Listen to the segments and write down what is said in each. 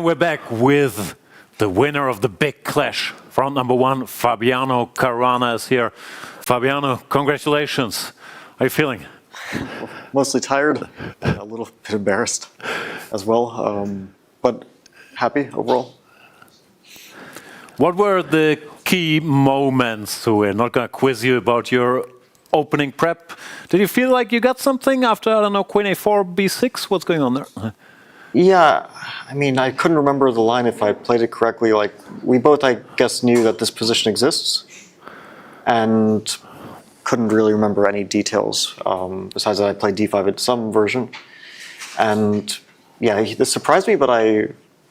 And we're back with the winner of the big clash. Front number one, Fabiano Caruana is here. Fabiano, congratulations. How are you feeling? Mostly tired, a little bit embarrassed as well, but happy overall. What were the key moments? So we're not going to quiz you about your opening prep. Did you feel like you got something after, I don't know, Queen A4, B6? What's going on there? Yeah, I mean, I couldn't remember the line if I played it correctly. Like, we both, I guess, knew that this position exists, and couldn't really remember any details, besides that I played D5 in some version. And yeah, this surprised me, but I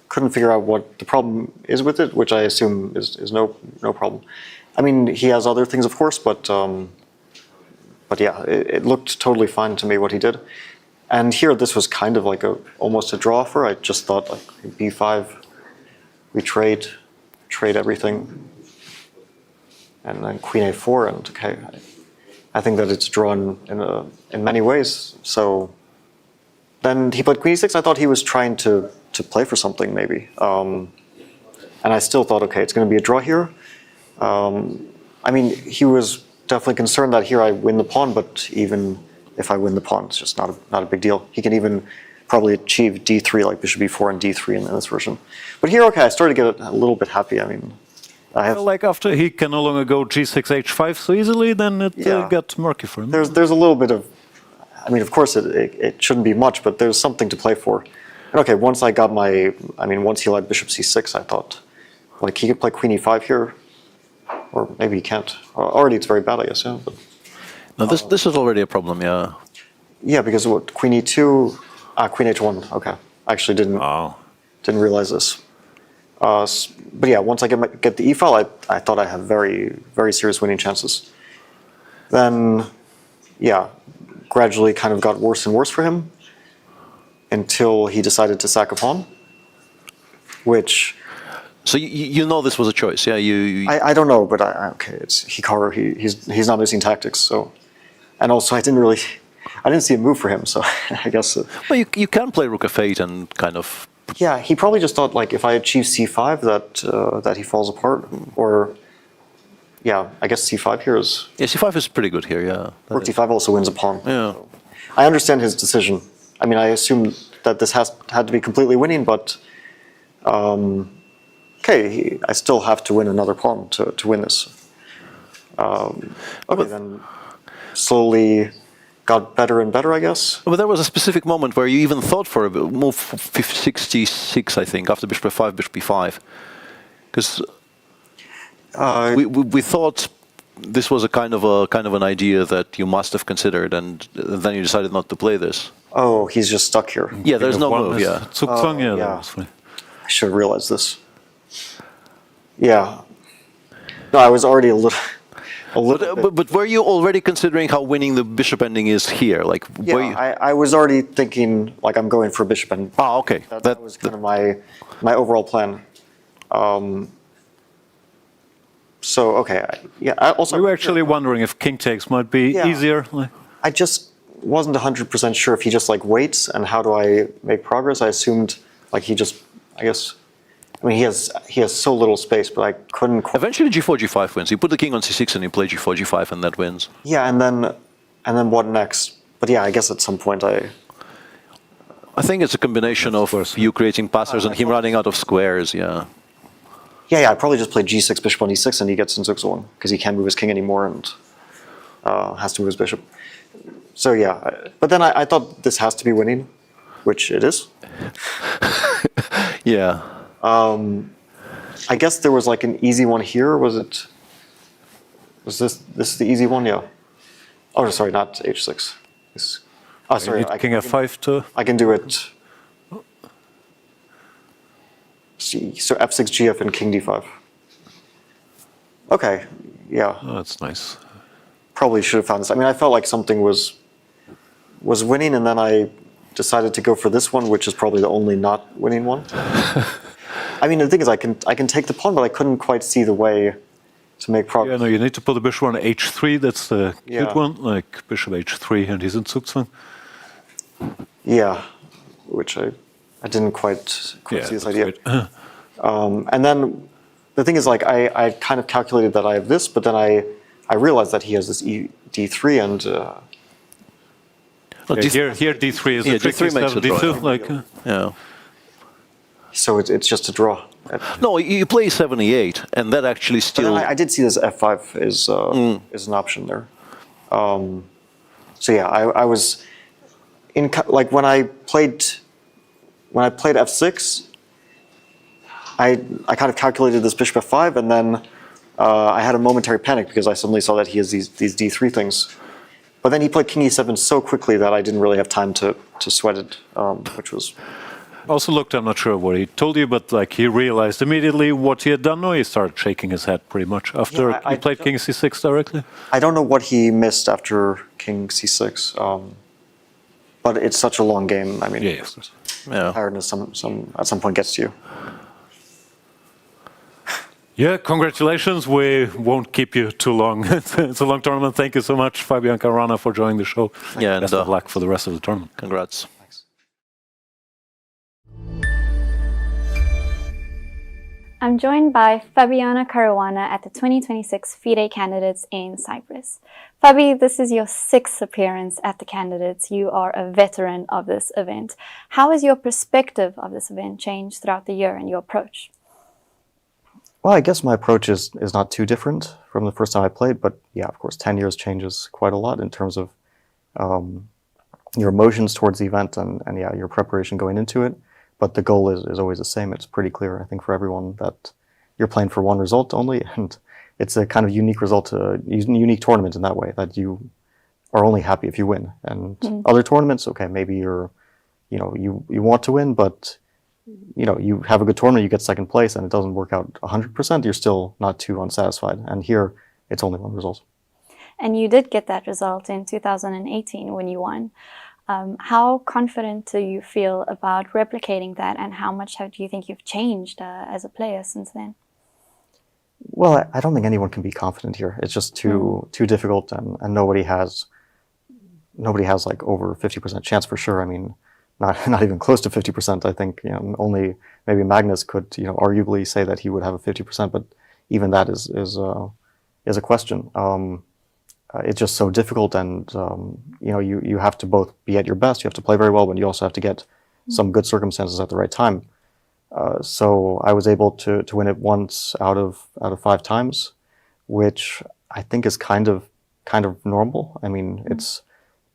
couldn't figure out what the problem is with it, which I assume is no problem. I mean, he has other things, of course, but yeah, it looked totally fine to me what he did. And here, this was kind of like almost a draw for. I just thought like B5, we trade everything, and then Queen A4, and okay, I think that it's drawn in many ways. So then he played Queen E6. I thought he was trying to play for something maybe, and I still thought, okay, it's going to be a draw here. I mean, he was definitely concerned that here I win the pawn, but even if I win the pawn, it's just not a big deal. He can even probably achieve D3, like Bishop B4 and D3 in this version. But here, okay, I started to get a little bit happy. I mean, I have like after he can no longer go G6, H5 so easily, then it got murky for him. There's a little bit of, I mean, of course it shouldn't be much, but there's something to play for. And okay, once I got once he led Bishop C6, I thought, like, he could play Queen E5 here, or maybe he can't. Already it's very bad, I guess, yeah. But, no, this is already a problem, yeah. Yeah, because what, Queen E2, Queen H1, okay. I actually didn't realize this. But yeah, once I get the E-file, I thought I had very, very serious winning chances. Then, yeah, gradually kind of got worse and worse for him until he decided to sack a pawn, which... So you know this was a choice, yeah? I don't know, but okay, it's Hikaru. He's not missing tactics, so... And also, I didn't see a move for him, so I guess... Well, you can play Rook F8 and kind of... Yeah, he probably just thought, like, if I achieve C5, that he falls apart, or... Yeah, I guess C5 here is... Yeah, C5 is pretty good here, yeah. Rook D5 also wins a pawn. Yeah. So I understand his decision. I mean, I assume that this had to be completely winning, but... okay, I still have to win another pawn to win this. Okay, then slowly got better and better, I guess. But there was a specific moment where you even thought for a move 66, I think, after Bishop F5, Bishop B5. Because we thought this was a kind of an idea that you must have considered, and then you decided not to play this. Oh, he's just stuck here. Yeah, there's no move, yeah. Yeah. I should have realized this. Yeah. No, I was already a little bit. But were you already considering how winning the bishop ending is here? Like, yeah, I was already thinking, like, I'm going for bishop ending. Ah, okay. That was kind of my overall plan. So, okay, we were actually wondering if king takes might be easier. I just wasn't 100% sure if he just, like, waits and how do I make progress. I assumed, like, he just, I guess... I mean, he has so little space, but I couldn't... Eventually G4, G5 wins. You put the king on C6 and you play G4, G5 and that wins. Yeah, and then what next? But yeah, I guess at some point I think it's a combination of you creating passers and him running out of squares, yeah. Yeah, I probably just played G6, bishop on E6, and he gets in Zugzwang, because he can't move his king anymore and has to move his bishop. So yeah, but then I thought this has to be winning, which it is. Yeah. I guess there was like an easy one here. Was this the easy one? Yeah. Oh, sorry, not H6. Oh, sorry. King F5 too. I can do it. So F6, GF, and King D5. Okay. Yeah. Oh, that's nice. Probably should have found this. I mean, I felt like something was winning, and then I decided to go for this one, which is probably the only not winning one. I mean, the thing is, I can take the pawn, but I couldn't quite see the way to make progress. Yeah, no, you need to put the bishop on H3. That's the cute one, like bishop H3, and he's in Zugzwang. Yeah, which I I didn't quite see this that's idea. right. And then the thing is, like, I kind of calculated that I have this, but then I realized that he has this D3 and Here D3 is a tricky D3 makes stuff. a draw. D2, like, Yeah. so it's just a draw. No, you play 78, and that actually But still. then I did see this F5 is an option there. So yeah, I was in like when I played F6. I kind of calculated this bishop F5, and then I had a momentary panic because I suddenly saw that he has these D3 things. But then he played King E7 so quickly that I didn't really have time to sweat it, which was. also looked, I'm not sure what he told you, but like he realized immediately what he had done, or he started shaking his head pretty much after Yeah, he played King C6 directly? I don't know what he missed after King C6, but it's such a long game. I mean, Yeah, yes. Yeah. tiredness at some point gets to you. Yeah, congratulations. We won't keep you too long. It's a long tournament. Thank you so much, Fabiano Caruana, for joining the show. Yeah, and Best of luck for the rest of the tournament. Congrats. I'm joined by Fabiano Caruana at the 2026 FIDE Candidates in Cyprus. Fabi, this is your 6th appearance at the Candidates. You are a veteran of this event. How has your perspective of this event changed throughout the year and your approach? Well, I guess my approach is not too different from the first time I played, but yeah, of course, 10 years changes quite a lot in terms of your emotions towards the event and yeah, your preparation going into it. But the goal is always the same. It's pretty clear, I think, for everyone that you're playing for one result only, and it's a kind of unique result, unique tournament in that way, that you are only happy if you win. And other tournaments, okay, maybe you want to win, but you have a good tournament, you get second place, and it doesn't work out 100%, you're still not too unsatisfied. And here, it's only one result. And you did get that result in 2018 when you won. How confident do you feel about replicating that, and how much do you think you've changed as a player since then? Well, I don't think anyone can be confident here. It's just too difficult, and nobody has like over 50% chance for sure. I mean, not even close to 50%. I think only maybe Magnus could arguably say that he would have a 50%, but even that is a question. It's just so difficult, and you have to both be at your best. You have to play very well, but you also have to get some good circumstances at the right time. So I was able to win it once out of 5 times, which I think is kind of normal. I mean, it's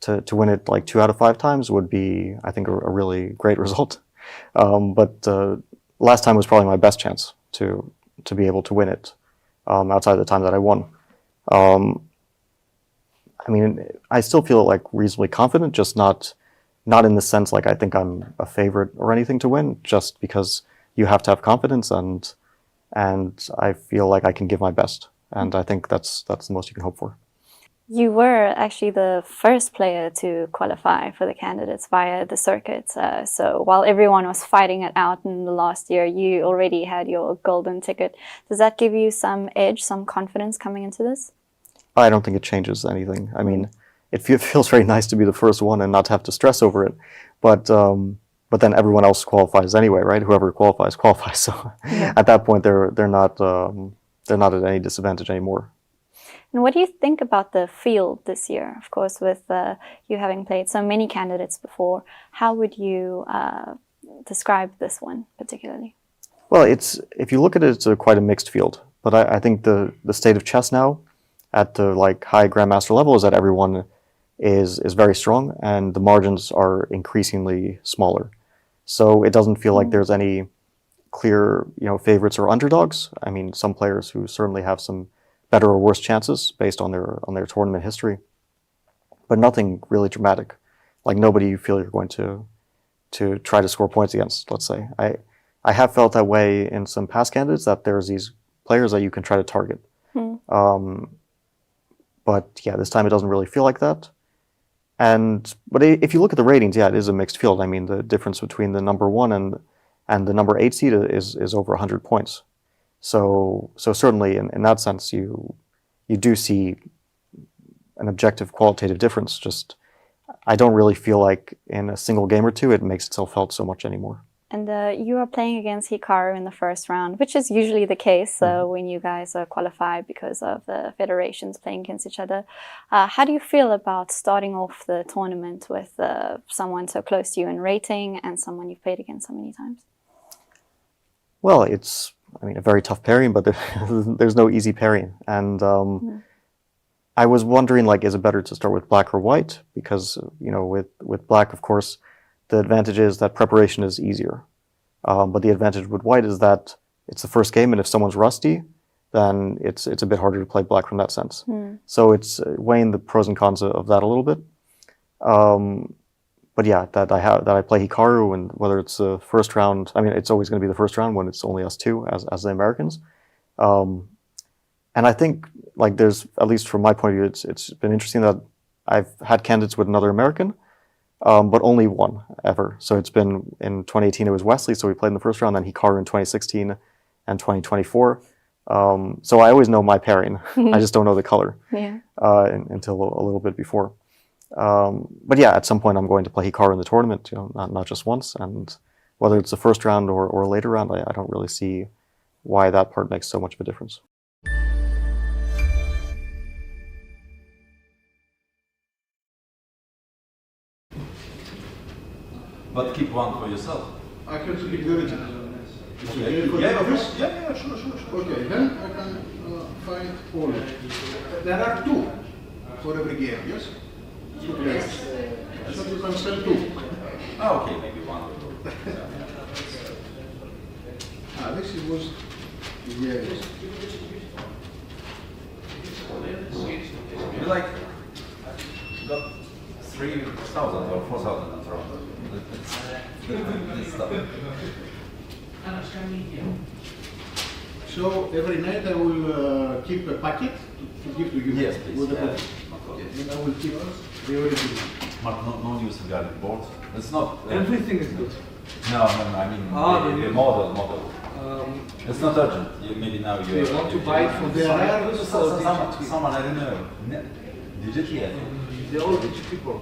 to win it like 2 out of 5 times would be, I think, a really great result. But last time was probably my best chance to be able to win it outside of the time that I won. I mean, I still feel like reasonably confident, just not in the sense like I think I'm a favorite or anything to win, just because you have to have confidence, and I feel like I can give my best, and I think that's the most you can hope for. You were actually the first player to qualify for the Candidates via the circuits. So while everyone was fighting it out in the last year, you already had your golden ticket. Does that give you some edge, some confidence coming into this? I don't think it changes anything. I mean, it feels very nice to be the first one and not have to stress over it. But then everyone else qualifies anyway, right? Whoever qualifies. So at that point, they're not at any disadvantage anymore. And what do you think about the field this year? Of course, with you having played so many candidates before, how would you describe this one particularly? Well, if you look at it, it's quite a mixed field. But I think the state of chess now, at the high grandmaster level, is that everyone is very strong, and the margins are increasingly smaller. So it doesn't feel like there's any clear favorites or underdogs. I mean, some players who certainly have some better or worse chances based on their tournament history, but nothing really dramatic. Like nobody you feel you're going to try to score points against. Let's say I have felt that way in some past candidates, that there's these players that you can try to target. But yeah, this time it doesn't really feel like that. But if you look at the ratings, yeah, it is a mixed field. I mean, the difference between the number 1 and the number 8 seed is over 100 points. So certainly in that sense, you do see an objective qualitative difference. Just I don't really feel like in a single game or two it makes itself felt so much anymore. And you are playing against Hikaru in the first round, which is usually the case when you guys are qualified because of the federations playing against each other. How do you feel about starting off the tournament with someone so close to you in rating and someone you've played against so many times? Well, it's, I mean, a very tough pairing, but there's no easy pairing. And I was wondering, like, is it better to start with black or white? Because, you know, with black, of course, the advantage is that preparation is easier. But the advantage with white is that it's the first game, and if someone's rusty, then it's a bit harder to play black from that sense. So it's weighing the pros and cons of that a little bit. But yeah, that I play Hikaru, and whether it's the first round, I mean, it's always going to be the first round when it's only us two as the Americans. And I think, like, there's, at least from my point of view, it's been interesting that I've had candidates with another American, but only one ever. So it's been, in 2018 it was Wesley, so we played in the first round, then Hikaru in 2016 and 2024. So I always know my pairing. I just don't know the color until a little bit before. But yeah, at some point I'm going to play Hikaru in the tournament, you know, not just once. And whether it's the first round or a later round, I don't really see why that part makes so much of a difference. But keep one for yourself. I have to pick the original. Okay. Yeah, sure. Okay, then I can find all. There are two for every game, yes? Yes. So you can sell two. Oh, okay, maybe one. This was, yes. You like got 3,000 or 4,000 and so on. This stuff. So every night I will keep a packet to give to you. Yes, please. With the Yeah. book. Then I will keep the original. But no use of garlic board. It's not. Everything is good. No, I mean the model. It's not urgent. Maybe now you want to buy it from There are someone I don't know. DGT, I think. They're all rich people.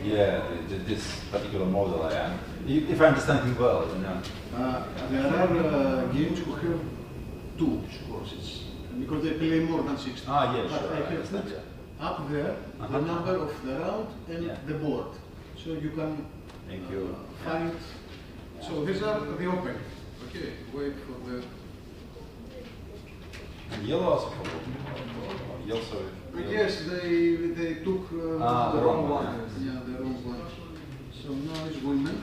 Yeah, this particular model I am. If I understand you well, you know. There are games who have two courses because they play more than 60. Ah, yeah, But sure. I I have understand, put yeah. up there the number of the round and Yeah. the board, so you can Thank you. find. So these are the open. Okay, wait for the. And yellow also for yellow. Yes, they took the wrong one. Yeah, the wrong one. So now is women.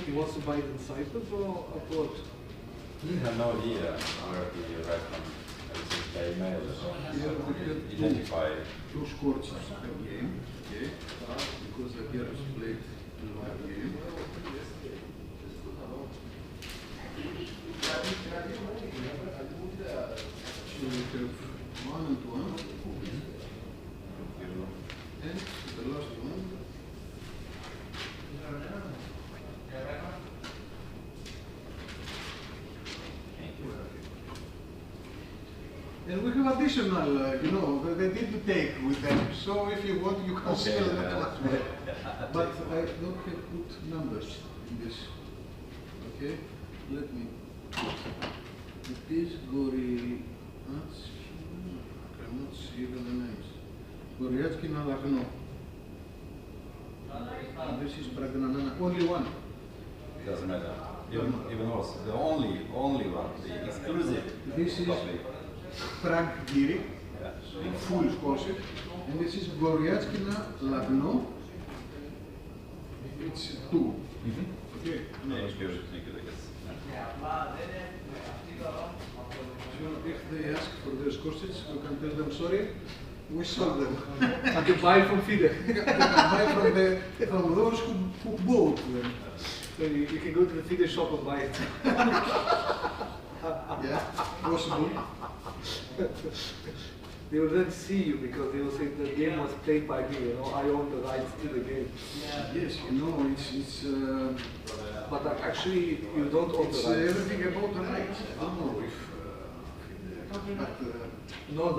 He wants to buy it in Cyprus or abroad? I have no idea where the right from. Everything by mail. Here we have Identify. two scores per game, okay? Because the girls played a long game. So we have 1 and 1. And the last one. And we have additional, you know, they didn't take with them. So if you want, you can sell that one. But I don't have put numbers in this. Okay, let me. It is Goryachkina. I cannot see the names. Goryachkina, Lagno. This is Praggnanandhaa. Only one. Doesn't matter. Even worse. The only one. The exclusive. This is copy. Frank Giri, full scholarship, and this is Goryachkina Lagno. It's 2. Okay. Thank you, I guess. So if they ask for their courses, you can tell them sorry. We sold them. And you buy from FIDE. You can buy from those who bought them. So you can go to the FIDE shop and buy it. Yeah, possible. they will then see you because they will say the game was played by me. You know, I own the rights to the game. Yes, you know, it's But actually, you don't own the rights. everything about the rights. I don't know if, No,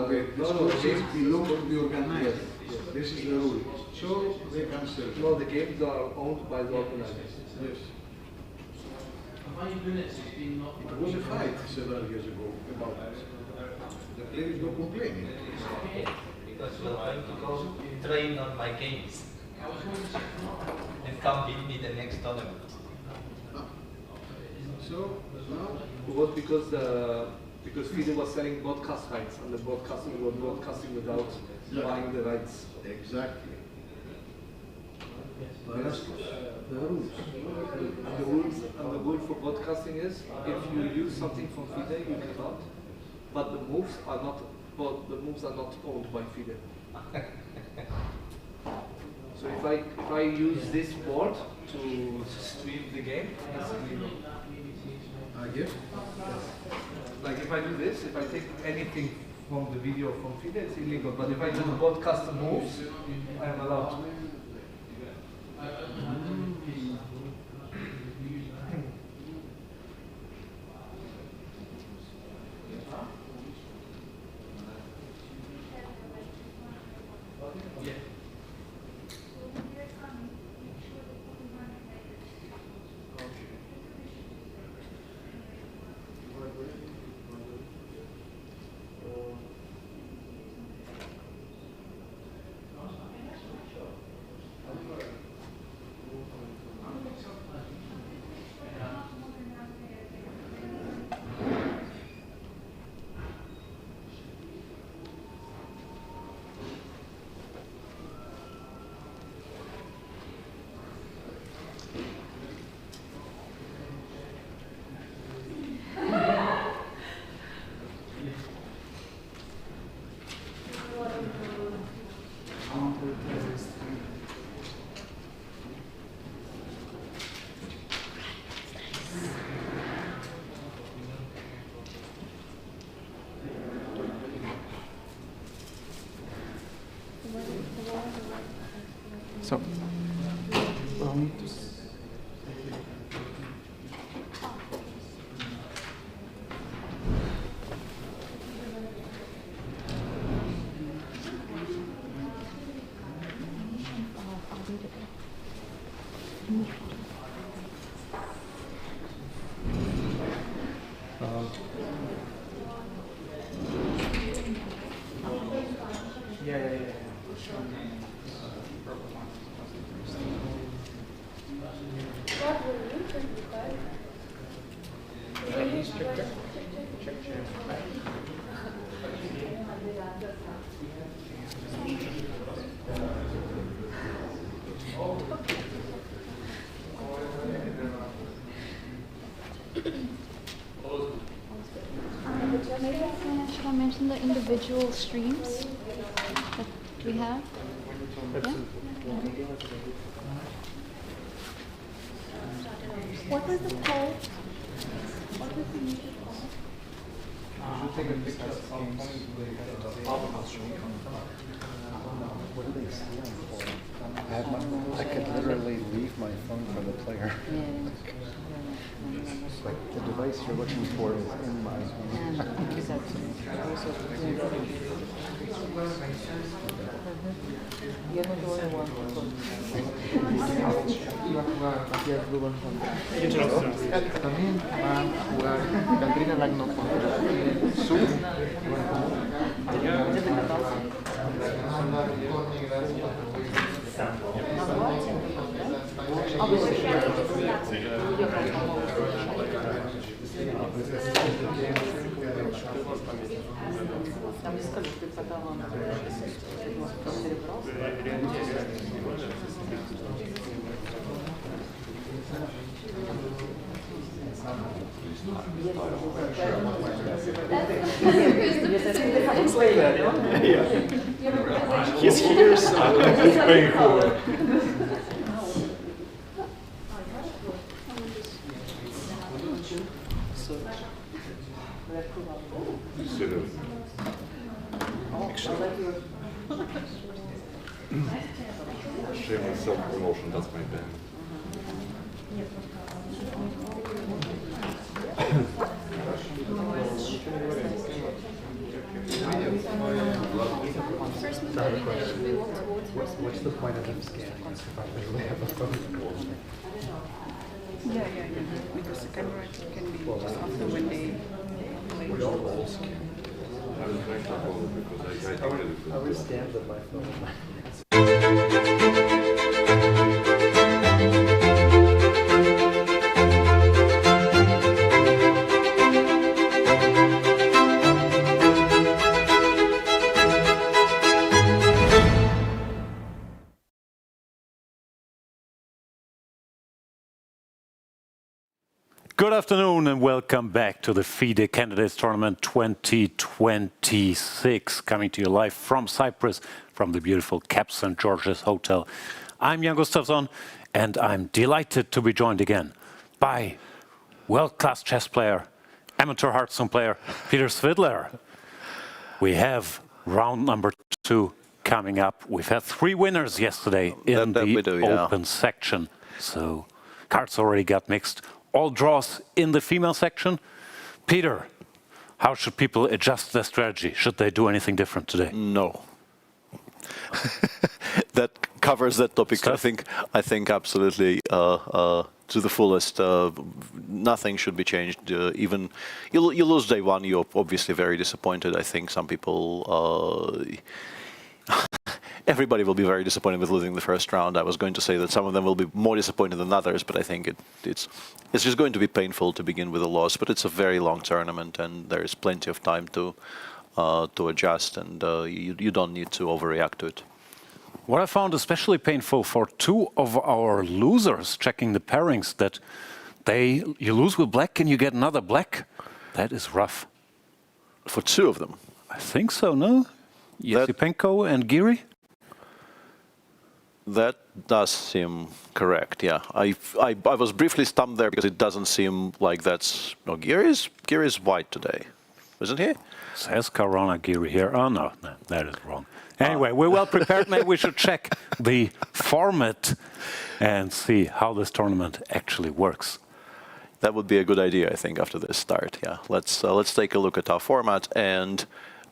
the games belong to the organizer. Yes. This is the rule. So they can sell. No, the games are owned by the organizers. Yes. It was a fight several years ago about that. The players were complaining. Because you're trying to go train on my games and come beat me the next tournament. So now, It was because FIDE was selling broadcast rights, and the broadcasting was broadcasting without buying the rights. exactly. That's the rules. And the rule for broadcasting is if you use something from FIDE, you cannot. But the moves are not. But the moves are not owned by FIDE. So if I use this board to stream the game, it's illegal. Yes. Like if I do this, if I take anything from the video from FIDE, it's illegal. But if I just broadcast the moves, I am allowed. So, Should I mention the individual streams that we have? Yeah? What was the poll? What was the music poll? You should take a picture of some what do they steal for? I could literally leave my phone for the player. Like the device you're looking for is in my Yo no tuve igual iba a jugar Matthias Bluebaum también va a jugar Kateryna Lagno contra Su Там искали, ты подала на He's here, so Esipenko. and self-promotion, that's my thing. What's the point of them scanning us if I literally have a phone? Yeah. Because the camera can be just after when they play. We all scan. I was trying to hold it because I think I was scanned with my phone. Good afternoon and welcome back to the FIDE Candidates Tournament 2026, coming to you live from Cyprus, from the beautiful Cap St. George's Hotel. I'm Jan Gustafsson, and I'm delighted to be joined again by world-class chess player, amateur Hearthstone player, Peter Svidler. We have round number 2 coming up. We've had 3 winners yesterday in the open section, so cards already got mixed. All draws in the female section. Peter, how should people adjust their strategy? Should they do anything different today? No. That covers that topic. I think absolutely to the fullest. Nothing should be changed. Even you lose day 1, you're obviously very disappointed. I think some people. Everybody will be very disappointed with losing the first round. I was going to say that some of them will be more disappointed than others, but I think it's just going to be painful to begin with a loss. But it's a very long tournament, and there is plenty of time to adjust, and you don't need to overreact to it. What I found especially painful for 2 of our losers checking the pairings, that you lose with black and you get another black. That is rough. For 2 of them? I think so, no? Yesipenko and Giri? That does seem correct, yeah. I was briefly stumped there because it doesn't seem like that's... No, Giri's white today, isn't he? Says Caruana Giri here. Oh, no, that is wrong. Anyway, we're well prepared. Maybe we should check the format and see how this tournament actually works. That would be a good idea, I think, after this start, yeah. Let's take a look at our format, and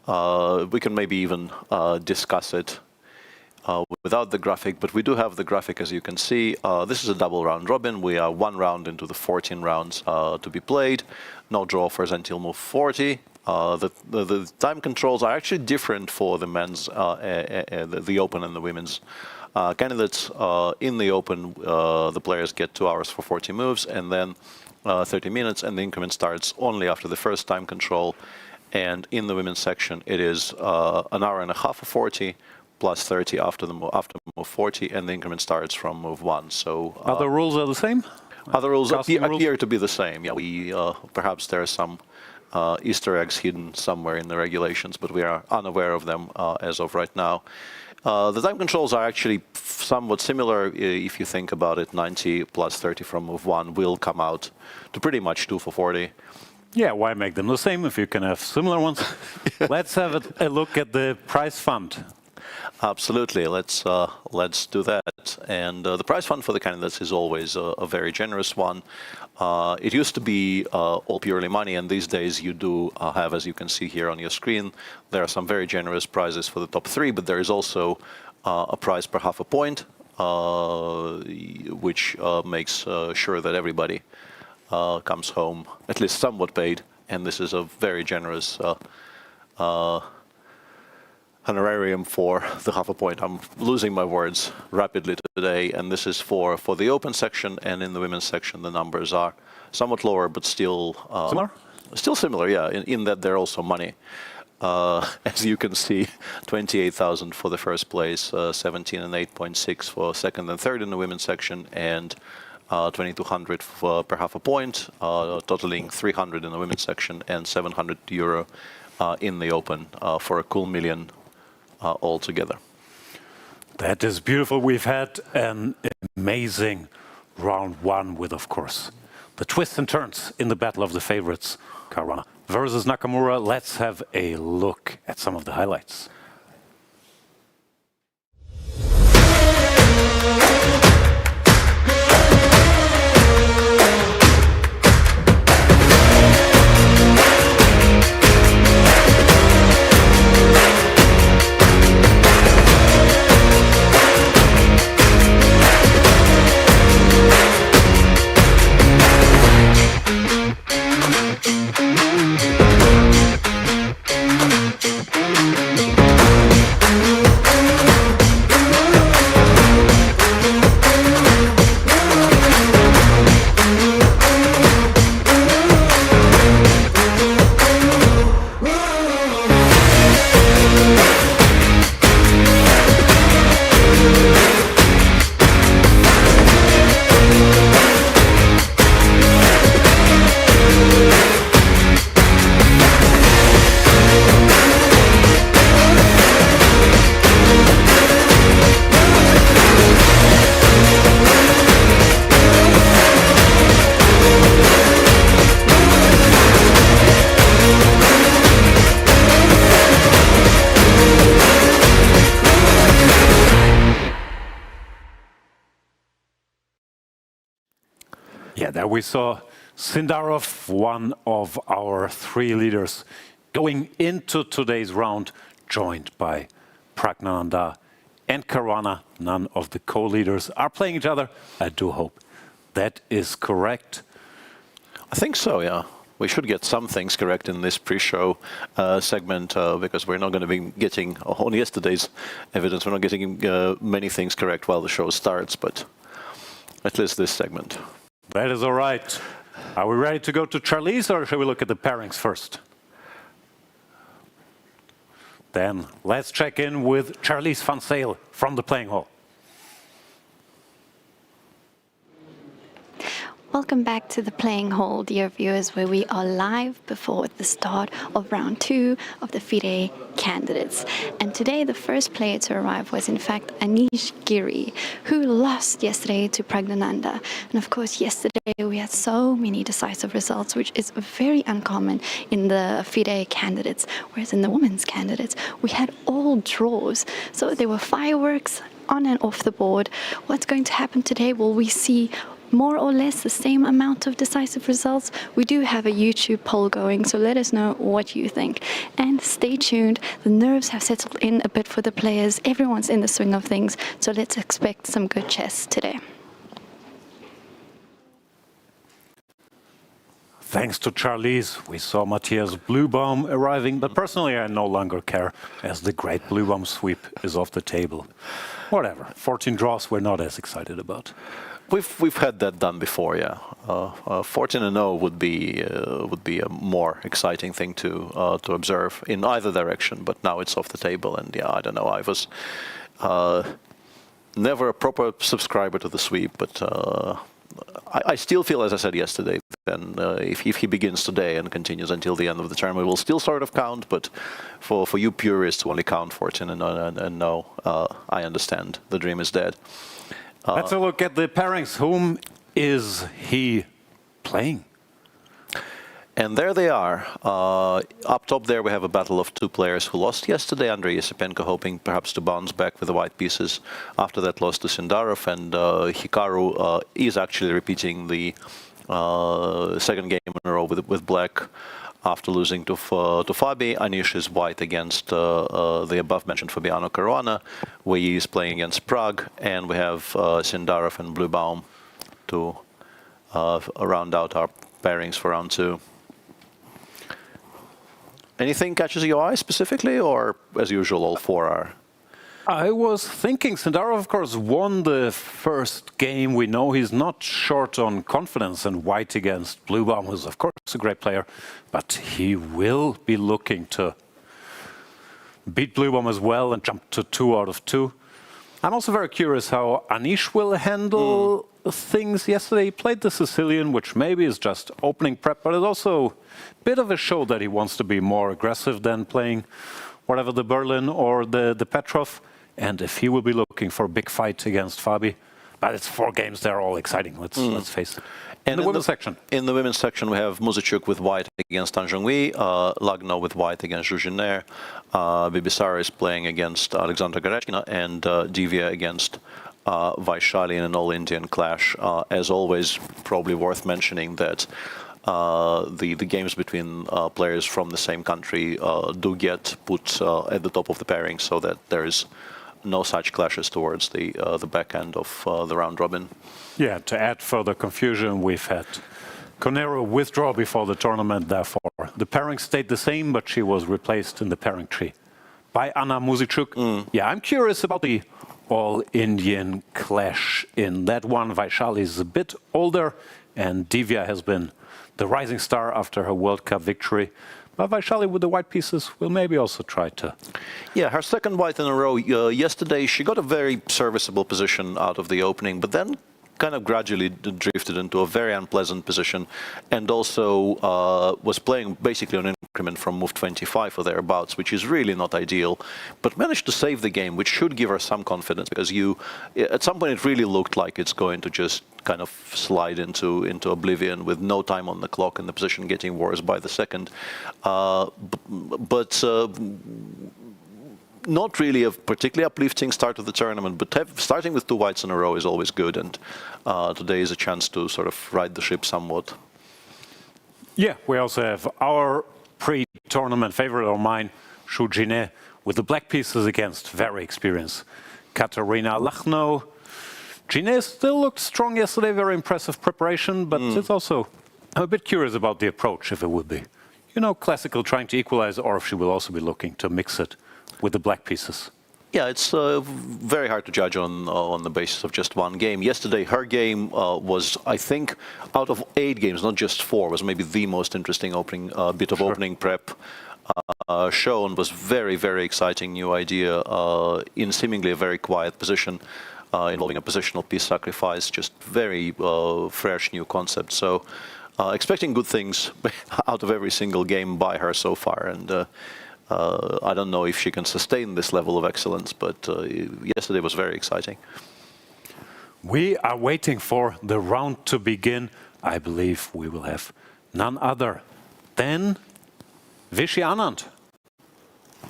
we can maybe even discuss it without the graphic, but we do have the graphic, as you can see. This is a double round robin. We are 1 round into the 14 rounds to be played. No draw offers until move 40. The time controls are actually different for the men's, the open and the women's candidates. In the open, the players get 2 hours for 40 moves, and then 30 minutes, and the increment starts only after the first time control. And in the women's section, it is an hour and a half for 40, plus 30 after move 40, and the increment starts from move 1. So other rules are the same? Other rules appear to be the same. Yeah, we perhaps there are some Easter eggs hidden somewhere in the regulations, but we are unaware of them as of right now. The time controls are actually somewhat similar. If you think about it, 90 plus 30 from move 1 will come out to pretty much 2 for 40. Yeah, why make them the same if you can have similar ones? Let's have a look at the prize fund. Absolutely, let's do that. And the prize fund for the candidates is always a very generous one. It used to be all purely money, and these days you do have, as you can see here on your screen, there are some very generous prizes for the top 3, but there is also a prize per half a point, which makes sure that everybody comes home at least somewhat paid, and this is a very generous honorarium for the half a point. I'm losing my words rapidly today, and this is for the open section, and in the women's section the numbers are somewhat lower, but still similar? Still similar, yeah, in that they're also money. As you can see, 28,000 for the first place, 17 and 8.6 for second and third in the women's section, and 2,200 per half a point, totaling 300 in the women's section and 700 euro in the open for a cool million altogether. That is beautiful. We've had an amazing round 1 with, of course, the twists and turns in the battle of the favorites, Caruana versus Nakamura. Let's have a look at some of the highlights. Yeah, there we saw Sindarov, one of our three leaders, going into today's round, joined by Praggnanandhaa and Caruana. None of the co-leaders are playing each other. I do hope that is correct. I think so, yeah. We should get some things correct in this pre-show segment because we're not going to be getting, on yesterday's evidence, we're not getting many things correct while the show starts, but at least this segment. That is all right. Are we ready to go to Charlize, or shall we look at the pairings first? Then let's check in with Charlize van Zyl from the playing hall. Welcome back to the playing hall, dear viewers, where we are live before the start of round 2 of the FIDE candidates. And today the first player to arrive was in fact Anish Giri, who lost yesterday to Praggnanandhaa. And of course yesterday we had so many decisive results, which is very uncommon in the FIDE candidates, whereas in the women's candidates we had all draws. So there were fireworks on and off the board. What's going to happen today? Will we see more or less the same amount of decisive results? We do have a YouTube poll going, so let us know what you think. And stay tuned, the nerves have settled in a bit for the players, everyone's in the swing of things, so let's expect some good chess today. Thanks to Charlize, we saw Matthias Bluebaum arriving, but personally I no longer care, as the great Bluebaum sweep is off the table. Whatever, 14 draws we're not as excited about. We've had that done before, yeah. 14-0 would be a more exciting thing to observe in either direction, but now it's off the table, and yeah, I don't know. I was never a proper subscriber to the sweep, but I still feel, as I said yesterday, then if he begins today and continues until the end of the term, it will still sort of count. But for you purists who only count 14 and no, I understand. The dream is dead. Let's look at the pairings. Whom is he playing? And there they are. Up top there we have a battle of two players who lost yesterday. Andrey Esipenko hoping perhaps to bounce back with the white pieces after that loss to Sindarov. And Hikaru is actually repeating the second game in a row with black after losing to Fabi. Anish is white against the above-mentioned Fabiano Caruana. Wei Yi is playing against Prague. And we have Sindarov and Bluebaum to round out our pairings for round 2. Anything catches your eye specifically, or as usual, all four are? I was thinking Sindarov, of course, won the first game. We know he's not short on confidence, and white against Bluebaum, who's of course a great player, but he will be looking to beat Bluebaum as well and jump to 2 out of 2. I'm also very curious how Anish will handle things. Yesterday he played the Sicilian, which maybe is just opening prep, but it's also a bit of a show that he wants to be more aggressive than playing whatever the Berlin or the Petrov. And if he will be looking for a big fight against Fabi, but it's 4 games, they're all exciting, let's face it. And in the women's section. In the women's section we have Muzychuk with white against Zhongyi, Lagno with white against Jiner, Bibisara is playing against Aleksandra Goryachkina, and Divya against Vaishali in an all-Indian clash. As always, probably worth mentioning that the games between players from the same country do get put at the top of the pairing, so that there is no such clashes towards the back end of the round robin. Yeah, to add further confusion, we've had Conero withdraw before the tournament, therefore the pairing stayed the same, but she was replaced in the pairing tree by Anna Muzychuk. Yeah, I'm curious about the all-Indian clash in that one. Vaishali is a bit older, and Divya has been the rising star after her World Cup victory. But Vaishali with the white pieces will maybe also try to... Yeah, her second white in a row. Yesterday she got a very serviceable position out of the opening, but then kind of gradually drifted into a very unpleasant position, and also was playing basically on increment from move 25 or thereabouts, which is really not ideal, but managed to save the game, which should give her some confidence, because at some point it really looked like it's going to just kind of slide into oblivion with no time on the clock and the position getting worse by the second. But not really a particularly uplifting start to the tournament, but starting with 2 whites in a row is always good, and today is a chance to sort of right the ship somewhat. Yeah, we also have our pre-tournament favorite of mine, Jiner, with the black pieces against very experienced Kateryna. Lagno. Jiner still looked strong yesterday, very impressive preparation, but it's also, I'm a bit curious about the approach, if it would be, you know, classical trying to equalize, or if she will also be looking to mix it with the black pieces. Yeah, it's very hard to judge on the basis of just one game. Yesterday, her game was, I think, out of 8 games, not just 4, was maybe the most interesting opening bit of opening prep shown. Was very, very exciting new idea in seemingly a very quiet position, involving a positional piece sacrifice. Just very fresh new concept. So, expecting good things out of every single game by her so far, and. I don't know if she can sustain this level of excellence, but yesterday was very exciting. We are waiting for the round to begin. I believe we will have none other than Vishy Anand,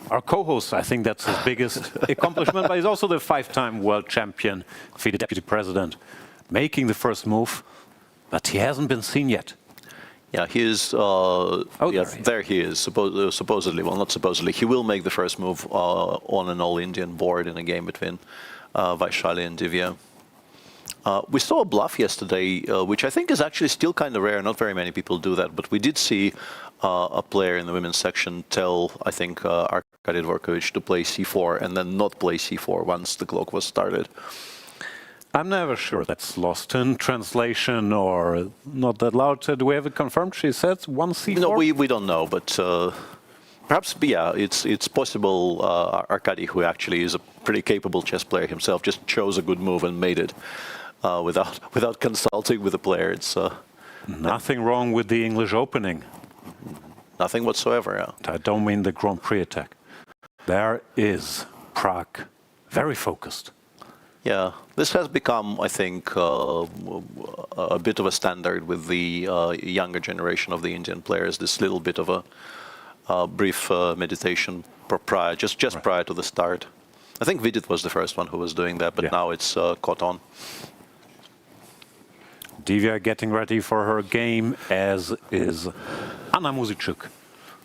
our co-host. I think that's his biggest accomplishment, but he's also the 5-time world champion, FIDE deputy president, making the first move, but he hasn't been seen yet. Yeah, he is. There he is. Supposedly, well, not supposedly. He will make the first move on an all-Indian board in a game between Vaishali and Divya. We saw a bluff yesterday, which I think is actually still kind of rare. Not very many people do that, but we did see a player in the women's section tell, I think, Arkady Dvorkovich to play c4 and then not play c4 once the clock was started. I'm never sure that's lost in translation or not that loud. Do we have it confirmed? She said 1 c4? No, we don't know, but perhaps, yeah, it's possible Arkady, who actually is a pretty capable chess player himself, just chose a good move and made it without consulting with the player. It's nothing wrong with the English opening. Nothing whatsoever, yeah. I don't mean the Grand Prix attack. There is Prague, very focused. Yeah, this has become, I think, a bit of a standard with the younger generation of the Indian players. This little bit of a brief meditation prior, just prior to the start. I think Vidit was the first one who was doing that, but now it's caught on. Divya getting ready for her game, as is Anna Muzychuk,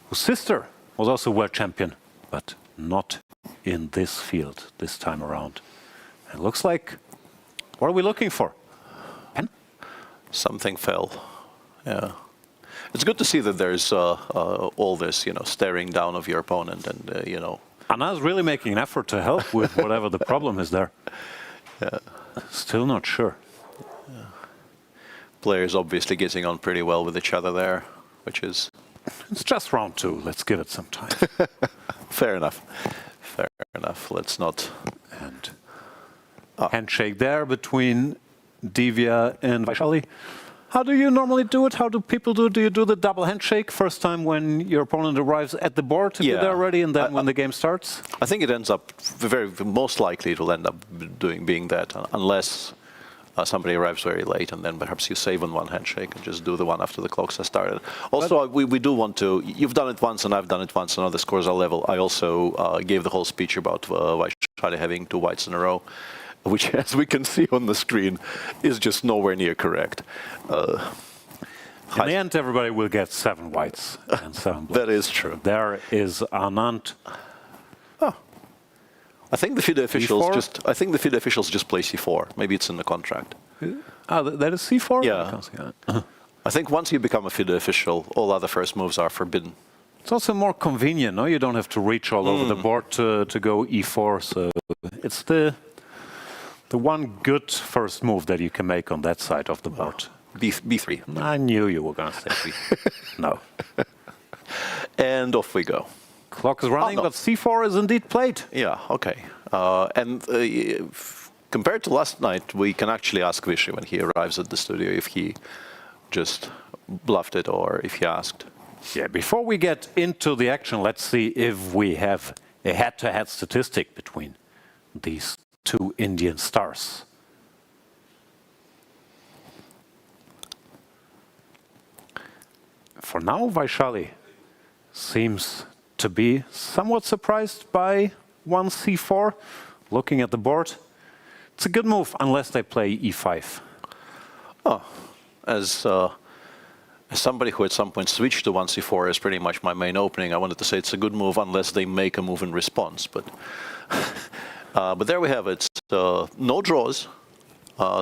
whose sister was also world champion, but not in this field this time around. It looks like, what are we looking for? Pen? Something fell, yeah. It's good to see that there's all this, you know, staring down of your opponent and, you know. Anna's really making an effort to help with whatever the problem is there. Yeah. Still not sure. Yeah. Players obviously getting on pretty well with each other there, which is... It's just round 2, let's give it some time. Fair enough, fair enough, let's not... And handshake there between Divya and Vaishali. How do you normally do it? How do people do it? Do you do the double handshake first time when your opponent arrives at the board, if you're there already, and then when the game starts? I think it ends up most likely it will end up being that, unless somebody arrives very late, and then perhaps you save on one handshake and just do the one after the clocks have started. Also, we do want to, you've done it once and I've done it once, and now the scores are level. I also gave the whole speech about Vaishali having 2 whites in a row, which, as we can see on the screen, is just nowhere near correct. In the end, everybody will get 7 whites and 7 blacks. That is true. There is Anand. Oh. I think the FIDE officials just play c4. Maybe it's in the contract. That is c4? Yeah. I think once you become a FIDE official, all other first moves are forbidden. It's also more convenient, no? You don't have to reach all over the board to go e4, so it's the one good first move that you can make on that side of the board. B3. I knew you were going to say B3. No. And off we go. Clock is running, but c4 is indeed played. Yeah, okay. And compared to last night, we can actually ask Vishy when he arrives at the studio if he just bluffed it or if he asked. Yeah, before we get into the action, let's see if we have a head-to-head statistic between these 2 Indian stars. For now, Vaishali seems to be somewhat surprised by one c4, looking at the board. It's a good move unless they play e5. Oh, as somebody who at some point switched to 1c4 is pretty much my main opening, I wanted to say it's a good move unless they make a move in response. But there we have it. No draws,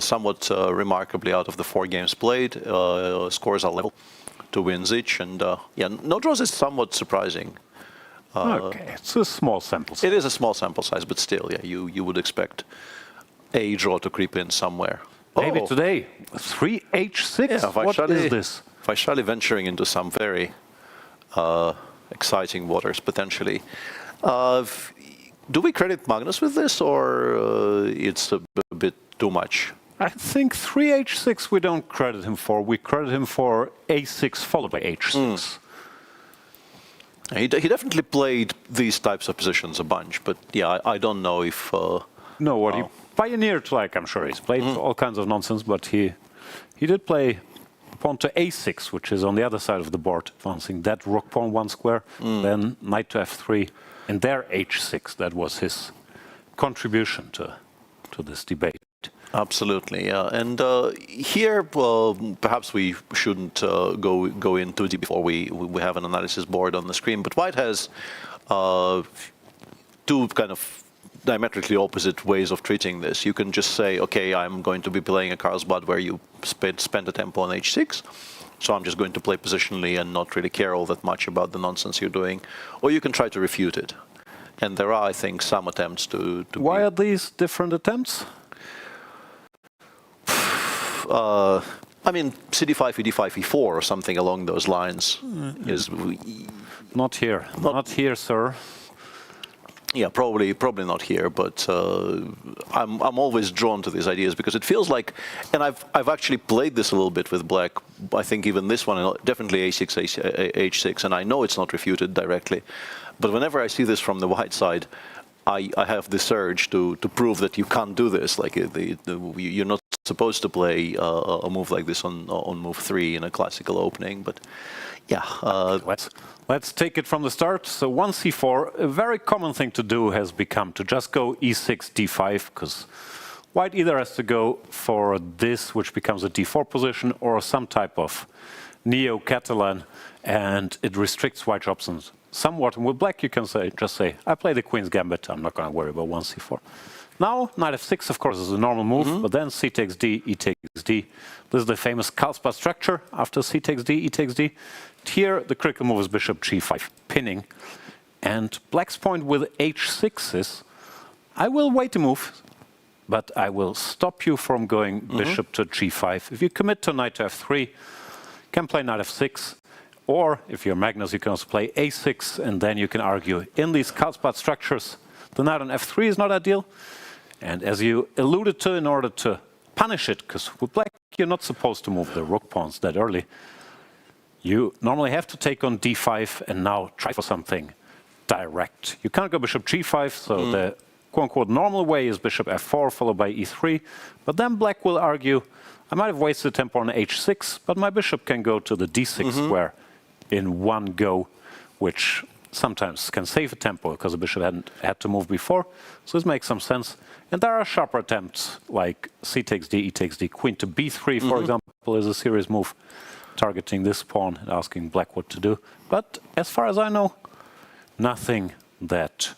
somewhat remarkably out of the 4 games played. Scores are level to Wenjun, and yeah, no draws is somewhat surprising. Okay, it's a small sample size. It is a small sample size, but still, yeah, you would expect a draw to creep in somewhere. Maybe today, 3h6. Yeah, What is this? Vaishali venturing into some very exciting waters, potentially. Do we credit Magnus with this, or it's a bit too much? I think 3h6 we don't credit him for. We credit him for a6 followed by h6. He definitely played these types of positions a bunch, but yeah, I don't know if... No, what he pioneered, like, I'm sure he's played all kinds of nonsense, but he did play pawn to a6, which is on the other side of the board, advancing that rook pawn 1 square, then knight to f3, and there h6. That was his contribution to this debate. Absolutely, yeah. And here, perhaps we shouldn't go in too deep before we have an analysis board on the screen, but White has 2 kind of diametrically opposite ways of treating this. You can just say, okay, I'm going to be playing a Carlsbad where you spend a tempo on h6, so I'm just going to play positionally and not really care all that much about the nonsense you're doing. Or you can try to refute it. And there are, I think, some attempts to Why are these different attempts? I mean, cd5, e5, e4, or something along those lines is... Not here. Not here, sir. Yeah, probably not here, but I'm always drawn to these ideas because it feels like, and I've actually played this a little bit with black. I think even this one, definitely a6, h6, and I know it's not refuted directly, but whenever I see this from the white side, I have this urge to prove that you can't do this. Like you're not supposed to play a move like this on move 3 in a classical opening, but yeah. Let's take it from the start. So 1c4, a very common thing to do has become to just go e6, d5, because white either has to go for this, which becomes a d4 position, or some type of neo-Catalan, and it restricts white's options somewhat. And with black, you can just say, I play the queen's gambit, I'm not going to worry about 1c4. Now, knight f6, of course, is a normal move, but then c takes d, e takes d. This is the famous Carlsbad structure after c takes d, e takes d. Here, the critical move is bishop g5, pinning. And black's point with h6 is, I will wait a move, but I will stop you from going bishop to g5. If you commit to knight to f3, you can play knight f6. Or, if you're Magnus, you can also play a6, and then you can argue, in these Carlsbad structures, the knight on f3 is not ideal. And as you alluded to, in order to punish it, because with black, you're not supposed to move the rook pawns that early. You normally have to take on d5 and now try for something direct. You can't go bishop g5, so the quote-unquote normal way is bishop f4 followed by e3. But then black will argue, I might have wasted tempo on h6, but my bishop can go to the d6 square in one go, which sometimes can save a tempo because the bishop hadn't had to move before. So this makes some sense. And there are sharper attempts like c takes d, e takes d, queen to b3, for example, is a serious move, targeting this pawn and asking black what to do. But as far as I know, nothing that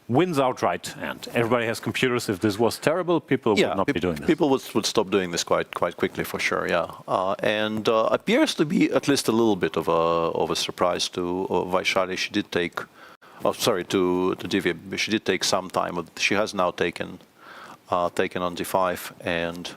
wins outright. And everybody has computers. If this was terrible, people would not be doing this. People would stop doing this quite quickly, for sure, yeah. And appears to be at least a little bit of a surprise to Vaishali. She did take, to Divya, she did take some time. But she has now taken on d5 and...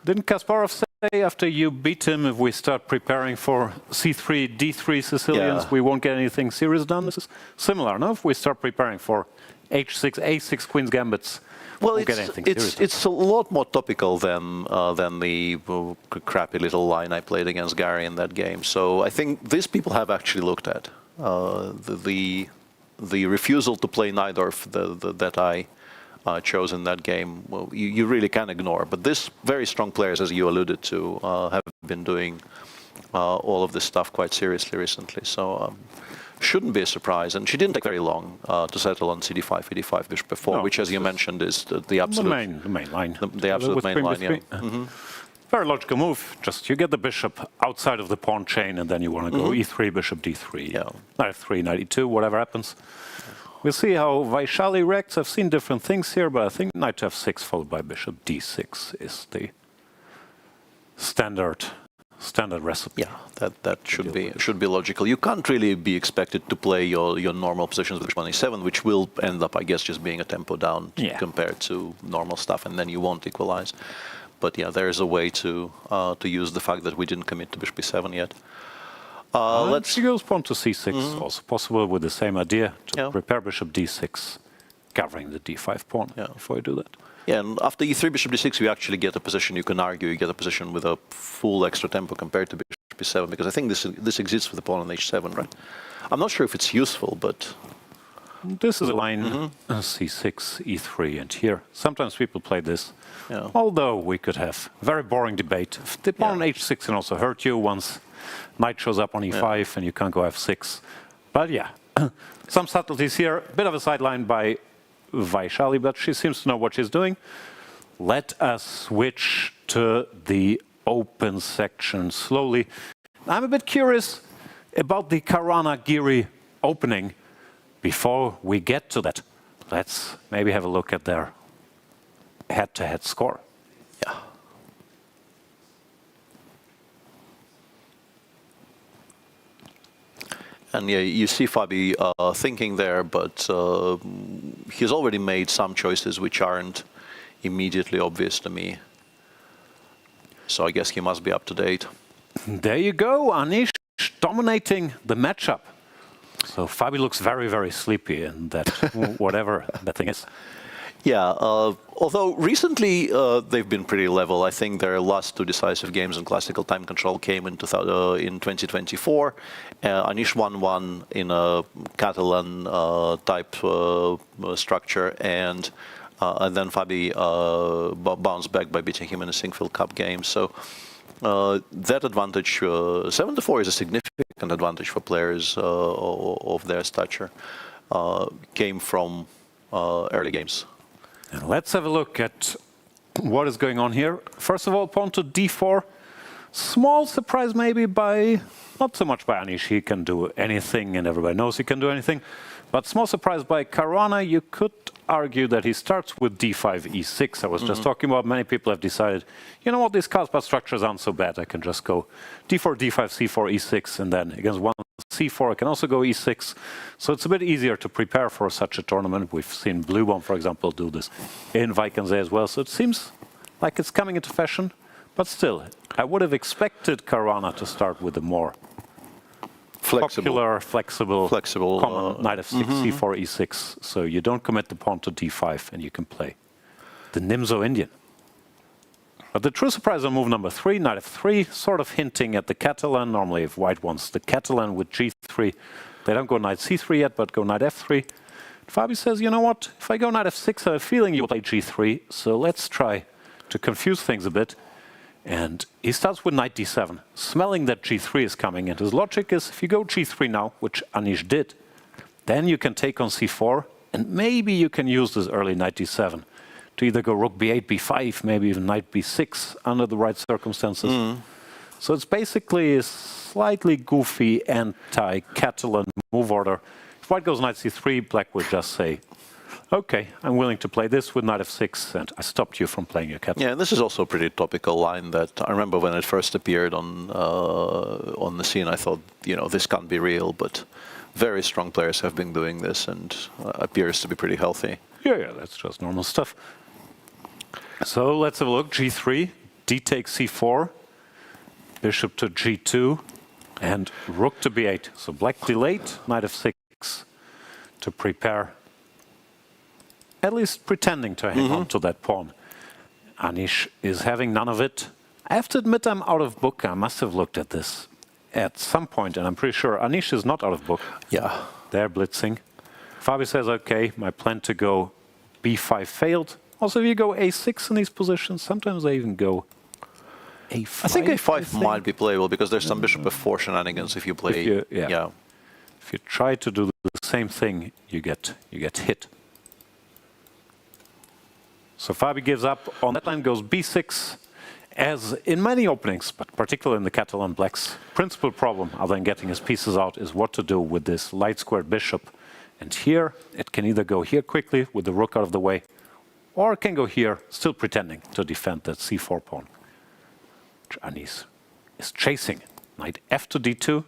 Didn't Kasparov say after you beat him, if we start preparing for c3, d3 Sicilians, we won't get anything serious done? This is similar, no? If we start preparing for h6, a6 queen's gambits, well, we'll get anything serious. It's a lot more topical than the crappy little line I played against Gary in that game. So I think these people have actually looked at the refusal to play Najdorf that I chose in that game. Well, you really can ignore. But these very strong players, as you alluded to, have been doing all of this stuff quite seriously recently. So shouldn't be a surprise. And she didn't take very long to settle on CD5, ED5, bishop f4, which, as you mentioned, is the absolute the main line. The absolute main line, yeah. Very logical move. Just you get the bishop outside of the pawn chain, and then you want to go e3, bishop d3, knight f3, knight e2, whatever happens. We'll see how Vaishali reacts. I've seen different things here, but I think knight to f6 followed by bishop d6 is the standard recipe. Yeah, that should be logical. You can't really be expected to play your normal positions with bishop e7, which will end up, I guess, just being a tempo down compared to normal stuff, and then you won't equalize. But yeah, there is a way to use the fact that we didn't commit to bishop e7 yet. She goes pawn to c6, also possible with the same idea to prepare bishop d6, covering the d5 pawn before you do that. Yeah, and after e3, bishop d6, you actually get a position, you can argue, you get a position with a full extra tempo compared to bishop e7, because I think this exists with the pawn on h7, right? I'm not sure if it's useful, but... This is a line, c6, e3, and here. Sometimes people play this, although we could have very boring debate. The pawn on h6 can also hurt you once knight shows up on e5 and you can't go f6. But yeah, some subtleties here. Bit of a sideline by Vaishali, but she seems to know what she's doing. Let us switch to the open section slowly. I'm a bit curious about the Caruana Giri opening. Before we get to that, let's maybe have a look at their head-to-head score. Yeah. And yeah, you see Fabi thinking there, but he's already made some choices which aren't immediately obvious to me. So I guess he must be up to date. There you go, Anish dominating the matchup. So Fabi looks very, very sleepy in that, whatever that thing is. Yeah, although recently they've been pretty level. I think their last two decisive games in classical time control came in 2024. Anish won one in a Catalan type structure, and then Fabi bounced back by beating him in a Singfield Cup game. So that advantage, 7-4, is a significant advantage for players of their stature. Came from early games. And let's have a look at what is going on here. First of all, pawn to d4. Small surprise maybe by, not so much by Anish, he can do anything and everybody knows he can do anything. But small surprise by Caruana. You could argue that he starts with d5, e6. I was just talking about, many people have decided, you know what, these Kasparov structures aren't so bad. I can just go d4, d5, c4, e6, and then against one c4 I can also go e6. So it's a bit easier to prepare for such a tournament. We've seen Bluebaum, for example, do this in Vaikense as well. So it seems like it's coming into fashion. But still, I would have expected Caruana to start with a more popular, flexible common knight f6, c4, e6. So you don't commit the pawn to d5 and you can play the Nimzo Indian. But the true surprise on move number 3, knight f3, sort of hinting at the Catalan. Normally if white wants the Catalan with g3, they don't go knight c3 yet, but go knight f3. Fabi says, you know what, if I go knight f6, I have a feeling you'll play g3, so let's try to confuse things a bit. And he starts with knight d7, smelling that g3 is coming, and his logic is, if you go g3 now, which Anish did, then you can take on c4, and maybe you can use this early knight d7 to either go rook b8, b5, maybe even knight b6 under the right circumstances. So it's basically a slightly goofy anti-Catalan move order. If white goes knight c3, black would just say, okay, I'm willing to play this with knight f6, and I stopped you from playing your Catalan. Yeah, and this is also a pretty topical line that I remember when it first appeared on the scene. I thought, you know, this can't be real, but very strong players have been doing this, and appears to be pretty healthy. Yeah, that's just normal stuff. So let's have a look. g3, d takes c4, bishop to g2, and rook to b8. So black delayed, knight f6 to prepare, at least pretending to hang on to that pawn. Anish is having none of it. I have to admit I'm out of book. I must have looked at this at some point, and I'm pretty sure Anish is not out of book. Yeah. They're blitzing. Fabi says, okay, my plan to go b5 failed. Also, if you go a6 in these positions, sometimes they even go a5. I think a5 might be playable because there's some bishop f4 shenanigans if you play. If If you try to do the same thing, you get hit. So Fabi gives up. On that line goes b6, as in many openings, but particularly in the Catalan Black's principal problem, other than getting his pieces out, is what to do with this light squared bishop. And here, it can either go here quickly with the rook out of the way, or it can go here, still pretending to defend that c4 pawn, which Anish is chasing. Knight f to d2.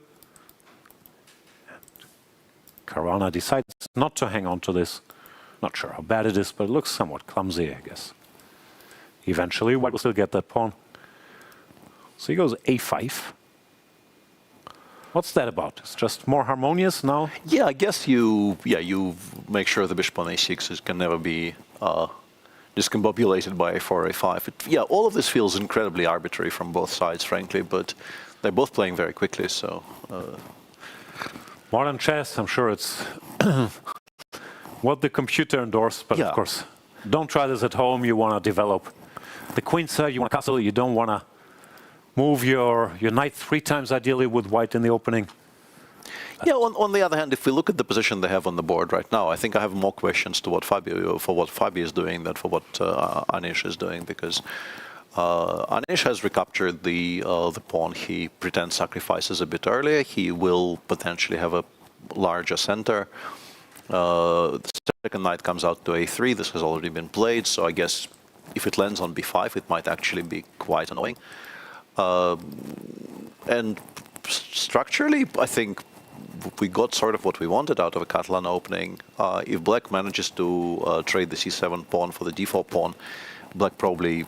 And Caruana decides not to hang on to this. Not sure how bad it is, but it looks somewhat clumsy, I guess. Eventually, White will still get that pawn. So he goes a5. What's that about? It's just more harmonious now? Yeah, I guess you make sure the bishop on a6 can never be discombobulated by a4, a5. All of this feels incredibly arbitrary from both sides, frankly, but they're both playing very quickly, so... Modern chess, I'm sure it's what the computer endorsed, but of course, don't try this at home. You want to develop the queen side, you want to castle, you don't want to move your knight 3 times ideally with white in the opening. Yeah, on the other hand, if we look at the position they have on the board right now, I think I have more questions to what Fabi is doing than for what Anish is doing, because Anish has recaptured the pawn he pretends sacrifices a bit earlier. He will potentially have a larger center. The second knight comes out to a3. This has already been played, so I guess if it lands on b5, it might actually be quite annoying. And structurally, I think we got sort of what we wanted out of a Catalan opening. If Black manages to trade the c7 pawn for the d4 pawn, Black probably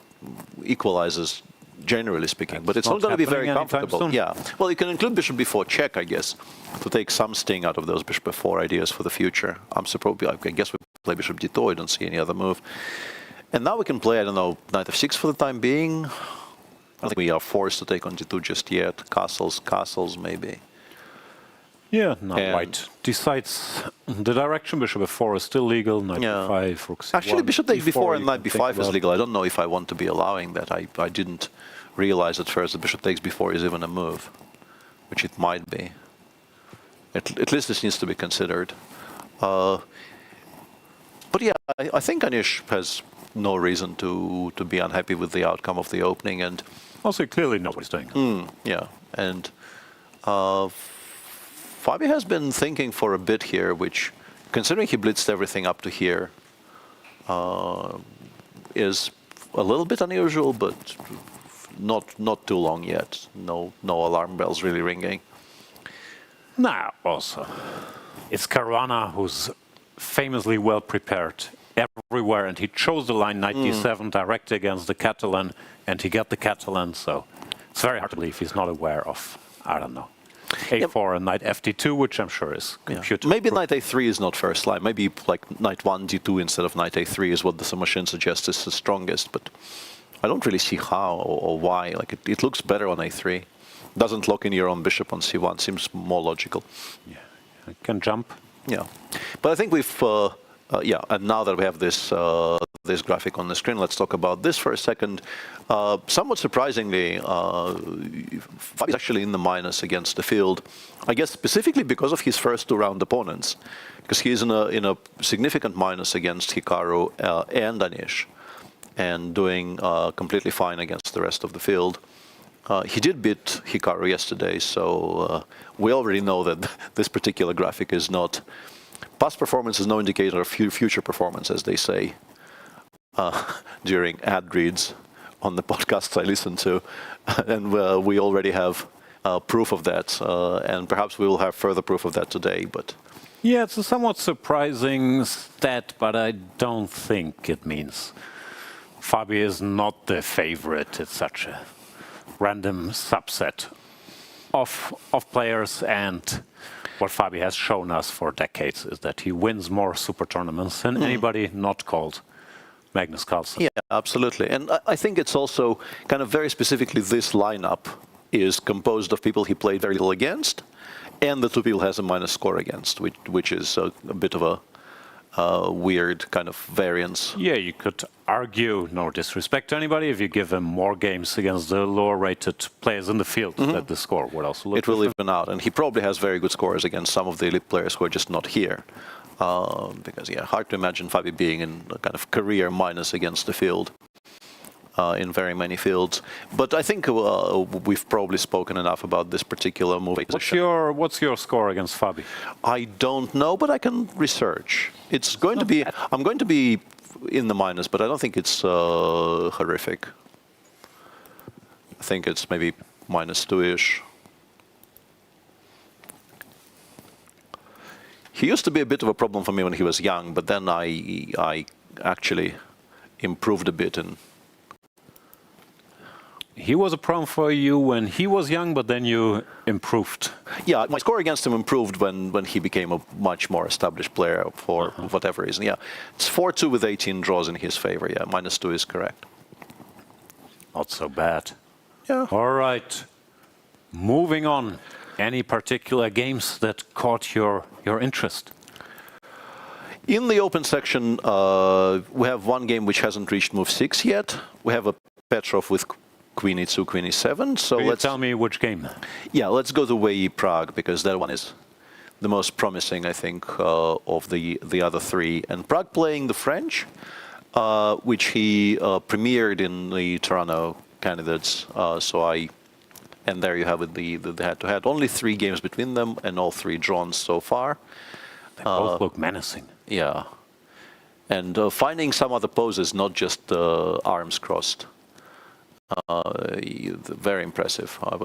equalizes, generally speaking, but it's not going to be very comfortable. Yeah, well, you can include bishop b4 check, I guess, to take some sting out of those bishop b4 ideas for the future. I guess we play bishop d2. I don't see any other move. And now we can play, I don't know, knight f6 for the time being. I don't think we are forced to take on d2 just yet. Castles, maybe. Yeah, now White decides the direction. Bishop f4 is still legal. Knight b5, rook c1. Actually, bishop takes b4 and knight b5 is legal. I don't know if I want to be allowing that. I didn't realize at first that bishop takes b4 is even a move, which it might be. At least this needs to be considered. But yeah, I think Anish has no reason to be unhappy with the outcome of the opening, and also he clearly knows what he's doing. And Fabi has been thinking for a bit here, which, considering he blitzed everything up to here, is a little bit unusual, but not too long yet. No alarm bells really ringing. Now, also, it's Caruana who's famously well prepared everywhere, and he chose the line knight d7 directly against the Catalan, and he got the Catalan, so it's very hard to believe he's not aware of, I don't know, a4 and knight ft2, which I'm sure is computed. Maybe knight a3 is not first line. Maybe like knight 1 d2 instead of knight a3 is what the machine suggests is the strongest, but I don't really see how or why. Like it looks better on a3. Doesn't lock in your own bishop on c1. Seems more logical. Yeah, it can jump. Yeah, but I think we've and now that we have this this graphic on the screen, let's talk about this for a second. Somewhat surprisingly, Fabi is actually in the minus against the field, I guess specifically because of his first 2 round opponents, because he's in a significant minus against Hikaru and Anish, and doing completely fine against the rest of the field. He did beat Hikaru yesterday, so we already know that this particular graphic is not... Past performance is no indicator of future performance, as they say during ad reads on the podcasts I listen to. And we already have proof of that, and perhaps we will have further proof of that today. But yeah, it's a somewhat surprising stat, but I don't think it means Fabi is not the favorite. It's such a random subset of players, and what Fabi has shown us for decades is that he wins more super tournaments than anybody not called Magnus Carlsen. Yeah, absolutely. And I think it's also kind of very specifically this lineup is composed of people he played very little against, and the 2 people he has a minus score against, which is a bit of weird kind of variance. Yeah, you could argue, no disrespect to anybody, if you give him more games against the lower-rated players in the field, that the score would also look It will different. even out, and he probably has very good scores against some of the elite players who are just not here. Because, yeah, hard to imagine Fabi being in a kind of career minus against the field. In very many fields, but I think we've probably spoken enough about this particular move. What's your score against Fabi? I don't know, but I can research. It's going to be. I'm going to be in the minus, but I don't think it's horrific. I think it's maybe -2-ish. He used to be a bit of a problem for me when he was young, but then I actually improved a bit in. He was a problem for you when he was young, but then you improved. Yeah, my score against him improved when he became a much more established player for whatever reason. Yeah, it's 4-2 with 18 draws in his favor. Yeah, -2 is correct. Not so bad. Yeah. All right. Moving on. Any particular games that caught your interest? In the open section, we have one game which hasn't reached move 6 yet. We have a Petrov with Queen E2, Queen E7. So let's tell me which game. Yeah, let's go to Wei Yi Prague, because that one is the most promising, I think, of the other three. And Prague playing the French, which he premiered in the Toronto candidates. And there you have it, the head-to-head. Only 3 games between them, and all 3 drawn so far. They both look menacing. Yeah, and finding some other poses, not just arms crossed. Very impressive. I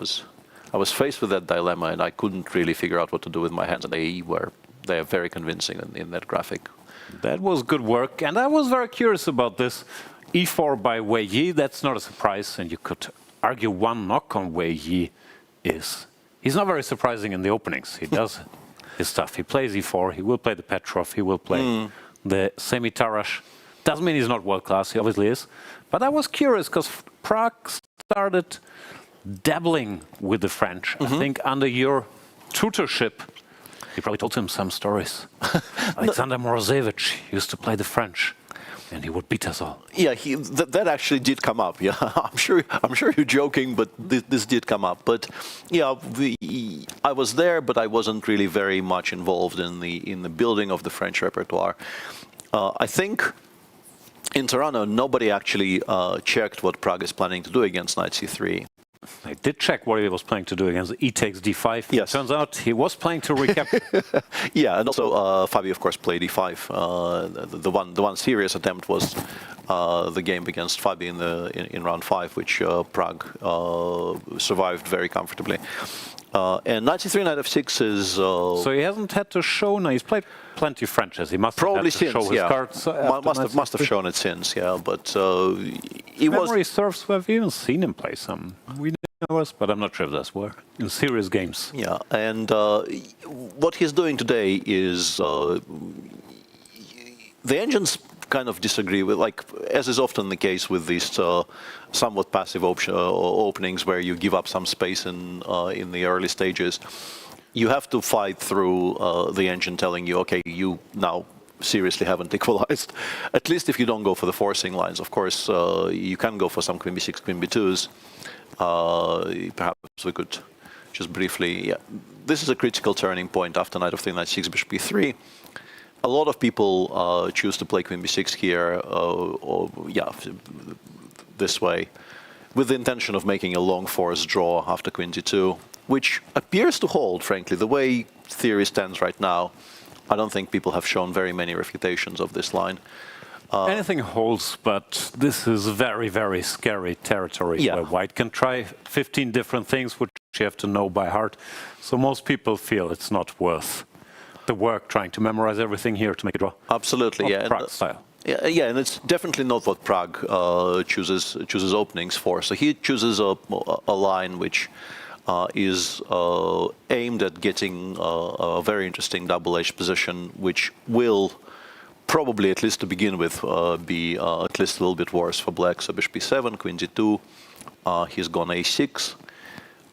was faced with that dilemma, and I couldn't really figure out what to do with my hands. And they are very convincing in that graphic. That was good work, and I was very curious about this. E4 by Wei Yi, that's not a surprise, and you could argue one knock on Wei Yi is he's not very surprising in the openings. He does his stuff. He plays E4, he will play the Petrov, he will play the semi-Tarrasch. Doesn't mean he's not world-class, he obviously is. But I was curious, because Prague started dabbling with the French. I think under your tutorship, you probably told him some stories. Aleksandra Morozevich used to play the French, and he would beat us all. Yeah, that actually did come up. Yeah, I'm sure you're joking, but this did come up. But yeah, I was there, but I wasn't really very much involved in the building of the French repertoire. I think in Toronto, nobody actually checked what Prague is planning to do against knight c3. I did check what he was planning to do against e takes d5. Yes. Turns out he was planning to recapture. Yeah, and also Fabi, of course, played e5. The one serious attempt was the game against Fabi in round 5, which Prague survived very comfortably. And knight c3, knight f6 is... So he hasn't had to show... No, he's played plenty of Frenches. He must probably have had to show his cards. Must have shown it since, yeah. But Memory serves, we've even seen him play some. We know us, but I'm not sure if that's were in serious games. Yeah, and what he's doing today is... the engines kind of disagree with, like, as is often the case with these somewhat passive openings where you give up some space in the early stages. You have to fight through the engine telling you, okay, you now seriously haven't equalized. At least if you don't go for the forcing lines. Of course, you can go for some queen b6, queen b2s. Perhaps we could just briefly... Yeah. This is a critical turning point after knight f3, knight 6, bishop b3. A lot of people choose to play queen b6 here, or this way, with the intention of making a long force draw after queen d2, which appears to hold, frankly. The way theory stands right now, I don't think people have shown very many refutations of this line. Anything holds, but this is very, very scary territory, yeah, where white can try 15 different things, which you have to know by heart. So most people feel it's not worth the work trying to memorize everything here to make a draw. Absolutely, yeah. Prague style. Yeah, and it's definitely not what Prague chooses openings for. So he chooses a line which is aimed at getting a very interesting double-edged position, which will probably, at least to begin with, be at least a little bit worse for black. So bishop b7, queen d2, he's gone a6.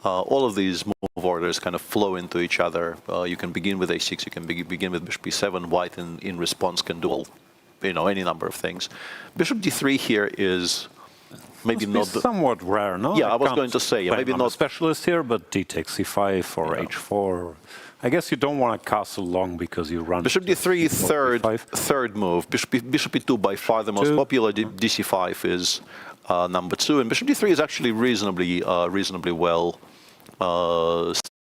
all of these move orders kind of flow into each other. You can begin with a6, you can begin with bishop b7. White in response can do all, any number of things. Bishop d3 here is maybe not somewhat rare, no? Yeah, I was going to say, maybe not a specialist here, but d takes c5 or h4. I guess you don't want to castle long because you run bishop d3, third move. Bishop e2 by far the most popular. dc5 is number 2, and bishop d3 is actually reasonably well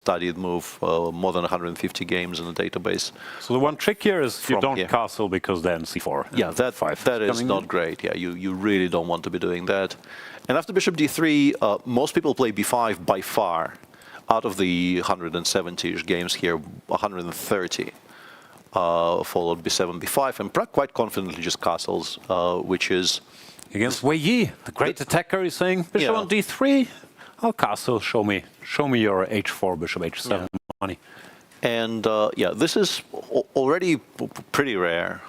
studied move. More than 150 games in the database. So the one trick here is you don't castle because then c4. Yeah, that is not great. Yeah, you really don't want to be doing that. And after bishop d3, most people play b5 by far. Out of the 170-ish games here, 130 followed b7, b5, and Pragg quite confidently just castles, which is... Against Wei Yi, the great attacker, is saying, bishop on d3, I'll castle, show me your h4, bishop h7 money. And this is already pretty rare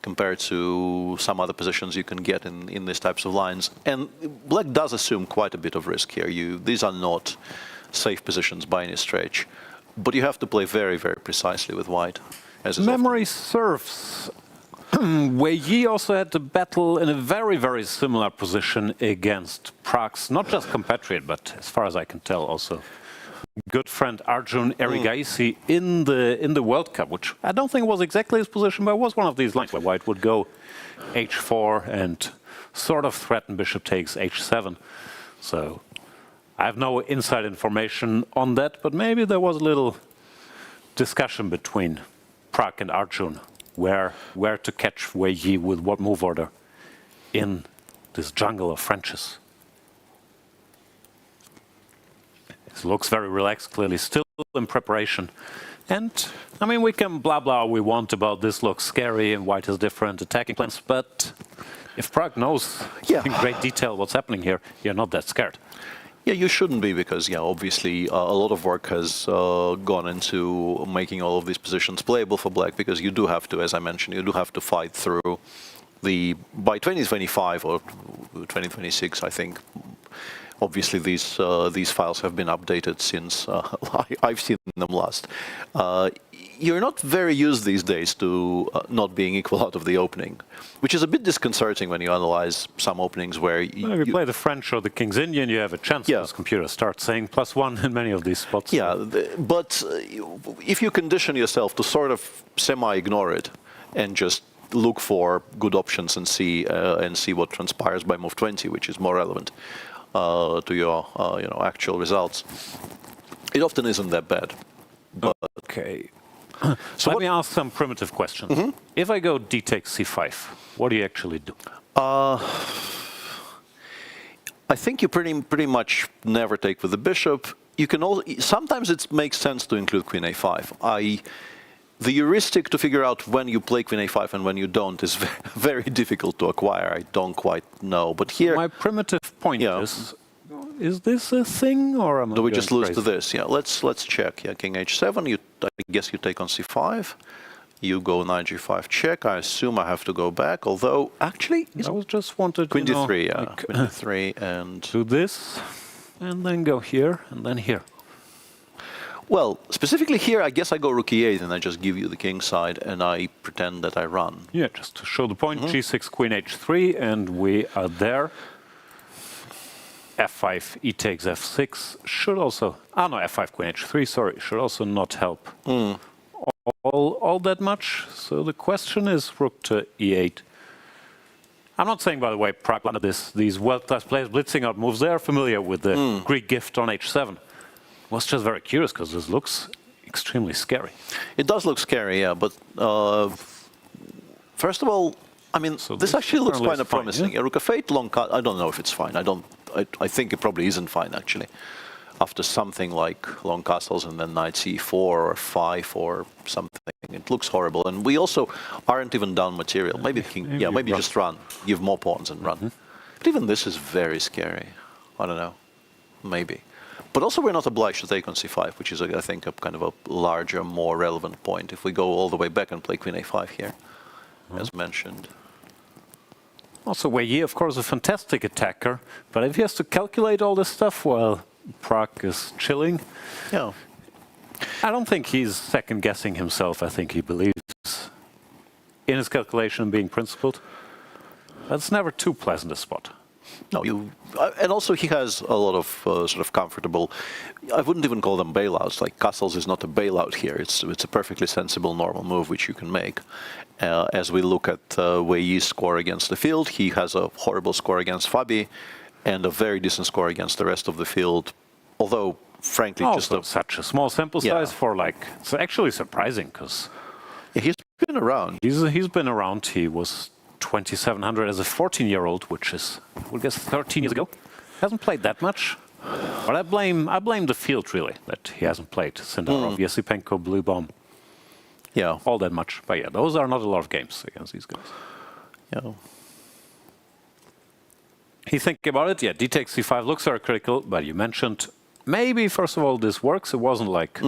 compared to some other positions you can get in these types of lines. And black does assume quite a bit of risk here. These are not safe positions by any stretch, but you have to play very, very precisely with white. As memory serves, Wei Yi also had to battle in a very, very similar position against Pragg's, not just compatriot, but as far as I can tell, also good friend Arjun Erigaisi in the World Cup, which I don't think was exactly his position, but it was one of these lines where white would go h4 and sort of threaten bishop takes h7. So I have no inside information on that, but maybe there was a little discussion between Pragg and Arjun where to catch Wei Yi with what move order in this jungle of Frenches. It looks very relaxed, clearly still in preparation. And, I mean, we can blah blah we want about this looks scary and white has different attacking plans, but if Pragg knows in great detail what's happening here, you're not that scared. Yeah, you shouldn't be, because, obviously a lot of work has gone into making all of these positions playable for black, because you do have to, as I mentioned, you do have to fight through by 2025 or 2026, I think. Obviously, these files have been updated since I've seen them last. You're not very used these days to not being equal out of the opening, which is a bit disconcerting when you analyze some openings where if you play the French or the King's Indian, you have a chance. This computer starts saying +1 in many of these spots. Yeah, but if you condition yourself to sort of semi-ignore it and just look for good options and see what transpires by move 20, which is more relevant to your actual results, it often isn't that bad. But okay. So let me ask some primitive questions. If I go d takes c5, what do you actually do? I think you pretty much never take with the bishop. You can sometimes it makes sense to include queen a5. The heuristic to figure out when you play queen a5 and when you don't is very difficult to acquire. I don't quite know, but here my primitive point is this a thing, or am I do we just lose crazy? to this? Yeah, let's check. Yeah, king h7. I guess you take on c5. You go knight g5 check. I assume I have to go back. Although actually, I was just wanted queen d3. Yeah, queen d3 and do this, and then go here and then here. Well, specifically here, I guess I go rook e8 and I just give you the king side and I pretend that I run. Yeah, just to show the point. G6, queen h3, and we are there. f5, e takes f6 should also... no, f5, queen h3, sorry, should also not help all that much. So the question is rook to e8. I'm not saying, by the way, Pragg, these world-class players blitzing out moves, they are familiar with the Greek gift on h7. I was just very curious because this looks extremely scary. It does look scary, yeah, but first of all, I mean, so this actually looks kind of promising. Yeah? Rook f8, long cut. I don't know if it's fine. I think it probably isn't fine, actually. After something like long castles and then knight c4 or 5 or something, it looks horrible. And we also aren't even down material. Maybe maybe just run, give more pawns and run. But even this is very scary. I don't know, maybe. But also we're not obliged to take on c5, which is, I think, a kind of a larger, more relevant point. If we go all the way back and play queen a5 here, as mentioned. Also, Wei Yi, of course, a fantastic attacker, but if he has to calculate all this stuff while Pragg is chilling, Yeah. I don't think he's second-guessing himself. I think he believes in his calculation being principled. That's never too pleasant a spot. No, and also he has a lot of sort of comfortable, I wouldn't even call them bailouts, like castles is not a bailout here, it's a perfectly sensible normal move which you can make. As we look at Wei Yi's score against the field, he has a horrible score against Fabi and a very decent score against the rest of the field, although frankly also such a small sample size for like, it's actually surprising because he's been around. He's been around, he was 2,700 as a 14-year-old, which is, I would guess, 13 years ago. Hasn't played that much, but I blame the field really that he hasn't played Sindarov, Yesipenko, Bluebaum. Yeah, all that much. But yeah, those are not a lot of games against these guys. Yeah. He thinking about it. Yeah, D takes C5 looks very critical, but you mentioned maybe first of all this works. It wasn't like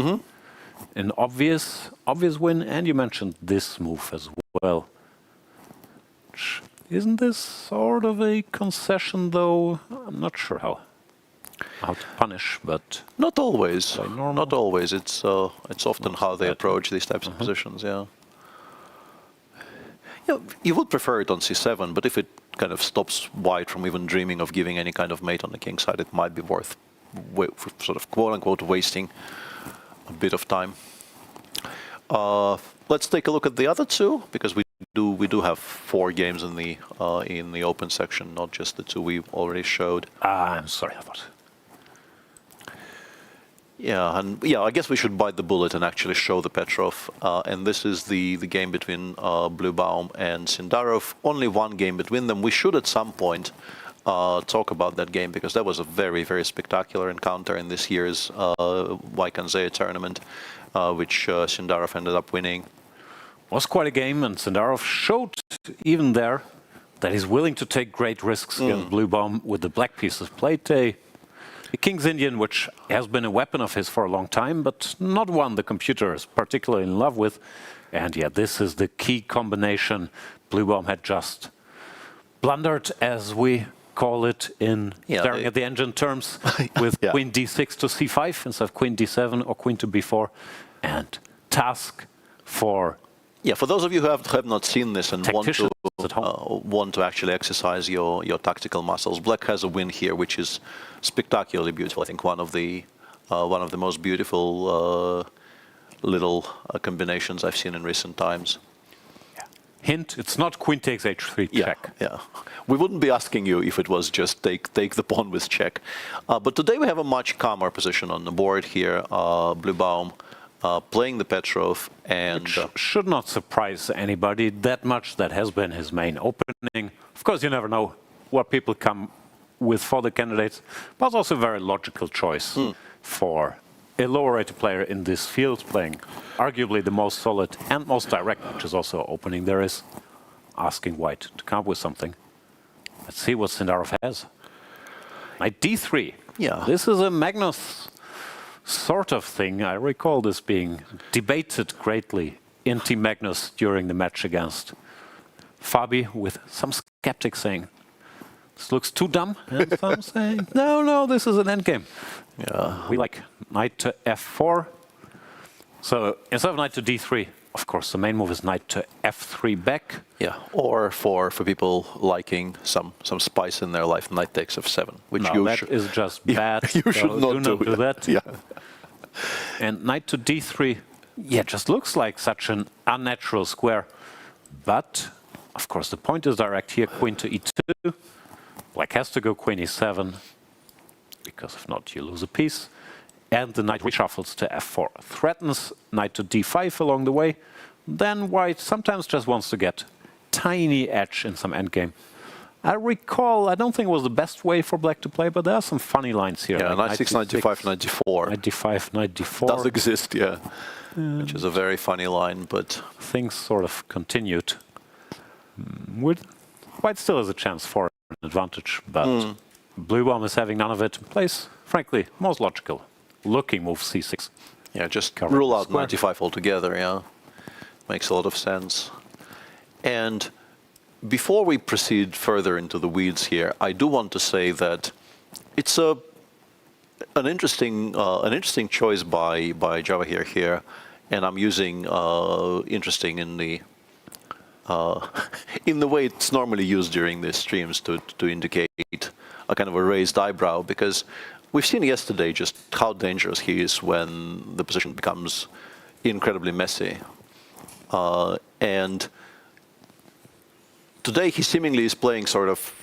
an obvious win, and you mentioned this move as well. Isn't this sort of a concession, though? I'm not sure how to punish, but not always. Not always. It's often how they approach these types of positions. Yeah. Yeah, you would prefer it on C7, but if it kind of stops white from even dreaming of giving any kind of mate on the king side, it might be worth sort of quote unquote wasting a bit of time. Let's take a look at the other two, because we do have 4 games in the open section, not just the 2 we already showed. I'm sorry about it. Yeah, and yeah, I guess we should bite the bullet and actually show the Petrov. And this is the game between Bluebaum and Sindarov. Only 1 game between them. We should at some point talk about that game, because that was a very, very spectacular encounter in this year's Waikanzea tournament, which Sindarov ended up winning. Was quite a game, and Sindarov showed even there that he's willing to take great risks against Bluebaum with the black pieces. Played a King's Indian, which has been a weapon of his for a long time, but not one the computer is particularly in love with. And yeah, this is the key combination. Bluebaum had just blundered, as we call it in staring at the engine terms, with Queen D6 to C5 instead of Queen D7 or Queen to B4, and task for... Yeah, for those of you who have not seen this and want to actually exercise your tactical muscles, Black has a win here, which is spectacularly beautiful. I think one of the most beautiful little combinations I've seen in recent times. Yeah. Hint: it's not Queen takes H3 check. Yeah, we wouldn't be asking you if it was just take the pawn with check. But today we have a much calmer position on the board here. Bluebaum playing the Petrov, and which should not surprise anybody that much. That has been his main opening. Of course, you never know what people come with for the candidates, but it's also a very logical choice for a lower-rated player in this field, playing arguably the most solid and most direct, which is also opening there is, asking white to come up with something. Let's see what Sindarov has. Knight D3. Yeah. This is a Magnus sort of thing. I recall this being debated greatly in Team Magnus during the match against Fabi, with some skeptics saying, this looks too dumb, and some saying, no, this is an endgame. Yeah. We like knight to F4. So instead of knight to D3, of course, the main move is knight to F3 back. Yeah, or for people liking some spice in their life, knight takes F7, which that is just bad. You should not do that. Yeah. And knight to D3, yeah, just looks like such an unnatural square. But of course, the point is direct here. Queen to E2. Black has to go Queen E7, because if not, you lose a piece. And the knight reshuffles to F4. Threatens knight to D5 along the way. Then white sometimes just wants to get tiny edge in some endgame. I recall, I don't think it was the best way for black to play, but there are some funny lines here. Yeah, like knight 5, knight d4. Knight d5, knight d4. Does exist, yeah. Which is a very funny line, but... Things sort of continued. White still has a chance for an advantage, but Bluebaum is having none of it. Plays, frankly, most logical looking move C6. Yeah, just rule out knight d5 altogether, yeah. Makes a lot of sense. And before we proceed further into the weeds here, I do want to say that it's an interesting choice by Javokhir here, and I'm using interesting in the way it's normally used during the streams to indicate a kind of a raised eyebrow, because we've seen yesterday just how dangerous he is when the position becomes incredibly messy, and today he seemingly is playing sort of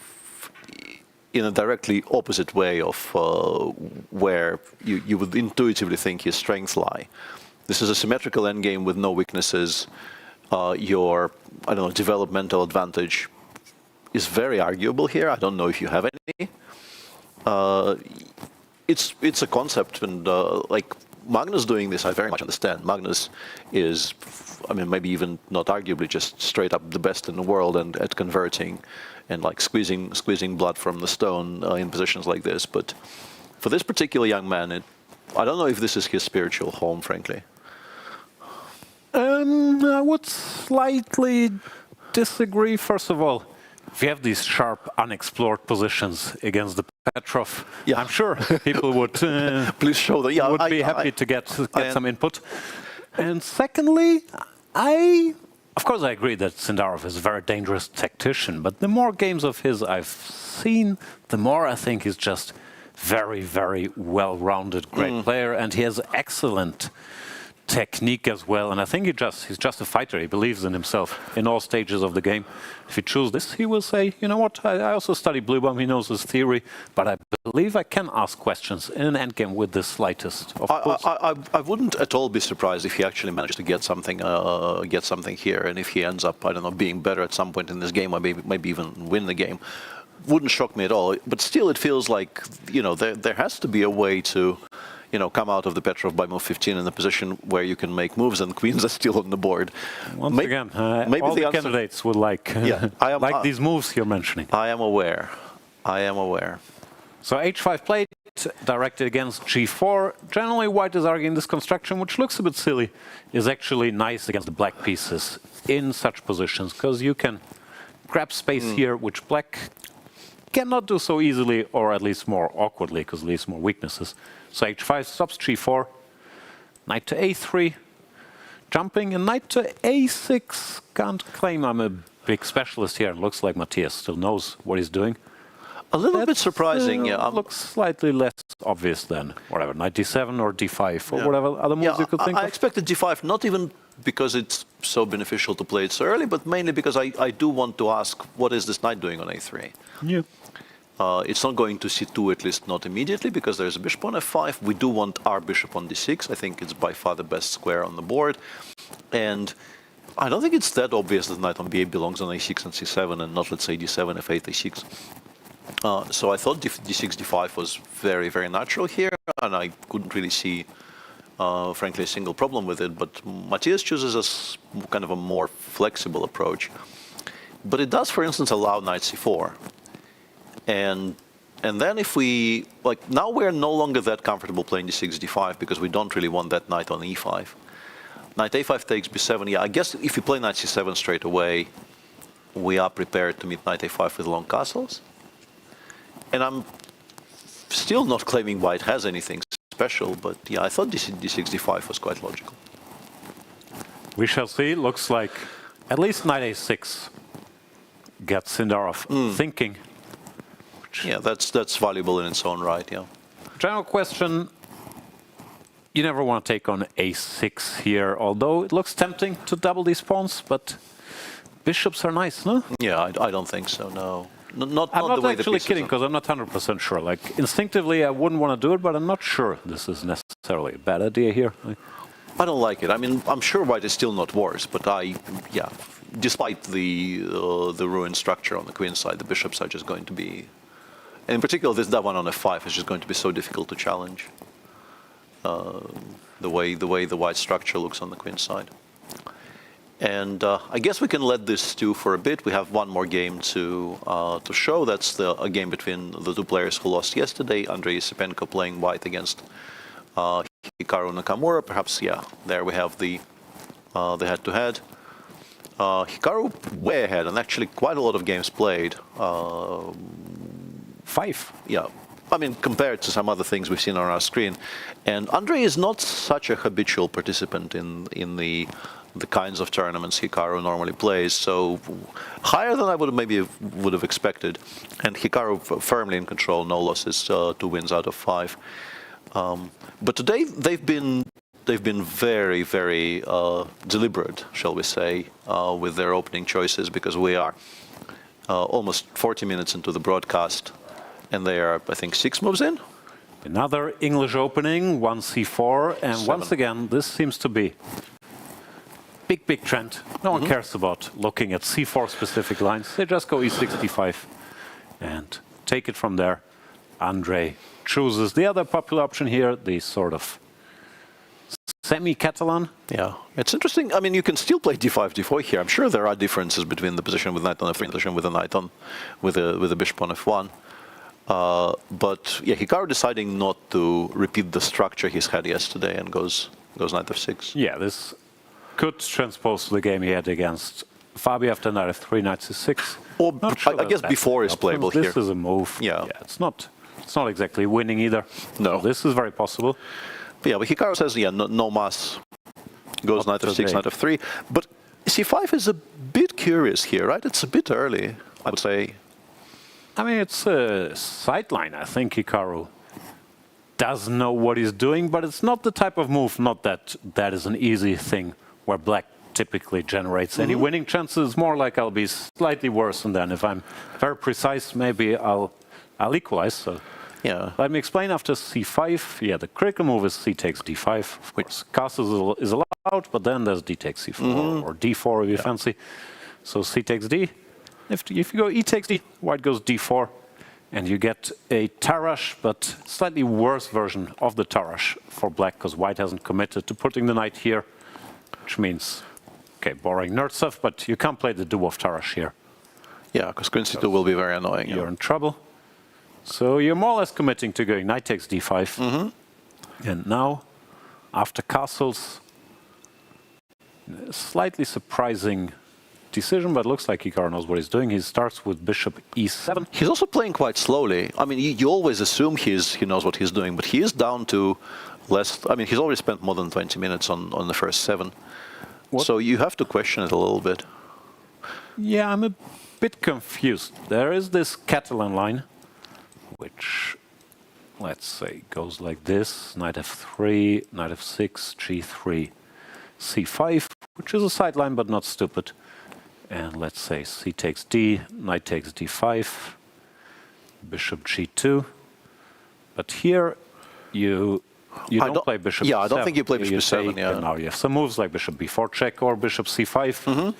in a directly opposite way of where you would intuitively think his strengths lie. This is a symmetrical endgame with no weaknesses. Your, I don't know, developmental advantage is very arguable here. I don't know if you have any. It's a concept, and like Magnus doing this, I very much understand. Magnus is, I mean, maybe even not arguably, just straight up the best in the world and at converting and like squeezing blood from the stone in positions like this. But for this particular young man, I don't know if this is his spiritual home, frankly. I would slightly disagree. First of all, if you have these sharp, unexplored positions against the Petrov, yeah, I'm sure people would please show that. Yeah, would be happy to get some input. And secondly, of course, I agree that Sindarov is a very dangerous tactician, but the more games of his I've seen, the more I think he's just very, very well-rounded, great player, and he has excellent technique as well. And I think he's just a fighter. He believes in himself in all stages of the game. If he chooses this, he will say, you know what, I also study Bluebaum, he knows his theory, but I believe I can ask questions in an endgame with the slightest of course. I wouldn't at all be surprised if he actually managed to get something here, and if he ends up, I don't know, being better at some point in this game, or maybe even win the game. Wouldn't shock me at all. But still, it feels like, you know, there has to be a way to, you know, come out of the Petrov by move 15 in a position where you can make moves and queens are still on the board. Once again, maybe all the candidates would like these moves you're mentioning. I am aware. So h5 played, directed against g4. Generally, white is arguing this construction, which looks a bit silly, is actually nice against the black pieces in such positions, because you can grab space here, which black cannot do so easily, or at least more awkwardly, because it leaves more weaknesses. So h5 stops g4, knight to a3, jumping, and knight to a6. Can't claim I'm a big specialist here. It looks like Matthias still knows what he's doing. A little bit surprising, yeah. Looks slightly less obvious than whatever, knight d7 or d5 or whatever other moves you could think of. I expected d5, not even because it's so beneficial to play it so early, but mainly because I do want to ask, what is this knight doing on a3? Yeah. It's not going to c2, at least not immediately, because there's a bishop on f5. We do want our bishop on d6. I think it's by far the best square on the board. And I don't think it's that obvious that knight on b8 belongs on a6 and c7 and not, let's say, d7, f8, a6. So I thought d6, d5 was very, very natural here, and I couldn't really see, frankly, a single problem with it. But Matthias chooses a kind of a more flexible approach. But it does, for instance, allow knight c4. And then if we, like, now we're no longer that comfortable playing d6, d5, because we don't really want that knight on e5. Knight a5 takes b7. Yeah, I guess if you play knight c7 straight away, we are prepared to meet knight a5 with long castles. And I'm still not claiming white has anything special, but yeah, I thought d6, d5 was quite logical. We shall see. Looks like at least knight a6 gets Sindarov thinking. Yeah, that's valuable in its own right, yeah. General question, you never want to take on a6 here, although it looks tempting to double these pawns, but bishops are nice, no? Yeah, I don't think so, no. Not I'm not the way actually kidding, because I'm not 100% sure. Like, instinctively, I wouldn't want to do it, but I'm not sure this is necessarily a bad idea here. I don't like it. I mean, I'm sure white is still not worse, but yeah, despite the ruined structure on the queen side, the bishops are just going to be, and in particular, that one on f5 is just going to be so difficult to challenge. The way the white structure looks on the queen side. And I guess we can let this stew for a bit. We have one more game to show. That's a game between the two players who lost yesterday. Andrey Esipenko playing white against Hikaru Nakamura. Perhaps, yeah, there we have the head-to-head. Hikaru way ahead, and actually quite a lot of games played. 5. Yeah. I mean, compared to some other things we've seen on our screen. And Andrey is not such a habitual participant in the kinds of tournaments Hikaru normally plays, so higher than I would have expected. And Hikaru firmly in control, no losses, 2 wins out of 5. But today they've been very, very deliberate, shall we say, with their opening choices, because we are almost 40 minutes into the broadcast, and they are, I think, 6 moves in. Another English opening, 1 c4, and 7. Once again, this seems to be big trend. No one cares about looking at c4 specific lines. They just go e6, d5, and take it from there. Andrey chooses the other popular option here, the sort of semi-Catalan. Yeah, it's interesting. I mean, you can still play d5, d4 here. I'm sure there are differences between the position with knight on f3 and the position with a knight on, with a bishop on f1. But yeah, Hikaru deciding not to repeat the structure he's had yesterday and goes knight f6. Yeah, this could transpose the game he had against Fabi after knight f3, knight c6. Or I guess before is playable here. This is a move. Yeah, it's not exactly winning either. No, this is very possible. But yeah, but Hikaru says, yeah, no mass. Goes knight f6, knight f3. But c5 is a bit curious here, right? It's a bit early, I would say. I mean, it's a sideline. I think Hikaru does know what he's doing, but it's not the type of move, not that is an easy thing where black typically generates any winning chances. More like I'll be slightly worse, and then if I'm very precise, maybe I'll equalize. So yeah, let me explain. After c5, yeah, the critical move is c takes d5. Of course, castle is allowed, but then there's d takes c4 or d4 if you fancy. So c takes d. If you go e takes d, white goes d4, and you get a Tarrasch, but slightly worse version of the Tarrasch for black, because white hasn't committed to putting the knight here, which means, okay, boring nerd stuff, but you can't play the duo of Tarrasch here. Yeah, because queen c2 will be very annoying. You're in trouble. So you're more or less committing to going knight takes d5. And now, after castles, slightly surprising decision, but looks like Hikaru knows what he's doing. He starts with bishop e7. He's also playing quite slowly. I mean, you always assume he knows what he's doing, but he is down to less. I mean, he's already spent more than 20 minutes on the first 7. So you have to question it a little bit. Yeah, I'm a bit confused. There is this Catalan line, which, let's say, goes like this. Knight f3, knight f6, g3, c5, which is a sideline, but not stupid. And let's say c takes d, knight takes d5, bishop g2. But here you don't play bishop Yeah, c7. I don't think you play bishop c7, yeah. Now you have some moves like bishop b4 check or bishop c5.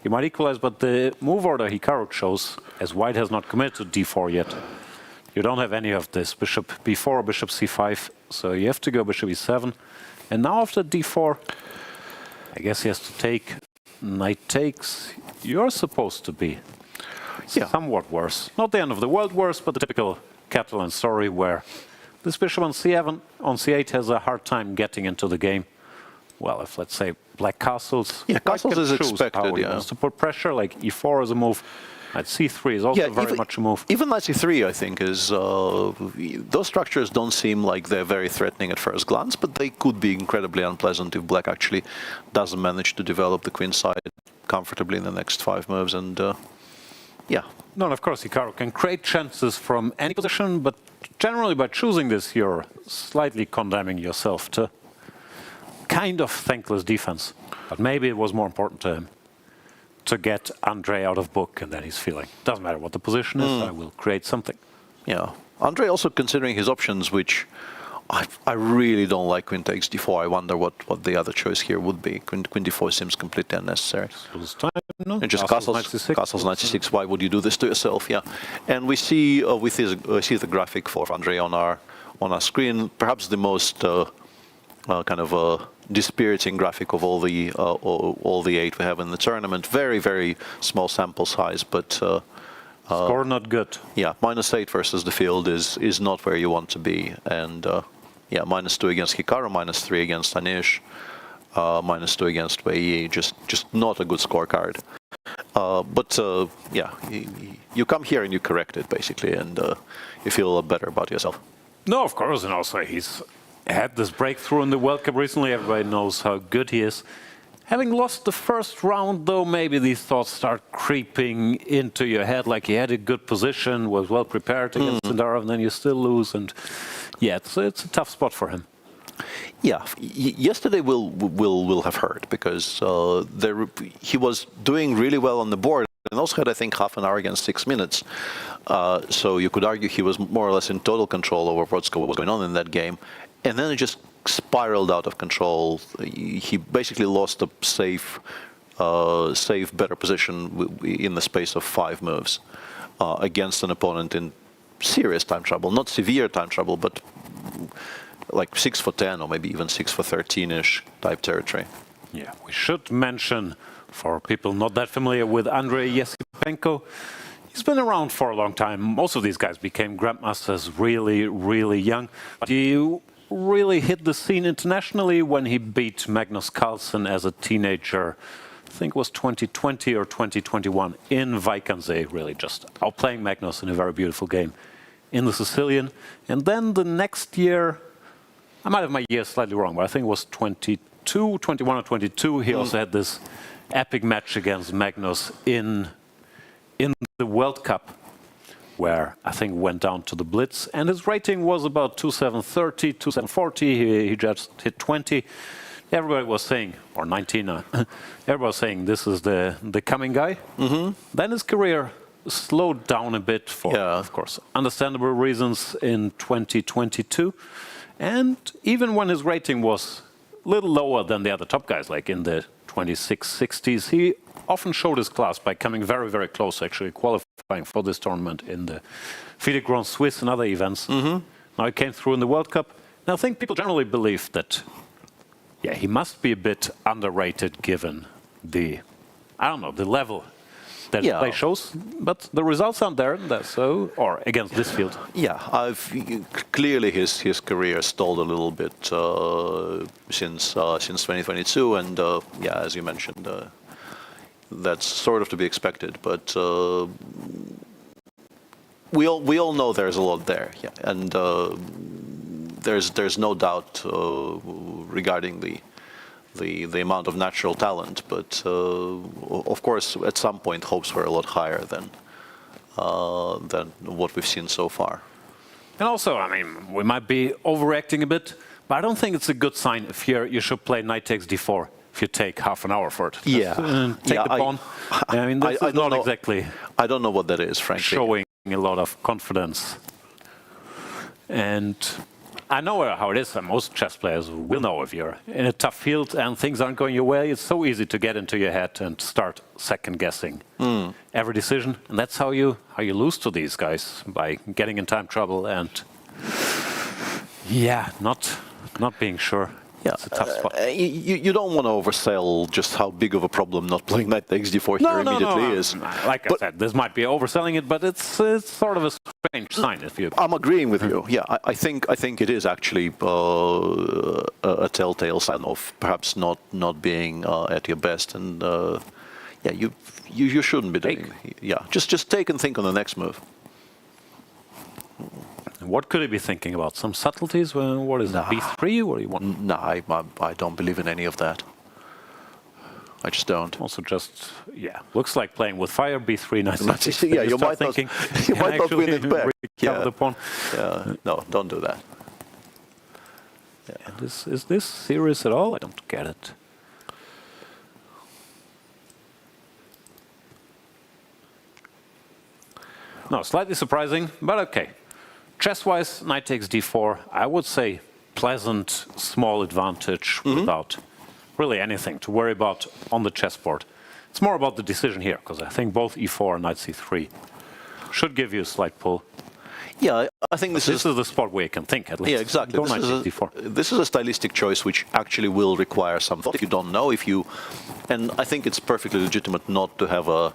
You might equalize, but the move order Hikaru chose, as white has not committed to d4 yet, you don't have any of this, bishop b4 or bishop c5, so you have to go bishop e7. And now after d4, I guess he has to take. Knight takes. You're supposed to be somewhat worse. Not the end of the world worse, but the typical Catalan story where this bishop on c8 has a hard time getting into the game. Well, if let's say black castles, castles is expected. How he wants to put pressure, like e4 is a move. Knight c3 is also very much a move. Even knight c3, I think, is those structures don't seem like they're very threatening at first glance, but they could be incredibly unpleasant if black actually doesn't manage to develop the queen side comfortably in the next 5 moves. And yeah. No, and of course, Hikaru can create chances from any position, but generally by choosing this, you're slightly condemning yourself to kind of thankless defense. But maybe it was more important to him to get Andrey out of book, and then he's feeling, doesn't matter what the position is, I will create something. Yeah. Andrey also considering his options, which I really don't like queen takes d4. I wonder what the other choice here would be. Queen d4 seems completely unnecessary. And just castles knight c6. Why would you do this to yourself? Yeah. And we see see the graphic for Andrey on our screen. Perhaps the most kind of dispiriting graphic of all the 8 we have in the tournament. Very, very small sample size, but score not good. Yeah, -8 versus the field is not where you want to be, and yeah, -2 against Hikaru, -3 against Anish. -2 against Wei Yi. Just not a good scorecard. But yeah, you come here and you correct it basically, and you feel a lot better about yourself. No, of course, and also he's had this breakthrough in the World Cup recently. Everybody knows how good he is. Having lost the first round, though, maybe these thoughts start creeping into your head, like he had a good position, was well prepared against Sindarov, and then you still lose, and yeah, it's a tough spot for him. Yeah, yesterday will have hurt because he was doing really well on the board and also had, I think, half an hour against 6 minutes. So you could argue he was more or less in total control over what was going on in that game. And then it just spiraled out of control. He basically lost a safe, better position in the space of 5 moves against an opponent in serious time trouble. Not severe time trouble, but like 6 for 10 or maybe even 6 for 13-ish type territory. Yeah, we should mention, for people not that familiar with Andrey Yesipenko, he's been around for a long time. Most of these guys became grandmasters really, really young. But he really hit the scene internationally when he beat Magnus Carlsen as a teenager. I think it was 2020 or 2021 in Vaikanze, really just outplaying Magnus in a very beautiful game in the Sicilian. And then the next year, I might have my years slightly wrong, but I think it was 21 or 22. He also had this epic match against Magnus in the World Cup, where I think went down to the Blitz, and his rating was about 2730, 2740. He just hit 20. Everybody was saying, or 19. Everybody was saying this is the coming guy. Then his career slowed down a bit for, of course, understandable reasons in 2022. And even when his rating was a little lower than the other top guys, like in the 2660s, he often showed his class by coming very, very close, actually qualifying for this tournament in the FIDE Grand Swiss and other events. Now he came through in the World Cup. Now I think people generally believe that, yeah, he must be a bit underrated given the, I don't know, the level that his play shows, but the results aren't there, so, or against this field. Yeah, clearly his career stalled a little bit since 2022, and yeah, as you mentioned, that's sort of to be expected. But we all know there's a lot there, yeah, and there's no doubt regarding the amount of natural talent, but of course, at some point, hopes were a lot higher than what we've seen so far. And also, I mean, we might be overreacting a bit, but I don't think it's a good sign if you should play knight takes d4 if you take half an hour for it. Yeah, take the pawn. I mean, this is not exactly. I don't know what that is, frankly. Showing a lot of confidence. And I know how it is, and most chess players will know if you're in a tough field and things aren't going your way, it's so easy to get into your head and start second-guessing every decision. And that's how you lose to these guys, by getting in time trouble and, yeah, not being sure. Yeah, it's a tough spot. You don't want to oversell just how big of a problem not playing knight takes d4 here immediately is. Like I said, this might be overselling it, but it's sort of a strange sign if you. I'm agreeing with you. Yeah, I think it is actually a telltale sign of perhaps not being at your best, and yeah, you shouldn't be doing. Yeah, just take and think on the next move. What could he be thinking about? Some subtleties? What is that? B3? What do you want? No, I don't believe in any of that. I just don't. Also, just looks like playing with fire. B3, nice. Yeah, you might not win it back. The pawn. No, don't do that. Yeah. Is this serious at all? I don't get it. No, slightly surprising, but okay. Chess-wise, knight takes d4, I would say pleasant, small advantage without really anything to worry about on the chessboard. It's more about the decision here, because I think both e4 and knight c3 should give you a slight pull. Yeah, I think this is the spot where you can think, at least. Yeah, exactly. This is a stylistic choice which actually will require some thought. If you don't know, and I think it's perfectly legitimate not to have a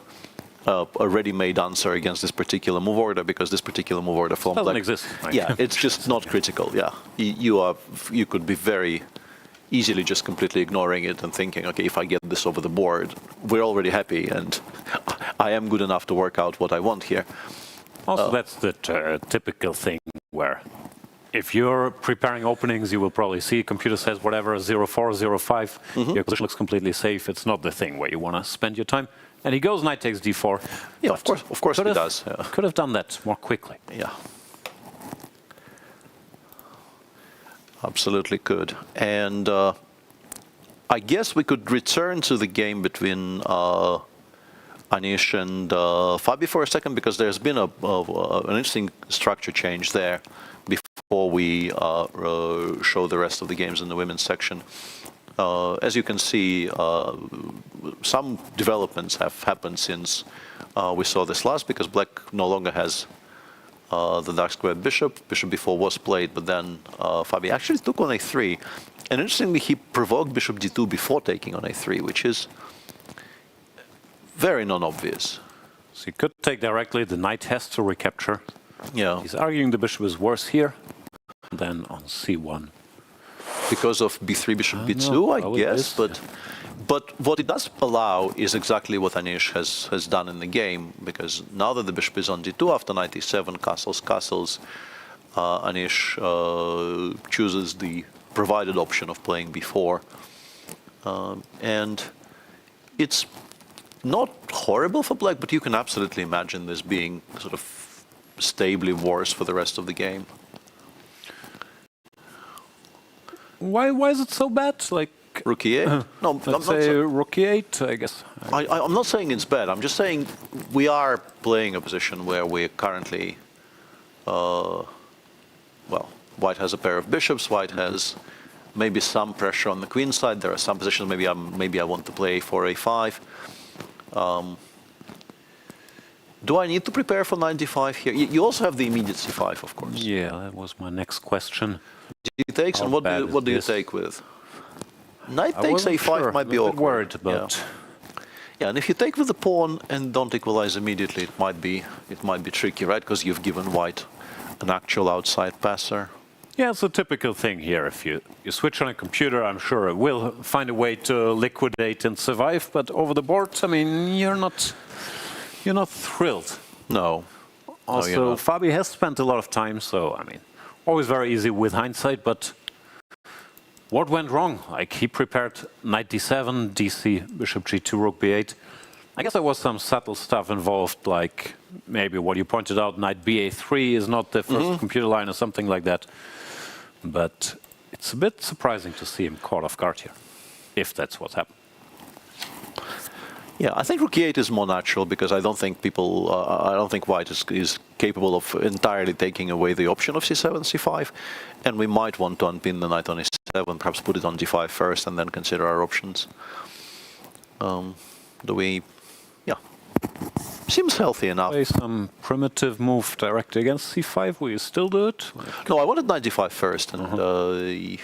ready-made answer against this particular move order, because this particular move order form doesn't exist. Right? Yeah, it's just not critical. Yeah, you could be very easily just completely ignoring it and thinking, okay, if I get this over the board, we're already happy, and I am good enough to work out what I want here. Also, that's the typical thing where if you're preparing openings, you will probably see computer says whatever, 0-4, 0-5, your position looks completely safe. It's not the thing where you want to spend your time. And he goes knight takes d4. Yeah, of course he does. Yeah. Could have done that more quickly. Yeah. Absolutely could. And I guess we could return to the game between Anish and Fabi for a second, because there's been an interesting structure change there before we show the rest of the games in the women's section. As you can see, some developments have happened since we saw this last, because Black no longer has the dark squared bishop. Bishop b4 was played, but then Fabi actually took on a3. And interestingly, he provoked bishop d2 before taking on a3, which is very non-obvious. So he could take directly, the knight has to recapture. Yeah. He's arguing the bishop is worse here than on c1. Because of b3, bishop b2, I guess, but what it does allow is exactly what Anish has done in the game, because now that the bishop is on d2 after knight e7, castles, Anish chooses the provided option of playing b4, and it's not horrible for Black, but you can absolutely imagine this being sort of stably worse for the rest of the game. Why is it so bad? Like Rook e8? No, I'm not saying Rook e8, I guess. I'm not saying it's bad. I'm just saying we are playing a position where we're currently, well, White has a pair of bishops. White has maybe some pressure on the queen side. There are some positions maybe I want to play for a5. Do I need to prepare for knight d5 here? You also have the immediate c5, of course. Yeah, that was my next question. He takes, and what do you take with? Knight takes a5 might be awkward. Worried about. Yeah, and if you take with the pawn and don't equalize immediately, it might be tricky, right? Because you've given White an actual outside passer. Yeah, it's a typical thing here. If you switch on a computer, I'm sure it will find a way to liquidate and survive. But over the board, I mean, you're not thrilled. No. Also, Fabi has spent a lot of time, so I mean, always very easy with hindsight. But what went wrong? Like he prepared knight d7, dc, bishop g2, rook b8. I guess there was some subtle stuff involved, like maybe what you pointed out, knight ba3 is not the first computer line or something like that. But it's a bit surprising to see him caught off guard here, if that's what happened. Yeah, I think rook e8 is more natural, because I don't think I don't think White is capable of entirely taking away the option of c7, c5, and we might want to unpin the knight on e7, perhaps put it on d5 first, and then consider our options. Seems healthy enough. Play some primitive move directly against c5. Will you still do it? No, I wanted knight d5 first, and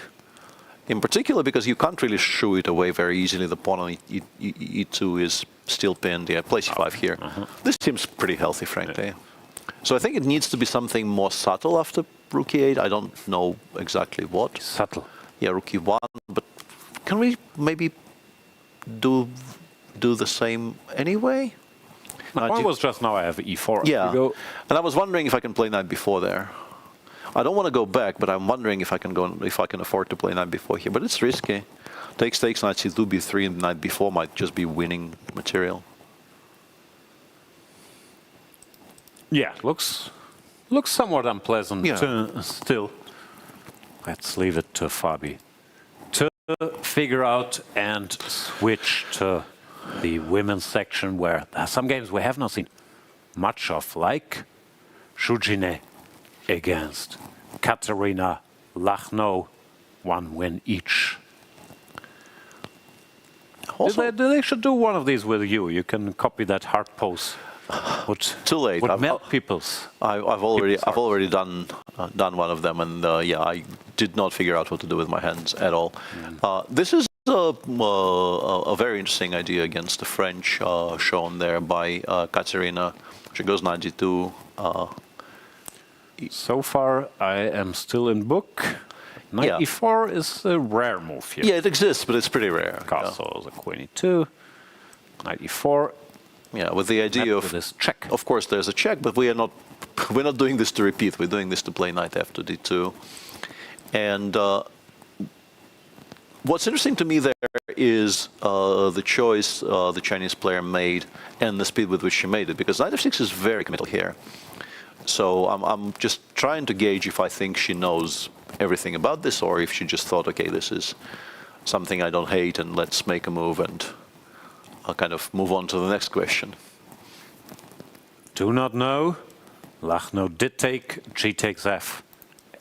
in particular because you can't really shoo it away very easily. The pawn on e2 is still pinned. Yeah, play c5 here. This seems pretty healthy, frankly. So I think it needs to be something more subtle after rook e8. I don't know exactly what. Subtle. Yeah, rook e1. But can we maybe do the same anyway? My point was just now I have e4. Yeah, and I was wondering if I can play knight b4 there. I don't want to go back, but I'm wondering if I can afford to play knight b4 here. But it's risky. Takes, knight c2, b3, and knight b4 might just be winning material. Yeah, looks somewhat unpleasant still. Let's leave it to Fabi to figure out and switch to the women's section, where there are some games we have not seen much of, like Zhongyi against Kateryna, Lagno, 1 win each. They should do one of these with you. You can copy that hard pose. Too late. Would melt people's. I've already done one of them, and yeah, I did not figure out what to do with my hands at all. This is a very interesting idea against the French, shown there by Kateryna. She goes knight g2. So far, I am still in book. Knight Yeah. e4 is a rare move here. Yeah, it exists, but it's pretty rare. Castle, the queen e2, knight e4. Yeah, with the idea of this check. Of course, there's a check, but we're not doing this to repeat. We're doing this to play knight f to d2. And what's interesting to me there is the choice the Chinese player made and the speed with which she made it, because knight f6 is very committal here. So I'm just trying to gauge if I think she knows everything about this, or if she just thought, okay, this is something I don't hate, and let's make a move and I'll kind of move on to the next question. Do not know. Lagno did take, g takes f,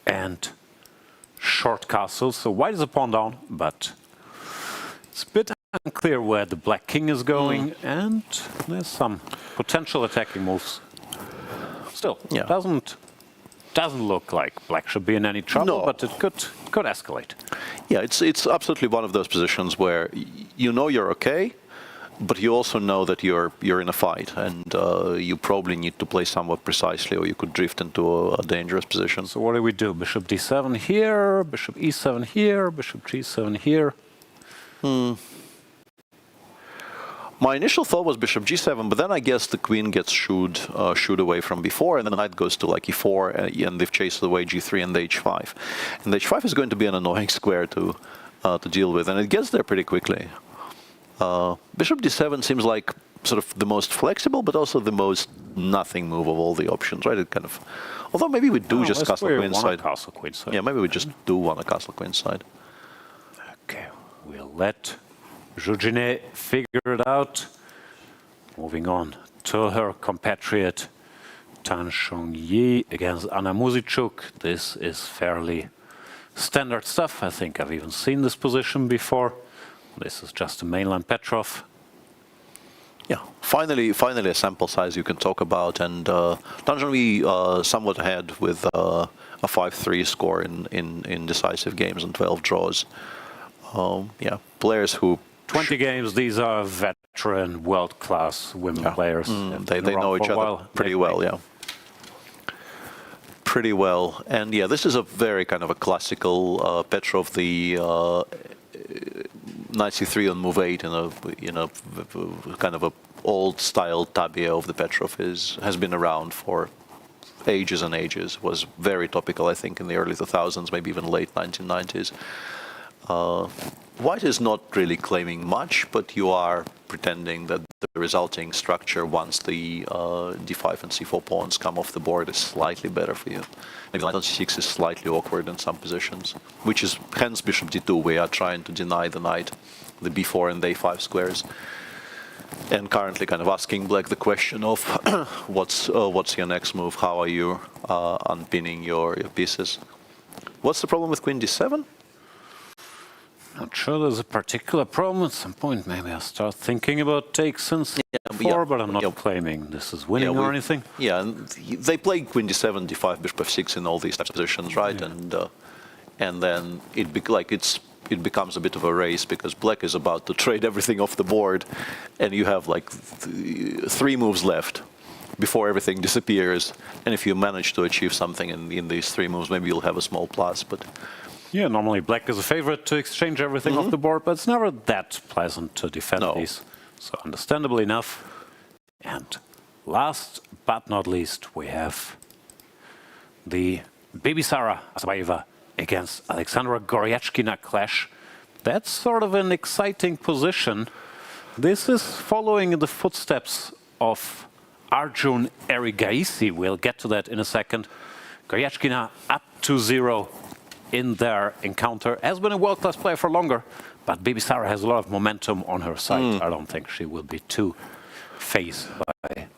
and short castle. So white is a pawn down, but it's a bit unclear where the black king is going, and there's some potential attacking moves. Still, doesn't look like black should be in any trouble, but it could escalate. Yeah, it's absolutely one of those positions where you know you're okay, but you also know that you're in a fight, and you probably need to play somewhat precisely, or you could drift into a dangerous position. So what do we do? Bishop d7 here, bishop e7 here, bishop g7 here. My initial thought was bishop g7, but then I guess the queen gets shooed away from before, and then the knight goes to like e4, and they've chased away g3 and h5. And h5 is going to be an annoying square to deal with, and it gets there pretty quickly. Bishop d7 seems like sort of the most flexible, but also the most nothing move of all the options, right? It kind of, although maybe we do just castle queenside. Castle queenside. Yeah, maybe we just do want a castle queenside. Okay, we'll let Jiner figure it out. Moving on to her compatriot Tan Zhongyi against Anna Muzychuk. This is fairly standard stuff. I think I've even seen this position before. This is just a mainline Petrov. Yeah, finally a sample size you can talk about, and Tan Zhongyi somewhat ahead with a 5-3 score in decisive games and 12 draws. Yeah, players who 20 games, these are veteran, world-class women players. They know each other pretty well, yeah. Pretty well. And yeah, this is a very kind of a classical Petrov, the knight c3 on move 8 in a kind of a old-style tabia of the Petrov has been around for ages and ages. Was very topical, I think, in the early 2000s, maybe even late 1990s. White is not really claiming much, but you are pretending that the resulting structure, once the d5 and c4 pawns come off the board, is slightly better for you. Maybe knight on c6 is slightly awkward in some positions, which is hence bishop d2. We are trying to deny the knight the b4 and a5 squares, and currently kind of asking black the question of what's your next move? How are you unpinning your pieces? What's the problem with queen d7? Not sure there's a particular problem. At some point, maybe I'll start thinking about take since before, but I'm not claiming this is winning or anything. Yeah, and they play queen d7, d5, bishop f6 in all these types of positions, right? And then it becomes a bit of a race, because black is about to trade everything off the board, and you have like 3 moves left before everything disappears. And if you manage to achieve something in these 3 moves, maybe you'll have a small plus, but. Yeah, normally black is a favorite to exchange everything off the board, but it's never that pleasant to defend these. So understandably enough. And last but not least, we have the Bibisara Assaubayeva against Aleksandra Goryachkina clash. That's sort of an exciting position. This is following in the footsteps of Arjun Erigaisi. We'll get to that in a second. Goryachkina up 2-0. In their encounter, has been a world-class player for longer, but Bibisara has a lot of momentum on her side. I don't think she will be too phased by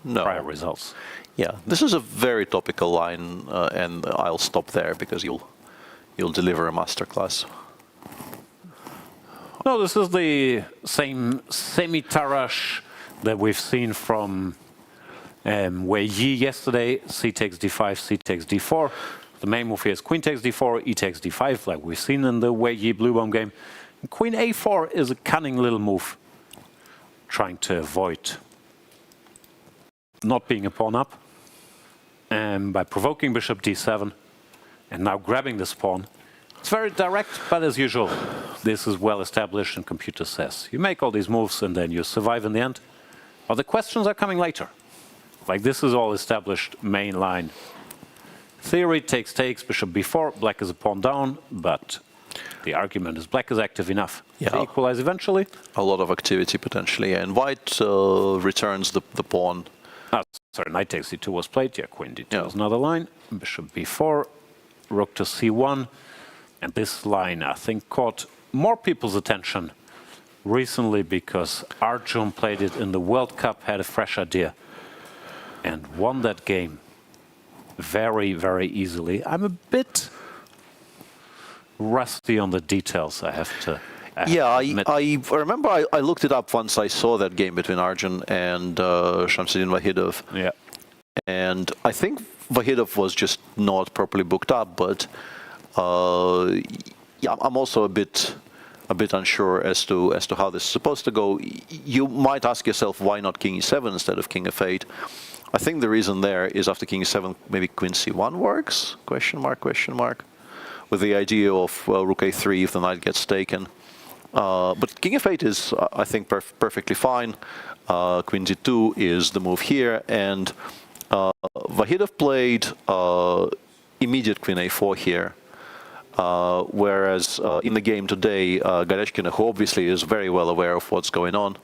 prior results. Yeah, this is a very topical line, and I'll stop there because you'll deliver a masterclass. No, this is the same semi-tarash that we've seen from Wei Yi yesterday. C takes d5, C takes d4. The main move here is queen takes d4, e takes d5, like we've seen in the Wei Yi Bluebaum game. And queen a4 is a cunning little move, trying to avoid not being a pawn up. And by provoking bishop d7, and now grabbing this pawn, It's very direct, but as usual, this is well established and computer says. You make all these moves and then you survive in the end. Or the questions are coming later. Like this is all established main line. Theory takes, bishop b4, black is a pawn down, but the argument is black is active enough to equalize eventually. A lot of activity potentially, and white returns the pawn. Sorry, knight takes c2 was played, queen d2 is another line, bishop b4, rook to c1, and this line I think caught more people's attention recently because Arjun played it in the World Cup, had a fresh idea, and won that game very, very easily. I'm a bit rusty on the details, I have to admit. I remember I looked it up once I saw that game between Arjun and Shamsuddin Vahidov. Yeah. And I think Vahidov was just not properly booked up, but I'm also a bit unsure as to how this is supposed to go. You might ask yourself, why not king e7 instead of king f8? I think the reason there is after king e7, maybe queen c1 works? Question mark, question mark. With the idea of rook a3 if the knight gets taken. But king f8 is, I think, perfectly fine. Queen d2 is the move here, and Vahidov played immediate queen a4 here. Whereas in the game today, Goryachkina, who obviously is very well aware of what's going on.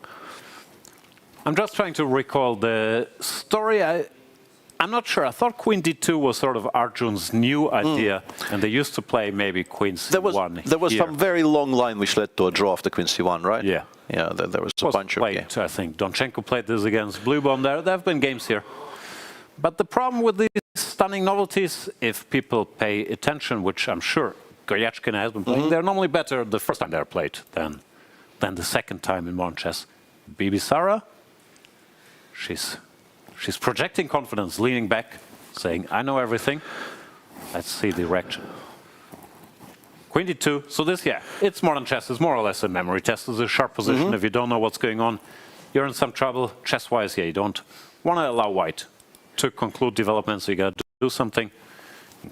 I'm just trying to recall the story. I'm not sure. I thought queen d2 was sort of Arjun's new idea, and they used to play maybe queen c1 There was some very long line which led to a draw after queen c1, right? Yeah. Yeah, there was a bunch played, of... I think Donchenko played this against Bluebaum. There have been games here. But the problem with these stunning novelties, if people pay attention, which I'm sure Goryachkina has been playing, they're normally better the first time they're played than the second time in modern chess. Bibisara, she's projecting confidence, leaning back, saying, I know everything. Let's see the reaction. Queen d2, so this, it's modern chess, it's more or less a memory test, it's a sharp position. If you don't know what's going on, you're in some trouble. Chess-wise, you don't want to allow white to conclude development, so you got to do something.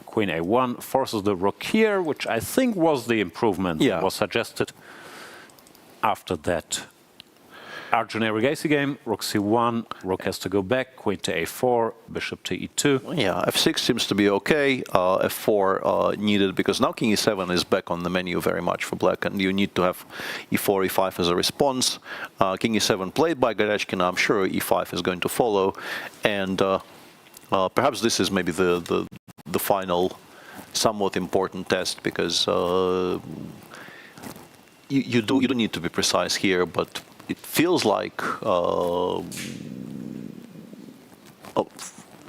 Queen a1 forces the rook here, which I think was the improvement that was suggested. After that Arjun Erigasi game, rook c1, rook has to go back, queen to a4, bishop to e2. Yeah, f6 seems to be okay, f4 needed, because now king e7 is back on the menu very much for black, and you need to have e4, e5 as a response. King e7 played by Goryachkina, I'm sure e5 is going to follow, and perhaps this is maybe the final somewhat important test, because you do need to be precise here, but it feels like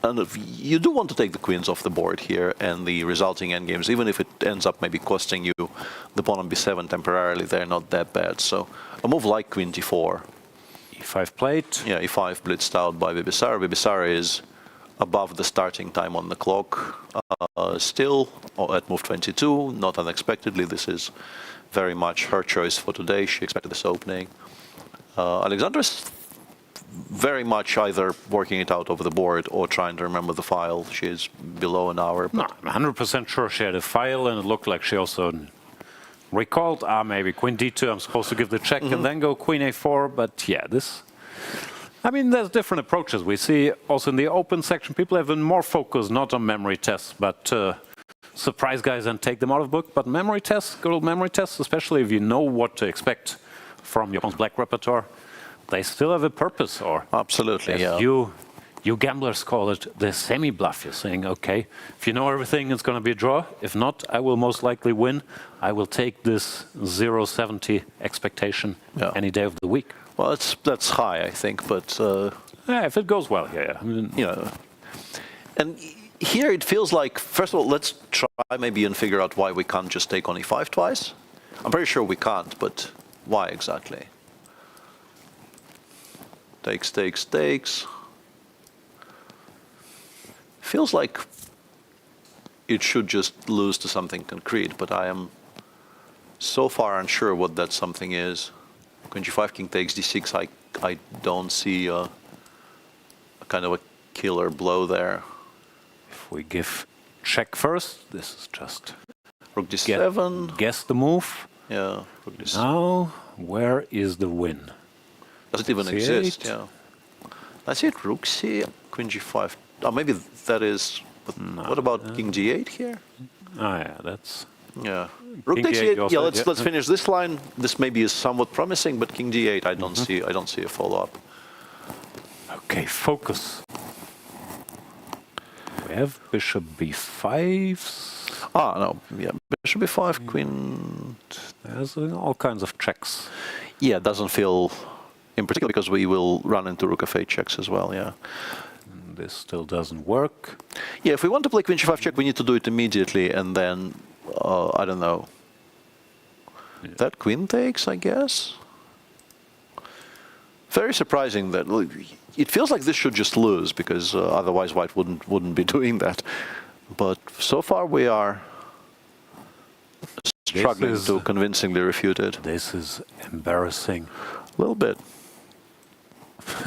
and you do want to take the queens off the board here, and the resulting endgames, even if it ends up maybe costing you the pawn on b7 temporarily, they're not that bad. So a move like queen d4. e5 played. Yeah, e5 blitzed out by Bibisara. Bibisara is above the starting time on the clock still at move 22, not unexpectedly. This is very much her choice for today. She expected this opening. Aleksandra is very much either working it out over the board or trying to remember the file. She is below an hour. No, I'm 100% sure she had a file, and it looked like she also recalled, maybe queen d2, I'm supposed to give the check and then go queen a4, but yeah, this... I mean, there's different approaches. We see also in the open section, people have been more focused not on memory tests, but surprise guys and take them out of book. But memory tests, good old memory tests, especially if you know what to expect from your opponent's black repertoire, they still have a purpose. Or absolutely, yeah. You gamblers call it the semi-bluff. You're saying, okay, if you know everything, it's going to be a draw. If not, I will most likely win. I will take this 0-70 expectation any day of the week. Well, that's high, I think, but... yeah, if it goes well, yeah. I mean, and here it feels like, first of all, let's try maybe and figure out why we can't just take on e5 twice. I'm pretty sure we can't, but why exactly? Takes, takes, takes. Feels like it should just lose to something concrete, but I am so far unsure what that something is. Queen g5, king takes d6, I don't see a kind of a killer blow there. If we give check first, this is just Rook d7. Guess the move. Yeah. Rook d7. Now, where is the win? Does it even exist? Yeah. I see it. Rook c, Queen g5. Oh, maybe that is. But what about King g8 here? Oh yeah, that's. Yeah. Rook King takes g8 g8. Yeah, also, let's finish this line. This maybe is somewhat promising, but King g8, I don't see a follow-up. Okay, focus. We have Bishop b5. Ah, no. Yeah, Bishop b5, Queen. There's all kinds of checks. Yeah, it doesn't feel, in particular, because we will run into Rook f8 checks as well. Yeah. This still doesn't work. Yeah, if we want to play Queen g5 check, we need to do it immediately, and then I don't know. Yeah. That Queen takes, I guess. Very surprising that it feels like this should just lose, because otherwise White wouldn't be doing that. But so far we are struggling to convincingly refute it. This is embarrassing. A little bit.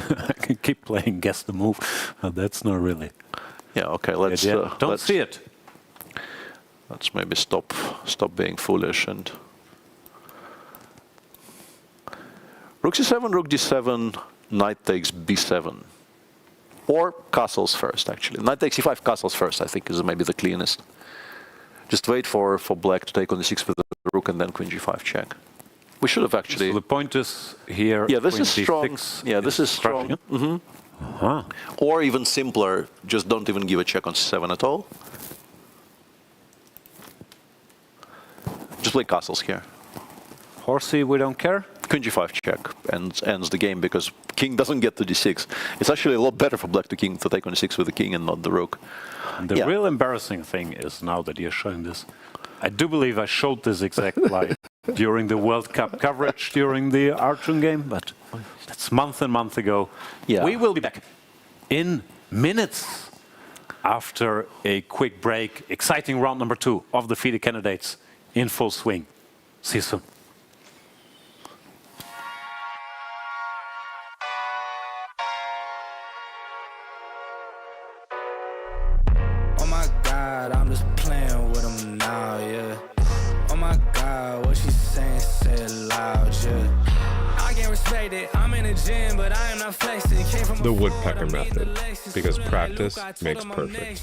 I can keep playing guess the move, but that's not really. Yeah. Okay. Let's don't see it. Let's maybe stop being foolish and. Rook c7, Rook d7, Knight takes b7, or castles first. Actually, Knight takes e5, castles first. I think is maybe the cleanest. Just wait for Black to take on d6 with the Rook and then Queen g5 check. We should have actually. So the point is here. Yeah, this is strong. Yeah, this is strong. Or even simpler, just don't even give a check on c7 at all. Just play castles here. Horsey, we don't care. Queen g5 check ends the game because king doesn't get to d6. It's actually a lot better for Black to take on d6 with the king and not the Rook. The real embarrassing thing is now that you're showing this. I do believe I showed this exact line during the World Cup coverage during the Arjun game, but that's month and month ago. Yeah. We will be back in minutes after a quick break. Exciting round number 2 of the FIDE candidates in full swing. See you soon. Oh my God, I'm just playing with them now, yeah. Oh my God, what she saying, say it loud, yeah. I can't respect it, I'm in the gym, but I am not flexing. Came from the woodpecker method, because practice makes perfect.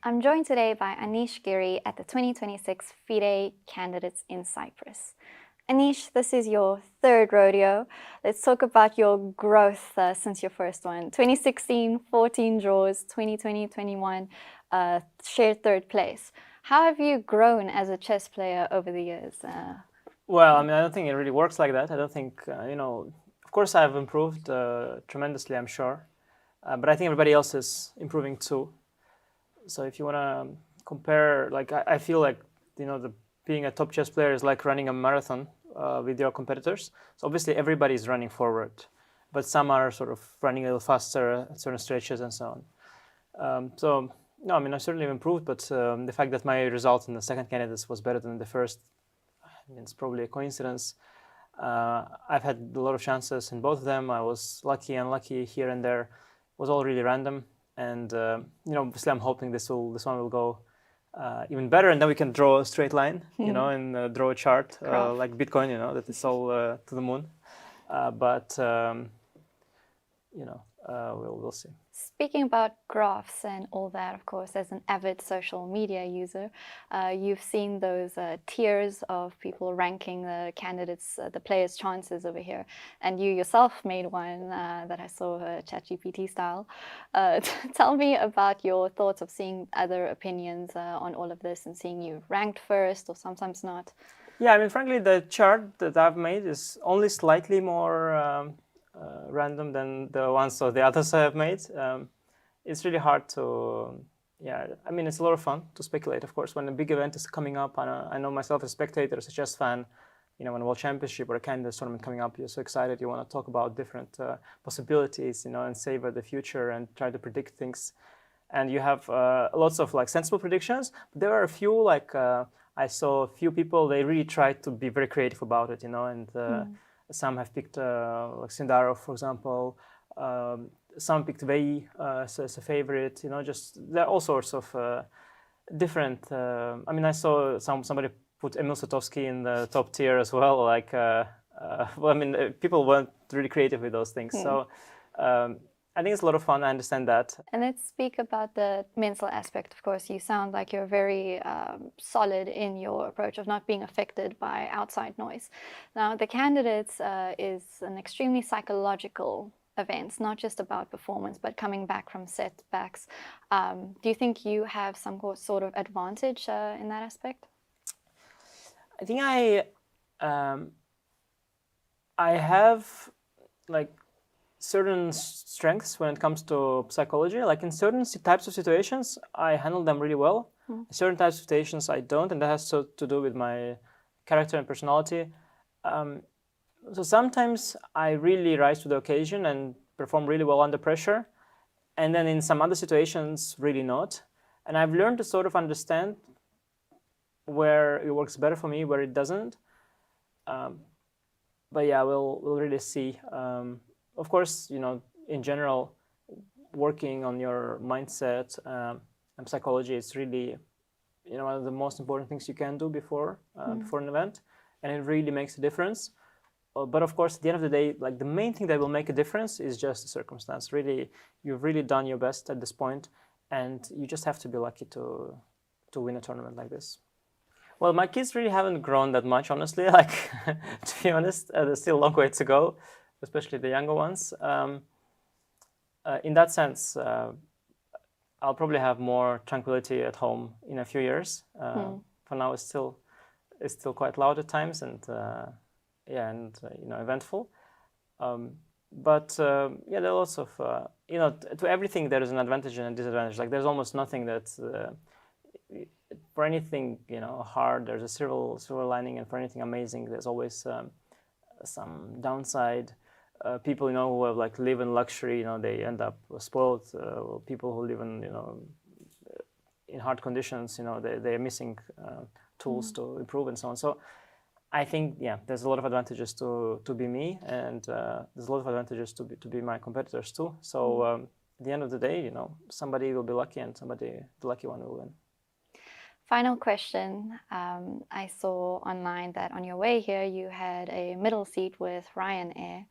I'm joined today by Anish Giri at the 2026 FIDE candidates in Cyprus. Anish, this is your 3rd rodeo. Let's talk about your growth since your first one. 2016, 14 draws, 2020, 21, shared 3rd place. How have you grown as a chess player over the years? Well, I mean, I don't think it really works like that. I don't think, of course I've improved tremendously, I'm sure. But I think everybody else is improving too. So if you want to compare, like, I feel like, being a top chess player is like running a marathon with your competitors. So obviously everybody's running forward, but some are sort of running a little faster at certain stretches and so on. No, I mean, I certainly have improved, but the fact that my result in the 2nd candidates was better than the 1st, I mean, it's probably a coincidence. I've had a lot of chances in both of them. I was lucky, unlucky here and there. It was all really random. And obviously, I'm hoping this one will go even better, and then we can draw a straight line, and draw a chart like Bitcoin, that is all to the moon. We'll see. Speaking about graphs and all that, of course, as an avid social media user, you've seen those tiers of people ranking the candidates, the players' chances over here. And you yourself made one that I saw ChatGPT style. Tell me about your thoughts of seeing other opinions on all of this and seeing you ranked first or sometimes not. Yeah, I mean, frankly, the chart that I've made is only slightly more random than the ones of the others I have made. It's really hard to, yeah, I mean, it's a lot of fun to speculate, of course. When a big event is coming up, I know myself as a spectator, as a chess fan, you know, when a World Championship or a Candidates tournament coming up, you're so excited, you want to talk about different possibilities, you know, and savor the future and try to predict things. And you have lots of like sensible predictions, but there are a few like, I saw a few people, they really tried to be very creative about it, you know, and some have picked like Sindarov, for example, some picked Wei Yi as a favorite, you know, just there are all sorts of different, I mean, I saw somebody put Emil Satovsky in the top tier as well, like, well, I mean, people weren't really creative with those things, so I think it's a lot of fun, I understand that. And let's speak about the mental aspect, of course. You sound like you're very solid in your approach of not being affected by outside noise. Now, the Candidates is an extremely psychological event. It's not just about performance, but coming back from setbacks. Do you think you have some sort of advantage in that aspect? I think I have like certain strengths when it comes to psychology. Like in certain types of situations, I handle them really well. In certain types of situations, I don't, and that has to do with my character and personality. So sometimes I really rise to the occasion and perform really well under pressure, and then in some other situations, really not. And I've learned to sort of understand where it works better for me, where it doesn't. But yeah, we'll really see. Of course, you know, in general, working on your mindset and psychology is really, you know, one of the most important things you can do before an event, and it really makes a difference. But of course, at the end of the day, like the main thing that will make a difference is just the circumstance. Really, you've really done your best at this point, and you just have to be lucky to win a tournament like this. Well, my kids really haven't grown that much, honestly. Like, to be honest, there's still a long way to go, especially the younger ones. In that sense, I'll probably have more tranquility at home in a few years. For now, it's still quite loud at times, and yeah, and you know, eventful. But yeah, there are lots of you know, to everything there is an advantage and a disadvantage. Like there's almost nothing that's for anything, you know, hard, there's a silver lining, and for anything amazing, there's always some downside. People, you know, who have like live in luxury, you know, they end up spoiled. People who live in, you know, in hard conditions, you know, they're missing tools to improve and so on. So I think, yeah, there's a lot of advantages to be me, and there's a lot of advantages to be my competitors too. So at the end of the day, you know, somebody will be lucky, and the lucky one will win. Final question. I saw online that on your way here, you had a middle seat with Ryanair,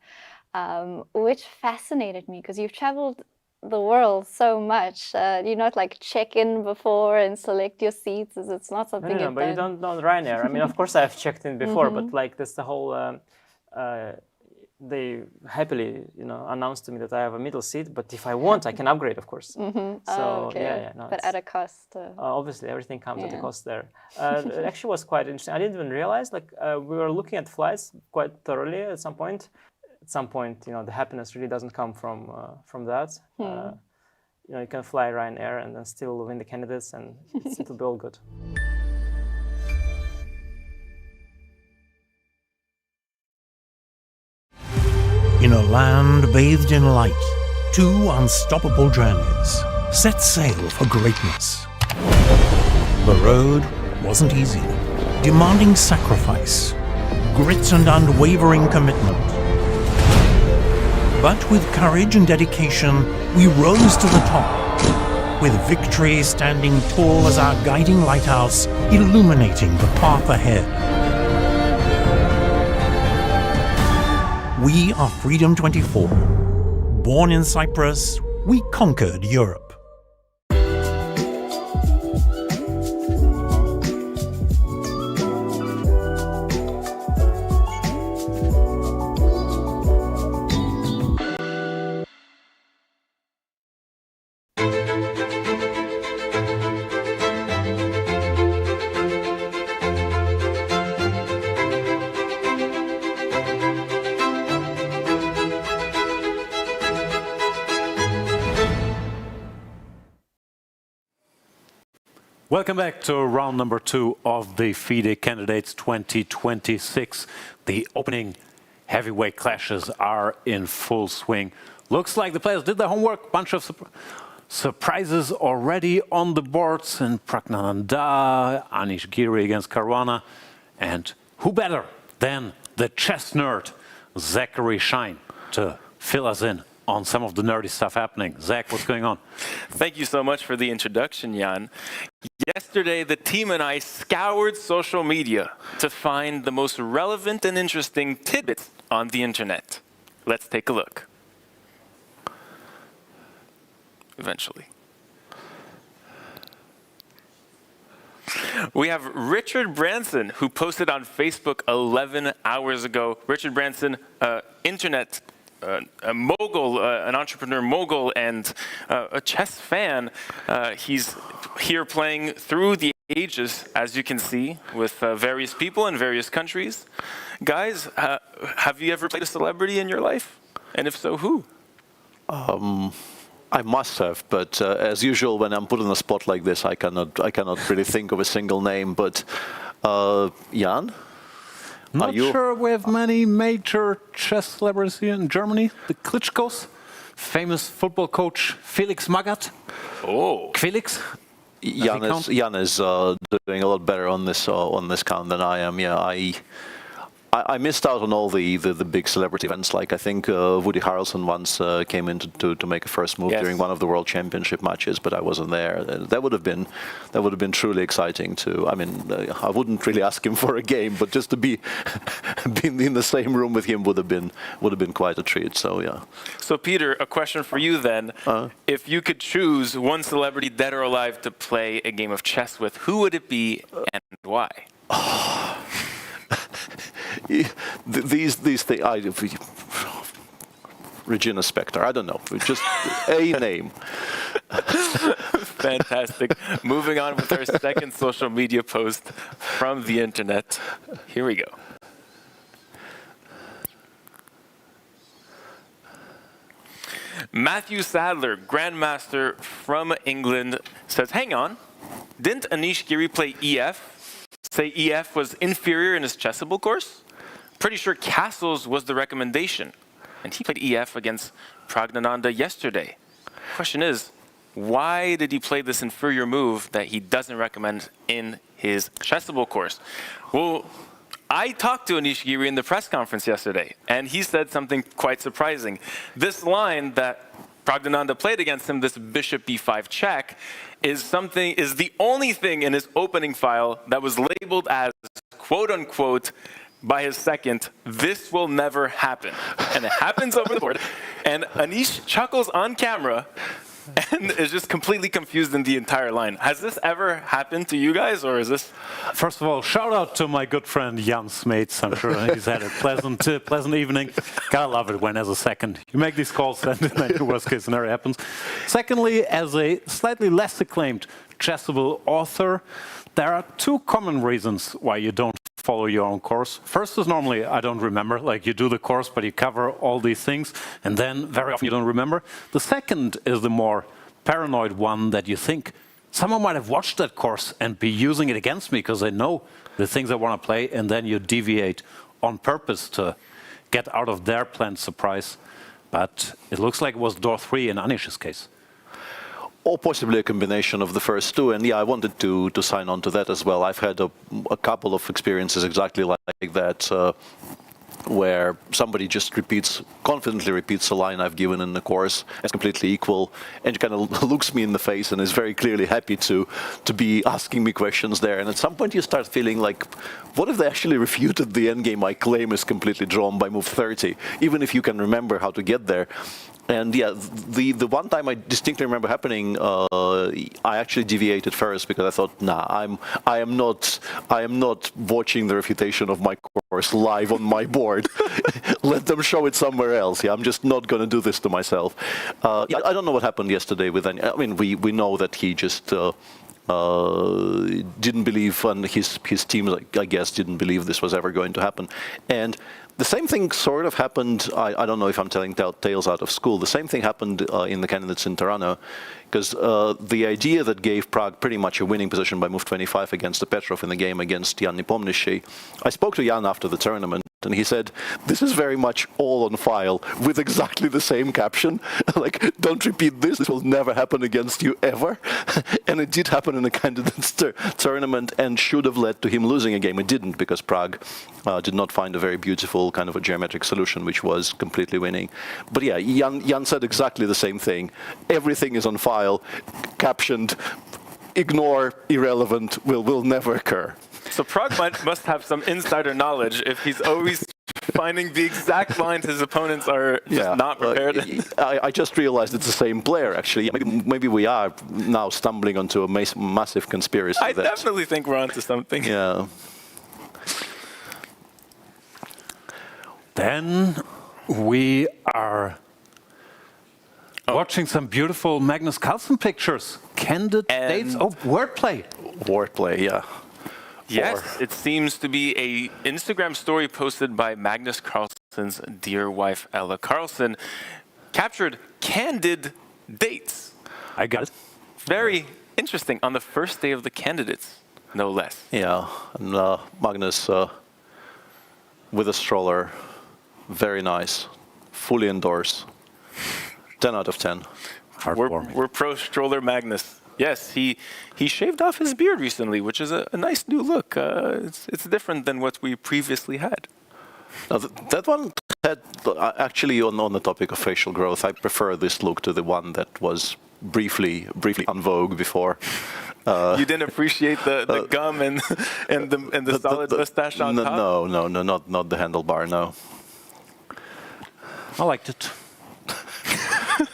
which fascinated me because you've traveled the world so much. You not like check in before and select your seats. It's not something. No, but you don't know Ryanair. I mean, of course, I've checked in before, but like that's the whole. They happily, you know, announced to me that I have a middle seat, but if I want, I can upgrade, of course. So okay. yeah, no, but at a cost. Obviously, everything comes at a cost there. It actually was quite interesting. I didn't even realize. Like we were looking at flights quite thoroughly at some point. At some point, you know, the happiness really doesn't come from that. You know, you can fly Ryanair and then still win the Candidates, and it'll be all good. In a land bathed in light, two unstoppable journeys set sail for greatness. The road wasn't easy, demanding sacrifice, grit and unwavering commitment. But with courage and dedication, we rose to the top, with victory standing tall as our guiding lighthouse, illuminating the path ahead. We are Freedom 24. Born in Cyprus, we conquered Europe. Welcome back to round number 2 of the FIDE Candidates 2026. The opening heavyweight clashes are in full swing. Looks like the players did their homework. Bunch of surprises already on the boards in Praggnanandhaa, Anish Giri against Caruana. And who better than the chess nerd, Zachary Shine, to fill us in on some of the nerdy stuff happening. Zach, what's going on? Thank you so much for the introduction, Jan. Yesterday, the team and I scoured social media to find the most relevant and interesting tidbits on the internet. Let's take a look. Eventually. We have Richard Branson, who posted on Facebook 11 hours ago. Richard Branson, internet a mogul, an entrepreneur mogul, and a chess fan. He's here playing through the ages, as you can see, with various people in various countries. Guys, have you ever played a celebrity in your life? And if so, who? I must have, but as usual, when I'm put on a spot like this, I cannot really think of a single name. But Jan? Not sure we have many major chess celebrities here in Germany. The Klitschkos, famous football coach Felix Magath. Oh, Felix. Jan is doing a lot better on this count than I am. Yeah, I missed out on all the big celebrity events. Like I think Woody Harrelson once came in to make a first move during one of the World Championship matches, but I wasn't there. That would have been truly exciting too. I mean, I wouldn't really ask him for a game, but just to be in the same room with him would have been quite a treat. So yeah. So Peter, a question for you then: if you could choose one celebrity, dead or alive, to play a game of chess with, who would it be and why? These things, Regina Spektor, I don't know, just a name. Fantastic. Moving on with our second social media post from the internet. Here we go. Matthew Sadler, Grandmaster from England, says, hang on, didn't Anish Giri play EF? Say EF was inferior in his chessable course? Pretty sure castles was the recommendation. And he played EF against Praggnanandhaa yesterday. Question is, why did he play this inferior move that he doesn't recommend in his chessable course? Well, I talked to Anish Giri in the press conference yesterday, and he said something quite surprising. This line that Praggnanandhaa played against him, this bishop b5 check, is the only thing in his opening file that was labeled as, quote unquote, by his second, this will never happen. And it happens over the board. And Anish chuckles on camera and is just completely confused in the entire line. Has this ever happened to you guys, or is this? First of all, shout out to my good friend Jan Smeets. I'm sure he's had a pleasant evening. Gotta love it when, as a second, you make these calls and then the worst case scenario happens. Secondly, as a slightly less acclaimed chessable author, there are two common reasons why you don't follow your own course. First is normally I don't remember, like you do the course but you cover all these things and then very often you don't remember. The second is the more paranoid one, that you think someone might have watched that course and be using it against me because they know the things I want to play, and then you deviate on purpose to get out of their planned surprise. But it looks like it was door 3 in Anish's case. Or possibly a combination of the first two. And yeah, I wanted to sign on to that as well. I've had a couple of experiences exactly like that, where somebody just confidently repeats a line I've given in the course. It's completely equal, and kind of looks me in the face and is very clearly happy to be asking me questions there. And at some point you start feeling like, what if they actually refuted the endgame I claim is completely drawn by move 30, even if you can remember how to get there? And yeah, the one time I distinctly remember happening, I actually deviated first because I thought, nah, I am not watching the refutation of my course live on my board. Let them show it somewhere else. Yeah, I'm just not going to do this to myself. Yeah, I don't know what happened yesterday with Anish. I mean, we know that he just didn't believe, and his team, I guess, didn't believe this was ever going to happen. And The same thing sort of happened, I don't know if I'm telling tales out of school, the same thing happened in the candidates in Tirana, because the idea that gave Prague pretty much a winning position by move 25 against the Petrov in the game against Jan Nepomniachtchi. I spoke to Jan after the tournament, and he said, this is very much all on file with exactly the same caption. Like, don't repeat this will never happen against you ever. And it did happen in the candidates tournament and should have led to him losing a game. It didn't, because Prague did not find a very beautiful kind of a geometric solution, which was completely winning. But yeah, Jan said exactly the same thing. Everything is on file, captioned, ignore, irrelevant, will never occur. So Prague must have some insider knowledge if he's always finding the exact lines his opponents are just not prepared. I just realized it's the same player, actually. Maybe we are now stumbling onto a massive conspiracy. I definitely think we're onto something. Yeah. Then we are watching some beautiful Magnus Carlsen pictures. Candidates. Oh, wordplay. Wordplay, yeah. Yes, it seems to be a Instagram story posted by Magnus Carlsen's dear wife, Ella Carlsen, captured candid dates. I got it. Very interesting. On the first day of the candidates, no less. Yeah, and Magnus with a stroller, very nice, fully endorse, 10 out of 10. We're pro stroller Magnus. Yes, he shaved off his beard recently, which is a nice new look. It's different than what we previously had. Now, that one had, actually on the topic of facial growth, I prefer this look to the one that was briefly en vogue before. You didn't appreciate the gum and the solid mustache on top? No, not the handlebar, no. I liked it.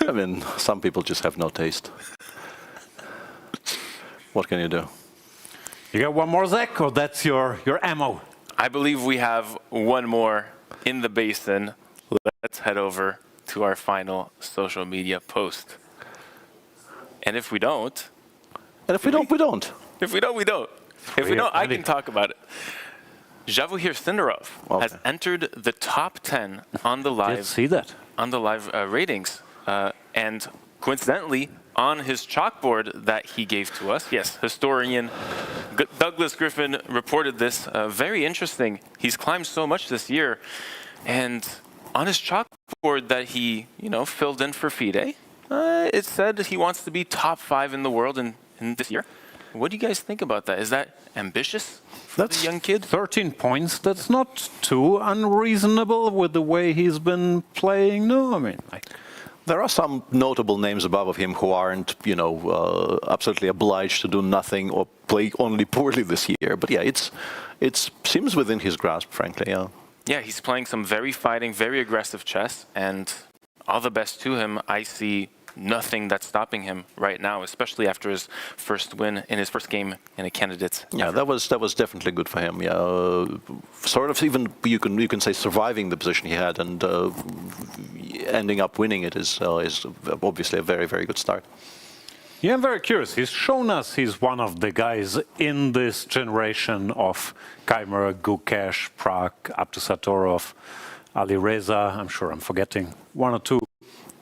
I mean, some people just have no taste. What can you do? You got one more, Zach, or that's your ammo? I believe we have one more in the basin. Let's head over to our final social media post. And if we don't... And if we don't, we don't. If we don't, we don't. If we don't, I can talk about it. Javokhir Sindarov has entered the top 10 on the live... see that. On the live ratings. And coincidentally, on his chalkboard that he gave to us, yes, historian Douglas Griffin reported this. Very interesting. He's climbed so much this year. And on his chalkboard that he, filled in for FIDE, it said he wants to be top 5 in the world in this year. What do you guys think about that? Is that ambitious for the young kid? 13 points. That's not too unreasonable with the way he's been playing. No, I mean... There are some notable names above him who aren't, absolutely obliged to do nothing or play only poorly this year. But yeah, it seems within his grasp, frankly. Yeah. Yeah, he's playing some very fighting, very aggressive chess, and all the best to him. I see nothing that's stopping him right now, especially after his first win in his first game in a candidate's. Yeah, that was definitely good for him. Yeah, sort of even you can say surviving the position he had and ending up winning it is obviously a very, very good start. Yeah, I'm very curious. He's shown us he's one of the guys in this generation of Keimer, Gukesh, Prague, up to Satorov, Ali Reza. I'm sure I'm forgetting one or two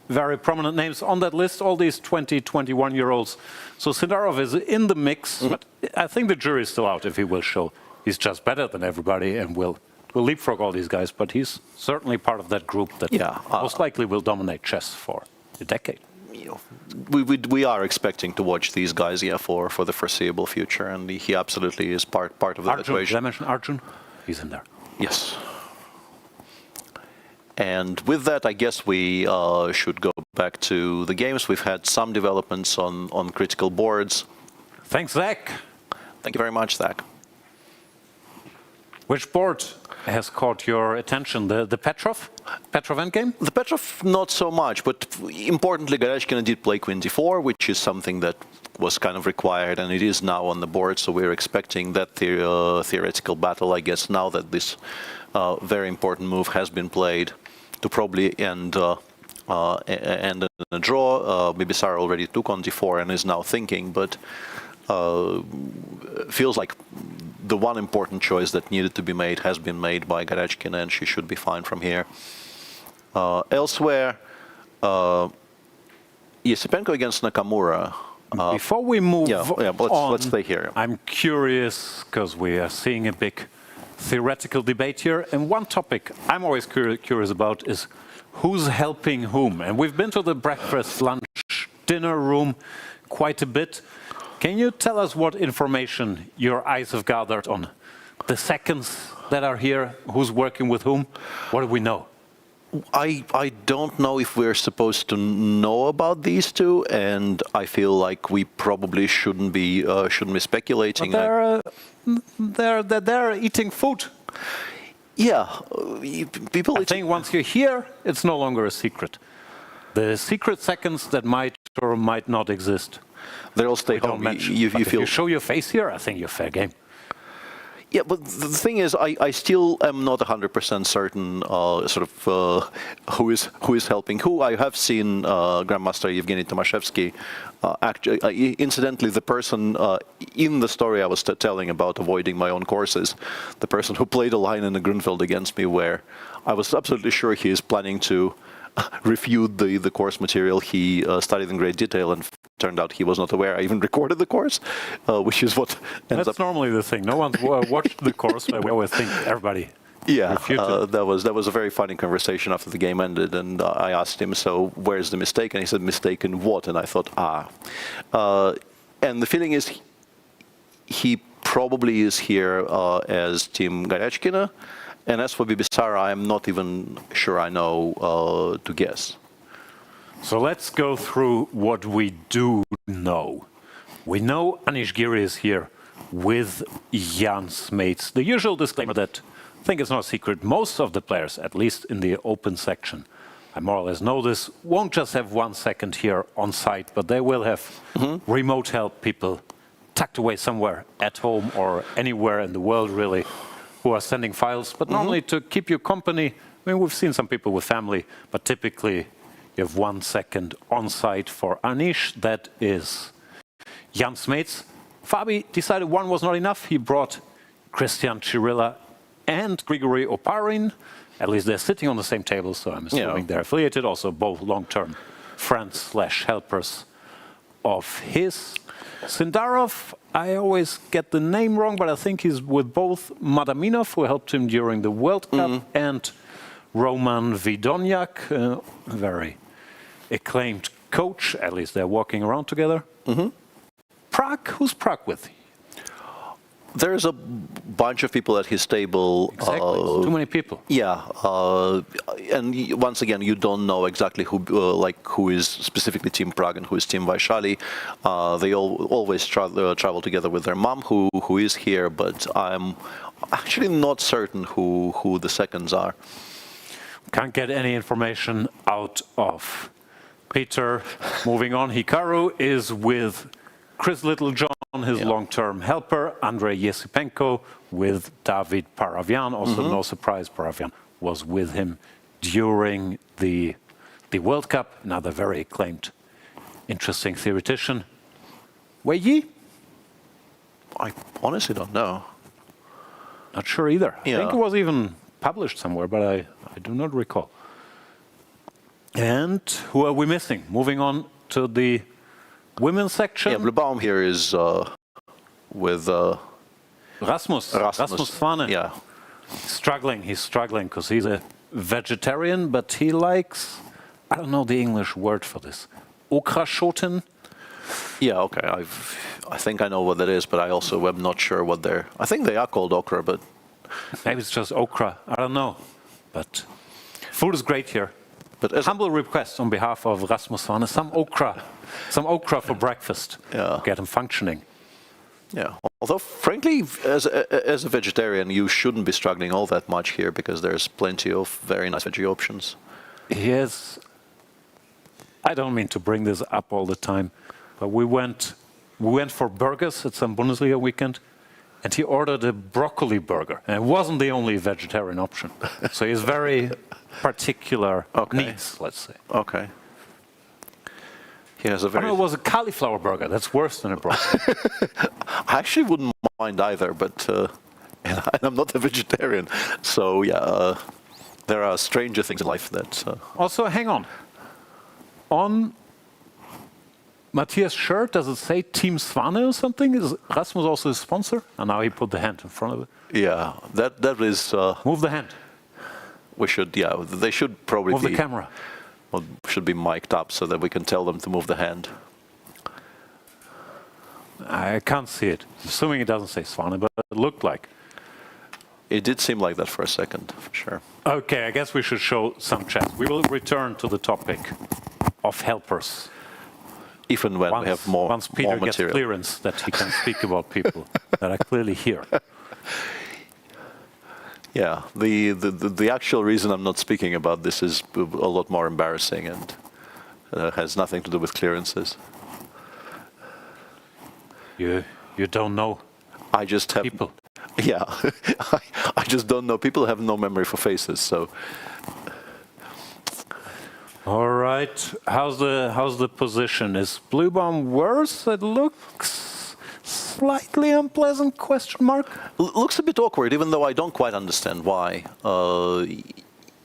very prominent names on that list, all these 20, 21-year-olds. So Sindarov is in the mix, but I think the jury is still out if he will show he's just better than everybody and will leapfrog all these guys, but he's certainly part of that group that most likely will dominate chess for a decade. We are expecting to watch these guys, for the foreseeable future, and he absolutely is part of that equation. Did I mention Arjun? He's in there. Yes. And with that, I guess we should go back to the games. We've had some developments on critical boards. Thanks, Zach. Thank you very much, Zach. Which board has caught your attention? The Petrov endgame? The Petrov, not so much, but importantly, Goryachkina did play Queen d4, which is something that was kind of required, and it is now on the board, so we're expecting that theoretical battle, I guess, now that this very important move has been played, to probably end in a draw. Bibisara already took on d4 and is now thinking, but feels like the one important choice that needed to be made has been made by Goryachkina, and she should be fine from here. Elsewhere, Yesipenko against Nakamura. Before we move on, let's stay here. I'm curious, because we are seeing a big theoretical debate here, and one topic I'm always curious about is who's helping whom. And we've been to the breakfast, lunch, dinner room quite a bit. Can you tell us what information your eyes have gathered on the seconds that are here, who's working with whom? What do we know? I don't know if we're supposed to know about these two, and I feel like we probably shouldn't be speculating. But they're eating food. Yeah, people. I think once you're here, it's no longer a secret. The secret seconds that might or might not exist. They'll stay home. If you show your face here, I think you're fair game. Yeah, but the thing is, I still am not 100% certain who is helping who. I have seen Grandmaster Evgeny Tomashevsky. Actually, incidentally, the person in the story I was telling about avoiding my own courses, the person who played a line in the Grunfeld against me, where I was absolutely sure he is planning to refute the course material he studied in great detail, and turned out he was not aware I even recorded the course, which is what ends up. That's normally the thing. No one's watched the course, but we always think everybody. Yeah, that was a very funny conversation after the game ended, and I asked him, so where's the mistake? And he said, mistake in what? And I thought, and the feeling is he probably is here as Team Goryachkina. And as for Bibisara, I'm not even sure I know to guess. So let's go through what we do know. We know Anish Giri is here with Jan's mates. The usual disclaimer that I think it's not a secret. Most of the players, at least in the open section, I more or less know this, won't just have 1 second here on site, but they will have remote help people tucked away somewhere at home or anywhere in the world, really, who are sending files, but normally to keep you company. I mean, we've seen some people with family, but typically you have 1 second on site for Anish. That is Jan's mates. Fabi decided one was not enough. He brought Christian Chirilla and Grigory Oparin. At least they're sitting on the same table, so I'm assuming they're affiliated. Also, both long-term friends/helpers of his. Sindarov, I always get the name wrong, but I think he's with both Madaminov, who helped him during the World Cup, and Roman Vidonyak, a very acclaimed coach. At least they're walking around together. Prag, who's Prag with? There's a bunch of people at his table. Exactly, too many people. Yeah, and once again, you don't know exactly who is specifically Team Prag and who is Team Vaishali. They always travel together with their mom, who is here, but I'm actually not certain who the seconds are. Can't get any information out of Peter. Moving on, Hikaru is with Chris Littlejohn, his long-term helper, Andrey Yesipenko, with David Paravian. Also, no surprise, Paravian was with him during the World Cup. Another very acclaimed, interesting theoretician. Wei Yi? I honestly don't know. Not sure either. I think it was even published somewhere, but I do not recall. And who are we missing? Moving on to the women's section. Yeah, Bluebaum here is with Rasmus Svane. Yeah. He's struggling because he's a vegetarian, but he likes, I don't know the English word for this, okraschoten. Yeah, okay, I think I know what that is, but I also am not sure what they're, I think they are called okra, but... Maybe it's just okra, I don't know. But food is great here. But as humble request on behalf of Rasmus Svane, some okra for breakfast. Yeah. Get him functioning. Yeah, although frankly, as a vegetarian, you shouldn't be struggling all that much here because there's plenty of very nice veggie options. Yes, I don't mean to bring this up all the time, but we went for burgers at some Bundesliga weekend, and he ordered a broccoli burger, and it wasn't the only vegetarian option. So he's very particular needs, let's say. Okay. He has a very... Oh, no, it was a cauliflower burger. That's worse than a broccoli. I actually wouldn't mind either, but and I'm not a vegetarian. So, yeah, there are stranger things in life that... Also, hang on. On Matthias' shirt, does it say Team Swane or something? Is Rasmus also his sponsor? And now he put the hand in front of it. Yeah, that is... Move the hand. We should, yeah, they should probably Move the camera. Well, should be mic'd up so that we can tell them to move the hand. I can't see it. Assuming it doesn't say Swane, but it looked like. It did seem like that for a second, for sure. Okay, I guess we should show some chat. We will return to the topic of helpers. Even when we have more Once Peter gets material. clearance that he can speak about people that are clearly here. Yeah, the actual reason I'm not speaking about this is a lot more embarrassing and has nothing to do with clearances. You don't know. I just have people. Yeah, I just don't know. People have no memory for faces, so. All right, how's the position? Is Bluebaum worse? It looks slightly unpleasant, question mark? Looks a bit awkward, even though I don't quite understand why.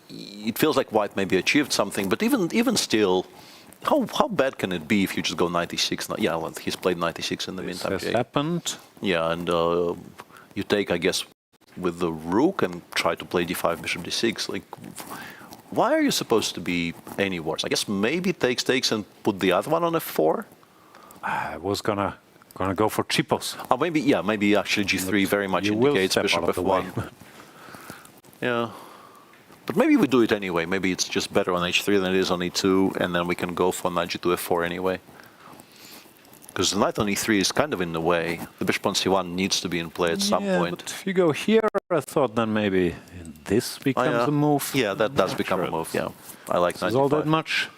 It feels like White maybe achieved something, but even still, how bad can it be if you just go 96? Yeah, well, he's played 96 in the meantime. This has happened. Yeah, and you take, I guess, with the rook and try to play d5, bishop d6. Like, why are you supposed to be any worse? I guess maybe takes and put the other one on f4. I was gonna go for cheapos. Oh, maybe actually g3 very much indicates bishop f1. Yeah, but maybe we do it anyway. Maybe it's just better on h3 than it is on e2, and then we can go for knight g2 f4 anyway. Because the knight on e3 is kind of in the way. The bishop on c1 needs to be in play at some point. But if you go here, I thought then maybe this becomes a move. Yeah, that does become a move. Yeah, I like knight Is all that much?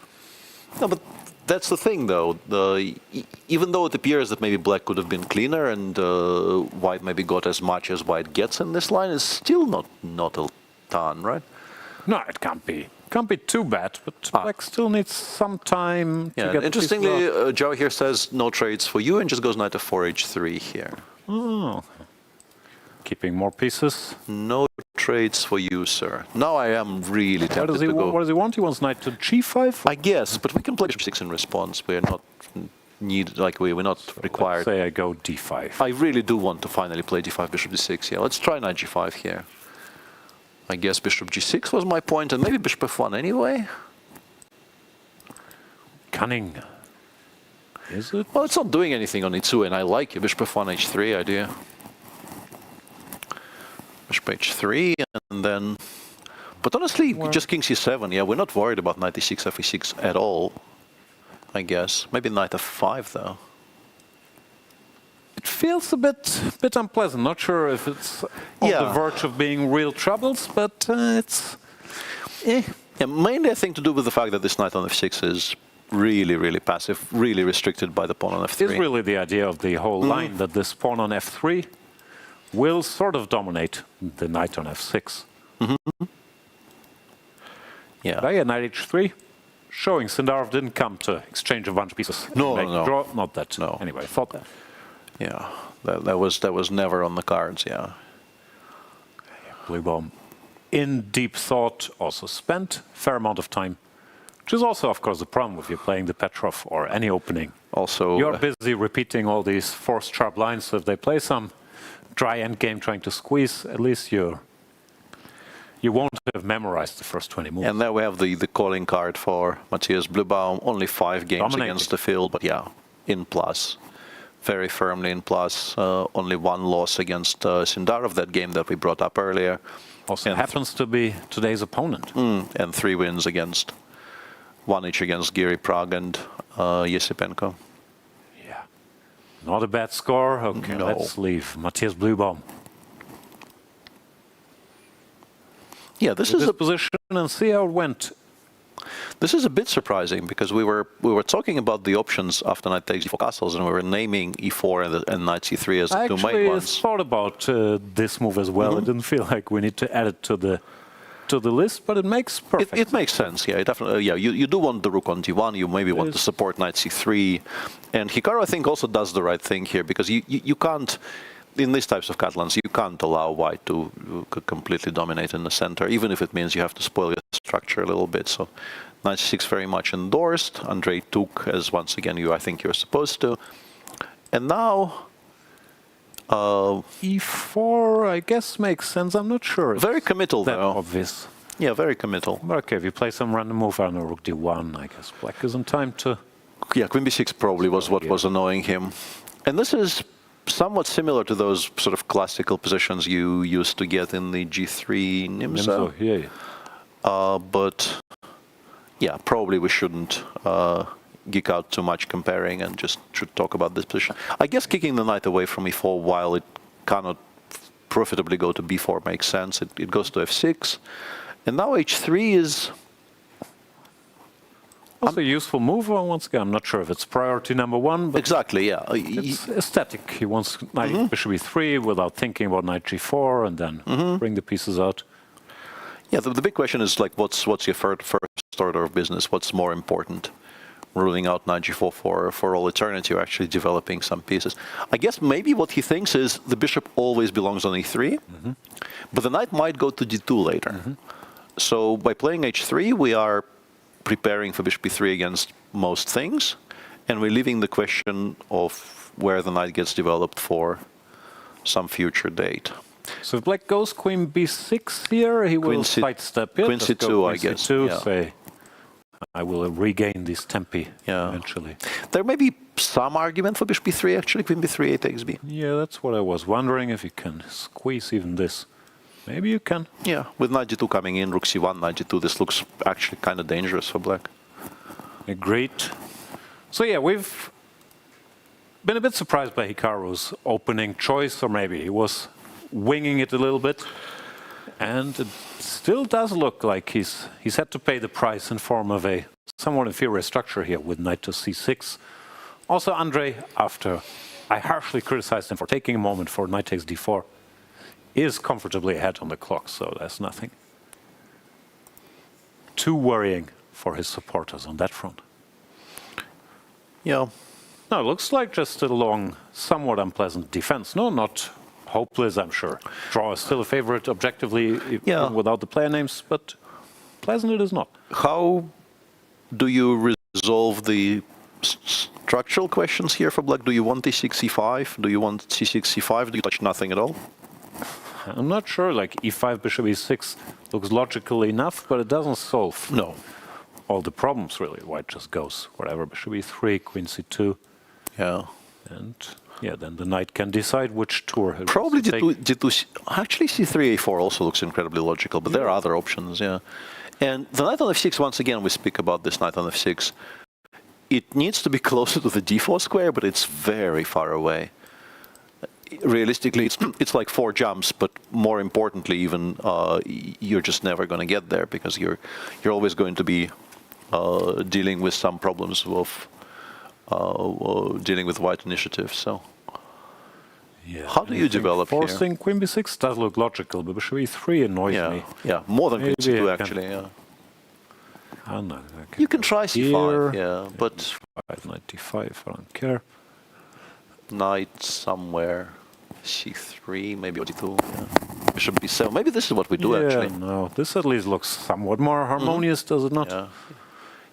No, but that's the thing, though. Even though it appears that maybe black could have been cleaner and white maybe got as much as white gets in this line, it's still not a ton, right? No, it can't be. Can't be too bad, but black still needs some time to get. Interestingly, Javokhir says no trades for you and just goes knight f4 h3 here. Oh, keeping more pieces. No trades for you, sir. Now I am really tempted to go. What does he want? He wants knight to g5. I guess, but we can play bishop 6 in response. We're not we're not required. Let's say I go d5. I really do want to finally play d5, bishop d6. Yeah, let's try knight g5 here. I guess bishop g6 was my point, and maybe bishop f1 anyway. Cunning. Is it? Well, it's not doing anything on e2, and I like your bishop f1 h3 idea. Bishop h3, and then... But honestly, just king c7, yeah, we're not worried about knight e6, fe6 at all, I guess. Maybe knight f5, though. It feels a bit unpleasant. Not sure if it's on the verge of being real troubles, but it's... Yeah, mainly I think to do with the fact that this knight on f6 is really, really passive, really restricted by the pawn on f3. It's really the idea of the whole line, that this pawn on f3 will sort of dominate the knight on f6. Yeah. Right, knight h3, showing Sindarov didn't come to exchange a bunch of pieces. No. Draw. Not that. No. Anyway, thought that. Yeah, that was never on the cards, yeah. Bluebaum, in deep thought, also spent a fair amount of time, which is also, of course, the problem if you're playing the Petrov or any opening. Also, you're busy repeating all these forced sharp lines, so if they play some dry endgame trying to squeeze, at least you won't have memorized the first 20 moves. And there we have the calling card for Matthias Bluebaum, only 5 games against the field, but yeah, in plus. Very firmly in plus, only 1 loss against Sindarov, that game that we brought up earlier. Also happens to be today's opponent. And 3 wins against, 1 each against Giri, Pragg and Yesipenko. Yeah, not a bad score. Okay, let's leave Matthias Bluebaum. Yeah, this is a position and see how it went. This is a bit surprising because we were talking about the options after knight takes e4 castles, and we were naming e4 and knight c3 as the 2 main ones. I actually thought about this move as well. I didn't feel like we need to add it to to the list, but it makes perfect. It makes sense, yeah, definitely. Yeah, you do want the rook on d1, you maybe want to support knight c3. And Hikaru, I think, also does the right thing here, because you can't, in these types of Catalans, you can't allow white to completely dominate in the center, even if it means you have to spoil your structure a little bit. So knight c6 very much endorsed. Andrey took, as once again, I think you're supposed to. And now... e4, I guess, makes sense. I'm not sure. Very committal, though. Obvious. Yeah, very committal. Okay, if you play some random move, I don't know, rook d1, I guess black isn't time to... Yeah, queen b6 probably was what was annoying him. And this is somewhat similar to those sort of classical positions you used to get in the g3 Nimzo. Yeah. But, yeah, probably we shouldn't geek out too much comparing and just should talk about this position. I guess kicking the knight away from e4 while it cannot profitably go to b4 makes sense. It goes to f6. And now h3 is... Also a useful move. Once again, I'm not sure if it's priority number one. But exactly, yeah. It's aesthetic. He wants knight bishop e3 without thinking about knight g4 and then bring the pieces out. Yeah, the big question is, like, what's your first order of business? What's more important? Ruling out knight g4 for all eternity, or actually developing some pieces? I guess maybe what he thinks is the bishop always belongs on e3, but the knight might go to d2 later. So by playing h3, we are preparing for bishop e3 against most things, and we're leaving the question of where the knight gets developed for some future date. So if black goes queen b6 here, he will sidestep it. Queen c2, I guess. Say, I will regain this tempi eventually. There may be some argument for bishop b3, actually. Queen b3, a takes b. Yeah, that's what I was wondering, if you can squeeze even this. Maybe you can. Yeah, with knight g2 coming in, rook c1, knight g2, this looks actually kind of dangerous for black. Agreed. So yeah, we've been a bit surprised by Hikaru's opening choice, or maybe he was winging it a little bit. And it still does look like he's had to pay the price in form of a somewhat inferior structure here with knight to c6. Also, Andrey, after I harshly criticized him for taking a moment for knight takes d4, is comfortably ahead on the clock, so there's nothing too worrying for his supporters on that front. Yeah. No, it looks like just a long, somewhat unpleasant defense. No, not hopeless, I'm sure. Draw is still a favorite objectively, even without the player names, but pleasant it is not. How do you resolve the structural questions here for black? Do you want e6, e5? Do you want c6, c5? Do you touch nothing at all? I'm not sure, like e5, bishop e6 looks logical enough, but it doesn't solve all the problems, really. White just goes whatever, bishop e3, queen c2. Yeah. And yeah, then the knight can decide which tour he probably d2, actually c3, a4 also looks incredibly logical, but there are other options, yeah. And the knight on f6, once again, we speak about this knight on f6. It needs to be closer to the d4 square, but it's very far away. Realistically, it's like 4 jumps, but more importantly, even you're just never going to get there, because you're always going to be dealing with some problems of dealing with white initiative. So, how do you develop here? Forcing queen b6 does look logical, but bishop e3 annoys me. Yeah, more than queen c2 actually. Yeah. I don't know. You can try c5, yeah, but knight d5, I don't care. Knight somewhere. c3, maybe d2, yeah. Bishop b7. Maybe this is what we do, actually. No, this at least looks somewhat more harmonious, does it not?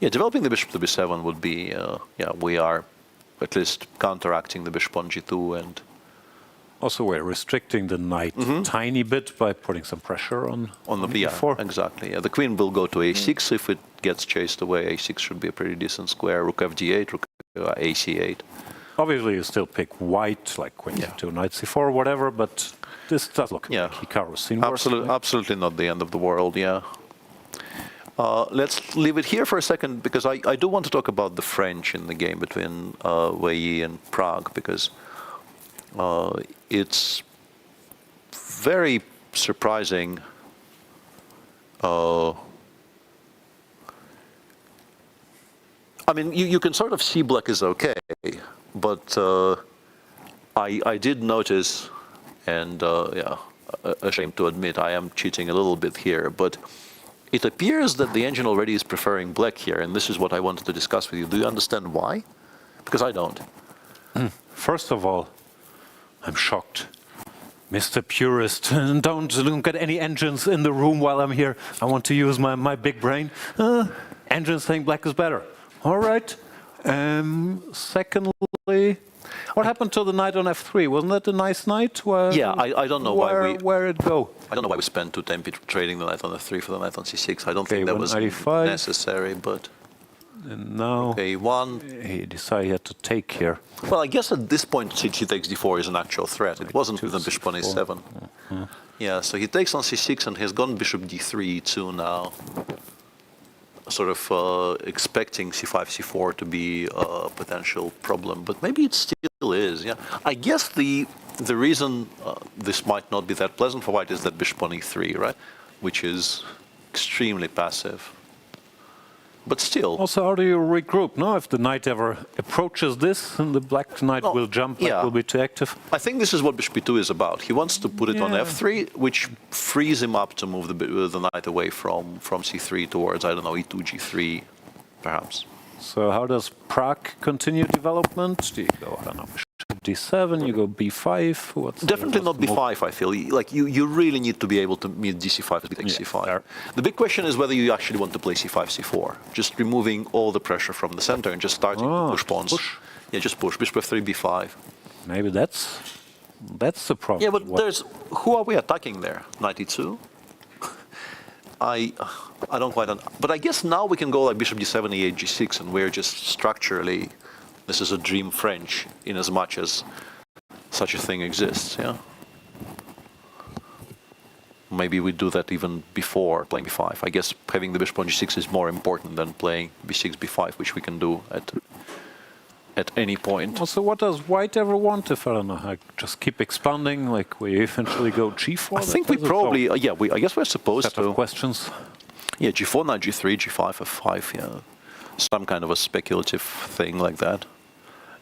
Yeah, developing the bishop to b7 would be, we are at least counteracting the bishop on g2, and also we're restricting the knight a tiny bit by putting some pressure on the b4. Exactly. Yeah, the queen will go to a6 if it gets chased away. a6 should be a pretty decent square. Rook fd8, rook ac8. Obviously, you still pick white, like queen c2, knight c4, whatever, but this does look like Hikaru's seen worse. Absolutely not the end of the world, yeah. Let's leave it here for a second, because I do want to talk about the French in the game between Wei Yi and Prague, because it's very surprising I mean, you can sort of see black is okay, but I did notice, and ashamed to admit I am cheating a little bit here, but it appears that the engine already is preferring black here, and this is what I wanted to discuss with you. Do you understand why? Because I don't. First of all, I'm shocked. Mr. Purist, don't get any engines in the room while I'm here. I want to use my big brain. Engines saying black is better. All right. Secondly, what happened to the knight on f3? Wasn't that a nice knight? Yeah, I don't know where it go. I don't know why we spent 2 tempi trading the knight on f3 for the knight on c6. I don't think that was necessary, but... And now he decided he had to take here. Well, I guess at this point he takes d4 is an actual threat. It wasn't with the bishop on a7. Yeah, so he takes on c6 and he's gone bishop d3, e2 now. Sort of expecting c5, c4 to be a potential problem, but maybe it still is. Yeah, I guess the reason this might not be that pleasant for white is that bishop on e3, right, which is extremely passive. But still. Also, how do you regroup? No, if the knight ever approaches this, and the black knight will jump, black will be too active. I think this is what bishop e2 is about. He wants to put it on f3, which frees him up to move the knight away from c3 towards, I don't know, e2, g3, perhaps. So how does Prague continue development? Do you go, I don't know, bishop d7, you go b5? What's Definitely not b5, I feel. Like you really need to be able to meet dc5 and take c5. Fair. The big question is whether you actually want to play c5, c4. Just removing all the pressure from the center and just starting to push pawns. Yeah, just push. Bishop f3, b5. Maybe that's the problem. Yeah, but who are we attacking there? Knight e2? I don't quite but I guess now we can go like bishop d7, e8, g6, and we're just structurally, this is a dream French in as much as such a thing exists, yeah? Maybe we do that even before playing b5. I guess having the bishop on g6 is more important than playing b6, b5, which we can do at any point. Also, what does white ever want if, I don't know, like just keep expanding, like we eventually go g4? I think we probably, I guess we're supposed to. Questions. Yeah, g4, knight g3, g5, f5, yeah. Some kind of a speculative thing like that.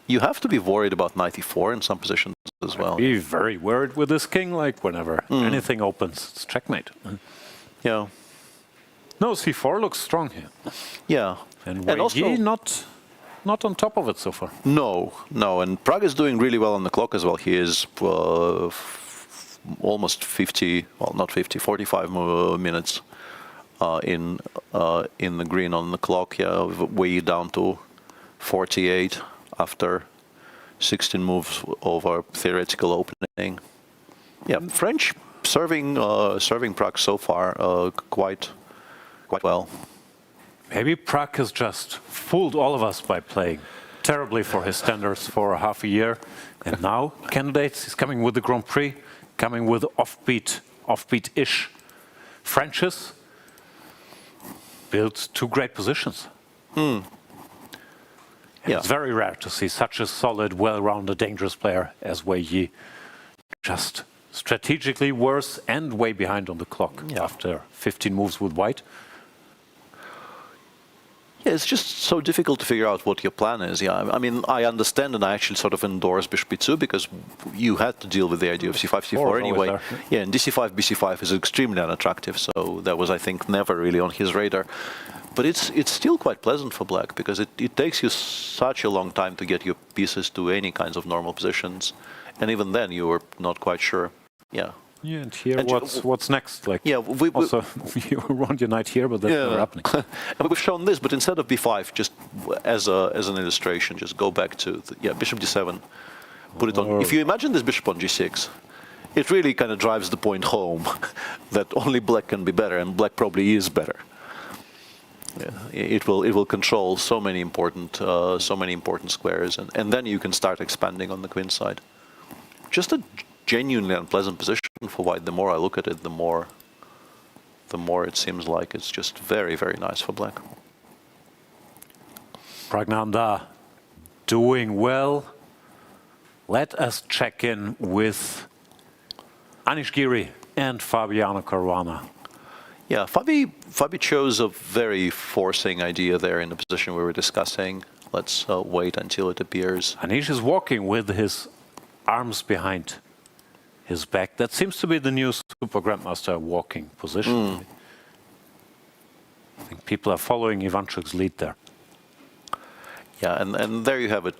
You have to be worried about knight e4 in some positions as well. Be very worried with this king, like whenever anything opens, it's checkmate. Yeah. No, c4 looks strong here. Yeah. And Wei Yi not on top of it so far. No, and Prague is doing really well on the clock as well. He is almost 50, well not 50, 45 minutes in the green on the clock. Yeah, way down to 48 after 16 moves over theoretical opening. Yeah, French serving Prague so far quite well. Maybe Prague has just fooled all of us by playing terribly for his standards for half a year. And now, candidates, he's coming with the Grand Prix, coming with offbeat-ish Frenches. Built 2 great positions. Yeah. It's very rare to see such a solid, well-rounded, dangerous player as Wei Yi. Just strategically worse and way behind on the clock after 15 moves with white. Yeah, it's just so difficult to figure out what your plan is. Yeah, I mean, I understand and I actually sort of endorse bishop b2 because you had to deal with the idea of c5, c4 anyway. Yeah, and dc5, bc5 is extremely unattractive, so that was, I think, never really on his radar. But it's still quite pleasant for black because it takes you such a long time to get your pieces to any kinds of normal positions, and even then you were not quite sure. Yeah. Yeah, and here what's next? Like, yeah, also you want your knight here, but that's never happening. And we've shown this, but instead of b5, just as an illustration, just go back to bishop d7, put it on. If you imagine this bishop on g6, it really kind of drives the point home that only black can be better, and black probably is better. Yeah, it will control so many important squares, and then you can start expanding on the queen side. Just a genuinely unpleasant position for white. The more I look at it, the more it seems like it's just very, very nice for black. Praggnanandhaa doing well. Let us check in with Anish Giri and Fabiano Caruana. Yeah, Fabi chose a very forcing idea there in the position we were discussing. Let's wait until it appears. Anish is walking with his arms behind. his back. That seems to be the new Super Grandmaster walking position. I think people are following Ivanchuk's lead there. Yeah, and there you have it.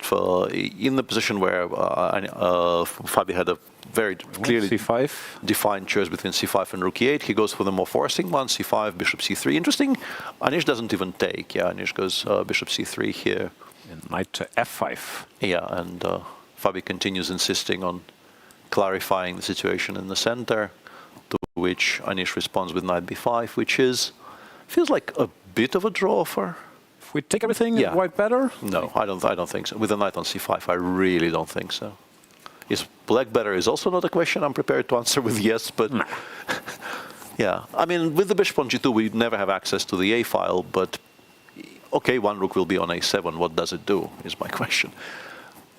In the position where Fabi had a very clearly C5. defined choice between C5 and Rook E8, he goes for the more forcing one, C5, Bishop C3. Interesting, Anish doesn't even take. Yeah, Anish goes Bishop C3 here. And knight to F5. Yeah, and Fabi continues insisting on clarifying the situation in the center, to which Anish responds with knight B5, which feels like a bit of a draw for... If we take everything, is white better? No, I don't think so. With a knight on C5, I really don't think so. Is black better is also not a question I'm prepared to answer with yes, but yeah. I mean, with the bishop on G2, we never have access to the A file, but okay, one rook will be on A7. What does it do, is my question.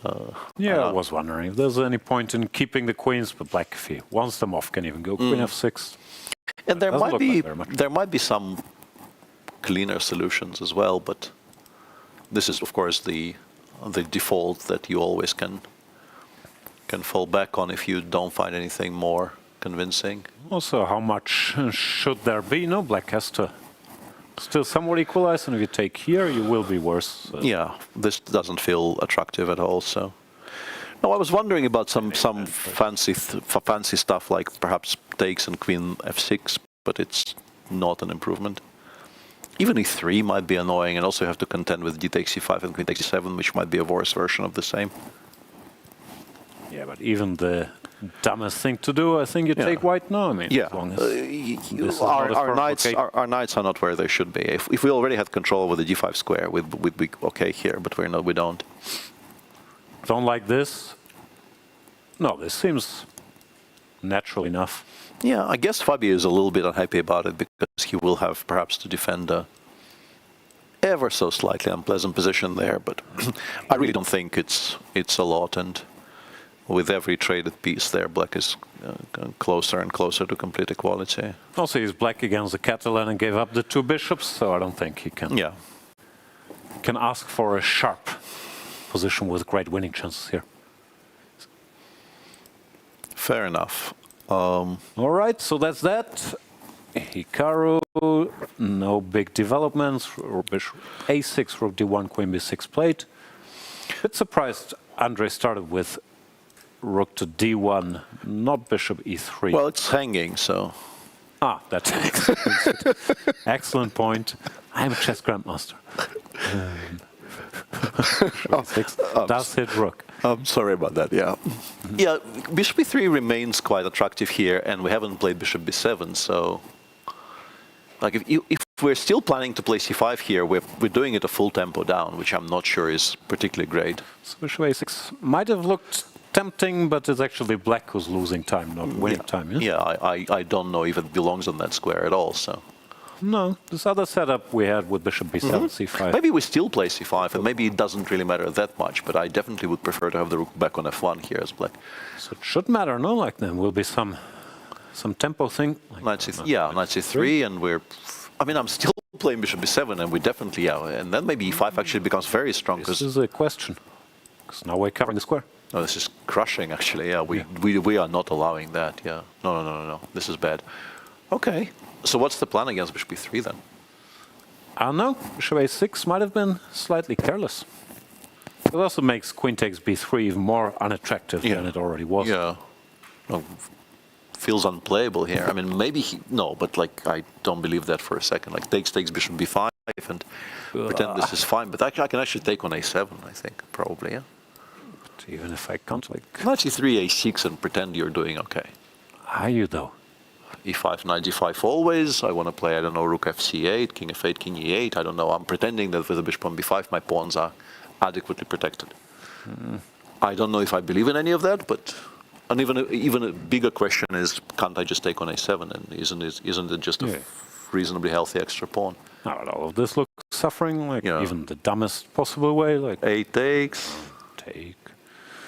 I was wondering if there's any point in keeping the queens, but black, if he wants them off, can even go queen F6. And there might be some cleaner solutions as well, but this is, of course, the default that you always can fall back on if you don't find anything more convincing. Also, how much should there be? No, black has to still somewhat equalize, and if you take here, you will be worse. So. Yeah, this doesn't feel attractive at all. So, no, I was wondering about some fancy stuff like perhaps takes and queen F6, but it's not an improvement. Even E3 might be annoying, and also you have to contend with d takes C5 and queen takes C7, which might be a worse version of the same. Yeah, but even the dumbest thing to do, I think you take white now. I mean, yeah, as long as our knights are not where they should be. If we already had control over the d5 square, we'd be okay here, but we don't. Don't like this. No, this seems natural enough. Yeah, I guess Fabi is a little bit unhappy about it because he will have perhaps to defend a ever so slightly unpleasant position there, but I really don't think it's a lot, and with every traded piece there, black is closer and closer to complete equality. Also, he's black against the Catalan and gave up the two bishops, so I don't think he can ask for a sharp position with great winning chances here. Fair enough. All right, so that's that. Hikaru, no big developments. Bishop A6, Rook D1, Queen B6 played. Bit surprised Andrey started with Rook to D1, not Bishop E3. Well, it's hanging, so... Ah, that's excellent point. I'm a chess grandmaster. Does hit Rook. I'm sorry about that, yeah. Yeah, Bishop E3 remains quite attractive here, and we haven't played Bishop B7, so... Like, if we're still planning to play C5 here, we're doing it a full tempo down, which I'm not sure is particularly great. So Bishop A6 might have looked tempting, but it's actually black who's losing time, not winning time. Yeah, I don't know if it belongs on that square at all, so... No, this other setup we had with Bishop B7, C5. Maybe we still play C5, and maybe it doesn't really matter that much, but I definitely would prefer to have the rook back on F1 here as black. So it should matter, no? Like there will be some tempo thing. Like knight C3, and we're... I mean, I'm still playing Bishop B7, and we definitely, and then maybe E5 actually becomes very strong. This is a question, because now we're covering the square. No, this is crushing, actually, we are not allowing that, yeah. No, this is bad. Okay, so what's the plan against Bishop B3 then? I don't know, Bishop A6 might have been slightly careless. It also makes Queen takes B3 even more unattractive than it already was. Yeah. No, feels unplayable here. I mean, maybe no, but like I don't believe that for a second. Like takes Bishop B5 and pretend this is fine. But I can actually take on A7. I think probably, yeah. But even if I can't, like knight C3, A6, and pretend you're doing okay. Are you though? E5, knight G5 always. I want to play, I don't know, Rook FC8, King F8, King E8. I don't know. I'm pretending that with the Bishop on B5, my pawns are adequately protected. I don't know if I believe in any of that, but. And even a bigger question is, can't I just take on A7? And isn't it just a reasonably healthy extra pawn? Not all of this looks suffering, like even the dumbest possible way. Like A takes. Take.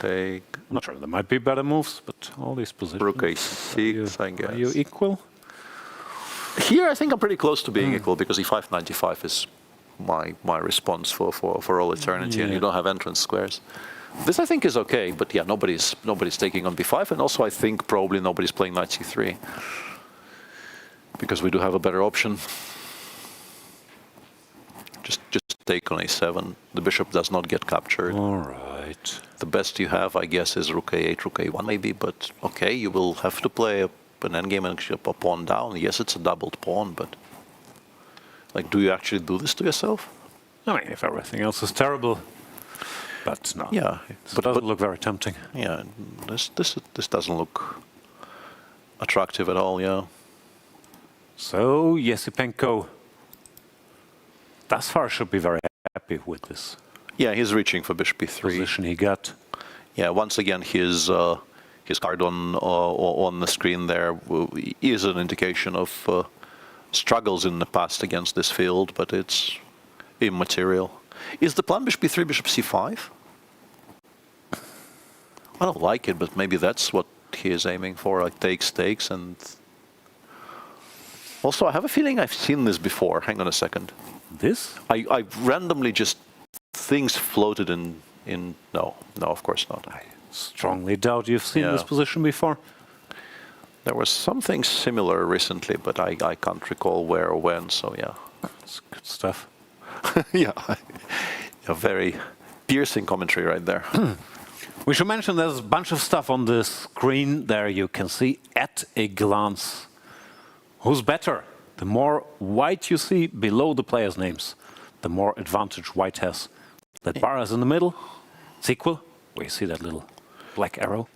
I'm not sure, there might be better moves, but all these positions. Rook A6, I guess. Are you equal? Here I think I'm pretty close to being equal, because E5, knight D5 is my response for all eternity, and you don't have entrance squares. This I think is okay, but yeah, nobody's taking on b5, and also I think probably nobody's playing knight c3 because we do have a better option. Just take on a7. The bishop does not get captured. All right. The best you have, I guess, is rook a8, rook a1 maybe, but okay, you will have to play an endgame and a pawn down. Yes, it's a doubled pawn, but like, do you actually do this to yourself? I mean, if everything else is terrible, but no. Yeah, but doesn't look very tempting. Yeah, this doesn't look attractive at all. Yeah. So Yesipenko, thus far, should be very happy with this. Yeah, he's reaching for bishop b3. Position he got. Yeah, once again, his card on the screen there is an indication of struggles in the past against this field, but it's immaterial. Is the plan bishop b3, bishop c5? I don't like it, but maybe that's what he is aiming for, like takes, and... Also, I have a feeling I've seen this before. Hang on a second. This? I randomly just... Things floated in... No, of course not. I strongly doubt you've seen this position before. There was something similar recently, but I can't recall where or when, so yeah. That's good stuff. Yeah, a very piercing commentary right there. We should mention there's a bunch of stuff on the screen there you can see at a glance. Who's better? The more white you see below the players' names, the more advantage white has. That bar is in the middle. It's equal. Where you see that little black arrow.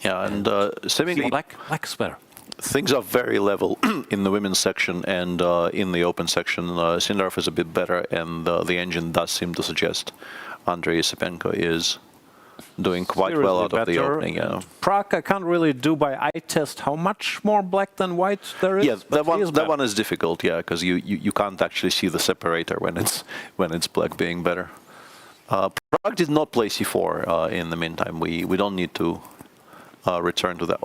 Yeah, and seemingly black is better. Things are very level in the women's section and in the open section. Sindarov is a bit better, and the engine does seem to suggest Andrey Esipenko is doing quite well out of the opening. Yeah. Prague, I can't really do by eye test how much more black than white there is. Yeah, that one is difficult. Yeah, because you can't actually see the separator when it's black being better. Prague did not play c4 in the meantime. We don't need to return to that,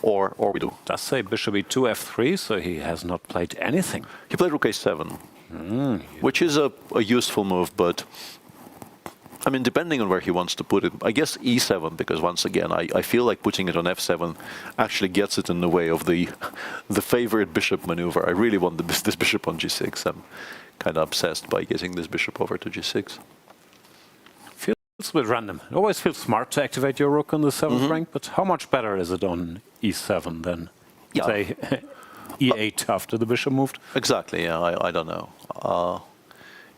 or we do. Does say bishop e2 f3, so he has not played anything. He played rook a7, which is a useful move, but I mean, depending on where he wants to put it, I guess e7, because once again, I feel like putting it on f7 actually gets it in the way of the favorite bishop maneuver. I really want this bishop on g6. I'm kind of obsessed by getting this bishop over to g6. It's a bit random. It always feels smart to activate your rook on the 7th rank, but how much better is it on e7 than, say, e8 after the bishop moved? Exactly, yeah, I don't know.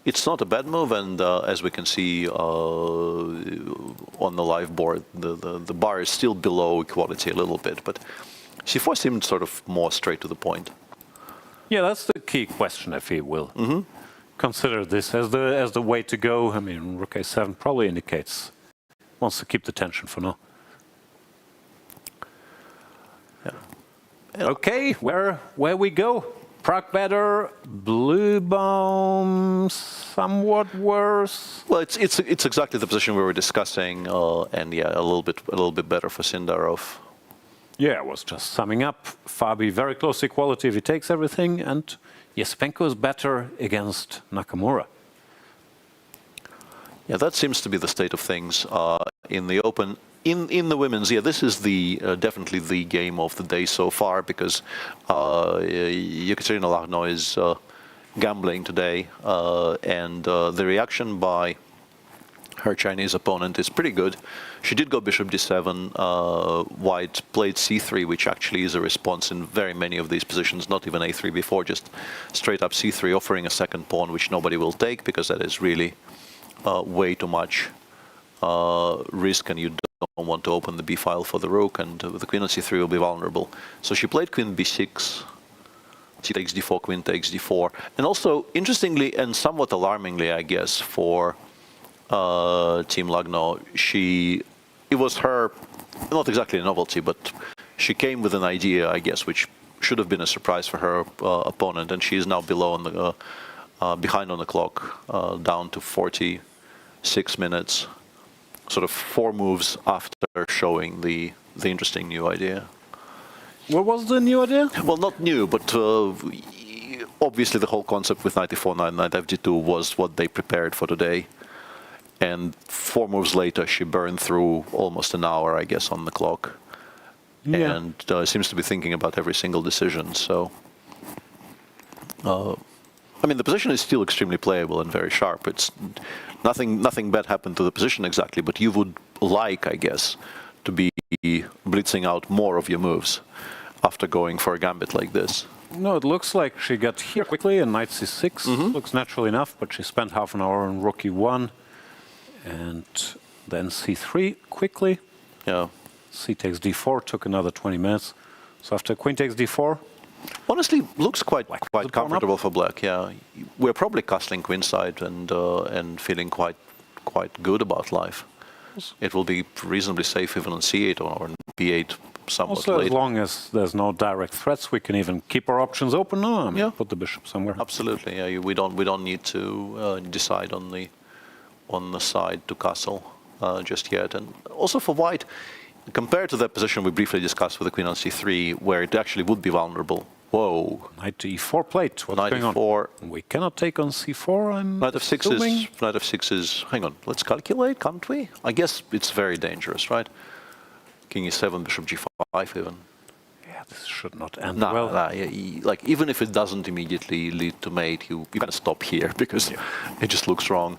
It's not a bad move, and as we can see on the live board, the bar is still below equality a little bit, but c4 seemed sort of more straight to the point. Yeah, that's the key question, if he will. Consider this as the way to go. I mean, rook a7 probably indicates wants to keep the tension for now. Yeah. Okay, where we go? Prague better, Bluebaum somewhat worse. Well, it's exactly the position we were discussing, and yeah, a little bit better for Sindarov. Yeah, I was just summing up. Fabi very close to equality if he takes everything, and Yesipenko is better against Nakamura. Yeah, that seems to be the state of things in the open. In the women's, yeah, this is definitely the game of the day so far, because Kateryna Lagno is gambling today, and the reaction by her Chinese opponent is pretty good. She did go bishop d7, white played c3, which actually is a response in very many of these positions, not even a3 before, just straight up c3, offering a second pawn, which nobody will take, because that is really way too much risk, and you don't want to open the b file for the rook, and the queen on c3 will be vulnerable. So she played queen b6, she takes d4, queen takes d4, and also, interestingly and somewhat alarmingly, I guess, for Team Lagno, it was her, not exactly a novelty, but she came with an idea, I guess, which should have been a surprise for her opponent, and she is now below on the behind on the clock, down to 46 minutes, sort of 4 moves after showing the interesting new idea. What was the new idea? Well, not new, but obviously the whole concept with knight e4, knight fd2 was what they prepared for today. And 4 moves later, she burned through almost an hour, I guess, on the clock. Yeah. And seems to be thinking about every single decision. So, I mean, the position is still extremely playable and very sharp. It's nothing bad happened to the position exactly, but you would like, I guess, to be blitzing out more of your moves after going for a gambit like this. No, it looks like she got here quickly and knight c6. Looks natural enough, but she spent half an hour on rook e1 and then c3 quickly. Yeah. C takes d4, took another 20 minutes. So after queen takes d4... Honestly, looks quite comfortable for black, yeah. We're probably castling queenside and feeling quite good about life. It will be reasonably safe even on c8 or on b8 somewhat also, late. as long as there's no direct threats, we can even keep our options open. No, I mean, put the bishop somewhere. Absolutely, yeah. We don't need to decide on the side to castle just yet. And also for white, compared to the position we briefly discussed with the queen on c3, where it actually would be vulnerable. Whoa. Knight to e4 plate. What's Knight going e4. on? We cannot take on c4, I'm Knight f6 is... Hang on, let's calculate, can't we? I guess it's very dangerous, right? King e7, bishop g5 even. Yeah, this should not end No, well. like, even if it doesn't immediately lead to mate, you kind of stop here because it just looks wrong.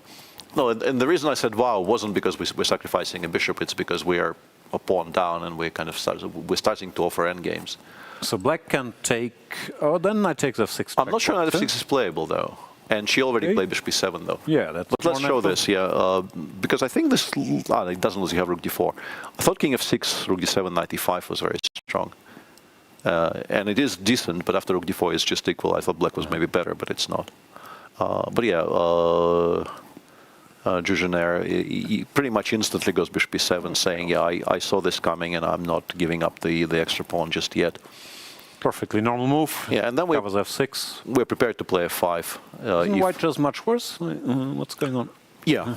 No, and the reason I said wow wasn't because we're sacrificing a bishop, it's because we are a pawn down and we're kind of starting to offer endgames. So black can take... Oh, then knight takes f6. I'm not sure knight f6 is playable, though. And she already played bishop b7, though. Yeah, that's... But let's show this, because I think this... it doesn't lose, you have rook d4. I thought king f6, rook d7, knight e5 was very strong. And it is decent, but after rook d4 is just equal. I thought black was maybe better, but it's not. But yeah, Jiner, he pretty much instantly goes bishop b7, saying, yeah, I saw this coming and I'm not giving up the extra pawn just yet. Perfectly normal move. Yeah, and then covers f6. We're prepared to play f5. Isn't white just much worse? What's going on? Yeah.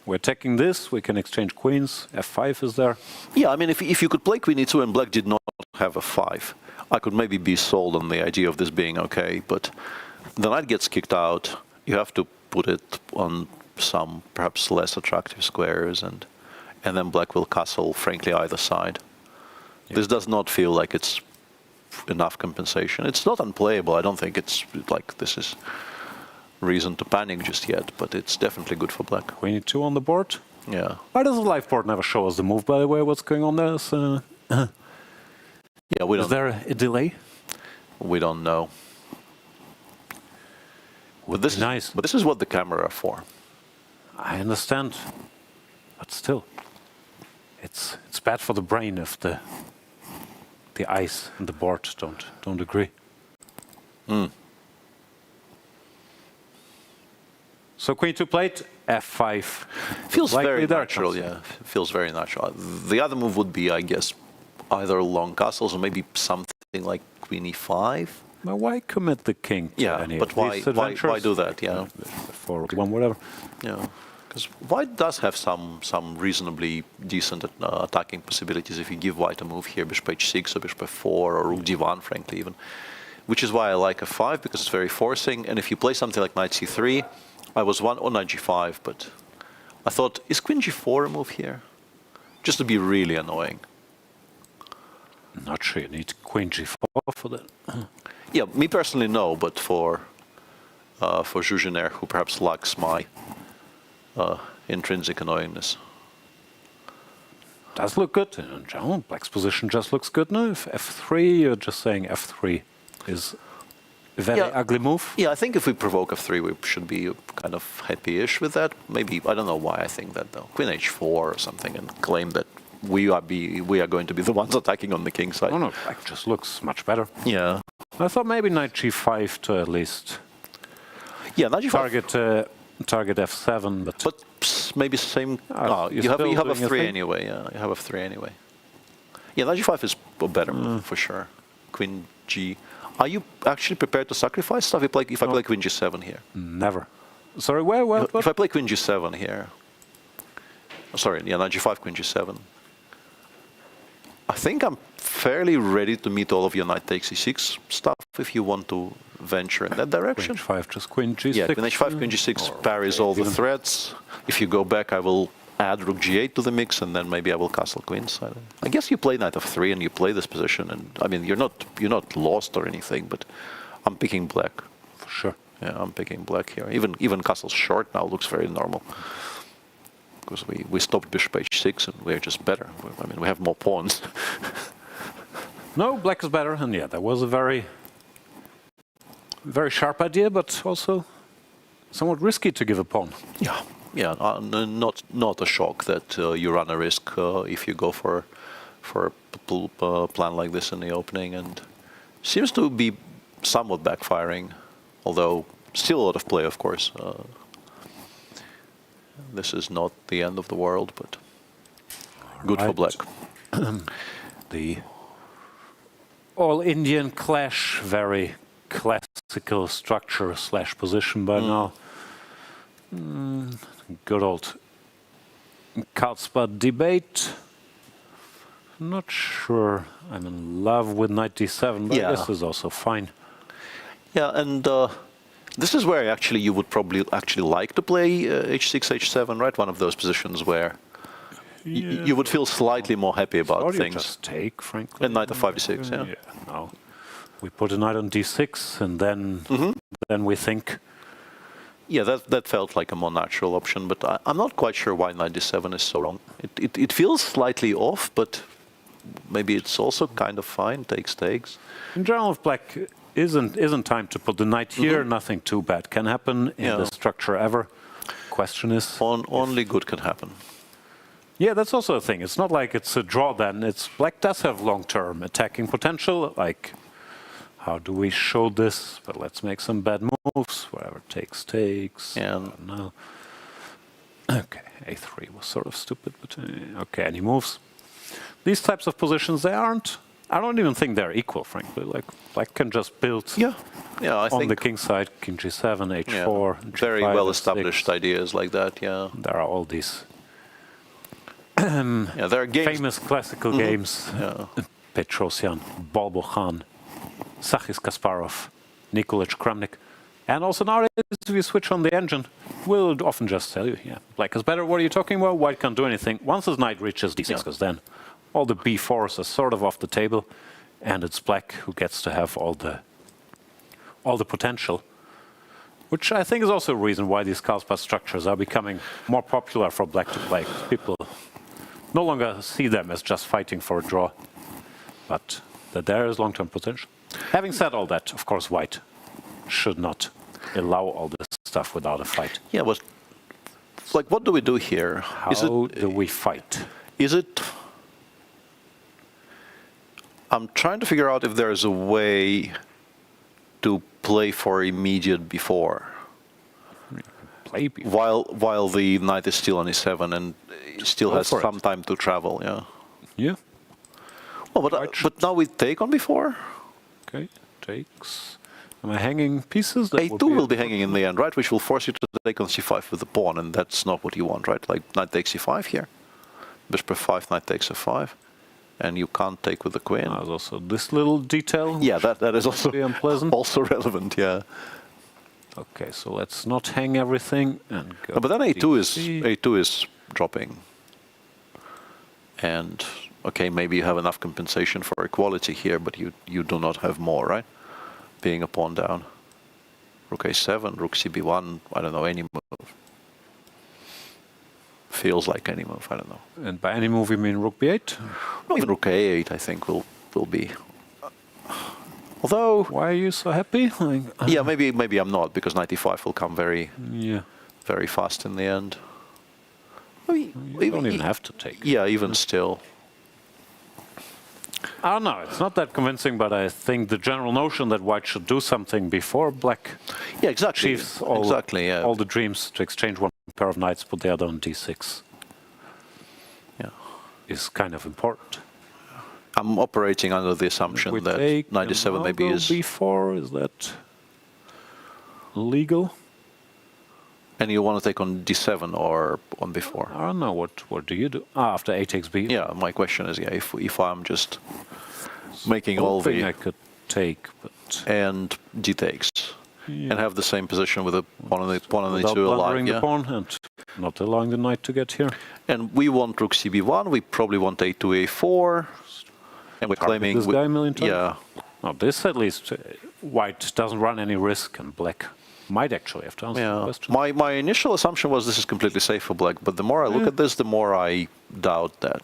We're attacking this, we can exchange queens, f5 is there. Yeah, I mean, if you could play queen e2 and black did not have f5, I could maybe be sold on the idea of this being okay, but the knight gets kicked out, you have to put it on some perhaps less attractive squares, and then black will castle, frankly, either side. Yeah. This does not feel like it's enough compensation. It's not unplayable. I don't think it's like this is reason to panic just yet, but it's definitely good for black. Queen e2 on the board. Yeah. Why does the live board never show us the move, by the way? What's going on there? Yeah, we don't. Is there a delay? We don't know. But this nice. But this is what the camera are for. I understand, but still, it's bad for the brain if the eyes and the board don't agree. So queen to plate, f5. Feels very natural, yeah. Feels very natural. The other move would be, I guess, either long castles or maybe something like queen e5. Well, why commit the king to any but of why do that? Yeah, for one, whatever. Yeah, because white does have some reasonably decent attacking possibilities if you give white a move here, bishop h6 or bishop f4 or rook d1, frankly even. Which is why I like f5 because it's very forcing. And if you play something like knight c3, I was one on knight g5, but I thought, is queen g4 a move here? Just to be really annoying. Not sure you need queen g4 for that. Yeah, me personally, no, but for Jiner, who perhaps lacks my intrinsic annoyingness. Does look good. In general, black's position just looks good now. If f3, you're just saying f3 is a very ugly move. Yeah, I think if we provoke f3, we should be kind of happy-ish with that. Maybe, I don't know why I think that, though. Queen h4 or something and claim that we are going to be the ones attacking on the king side. No, black just looks much better. Yeah. I thought maybe knight g5 to at least knight g5. Target f7, but maybe same. You have f3 anyway. Yeah, you have f3 anyway. Yeah, knight g5 is a better move for sure. Queen g. Are you actually prepared to sacrifice stuff if I play queen g7 here? Never. Sorry, where? If I play queen g7 here. Sorry, yeah, knight g5, queen g7. I think I'm fairly ready to meet all of your knight takes e6 stuff if you want to venture in that direction. Queen h5, just queen g6. Yeah, queen h5, queen g6 parries all the threats. If you go back, I will add rook g8 to the mix, and then maybe I will castle queens. I guess you play knight f3 and you play this position, and I mean you're not lost or anything, but I'm picking black. For sure. Yeah, I'm picking black here. Even castle short now looks very normal. Because we stopped bishop h6 and we're just better. I mean, we have more pawns. No, black is better, and yeah, that was a very sharp idea, but also somewhat risky to give a pawn. Yeah, yeah, not a shock that you run a risk if you go for a plan like this in the opening, and seems to be somewhat backfiring, although still a lot of play, of course. This is not the end of the world, but good for black. The all-Indian clash, very classical structure / position by now. Good old Karlsbad debate. Not sure I'm in love with knight d7, but this is also fine. Yeah, and this is where actually you would probably like to play h6, h7, right? One of those positions where you would feel slightly more happy about things. Just take, frankly. And knight f5, d6, yeah. No. We put a knight on d6, and then we think. Yeah, that felt like a more natural option, but I'm not quite sure why knight d7 is so wrong. It feels slightly off, but maybe it's also kind of fine. Takes. In general, if black isn't time to put the knight here, nothing too bad can happen in the structure ever. Question is, only good can happen. Yeah, that's also a thing. It's not like it's a draw then. It's black does have long-term attacking potential. Like, how do we show this? But let's make some bad moves. Whatever takes. Yeah. No. Okay, a3 was sort of stupid, but okay, any moves? These types of positions, I don't even think they're equal, frankly. Like, black can just build I on think the king side, king g7, h4, G5, very well-established ideas like that, yeah. There are all these there are games. Famous classical games. Petrosian, Balbochan, Sachis Kasparov, Nikolic Kramnik. And also nowadays, if you switch on the engine, we'll often just tell you, black is better. What are you talking about? White can't do anything. Once his knight reaches d6, because then all the b4s are sort of off the table, and it's black who gets to have all the potential. Which I think is also a reason why these Karlsbad structures are becoming more popular for black to play. People no longer see them as just fighting for a draw, but that there is long-term potential. Having said all that, of course, white should not allow all this stuff without a fight. Yeah, but like, what do we do here? How do we fight? Is it? I'm trying to figure out if there is a way to play for immediate before. Play before. While the knight is still on e7 and still has some time to travel, Yeah. Well, but now we take on before? Okay, takes. Am I hanging pieces? A2 will be hanging in the end, right? Which will force you to take on c5 with the pawn, and that's not what you want, right? Like, knight takes c5 here. Bishop f5, knight takes f5. And you can't take with the queen. There's also this little detail. Yeah, that is also unpleasant. Also relevant, yeah. Okay, so let's not hang everything and go. But then A2 is dropping. And okay, maybe you have enough compensation for equality here, but you do not have more, right? Being a pawn down. Rook A7, Rook CB1, I don't know, any move. Feels like any move, I don't know. And by any move you mean Rook B8? No, even Rook A8 I think will be. Although, why are you so happy? Yeah, maybe I'm not, because knight e5 will come very fast in the end. You don't even have to take. Yeah, even still. I don't know, it's not that convincing, but I think the general notion that white should do something before black achieves all the dreams to exchange one pair of knights, put the other on d6 is kind of important. I'm operating under the assumption that knight d7 maybe is... b4, is that legal? And you want to take on d7 or on b4? I don't know. What do you do? After a takes b? Yeah, my question is, if I'm just making all the... I could take, but... And d takes. Yeah. And have the same position with the pawn and the Without 2 alive. blundering the pawn and not allowing the knight to get here. And we want rook cb1, we probably want a2, a4. And we're claiming... This guy a million times? Yeah. No, this at least, white doesn't run any risk, and black might actually have to answer the question. My initial assumption was this is completely safe for black, but the more I look at this, the more I doubt that,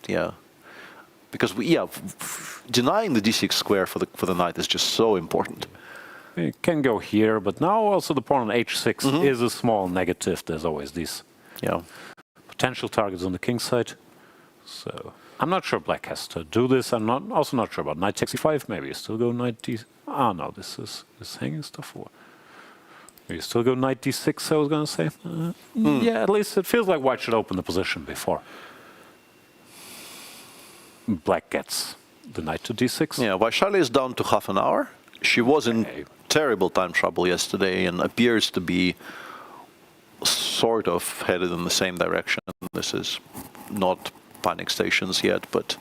Because, denying the d6 square for the knight is just so important. You can go here, but now also the pawn on h6 is a small negative. There's always these potential targets on the king side. So I'm not sure black has to do this. I'm also not sure about knight takes e5. Maybe you still go knight d... Ah, no, this is hanging stuff. You still go knight d6, I was going to say. Yeah, at least it feels like white should open the position before black gets the knight to d6. Yeah, Vaishali is down to half an hour. She was in terrible time trouble yesterday and appears to be sort of headed in the same direction. This is not panic stations yet, but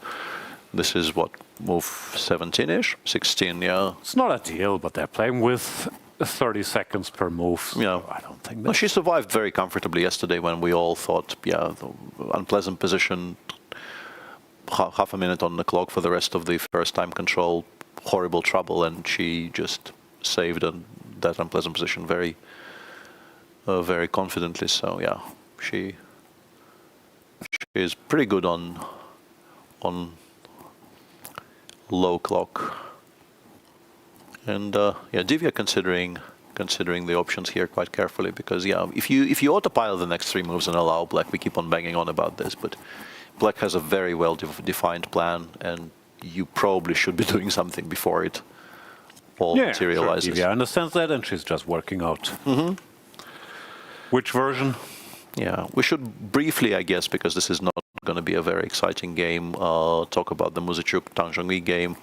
this is what, move 17-ish? 16, yeah. It's not ideal, but they're playing with 30 seconds per move. Yeah. I don't think No, she survived very comfortably yesterday when we all thought, the unpleasant position, half a minute on the clock for the rest of the first time control, horrible trouble, and she just saved that unpleasant position very, very confidently. So yeah, she is pretty good on low clock. And Divya considering the options here quite carefully, because if you autopilot the next 3 moves and allow black, we keep on banging on about this, but black has a very well defined plan, and you probably should be doing something before it all materializes. Sure, Divya understands that, and she's just working out which version. Yeah, we should briefly, I guess, because this is not going to be a very exciting game, talk about the Muzychuk Zhongyi game,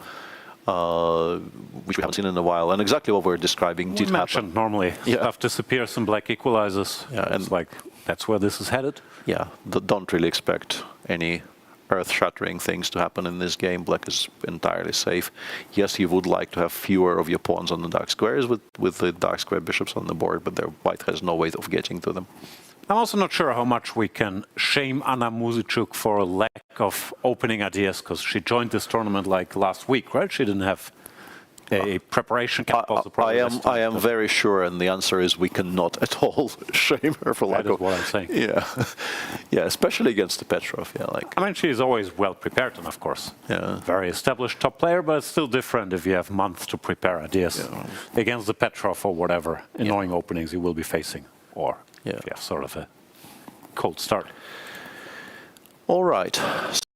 which we haven't seen in a while, and exactly what we're describing did happen. Normally, stuff disappears and black equalizes. Yeah, and it's like that's where this is headed. Yeah, don't really expect any earth-shattering things to happen in this game. Black is entirely safe. Yes, you would like to have fewer of your pawns on the dark squares with the dark square bishops on the board, but white has no way of getting to them. I'm also not sure how much we can shame Anna Muzychuk for a lack of opening ideas, because she joined this tournament like last week, right? She didn't have a preparation camp. I am very sure, and the answer is we cannot at all shame her for lack of... That is what I'm saying. Yeah, especially against the Petrov. I mean, she's always well prepared, and of course, very established top player, but it's still different if you have months to prepare ideas against the Petrov or whatever annoying openings you will be facing, or if you have sort of a cold start. All right,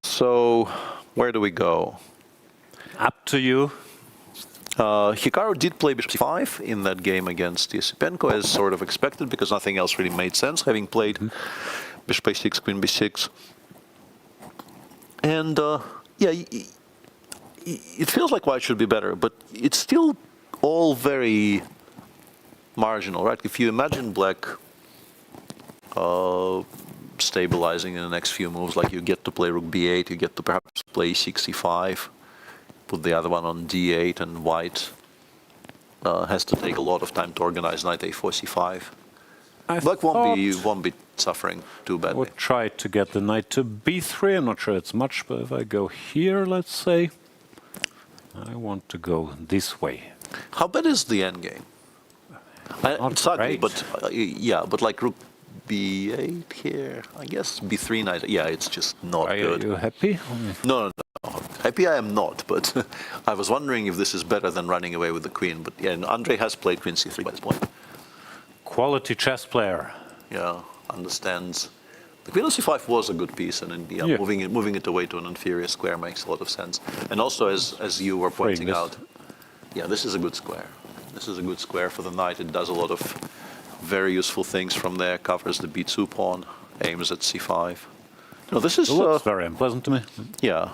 so where do we go? Up to you. Hikaru did play bishop c5 in that game against Esipenko, as sort of expected, because nothing else really made sense, having played bishop a6, queen b6. And it feels like white should be better, but it's still all very marginal, right? If you imagine black stabilizing in the next few moves, like you get to play rook b8, you get to perhaps play e6, e5, put the other one on d8, and white has to take a lot of time to organize knight a4, c5. Black won't be suffering too badly. I would try to get the knight to b3. I'm not sure it's much, but if I go here, let's say, I want to go this way. How bad is the endgame? It's ugly, but but like rook b8 here, I guess b3 knight. Yeah, it's just not good. Are you happy? No. Happy I am not, but I was wondering if this is better than running away with the queen. But yeah, and Andrey has played queen c3 by this point. Quality chess player. Yeah, understands. The queen on c5 was a good piece, and moving it away to an inferior square makes a lot of sense. And also, as you were pointing out, this is a good square. This is a good square for the knight. It does a lot of very useful things from there. Covers the b2 pawn, aims at c5. No, this is very unpleasant to me. Yeah.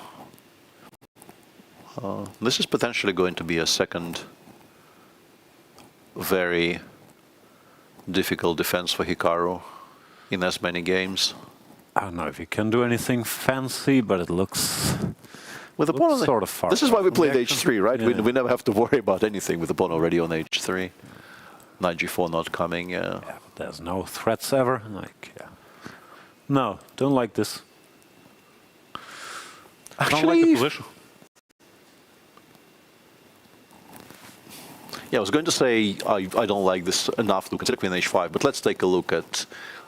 This is potentially going to be a second very difficult defense for Hikaru in as many games. I don't know if you can do anything fancy, but it looks with the pawn sort of far. This is why we played h3, right? Yeah. We never have to worry about anything with the pawn already on h3. Knight g4 not coming. Yeah, but there's no threats ever. Like, yeah. No, don't like this. Actually, don't like the position. Yeah, I was going to say I don't like this enough to consider queen h5, but let's take a look at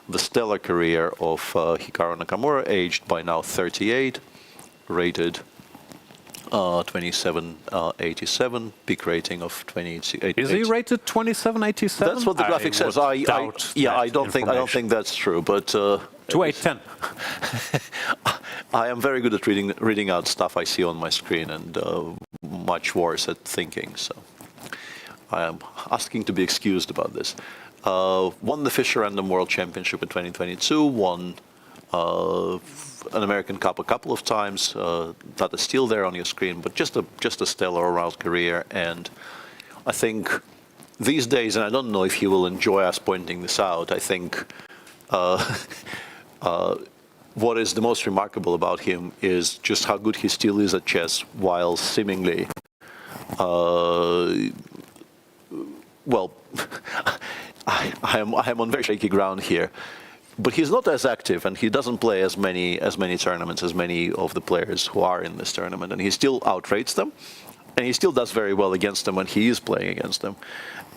the stellar career of Hikaru Nakamura, aged by now 38, rated 2787, peak rating of 28. Is he rated 2787? That's what the graphic says. I don't think that's true, but 2810. I am very good at reading out stuff I see on my screen, and much worse at thinking. So I am asking to be excused about this. Won the Fisher Random World Championship in 2022. Won an American Cup a couple of times. That is still there on your screen, but just a stellar all-round career. And I think these days, and I don't know if he will enjoy us pointing this out, I think what is the most remarkable about him is just how good he still is at chess, while seemingly, well, I am on very shaky ground here. But he's not as active, and he doesn't play as many tournaments as many of the players who are in this tournament, and he still outrates them, and he still does very well against them when he is playing against them.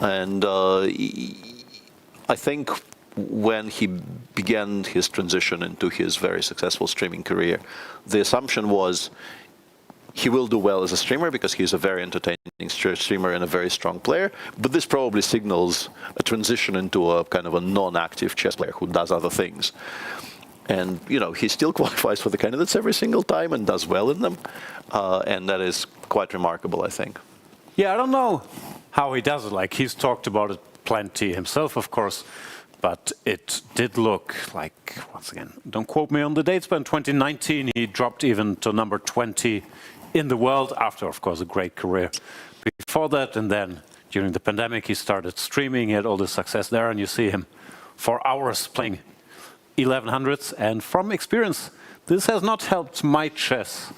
And I think when he began his transition into his very successful streaming career, the assumption was he will do well as a streamer because he's a very entertaining streamer and a very strong player, but this probably signals a transition into a kind of a non-active chess player who does other things. And, you know, he still qualifies for the candidates every single time and does well in them, and that is quite remarkable, I think. Yeah, I don't know how he does it. Like, he's talked about it plenty himself, of course, but it did look like, once again, don't quote me on the dates, but in 2019 he dropped even to number 20 in the world after, of course, a great career before that. And then during the pandemic, he started streaming, he had all the success there, and you see him for hours playing 1100s. And from experience, this has not helped my chess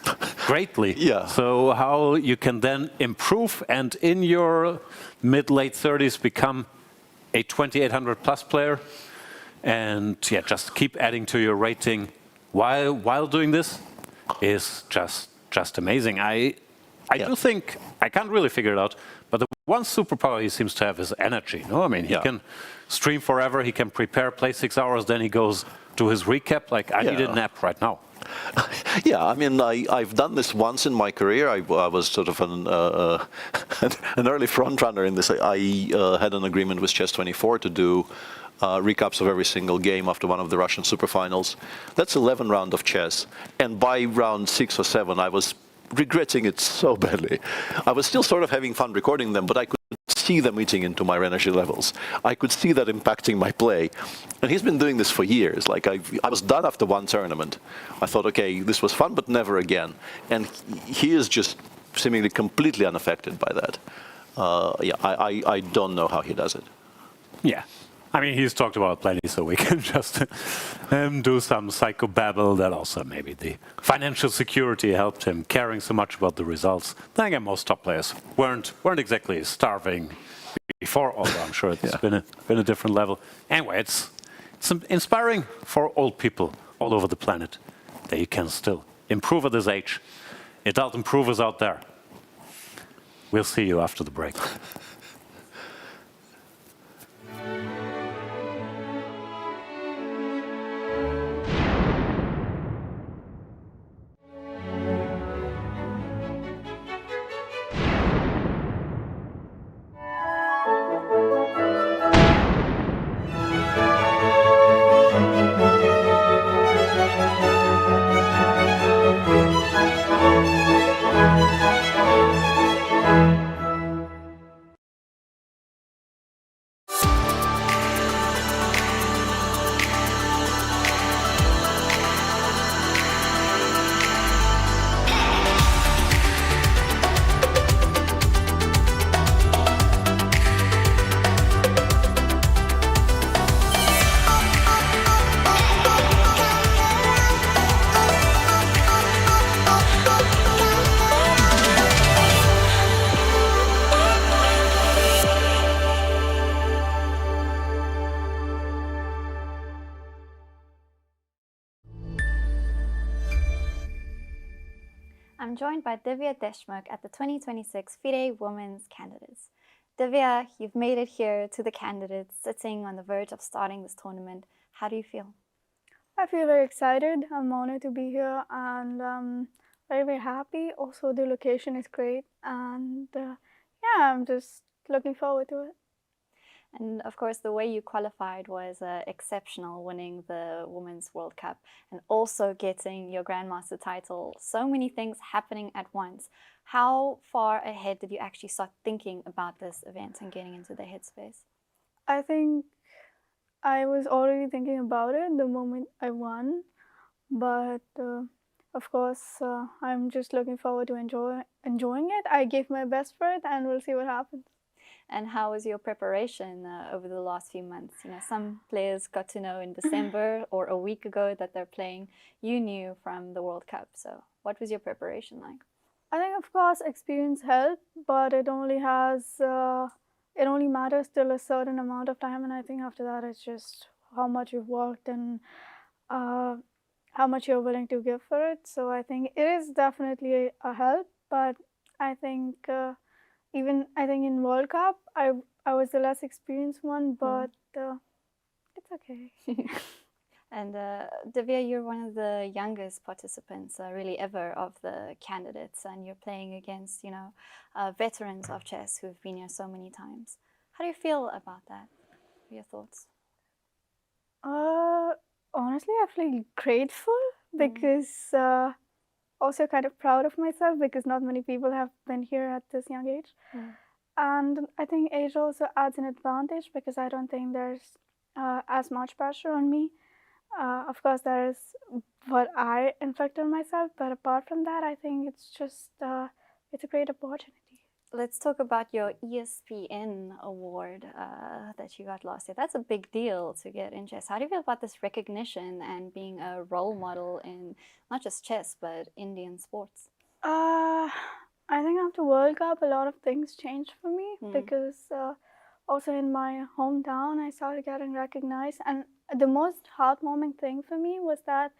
greatly. Yeah. So how you can then improve and in your mid-late 30s become a 2800 plus player and yeah, just keep adding to your rating while doing this is just amazing. I do think, I can't really figure it out, but the one superpower he seems to have is energy. No, I mean, he can stream forever, he can prepare, play 6 hours, then he goes to his recap. Like, I need a nap right now. Yeah, I mean, I've done this once in my career. I was sort of an early front runner in this. I had an agreement with Chess24 to do recaps of every single game after one of the Russian superfinals. That's 11 rounds of chess, and by round 6 or 7, I was regretting it so badly. I was still sort of having fun recording them, but I could see them eating into my energy levels. I could see that impacting my play. And he's been doing this for years. Like, I was done after one tournament. I thought, okay, this was fun, but never again. And he is just seemingly completely unaffected by that. Yeah, I don't know how he does it. Yeah. I mean, he's talked about plenty, so we can just do some psychobabble that also maybe the financial security helped him caring so much about the results. Then again, most top players weren't exactly starving before, although I'm sure it's been a different level. Anyway, it's inspiring for old people all over the planet that you can still improve at this age. Adult improvers out there. We'll see you after the break. I'm joined by Divya Deshmukh at the 2026 FIDE Women's Candidates. Divya, you've made it here to the candidates, sitting on the verge of starting this tournament. How do you feel? I feel very excited. I'm honored to be here and very, very happy. Also, the location is great and yeah, I'm just looking forward to it. And of course, the way you qualified was exceptional, winning the Women's World Cup and also getting your Grandmaster title. So many things happening at once. How far ahead did you actually start thinking about this event and getting into the headspace? I think I was already thinking about it the moment I won, but of course, I'm just looking forward to enjoying it. I gave my best for it and we'll see what happens. And how was your preparation over the last few months? You know, some players got to know in December or a week ago that they're playing. You knew from the World Cup. So what was your preparation like? I think, of course, experience helped, but it only matters till a certain amount of time. And I think after that, it's just how much you've worked and how much you're willing to give for it. So I think it is definitely a help, but I think in World Cup, I was the less experienced one, but it's okay. And Divya, you're one of the youngest participants really ever of the candidates, and you're playing against, you know, veterans of chess who've been here so many times. How do you feel about that? What are your thoughts? Honestly, I feel grateful because also kind of proud of myself because not many people have been here at this young age. And I think age also adds an advantage because I don't think there's as much pressure on me. Of course, there is what I inflict on myself, but apart from that, I think it's just it's a great opportunity. Let's talk about your ESPN award that you got last year. That's a big deal to get in chess. How do you feel about this recognition and being a role model in not just chess, but Indian sports? I think after World Cup, a lot of things changed for me because also in my hometown, I started getting recognized. And the most heartwarming thing for me was that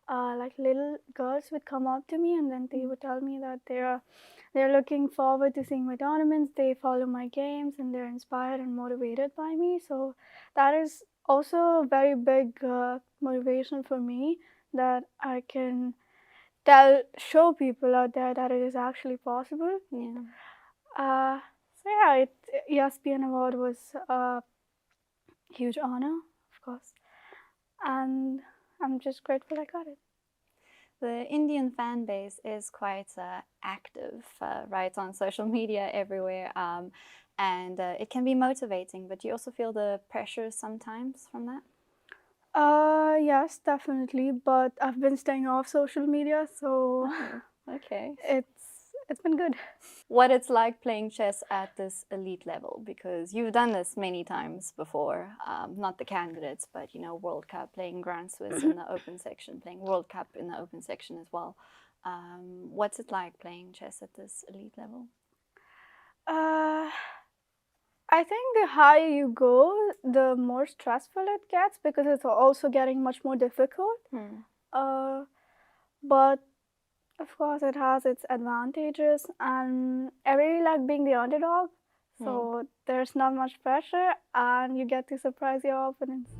like little girls would come up to me and then they would tell me that they're looking forward to seeing my tournaments, they follow my games, and they're inspired and motivated by me. So that is also a very big motivation for me that I can show people out there that it is actually possible. Yeah. So yeah, ESPN award was a huge honor, of course, and I'm just grateful I got it. The Indian fan base is quite active, right, on social media everywhere, and it can be motivating, but do you also feel the pressure sometimes from that? Yes, definitely, but I've been staying off social media, so okay. It's been good. What it's like playing chess at this elite level, because you've done this many times before, not the candidates, but, you know, World Cup, playing Grand Swiss in the open section, playing World Cup in the open section as well. What's it like playing chess at this elite level? I think the higher you go, the more stressful it gets because it's also getting much more difficult. But of course, it has its advantages, and I really like being the underdog. So there's not much pressure, and you get to surprise your opponents.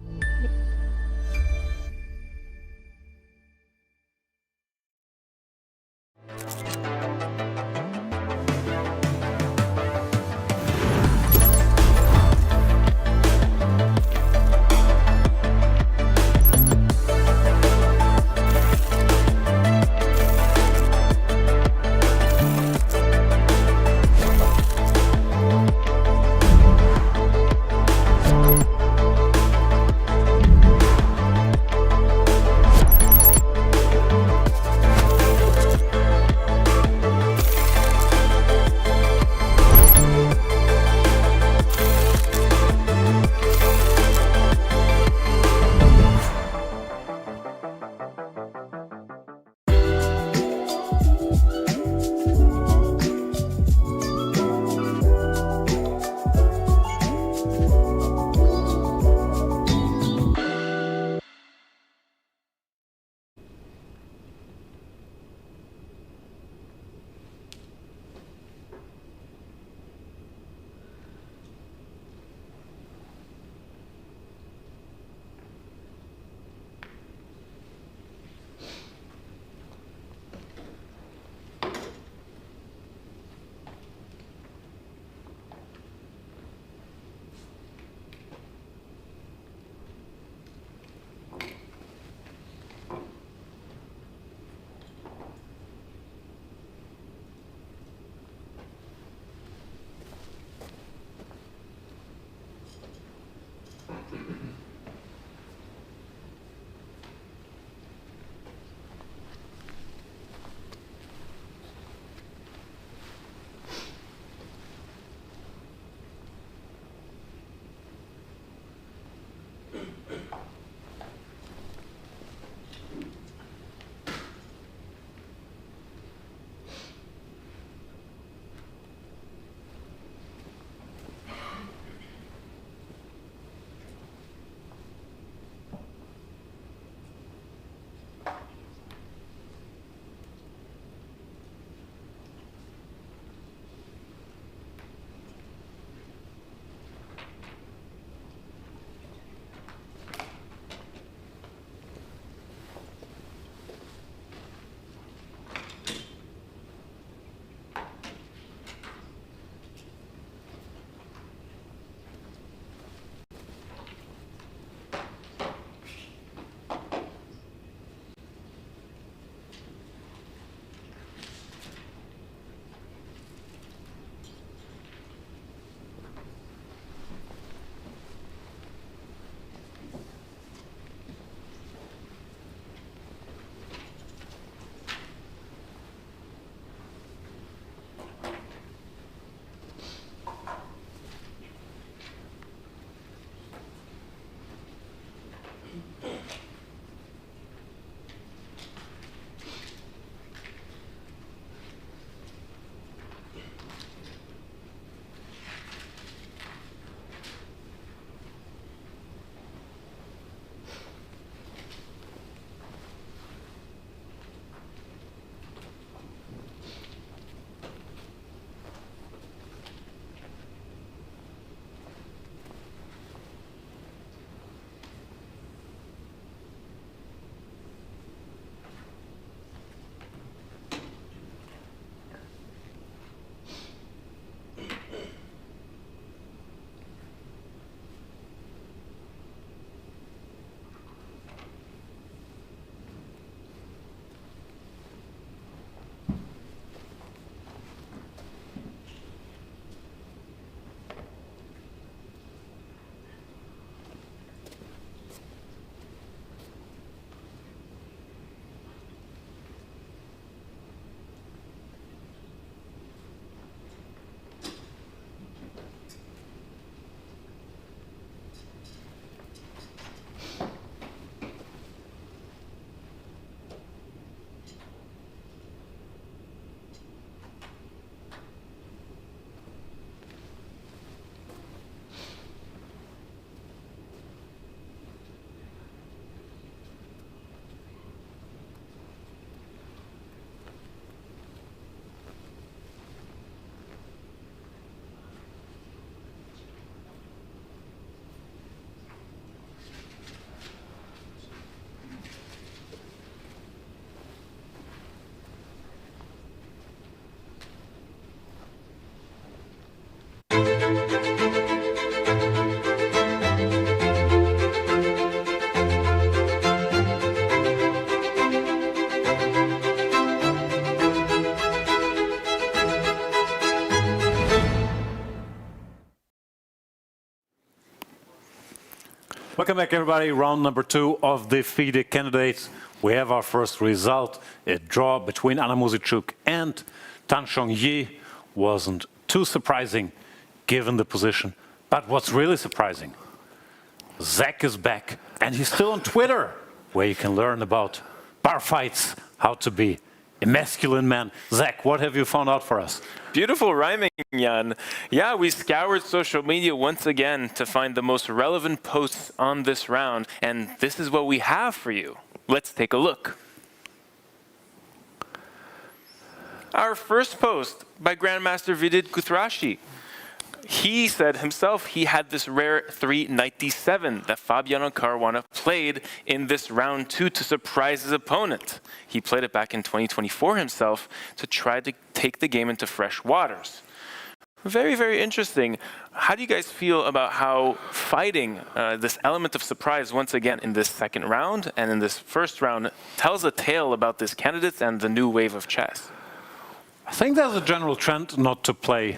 Welcome back, everybody. Round number 2 of the FIDE candidates. We have our first result. A draw between Anna Muzychuk and Zhongyi wasn't too surprising given the position. But what's really surprising, Zach is back and he's still on Twitter, where you can learn about bar fights, how to be a masculine man. Zach, what have you found out for us? Beautiful rhyming, Jan. Yeah, we scoured social media once again to find the most relevant posts on this round, and this is what we have for you. Let's take a look. Our first post by Grandmaster Vidit Kutrashi. He said himself he had this rare 397 that Fabiano Caruana played in this round 2 to surprise his opponent. He played it back in 2024 himself to try to take the game into fresh waters. Very, very interesting. How do you guys feel about how fighting this element of surprise once again in this second round and in this first round tells a tale about these candidates and the new wave of chess? I think there's a general trend not to play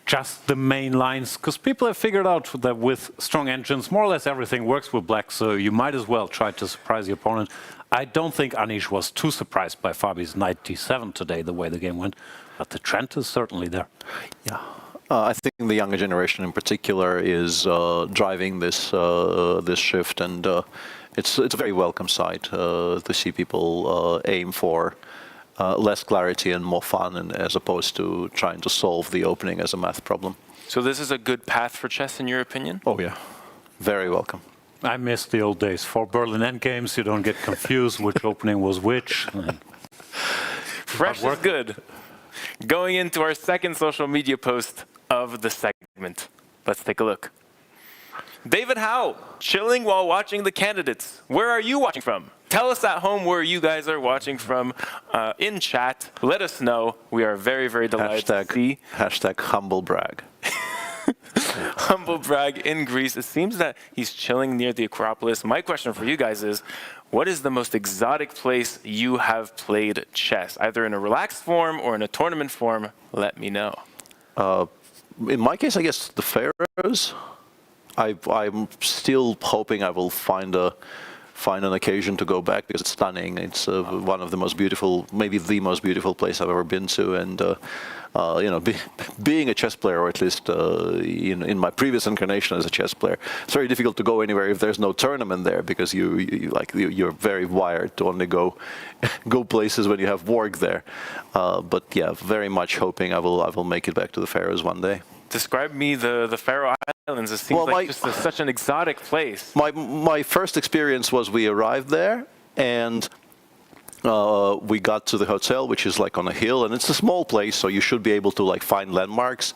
just the main lines? Because people have figured out that with strong engines, more or less everything works with black, so you might as well try to surprise the opponent. I don't think Anish was too surprised by Fabi's knight d7 today, the way the game went, but the trend is certainly there. Yeah. I think the younger generation in particular is driving this this shift, and it's a very welcome sight to see people aim for less clarity and more fun, and as opposed to trying to solve the opening as a math problem. So this is a good path for chess, in your opinion? Oh yeah, very welcome. I miss the old days. For Berlin endgames, you don't get confused which opening was which. Fresh is good. Going into our second social media post of the segment. Let's take a look. David Howe, chilling while watching the candidates. Where are you watching from? Tell us at home where you guys are watching from in chat. Let us know. We are very, very delighted to see. Hashtag humble brag. Humble brag in Greece. It seems that he's chilling near the Acropolis. My question for you guys is, what is the most exotic place you have played chess? Either in a relaxed form or in a tournament form, let me know. In my case, I guess the Faroes. I'm still hoping I will find an occasion to go back because it's stunning. It's one of the most beautiful, maybe the most beautiful place I've ever been to. And you know, being a chess player, or at least in my previous incarnation as a chess player, it's very difficult to go anywhere if there's no tournament there, because you're very wired to only go places when you have work there. But yeah, very much hoping I will make it back to the Faroes one day. Describe me the Faroe Islands. It seems like just such an exotic place. My first experience was we arrived there, and we got to the hotel, which is like on a hill, and it's a small place, so you should be able to like find landmarks.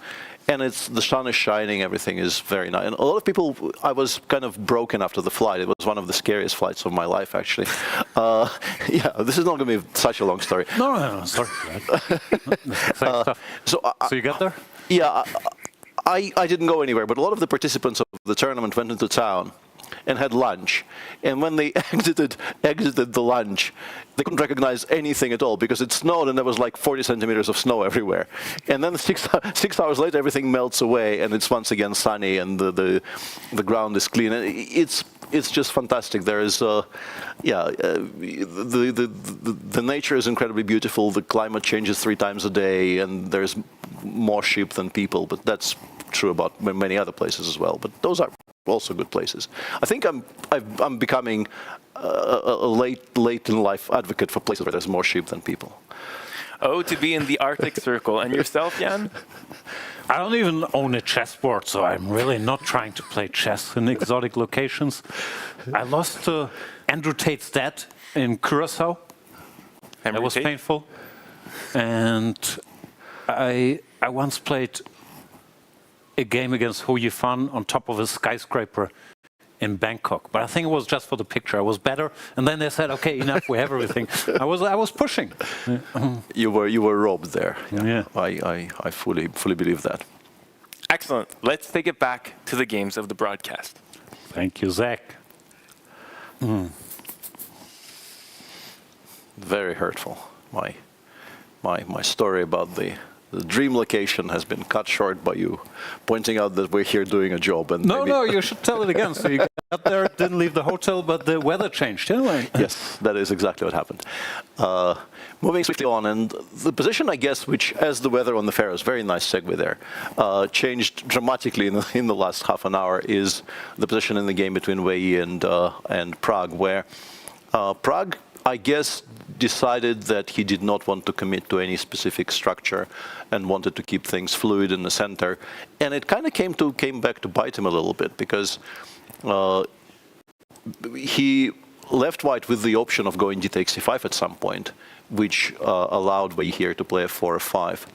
And the sun is shining, everything is very nice. And a lot of people, I was kind of broken after the flight. It was one of the scariest flights of my life, actually. Yeah, this is not going to be such a long story. No, sorry. So you got there? Yeah, I didn't go anywhere, but a lot of the participants of the tournament went into town and had lunch. And when they exited the lunch, they couldn't recognize anything at all because it snowed and there was like 40 centimeters of snow everywhere. And then 6 hours later, everything melts away and it's once again sunny and the ground is clean. And it's just fantastic. There is, the nature is incredibly beautiful. The climate changes 3 times a day, and there's more sheep than people. But that's true about many other places as well. But those are also good places. I think I'm becoming a late in life advocate for places where there's more sheep than people. Oh, to be in the Arctic Circle. And yourself, Jan? I don't even own a chessboard, so I'm really not trying to play chess in exotic locations. I lost to Andrew Tate's dad in Curacao. That was painful. And I once played a game against Ho Yifan on top of a skyscraper in Bangkok, but I think it was just for the picture. I was better, and then they said, "Okay, enough. We have everything." I was pushing. You were robbed there. Yeah. I fully believe that. Excellent. Let's take it back to the games of the broadcast. Thank you, Zach. Very hurtful. My story about the dream location has been cut short by you pointing out that we're here doing a job. And no, you should tell it again. So you got there, didn't leave the hotel, but the weather changed, didn't it? Yes, that is exactly what happened. Moving swiftly on, and the position, I guess, which, as the weather on the Faroes, very nice segue there, changed dramatically in the last half an hour, is the position in the game between Wei Yi and Pragg, where Pragg, I guess, decided that he did not want to commit to any specific structure and wanted to keep things fluid in the center. And it kind of came back to bite him a little bit, because he left white with the option of going d takes c5 at some point, which allowed Wei here to play f4, f5.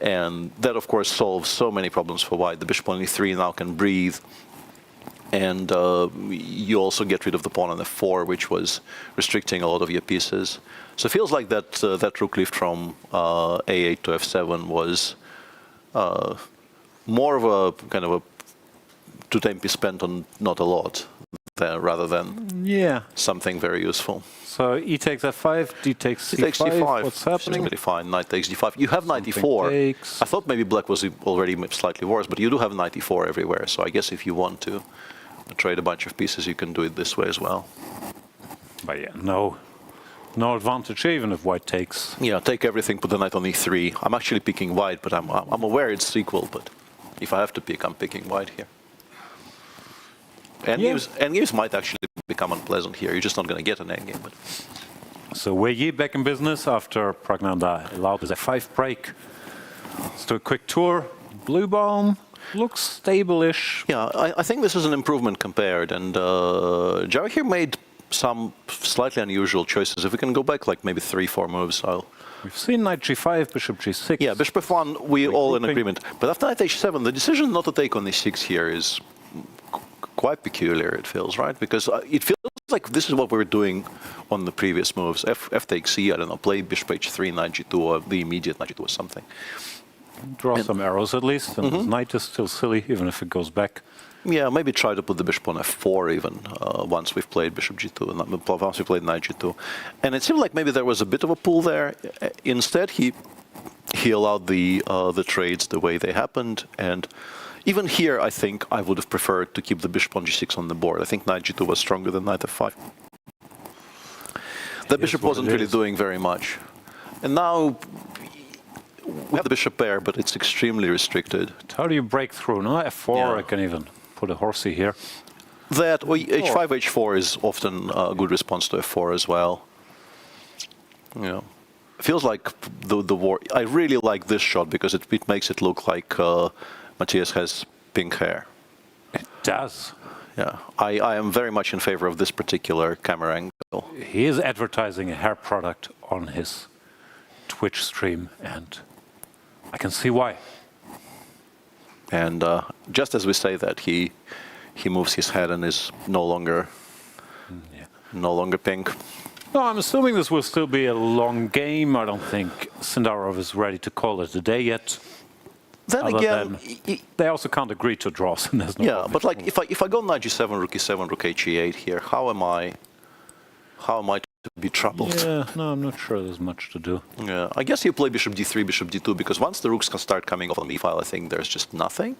And that, of course, solves so many problems for white. The bishop on e3 now can breathe. And you also get rid of the pawn on f4, which was restricting a lot of your pieces. So it feels like that rook lift from a8 to f7 was more of a kind of a 2 time piece spent on not a lot rather than something very useful. So E takes F5, D takes C5. He takes D5. What's happening? Really fine. Knight takes D5. You have knight E4. I thought maybe black was already slightly worse, but you do have knight E4 everywhere. So I guess if you want to trade a bunch of pieces, you can do it this way as well. But yeah, no advantage even if white takes. Yeah, take everything, put the knight on E3. I'm actually picking white, but I'm aware it's equal. But if I have to pick, I'm picking white here. Endgames might actually become unpleasant here. You're just not going to get an endgame. But. So Wei Yi back in business after Praggnanandhaa allowed his F5 break. Let's do a quick tour. Bluebaum looks stable-ish. Yeah, I think this is an improvement compared. And Javokhir made some slightly unusual choices. If we can go back like maybe 3-4 moves, We've seen knight g5, bishop g6. Yeah, bishop f1, we all in agreement. But after knight h7, the decision not to take on e6 here is quite peculiar, it feels, right? Because it feels like this is what we were doing on the previous moves. F takes c, I don't know, play bishop h3, knight g2, or the immediate knight g2 or something. Draw some arrows at least, and his knight is still silly, even if it goes back. Yeah, maybe try to put the bishop on f4 even, once we've played bishop g2, and once we played knight g2. And it seemed like maybe there was a bit of a pull there. Instead, he allowed the trades the way they happened, and even here, I think I would have preferred to keep the bishop on g6 on the board. I think knight g2 was stronger than knight f5. The bishop wasn't really doing very much. And now we have the bishop pair, but it's extremely restricted. How do you break through? No, f4, I can even put a horsey here. That, or h5, h4 is often a good response to f4 as well. You know, it feels like the war. I really like this shot because it makes it look like Matthias has pink hair. It does. Yeah, I am very much in favor of this particular camera angle. He is advertising a hair product on his Twitch stream, and I can see why. And just as we say that, he moves his head and is no longer pink. No, I'm assuming this will still be a long game. I don't think Sindarov is ready to call it a day yet. Then again, they also can't agree to draws. And there's no but like if I go knight g7, rook e7, rook h8 here, how am I to be troubled? Yeah, no, I'm not sure there's much to do. Yeah, I guess you play bishop d3, bishop d2, because once the rooks can start coming off on the e-file, I think there's just nothing.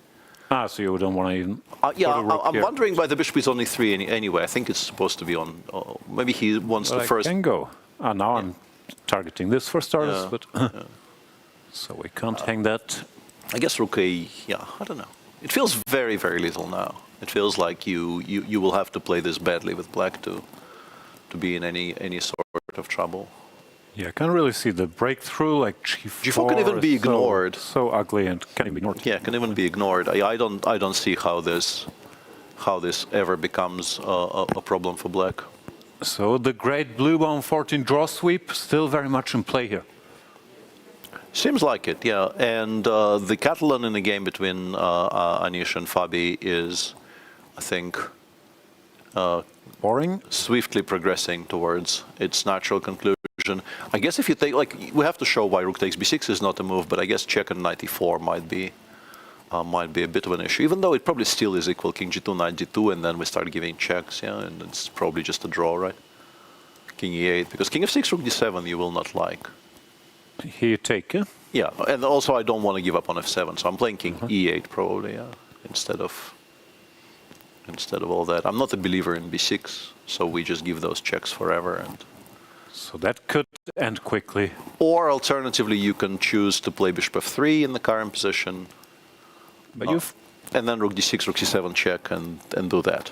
Ah, so you don't want to even... I'm wondering why the bishop is on e3 anyway. I think it's supposed to be on... maybe he wants to first... I can go. Now I'm targeting this for starters, but... So we can't hang that. I guess rook a... I don't know. It feels very, very little now. It feels like you will have to play this badly with black to be in any sort of trouble. Yeah, I can't really see the breakthrough, like g4. G4 can even be ignored. So ugly and can be ignored. Yeah, can even be ignored. I don't see how this ever becomes a problem for black. So the great Bluebaum 14 draw sweep still very much in play here. Seems like it, yeah. And the Catalan in the game between Anish and Fabi is, I think, boring, swiftly progressing towards its natural conclusion. I guess if you take, like, we have to show why rook takes b6 is not a move, but I guess check on knight e4 might be a bit of an issue, even though it probably still is equal king g2, knight g2, and then we start giving checks, and it's probably just a draw, right? King e8, because king f6, rook d7 you will not like. Here you take, yeah? Yeah, and also I don't want to give up on f7, so I'm playing king e8 probably, instead of all that. I'm not a believer in b6, so we just give those checks forever. And so that could end quickly. Or alternatively, you can choose to play bishop f3 in the current position. But and then rook d6, rook c7 check and do that.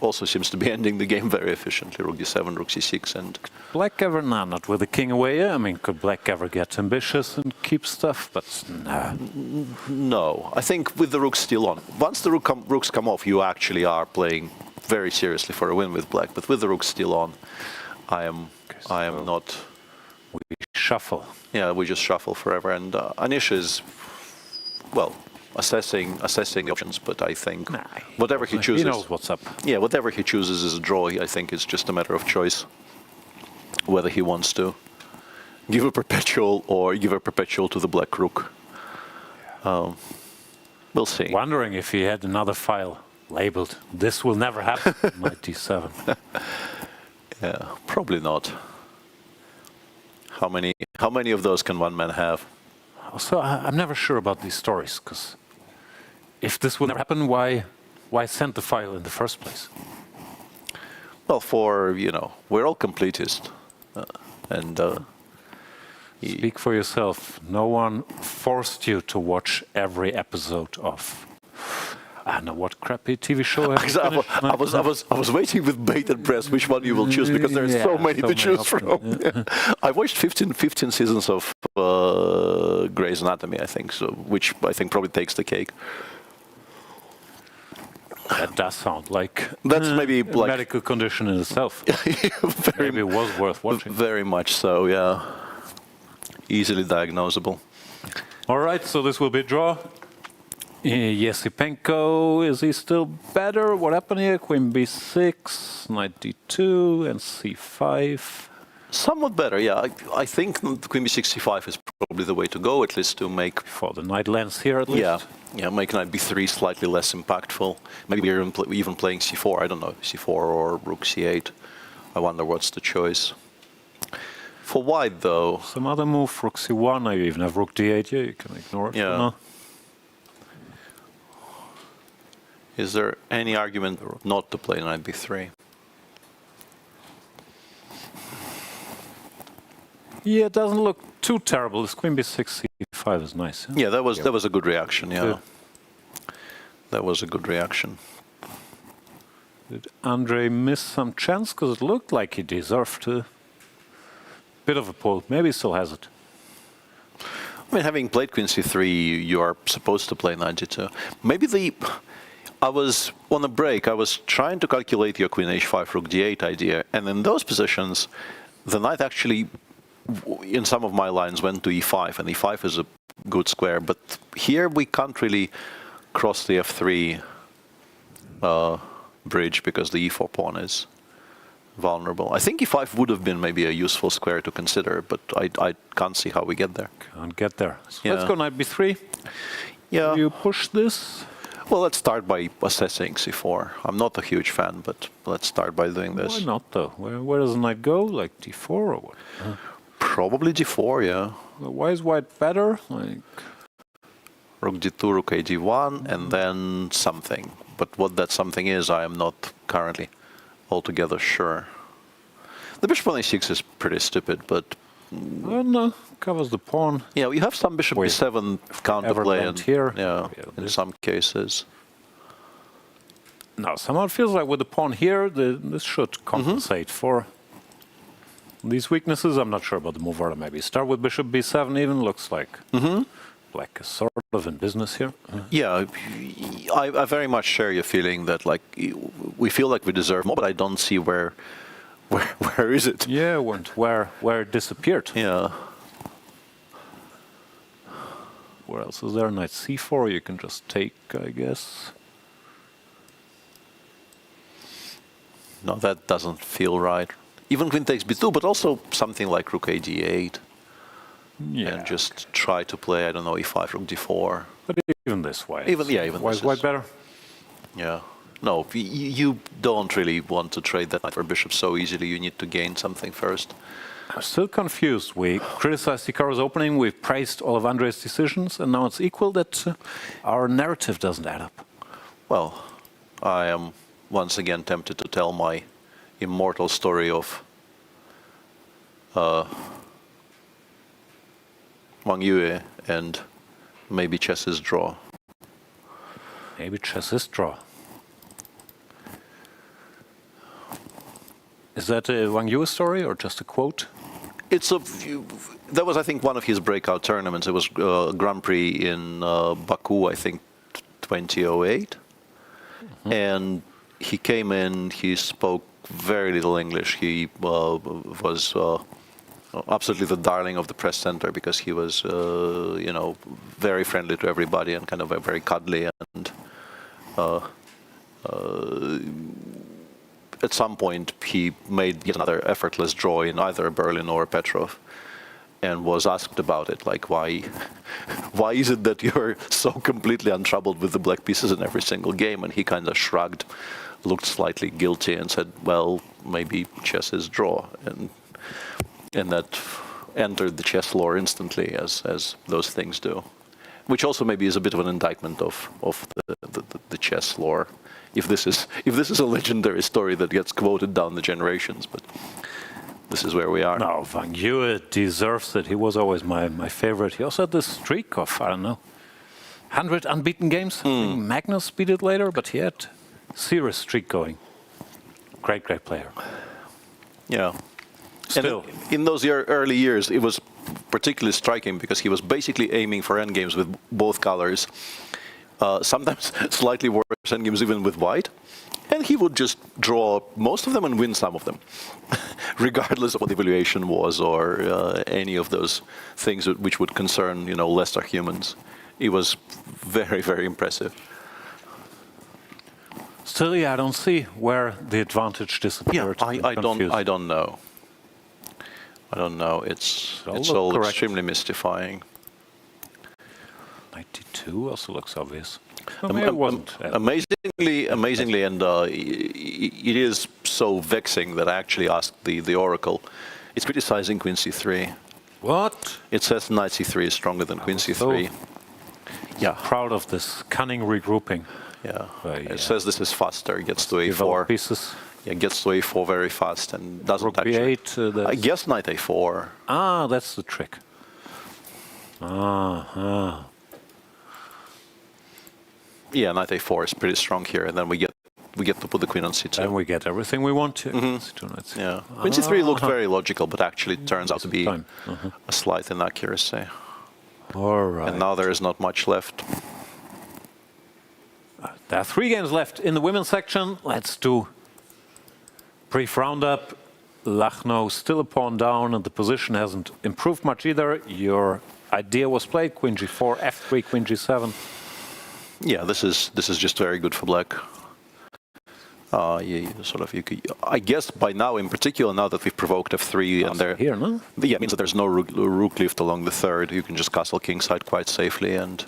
Also seems to be ending the game very efficiently. Rook d7, rook c6, and... Black ever, not with the king away. I mean, could black ever get ambitious and keep stuff? But no. No, I think with the rooks still on. Once the rooks come off, you actually are playing very seriously for a win with black. But with the rooks still on, I am not... We shuffle. Yeah, we just shuffle forever. And Anish is, well, assessing the options, but I think whatever he chooses... He knows what's up. Yeah, whatever he chooses is a draw. I think it's just a matter of choice, whether he wants to give a perpetual or give a perpetual to the black rook. We'll see. Wondering if he had another file labeled, this will never happen, knight d7. Yeah, probably not. How many of those can one man have? Also, I'm never sure about these stories, because if this will never happen, why send the file in the first place? Well, we're all completists. Speak for yourself. No one forced you to watch every episode of... I don't know what crappy TV show have you finished? I was waiting with bated breath which one you will choose, because there's so many to choose from. Yeah. I watched 15 seasons of Grey's Anatomy, I think, which I think probably takes the cake. That does sound like that's maybe a like medical condition in itself. Maybe it was worth watching. Very much so, yeah. Easily diagnosable. All right, so this will be a draw. Yesipenko, is he still better? What happened here? Queen b6, knight d2, and c5. Somewhat better, yeah. I think Queen b6, c5 is probably the way to go, at least to make... For the knight lands here, at least? Yeah, make knight b3 slightly less impactful. Maybe you're even playing c4, I don't know, c4 or rook c8. I wonder what's the choice. For white, though... Some other move, rook c1, now you even have rook d8 here, you can ignore it. Yeah. Is there any argument not to play knight b3? Yeah, it doesn't look too terrible. This queen b6, c5 is nice. Huh? Yeah, that was a good reaction, yeah. Good. That was a good reaction. Did Andrey miss some chance? Because it looked like he deserved a bit of a pull. Maybe he still has it. I mean, having played queen c3, you are supposed to play knight g2. Maybe I was on a break, I was trying to calculate your queen h5, rook d8 idea, and in those positions, the knight actually, in some of my lines, went to e5, and e5 is a good square, but here we can't really cross the f3 bridge because the e4 pawn is vulnerable. I think e5 would have been maybe a useful square to consider, but I can't see how we get there. Can't get there. So let's go knight b3. Yeah. Do you push this? Well, let's start by assessing c4. I'm not a huge fan, but let's start by doing this. Why not, though? Where does the knight go? Like d4 or what? Probably d4, yeah. Well, why is white better? Like rook d2, rook a d1, and then something. But what that something is, I am not currently altogether sure. The bishop on a6 is pretty stupid, but... Well, no, covers the pawn. Yeah, we have some bishop b7 counterplay here. Yeah, in some cases. No, somehow it feels like with the pawn here, this should compensate for these weaknesses. I'm not sure about the move order. Maybe start with bishop b7 even. Looks like black is sort of in business here. Yeah, I very much share your feeling that like we feel like we deserve more, but I don't see where is it? Yeah, where it disappeared. Yeah. Where else is there? Knight c4, you can just take, I guess. No, that doesn't feel right. Even queen takes b2, but also something like rook a d8. Yeah. And just try to play, I don't know, e5, rook d4. But even this way. Even why is white better? Yeah. No, you don't really want to trade that knight for bishop so easily. You need to gain something first. I'm still confused. We criticized Hikaru's opening, we've praised all of Andrey's decisions, and now it's equal that our narrative doesn't add up. Well, I am once again tempted to tell my immortal story of Wang Yue and maybe chess's draw. Maybe chess's draw. Is that a Wang Yue story or just a quote? That was, I think, one of his breakout tournaments. It was Grand Prix in Baku, I think, 2008. And he came in, he spoke very little English. He was absolutely the darling of the press center because he was, very friendly to everybody and kind of very cuddly. And at some point, he made yet another effortless draw in either Berlin or Petrov. and was asked about it, like why is it that you're so completely untroubled with the black pieces in every single game? And he kind of shrugged, looked slightly guilty, and said, well, maybe chess is draw, and that entered the chess lore instantly, as those things do, which also maybe is a bit of an indictment of the chess lore, if this is a legendary story that gets quoted down the generations, but this is where we are. No, Wang Yue deserves it. He was always my favorite. He also had this streak of, I don't know, 100 unbeaten games. I think Magnus beat it later, but he had serious streak going. Great player. Yeah. Still. And in those early years, it was particularly striking because he was basically aiming for endgames with both colors. Sometimes slightly worse endgames even with white. And he would just draw most of them and win some of them, regardless of what the evaluation was or any of those things which would concern, lesser humans. It was very, very impressive. Still, yeah, I don't see where the advantage disappeared. Yeah, I don't know. I don't know. It's all correct. Extremely mystifying. 92 also looks obvious. It wasn't. Amazingly, and it is so vexing that I actually asked the Oracle. It's criticizing Queen C3. What? It says Knight C3 is stronger than Queen C3. Yeah. Proud of this cunning regrouping. Yeah. It says this is faster. It gets to A4. Pieces. Yeah, it gets to A4 very fast and doesn't Rook actually. B8. I guess Knight A4. Ah, that's the trick. Yeah, Knight A4 is pretty strong here, and then we get to put the queen on C2. And we get everything we want to. C2, Knight C2. Yeah, Queen C3 looked very logical, but actually it turns out to be a slight inaccuracy. All right. And now there is not much left. There are 3 games left in the women's section. Let's do brief roundup. Lagno still a pawn down, and the position hasn't improved much either. Your idea was played: Queen G4, F3, Queen G7. Yeah, this is just very good for black. I guess by now, in particular, now that we've provoked F3 and there, here, no? Yeah, it means that there's no rook lift along the third. You can just castle kingside quite safely, and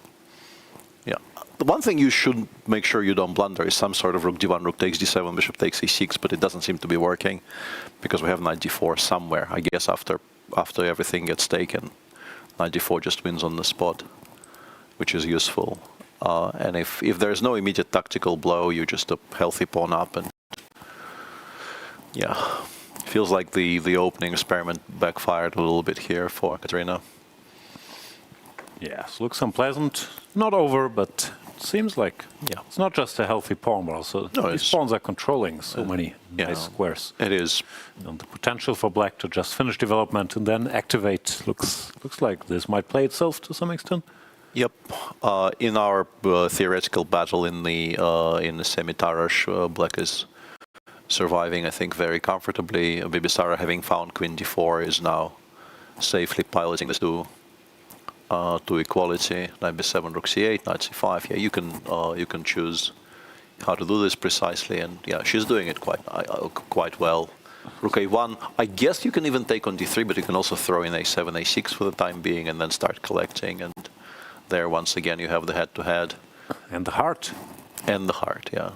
yeah. The one thing you should make sure you don't blunder is some sort of rook d1, rook takes d7, bishop takes e6, but it doesn't seem to be working because we have knight d4 somewhere. I guess after everything gets taken, knight d4 just wins on the spot, which is useful. And if there's no immediate tactical blow, you just a healthy pawn up, and yeah, feels like the opening experiment backfired a little bit here for Kateryna. Yes, looks unpleasant. Not over, but it seems like it's not just a healthy pawn, but also these pawns are controlling so many nice squares. It is. And the potential for black to just finish development and then activate looks like this might play itself to some extent. Yep. In our theoretical battle in the semi-Tarash, black is surviving, I think, very comfortably. Bibisara, having found Queen d4, is now safely piloting this to equality. Knight b7, rook c8, knight c5. Yeah, you can choose how to do this precisely, and yeah, she's doing it quite well. Rook a1. I guess you can even take on d3, but you can also throw in a7, a6 for the time being, and then start collecting. And there, once again, you have the head-to-head. And the heart. And the heart, yeah.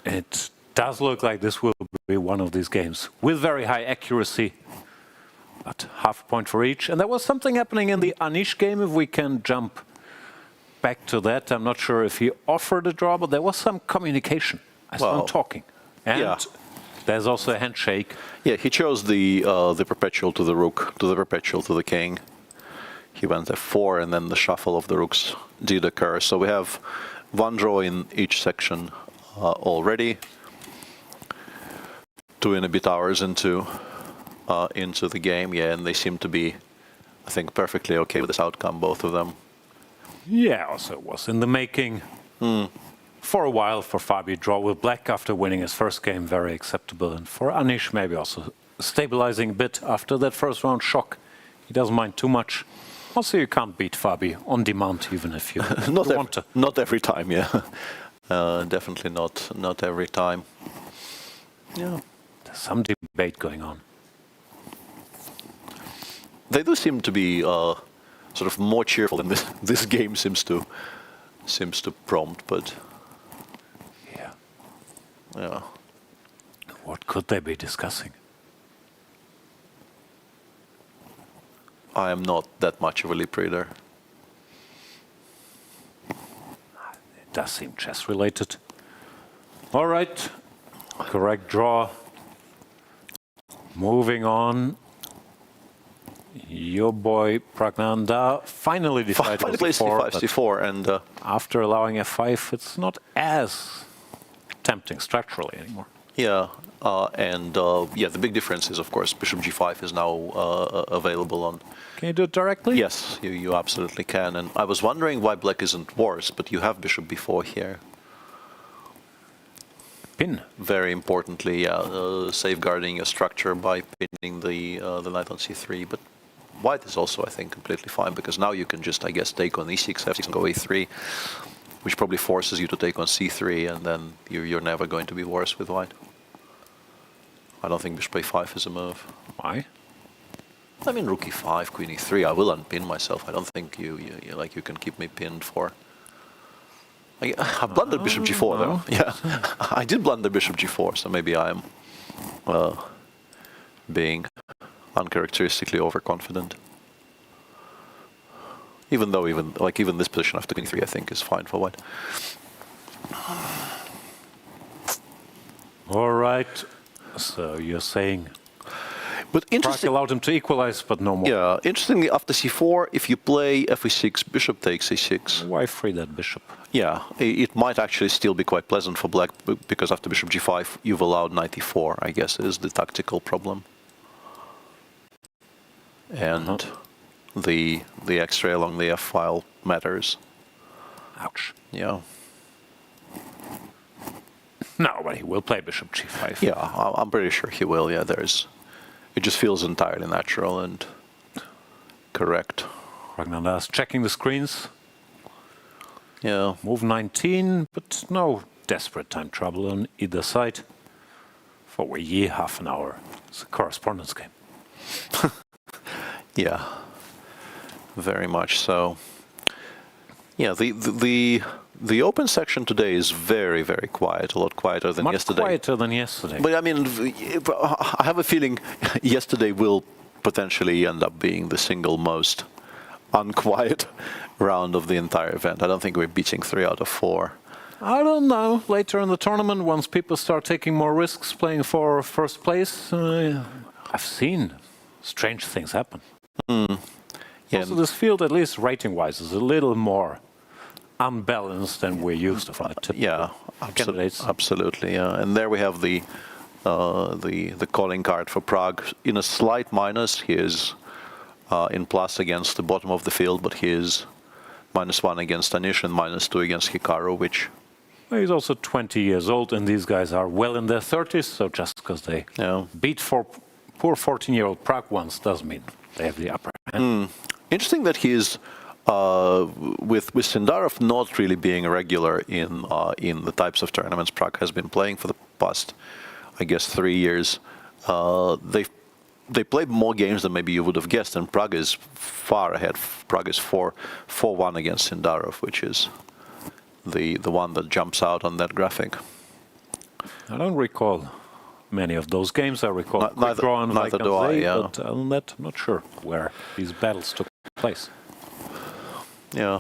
It does look like this will be one of these games with very high accuracy, but half a point for each. And there was something happening in the Anish game, if we can jump back to that. I'm not sure if he offered a draw, but there was some communication. I saw him talking. And there's also a handshake. Yeah, he chose the perpetual to the rook, to the perpetual to the king. He went f4, and then the shuffle of the rooks did occur. So we have one draw in each section already. 2.5 hours into the game, yeah, and they seem to be, I think, perfectly okay with this outcome, both of them. Yeah, also it was in the making for a while for Fabi. Draw with black after winning his first game, very acceptable. And for Anish, maybe also stabilizing a bit after that first round shock. He doesn't mind too much. Also, you can't beat Fabi on demand, even if you want to. Not every time, yeah. Definitely not every time. Yeah. There's some debate going on. They do seem to be sort of more cheerful than this game seems to prompt, but yeah. What could they be discussing? I am not that much of a lip reader. It does seem chess related. All right, correct draw. Moving on. Your boy Praggnanandhaa finally decided Finally plays c5, c4, and after allowing f5, it's not as tempting structurally anymore. Yeah, the big difference is, of course, bishop g5 is now available on. Can you do it directly? Yes, you absolutely can. And I was wondering why black isn't worse, but you have bishop b4 here. Pin. Very importantly, safeguarding your structure by pinning the knight on c3. But white is also, I think, completely fine, because now you can just, I guess, take on e6, f6, and go a3, which probably forces you to take on c3, and then you're never going to be worse with white. I don't think bishop a5 is a move. Why? I mean, rook e5, queen e3. I will unpin myself. I don't think you can keep me pinned for. I blundered bishop g4 though. Yeah, I did blunder bishop g4, so maybe I'm being uncharacteristically overconfident. Even though even this position after queen e3, I think, is fine for white. All right. So you're saying. But Pragg allowed him to equalize, but no more. Yeah, interestingly, after c4, if you play f6, bishop takes a6. Why free that bishop? Yeah, it might actually still be quite pleasant for black, because after bishop g5, you've allowed knight e4, I guess, is the tactical problem. And the x-ray along the f-file matters. Ouch. Yeah. No, but he will play bishop g5. Yeah, I'm pretty sure he will. Yeah, it just feels entirely natural and correct. Praggnanandhaa is checking the screens. Yeah. Move 19, but no desperate time trouble on either side. For Wei Yi, half an hour. It's a correspondence game. Yeah, very much so. Yeah, the open section today is very, very quiet, a lot quieter than yesterday. Much quieter than yesterday. But I mean, I have a feeling yesterday will potentially end up being the single most unquiet round of the entire event. I don't think we're beating 3 out of 4. I don't know. Later in the tournament, once people start taking more risks playing for first place, I've seen strange things happen. Yeah. Also, this field, at least rating-wise, is a little more unbalanced than we're used to from the typical candidates. Absolutely. Yeah. And there we have the calling card for Pragg. In a slight minus, he is in plus against the bottom of the field, but he is -1 against Anish and -2 against Hikaru, which... Well, he's also 20 years old, and these guys are well in their 30s, so just because they beat poor 14-year-old Pragg once doesn't mean they have the upper hand. Interesting that he is, with Sindarov not really being a regular in the types of tournaments Pragg has been playing for the past, I guess, 3 years. They played more games than maybe you would have guessed, and Pragg is far ahead. Pragg is 4-1 against Sindarov, which is the one that jumps out on that graphic. I don't recall many of those games. I recall neither do I, yeah. But other than that, I'm not sure where these battles took place. Yeah.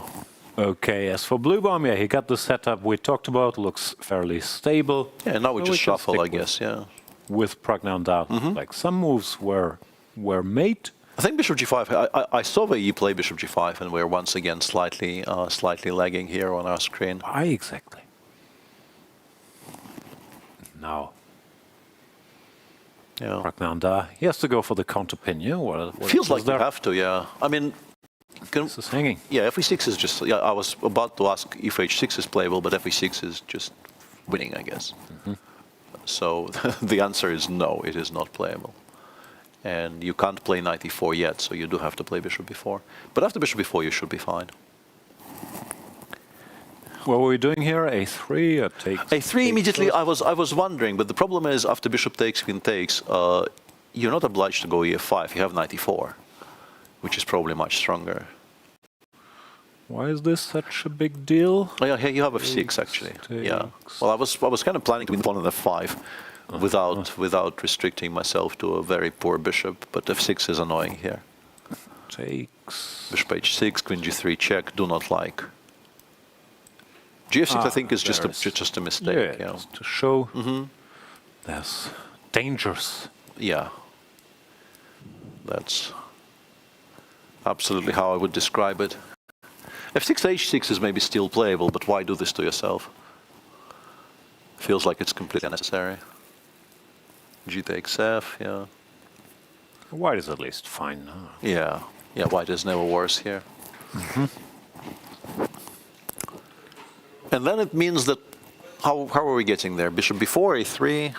Okay, as for Bluebaum, yeah, he got the setup we talked about, looks fairly stable. Yeah, now we just shuffle, I guess, yeah. With Praggnanandhaa, like some moves were made. I think bishop g5, I saw Wei Yi play bishop g5, and we're once again slightly lagging here on our screen. Why exactly? Now. Yeah. Praggnanandhaa, he has to go for the counterpin, yeah? Feels like you have to, yeah. I mean, this is hanging. Yeah, f6 is just, yeah, I was about to ask if h6 is playable, but f6 is just winning, I guess. So the answer is no, it is not playable. And you can't play knight e4 yet, so you do have to play bishop b4. But after bishop b4, you should be fine. What were we doing here? A3 or takes? A3 immediately. I was wondering, but the problem is after bishop takes, queen takes, you're not obliged to go e5. You have knight e4. which is probably much stronger. Why is this such a big deal? Oh, yeah, here you have f6 actually. Yeah. Well, I was kind of planning to win pawn on f5 without restricting myself to a very poor bishop, but f6 is annoying here. Takes. Bishop h6, queen g3 check. Do not like. Gf6 I think is just a mistake. Yeah, to show there's dangers. Yeah. That's absolutely how I would describe it. f6 h6 is maybe still playable, but why do this to yourself? Feels like it's completely unnecessary. G takes f, yeah. White is at least fine now. Yeah, yeah, white is never worse here. And then it means that, how are we getting there? Bishop b4, a3,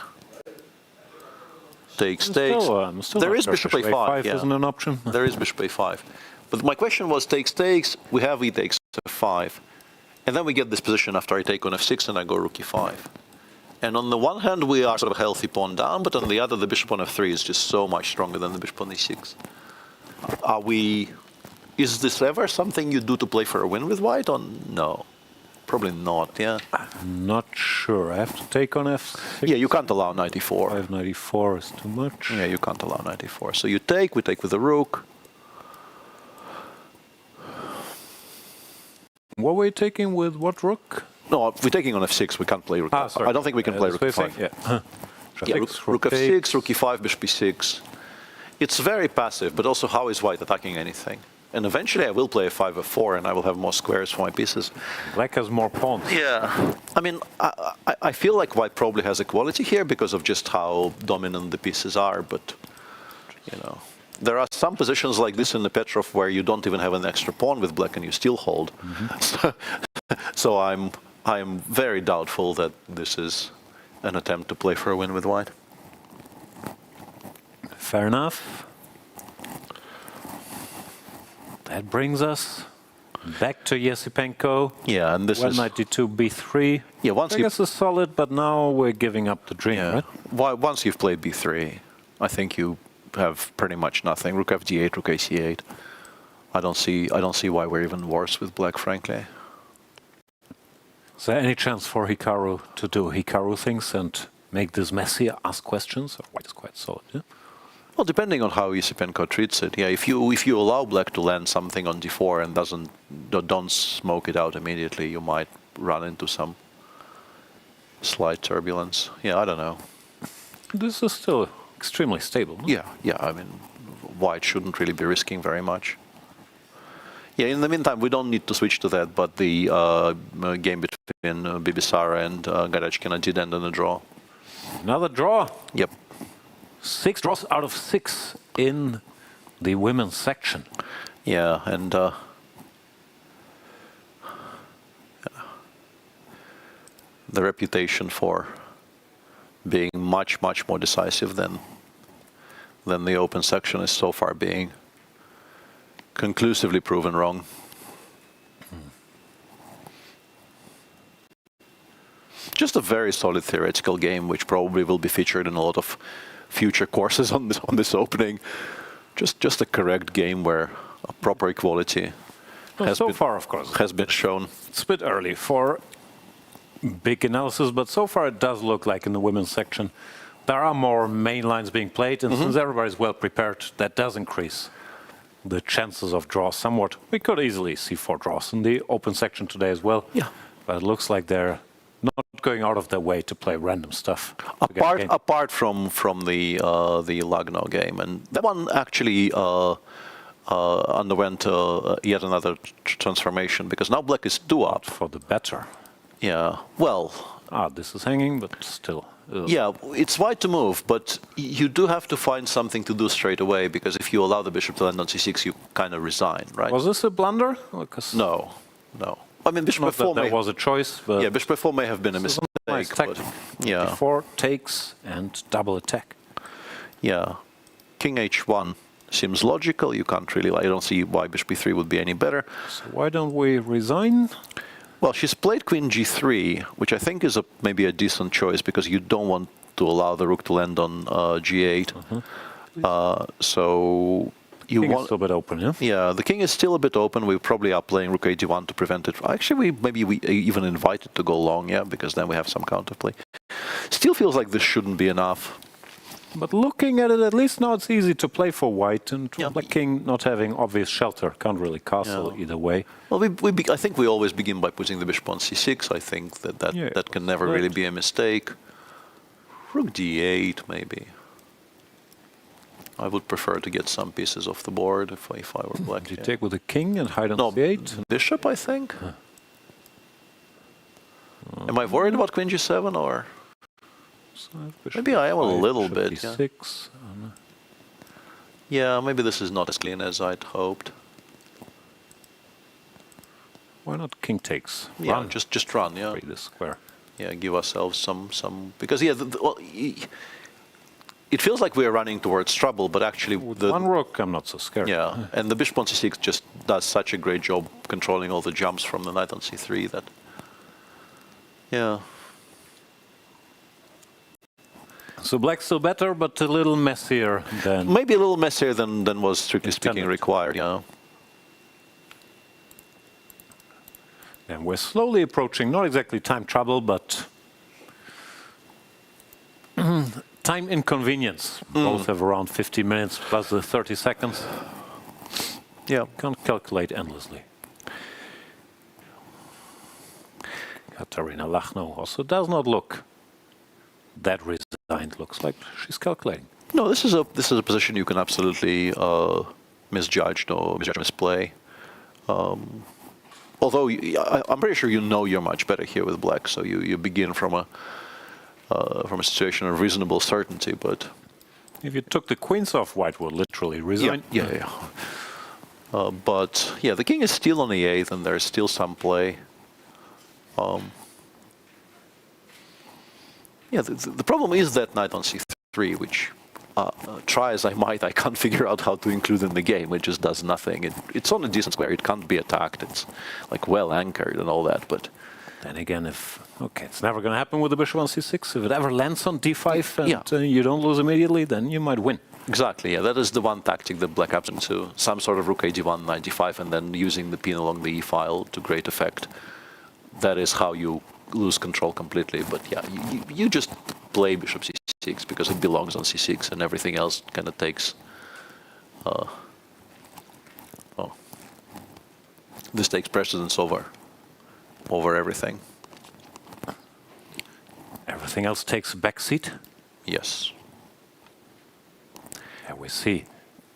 takes. There is bishop a5, yeah. Isn't an option. There is bishop a5. But my question was takes, we have e takes f5. And then we get this position after I take on f6 and I go rook e5. And on the one hand, we are sort of a healthy pawn down, but on the other, the bishop on f3 is just so much stronger than the bishop on e6. Is this ever something you do to play for a win with white, or no? Probably not, yeah. I'm not sure. I have to take on f6. Yeah, you can't allow knight e4. 5 knight e4 is too much. Yeah, you can't allow knight e4. So you take, we take with the rook. What were you taking with what rook? No, if we're taking on f6, we can't play rook. I don't think we can play rook e5. Yeah. Rook f6, rook e5, bishop e6. It's very passive, but also how is white attacking anything? And eventually I will play a 5 f4 and I will have more squares for my pieces. Black has more pawns. Yeah. I mean, I feel like white probably has equality here because of just how dominant the pieces are, but, you know. There are some positions like this in the Petrov where you don't even have an extra pawn with black and you still hold. So I'm very doubtful that this is an attempt to play for a win with white. Fair enough. That brings us back to Yesipenko. Yeah, and this is... knight d2, b3. Yeah, once I guess it's solid, but now we're giving up the dream, right? Once you've played b3, I think you have pretty much nothing. Rook fd8, rook ac8. I don't see why we're even worse with black, frankly. Is there any chance for Hikaru to do Hikaru things and make this messy, ask questions? Or white is quite solid, yeah? Well, depending on how Esipenko treats it, yeah. If you allow black to land something on d4 and don't smoke it out immediately, you might run into some slight turbulence. Yeah, I don't know. This is still extremely stable. No? Yeah. I mean, white shouldn't really be risking very much. Yeah. In the meantime, we don't need to switch to that. But the game between Bibisara and Goryachkina did end in a draw. Another draw. Yep. 6 draws out of 6 in the women's section. Yeah, and the reputation for being much more decisive than the open section is so far being conclusively proven wrong. Just a very solid theoretical game, which probably will be featured in a lot of future courses on this opening. Just a correct game where a proper equality has been shown. It's a bit early for big analysis, but so far it does look like in the women's section there are more main lines being played, and since everybody's well prepared, that does increase the chances of draws somewhat. We could easily see 4 draws in the open section today as well. Yeah, but it looks like they're not going out of their way to play random stuff. Apart from the Lagno game, and that one actually underwent yet another transformation because now black is 2 up. For the better. Yeah. Well. This is hanging, but still. Yeah, it's white to move, but you do have to find something to do straight away because if you allow the bishop to land on c6, you kind of resign, right? Was this a blunder? No. I mean, bishop f4 there was a choice, but yeah, bishop f4 may have been a mistake. Nice tactic. Yeah. Before takes and double attack. Yeah, king h1 seems logical. You can't really. I don't see why bishop b3 would be any better. So why don't we resign? Well, she's played queen g3, which I think is maybe a decent choice because you don't want to allow the rook to land on g8. So you king is want still a bit open, yeah? Yeah, the king is still a bit open. We probably are playing rook a1 to prevent it. Actually, maybe we even invite it to go long, yeah, because then we have some counterplay. Still feels like this shouldn't be enough. But looking at it, at least now it's easy to play for white, and black king not having obvious shelter, can't really castle either way. Well, I think we always begin by putting the bishop on c6. I think that can never really be a mistake. Rook d8, maybe. I would prefer to get some pieces off the board if I were black. Do you take with the king and hide on c8? Bishop, I think. Am I worried about queen g7 or? Maybe I am a little bit. D6. Yeah, maybe this is not as clean as I'd hoped. Why not king takes? Yeah, Run. just run. Yeah. Free this square. Yeah, give ourselves some because it feels like we are running towards trouble, but actually with one rook, I'm not so scared. Yeah, and the bishop on c6 just does such a great job controlling all the jumps from the knight on c3 that. Yeah. So black's still better, but a little messier than... Maybe a little messier than was strictly speaking required, yeah. And we're slowly approaching, not exactly time trouble, but time inconvenience. Both have around 50 minutes plus the 30 seconds. Yeah. Can't calculate endlessly. Kateryna Lagno also does not look that resigned. Looks like she's calculating. No, this is a position you can absolutely misjudge or misplay. Although I'm pretty sure you know you're much better here with black, so you begin from a situation of reasonable certainty. But if you took the queens off, white would literally resign. Yeah. But yeah, the king is still on the 8th, and there's still some play. Yeah, the problem is that knight on c3, which try as I might, I can't figure out how to include in the game. It just does nothing. It's on a decent square. It can't be attacked. It's like well anchored and all that. But then again, it's never going to happen with the bishop on c6. If it ever lands on d5 and you don't lose immediately, then you might win. Exactly. Yeah, that is the one tactic that black happens to. Some sort of rook a1, knight d5, and then using the pin along the e file to great effect. That is how you lose control completely. But yeah, you just play bishop c6 because it belongs on c6, and everything else kind of takes. This takes precedence over everything. Everything else takes a back seat. Yes. And we see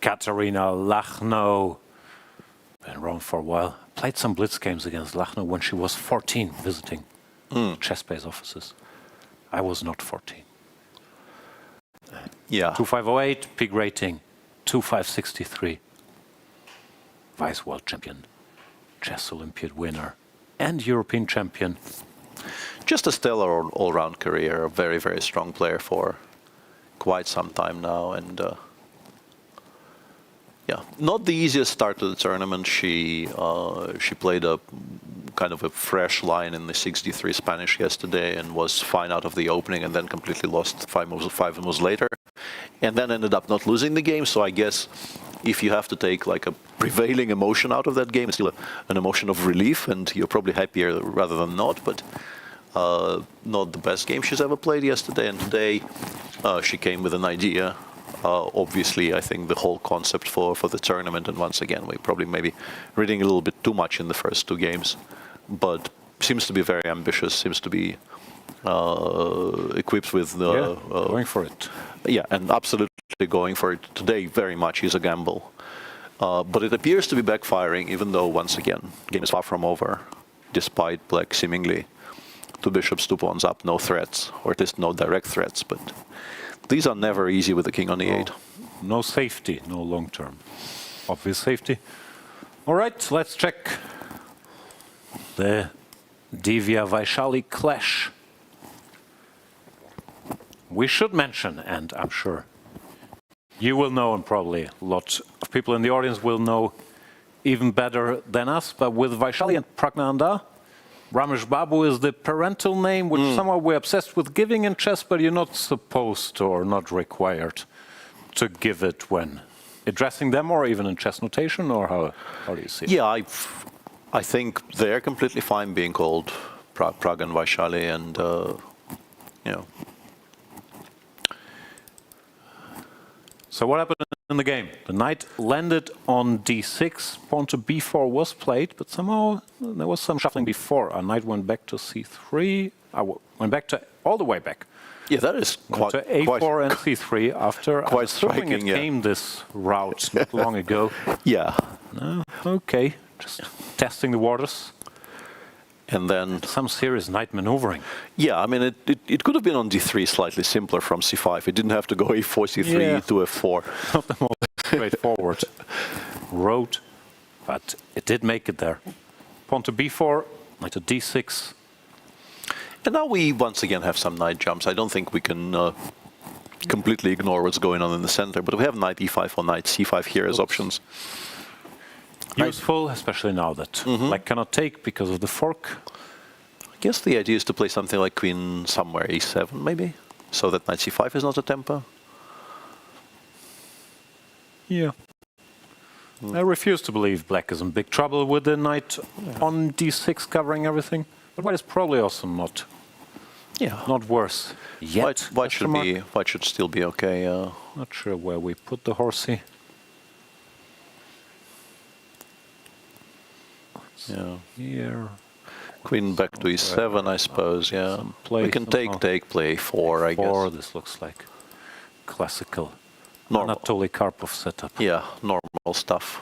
Kateryna Lagno, been around for a while. Played some blitz games against Lagno when she was 14, visiting chess-based offices. I was not 14. Yeah. 2508, peak rating, 2563. Vice world champion, chess Olympiad winner, and European champion. Just a stellar all-round career, a very, very strong player for quite some time now, and yeah, not the easiest start to the tournament. She played a kind of a fresh line in the 63 Spanish yesterday and was fine out of the opening, and then completely lost five moves later, and then ended up not losing the game. So I guess if you have to take like a prevailing emotion out of that game, it's still an emotion of relief, and you're probably happier rather than not. But not the best game she's ever played yesterday, and today she came with an idea. Obviously, I think the whole concept for the tournament, and once again, we probably maybe reading a little bit too much in the first two games, but seems to be very ambitious, seems to be equipped with going for it. Yeah, and absolutely going for it. Today, very much is a gamble. But it appears to be backfiring, even though, once again, game is far from over, despite black seemingly 2 bishops, 2 pawns up, no threats, or at least no direct threats, but these are never easy with the king on the 8. No safety, no long-term obvious safety. All right, let's check the Divya Vaishali clash. We should mention, and I'm sure you will know, and probably a lot of people in the audience will know even better than us, but with Vaishali and Praggnanandhaa, Rameshbabu is the parental name, which somehow we're obsessed with giving in chess, but you're not supposed to or not required to give it when addressing them, or even in chess notation, or how do you see it? Yeah, I think they're completely fine being called Pragg and Vaishali, and you know. So what happened in the game? The knight landed on d6, pawn to b4 was played, but somehow there was some shuffling before. A knight went back to c3, went back to all the way back. Yeah, that is quite to a4 and c3 after quite striking. It came this route not long ago. Yeah. No, okay, just testing the waters. And then some serious knight maneuvering. Yeah, I mean, it could have been on d3 slightly simpler from c5. It didn't have to go a4, c3 to f4. Not the most straightforward road, but it did make it there. Pawn to b4, knight to d6. And now we once again have some knight jumps. I don't think we can completely ignore what's going on in the center, but we have knight e5 or knight c5 here as options. Useful, especially now that black cannot take because of the fork. I guess the idea is to play something like queen somewhere e7 maybe, so that knight c5 is not a tempo. Yeah. I refuse to believe black is in big trouble with the knight on d6 covering everything, but white is probably also not worse yet. White should still be okay. Not sure where we put the horsey. Yeah. Here. Queen back to e7, I suppose, yeah. We can take, play 4, I guess. This looks like classical Anatoly Karpov setup. Yeah, normal stuff.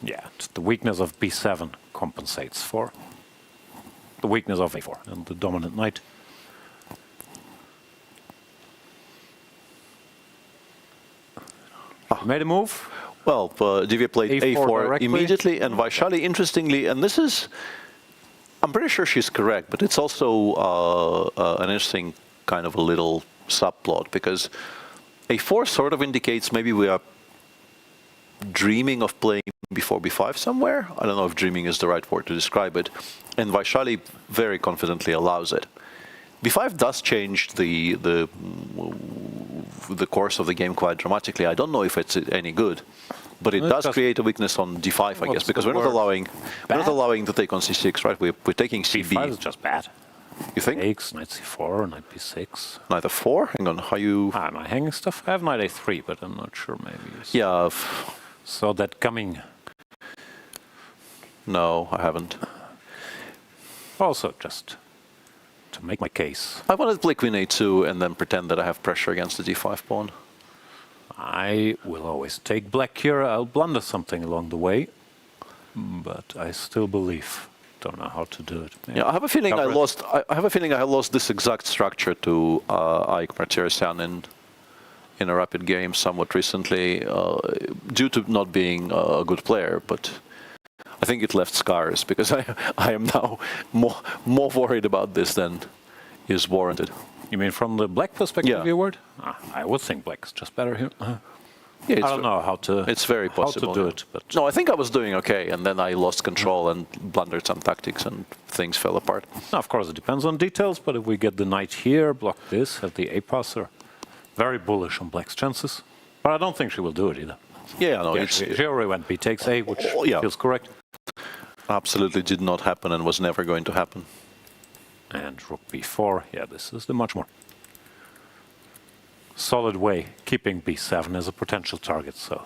Yeah, the weakness of b7 compensates for the weakness of a4 and the dominant knight. Made a move. Well, Divya played A4 immediately, and Vaishali, interestingly, and this is, I'm pretty sure she's correct, but it's also an interesting kind of a little subplot, because A4 sort of indicates maybe we are dreaming of playing before b5 somewhere. I don't know if dreaming is the right word to describe it, and Vaishali very confidently allows it. b5 does change the course of the game quite dramatically. I don't know if it's any good, but it does create a weakness on d5, I guess, because we're not allowing to take on c6, right? We're taking cb. b5 is just bad. You think? Takes, knight c4, knight b6. Knight f4? Hang on, how you... Am I hanging stuff? I have knight a3, but I'm not sure maybe. Yeah. Saw that coming. No, I haven't. Also, just to make my case. I wanted to play queen a2 and then pretend that I have pressure against the d5 pawn. I will always take black here. I'll blunder something along the way, but I still believe. Don't know how to do it. Yeah, I have a feeling I lost. I have a feeling I lost this exact structure to Ike Martirosyan in a rapid game somewhat recently, due to not being a good player, but I think it left scars because I am now more worried about this than is warranted. You mean from the black perspective, your word? I would think black is just better here. Yeah, I don't know how to. It's very possible how to do it, but no, I think I was doing okay, and then I lost control and blundered some tactics, and things fell apart. Now, of course, it depends on details. But if we get the knight here, block this, have the a passer, very bullish on black's chances. But I don't think she will do it either. Yeah, no, she already went b takes a, which feels correct. Absolutely did not happen and was never going to happen. And rook b4. Yeah, this is the much more solid way, keeping b7 as a potential target. So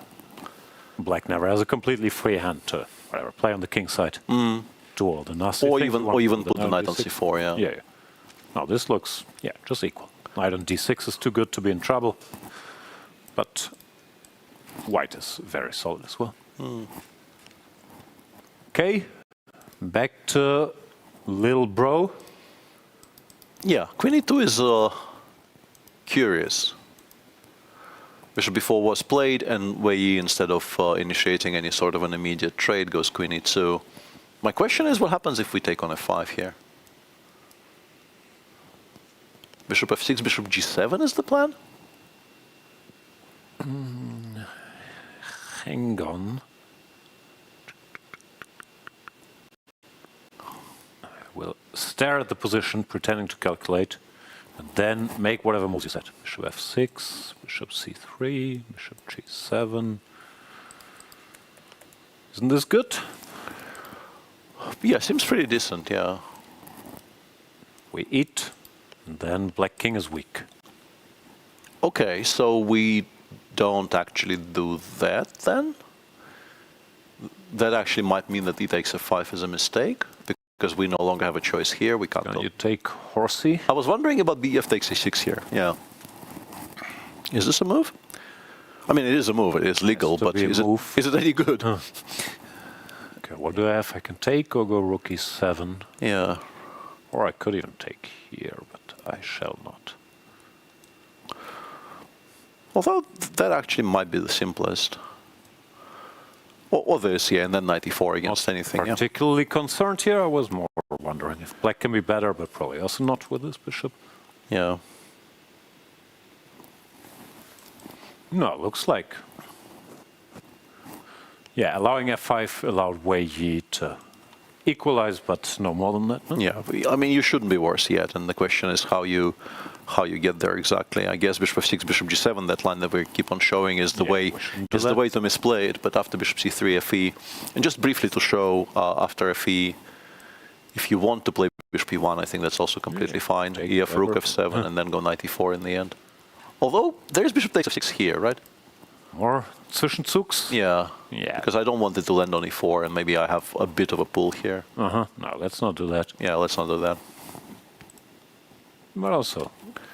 black never has a completely free hand to whatever play on the king side. Do all the nasty or things. even put the knight on c4. Yeah. Now this looks just equal. Knight on d6 is too good to be in trouble, but white is very solid as well. Okay, back to little bro. Yeah, queen e2 is curious. Bishop b4 was played, and Wei Yi, instead of initiating any sort of an immediate trade, goes queen e2. My question is, what happens if we take on f5 here? Bishop f6, bishop g7 is the plan? Hang on. We'll stare at the position, pretending to calculate, and then make whatever moves you set. Bishop f6, bishop c3, bishop g7. Isn't this good? Yeah, seems pretty decent, yeah. We eat, and then black king is weak. Okay, so we don't actually do that then? That actually might mean that e takes f5 is a mistake, because we no longer have a choice here. We can't Can go. you take horsey? I was wondering about bf takes a6 here, yeah. Is this a move? I mean, it is a move, it is legal, but is it any good? Okay, what do I have? I can take or go rook e7. Yeah. Or I could even take here, but I shall not. Although that actually might be the simplest. Or this, yeah, and then 94 against anything. Particularly concerned here. I was more wondering if black can be better, but probably also not with this bishop. Yeah. No, it looks like. Yeah, allowing f5 allowed Wei Yi to equalize, but no more than that. No? Yeah, I mean, you shouldn't be worse yet, and the question is how you get there exactly. I guess bishop f6, bishop g7, that line that we keep on showing is the way to misplay it. But after bishop c3, fe, and just briefly to show after fe, if you want to play bishop e1, I think that's also completely fine. Ef rook f7 and then go knight e4 in the end. Although there's bishop takes f6 here, right? Or Zwischenzugs? Yeah. Yeah. Because I don't want it to land on e4, and maybe I have a bit of a pull here. No, let's not do that. Yeah, let's not do that. But also,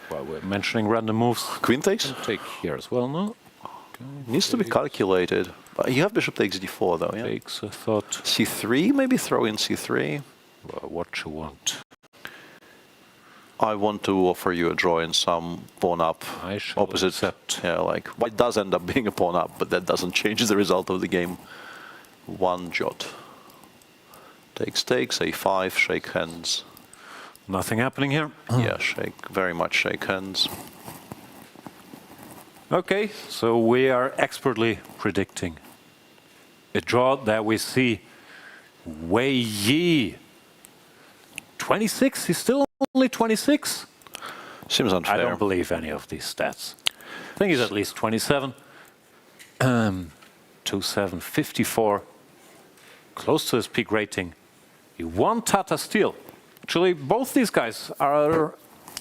while we're mentioning random moves, queen takes? Take here as well, no? Okay. Needs to be calculated. You have bishop takes d4 though, yeah? Takes, I thought. c3, maybe throw in c3. Well, what you want? I want to offer you a draw in some pawn up opposite. Accept. Yeah, like white does end up being a pawn up, but that doesn't change the result of the game one jot. Takes, a5, shake hands. Nothing happening here? Yeah, very much shake hands. Okay, so we are expertly predicting a draw that we see Wei Yi. 26, he's still only 26? Seems unfair. I don't believe any of these stats. I think he's at least 27. 27, 54. Close to his peak rating. He won Tata Steel. Actually, both these guys are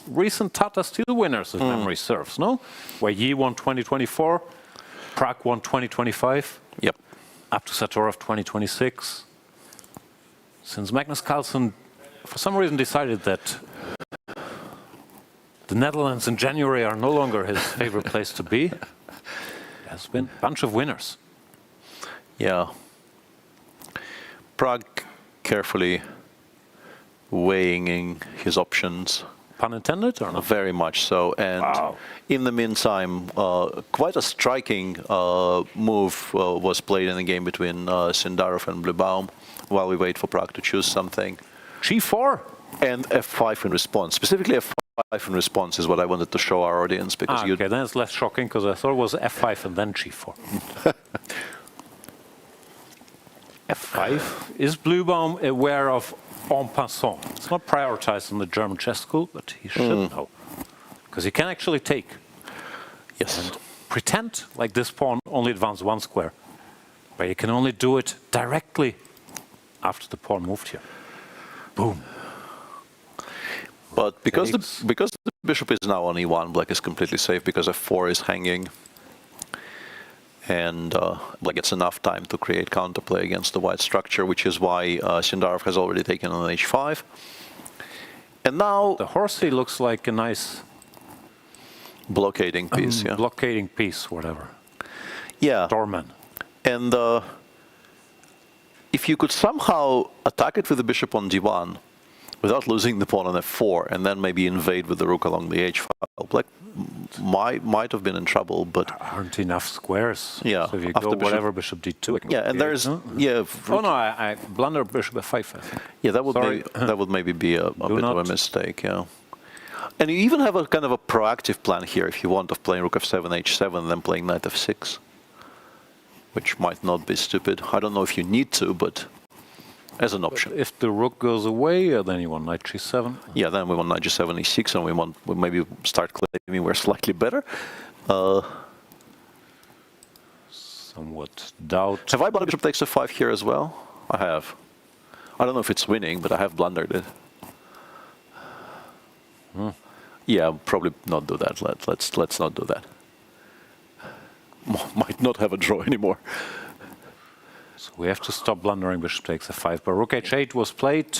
recent Tata Steel winners, if memory serves, no? Wei Yi won 2024. Pragg won 2025. Yep. Up to Satorov 2026. Since Magnus Carlsen for some reason decided that the Netherlands in January are no longer his favorite place to be, there's been a bunch of winners. Yeah. Pragg carefully weighing his options. Pun intended or not? Very much so. And in the meantime, quite a striking move was played in the game between Sindarov and Bluebaum while we wait for Pragg to choose something. G4? And f5 in response. Specifically f5 in response is what I wanted to show our audience. Because okay, then it's less shocking because I thought it was f5 and then g4. f5. Is Bluebaum aware of en passant? It's not prioritized in the German chess school, but he should know. Because he can actually take. Yes. And pretend like this pawn only advances one square. But you can only do it directly after the pawn moved here. Boom. But because the bishop is now on e1, black is completely safe because f4 is hanging. And black gets enough time to create counterplay against the white structure, which is why Sindarov has already taken on h5. And now the horsey looks like a nice blockading piece, yeah. Blockading piece, whatever. Yeah. Doorman. And if you could somehow attack it with the bishop on d1 without losing the pawn on f4, and then maybe invade with the rook along the h file, black might have been in trouble, but aren't enough squares. Yeah. So if you go whatever bishop d2. Yeah, and there's Oh no, I blunder bishop f5. I think. Yeah, that would maybe be a bit of a mistake. Yeah. And you even have a kind of a proactive plan here if you want of playing rook f7, h7, then playing knight f6, which might not be stupid. I don't know if you need to, but as an option. But if the rook goes away, then you want knight g7. Yeah, then we want knight g7, e6, and we maybe start claiming we're slightly better. So Somewhat doubt. Have I blundered bishop takes f5 here as well? I have. I don't know if it's winning, but I have blundered it. Yeah, probably not do that. Let's not do that. Might not have a draw anymore. So we have to stop blundering bishop takes f5. But rook h8 was played.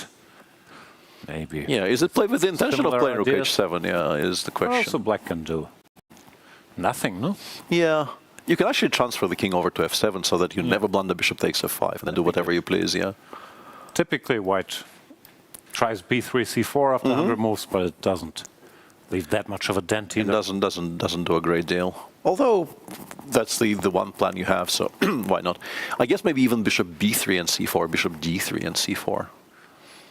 Maybe. Yeah, is it played with the intention of playing rook ideas. h7? Yeah, is the question. Also, black can do nothing, no? Yeah, you can actually transfer the king over to f7 so that you never blunder bishop takes f5 and then do whatever you please. Yeah. Typically, white tries b3, c4 after 100 moves, but it doesn't leave that much of a dent either. It doesn't do a great deal. Although that's the one plan you have, so why not? I guess maybe even bishop b3 and c4, bishop d3 and c4.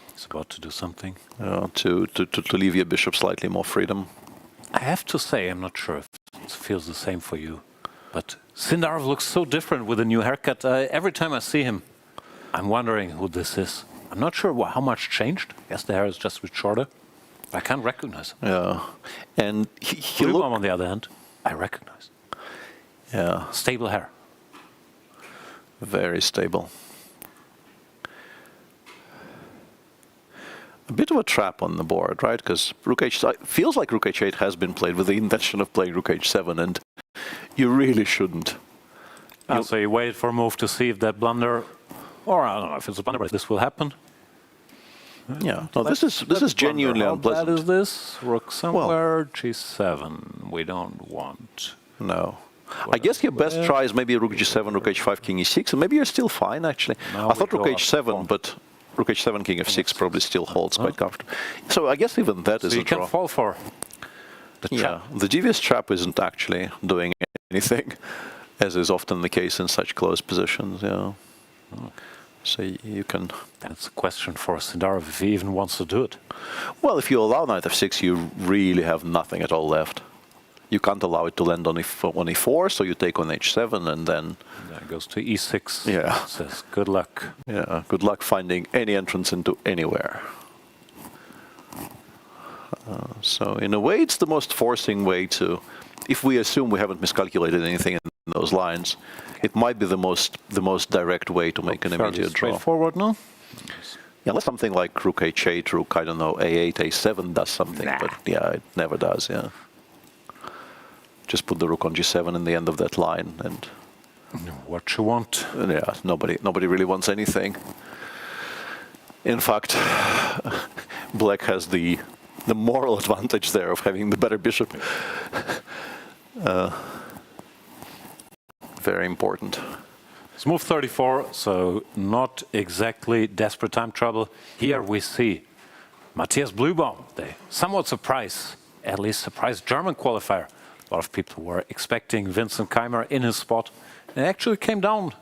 It's about to do something. To leave your bishop slightly more freedom. I have to say, I'm not sure if it feels the same for you, but Sindarov looks so different with a new haircut. Every time I see him, I'm wondering who this is. I'm not sure how much changed. I guess the hair is just a bit shorter. I can't recognize him. Yeah, and he Bluebaum, on the other hand, I recognize. Yeah, stable hair. Very stable. A bit of a trap on the board, right? Because rook h8 feels like rook h8 has been played with the intention of playing rook h7, and you really shouldn't. So you waited for a move to see if that blunder, or I don't know if it's a blunder, but this will happen. Yeah, no, this is genuinely unpleasant. How bad is this? Rook somewhere, g7. We don't want. No. I guess your best try is maybe rook g7, rook h5, king e6, and maybe you're still fine, actually. I thought rook h7, but rook h7, king f6 probably still holds quite comfortably. So I guess even that is a draw. You can fall for the trap. Yeah, the devious trap isn't actually doing anything, as is often the case in such close positions, yeah. So you can... That's a question for Sindarov if he even wants to do it. Well, if you allow knight f6, you really have nothing at all left. You can't allow it to land on e4, so you take on h7 and then... That goes to e6. Yeah. Says good luck. Yeah, good luck finding any entrance into anywhere. So in a way, it's the most forcing way to... If we assume we haven't miscalculated anything in those lines, it might be the most direct way to make an immediate draw. Straightforward, no? Yeah, unless something like rook h8, rook, I don't know, a8, a7 does something, but yeah, it never does, yeah. Just put the rook on g7 in the end of that line, and... What you want. Yeah, nobody really wants anything. In fact, black has the moral advantage there of having the better bishop. Very important. It's move 34, so not exactly desperate time trouble. Here we see Matthias Bluebaum, the somewhat surprised, at least surprised German qualifier. A lot of people were expecting Vincent Keimer in his spot. And it actually came down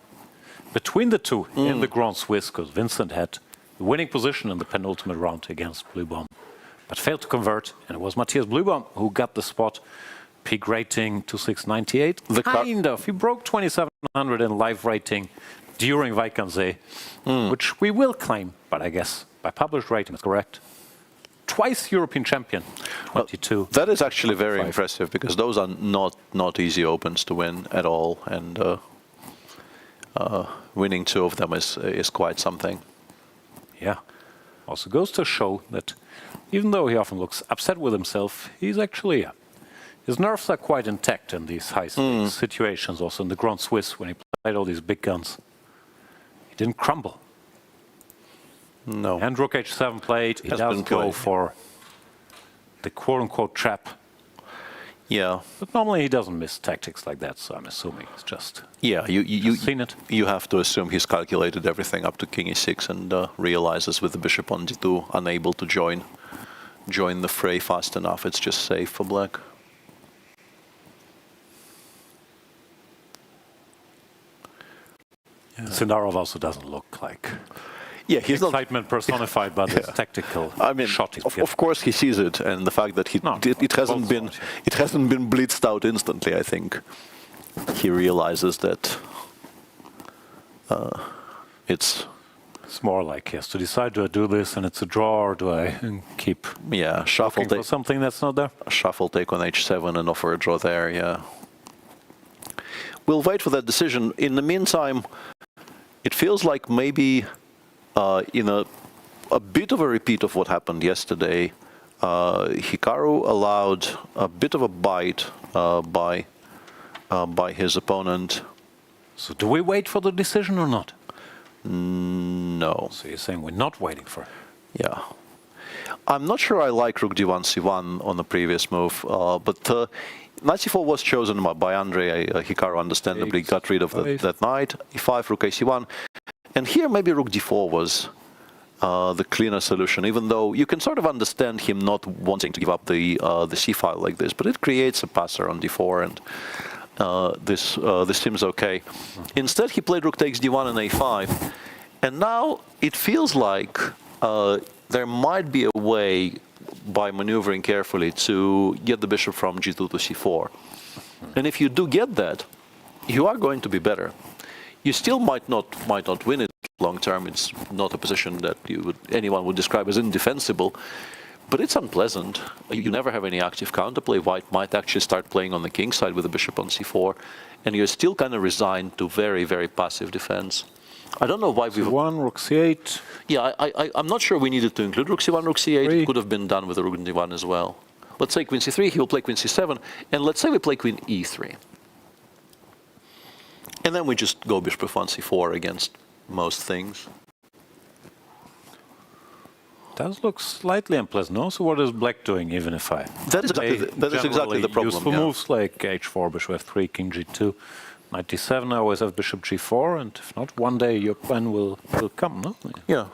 between the two in the Grand Swiss, because Vincent had the winning position in the penultimate round against Bluebaum, but failed to convert. And it was Matthias Bluebaum who got the spot. Peak rating 2698. Kind of. He broke 2700 in live rating during Weikantsee, which we will claim, but I guess by published rating, it's correct. Twice European champion, 22. That is actually very impressive, because those are not easy opens to win at all, and winning two of them is quite something. Yeah. Also goes to show that even though he often looks upset with himself, he's actually, his nerves are quite intact in these high-stakes situations. Also in the Grand Swiss, when he played all these big guns, he didn't crumble. No. And rook h7 played. He does go for the quote-unquote trap. Yeah. But normally he doesn't miss tactics like that, so I'm assuming it's just... Yeah, seen it. You have to assume he's calculated everything up to king e6 and realizes with the bishop on d2, unable to join the fray fast enough. It's just safe for black. Yeah. Sindarov also doesn't look like... Yeah, he's excitement personified by this tactical shot. Of course he sees it, and the fact that it hasn't been blitzed out instantly. I think he realizes that it's more like he has to decide: do I do this and it's a draw, or do I keep shuffle for something that's not there? A shuffle take on h7 and offer a draw there. Yeah. we'll wait for that decision. In the meantime, it feels like maybe in a bit of a repeat of what happened yesterday, Hikaru allowed a bit of a bite by his opponent. So do we wait for the decision or not? No. So you're saying we're not waiting for it? Yeah. I'm not sure I like rook d1 c1 on the previous move, but knight c4 was chosen by Andrey. Hikaru understandably got rid of that knight. e5, rook a c1. And here maybe rook d4 was the cleaner solution, even though you can sort of understand him not wanting to give up the c file like this, but it creates a passer on d4, and this seems okay. Instead, he played rook takes d1 and a5, and now it feels like there might be a way, by maneuvering carefully, to get the bishop from g2 to c4. And if you do get that, you are going to be better. You still might not win it long term. It's not a position that anyone would describe as indefensible, but it's unpleasant. You never have any active counterplay. White might actually start playing on the king side with the bishop on c4, and you're still kind of resigned to very, very passive defense. I don't know why we c1, rook c8. Yeah, I'm not sure we needed to include rook c1, rook c8. It could have been done with the rook d1 as well. Let's say queen c3, he will play queen c7, and let's say we play queen e3. And then we just go bishop f1, c4 against most things. Does look slightly unpleasant. Also, what is black doing, even if I... That is exactly the problem. Useful moves like h4, bishop f3, king g2, knight d7, I always have bishop g4, and if not, one day your plan will come, no? Yeah.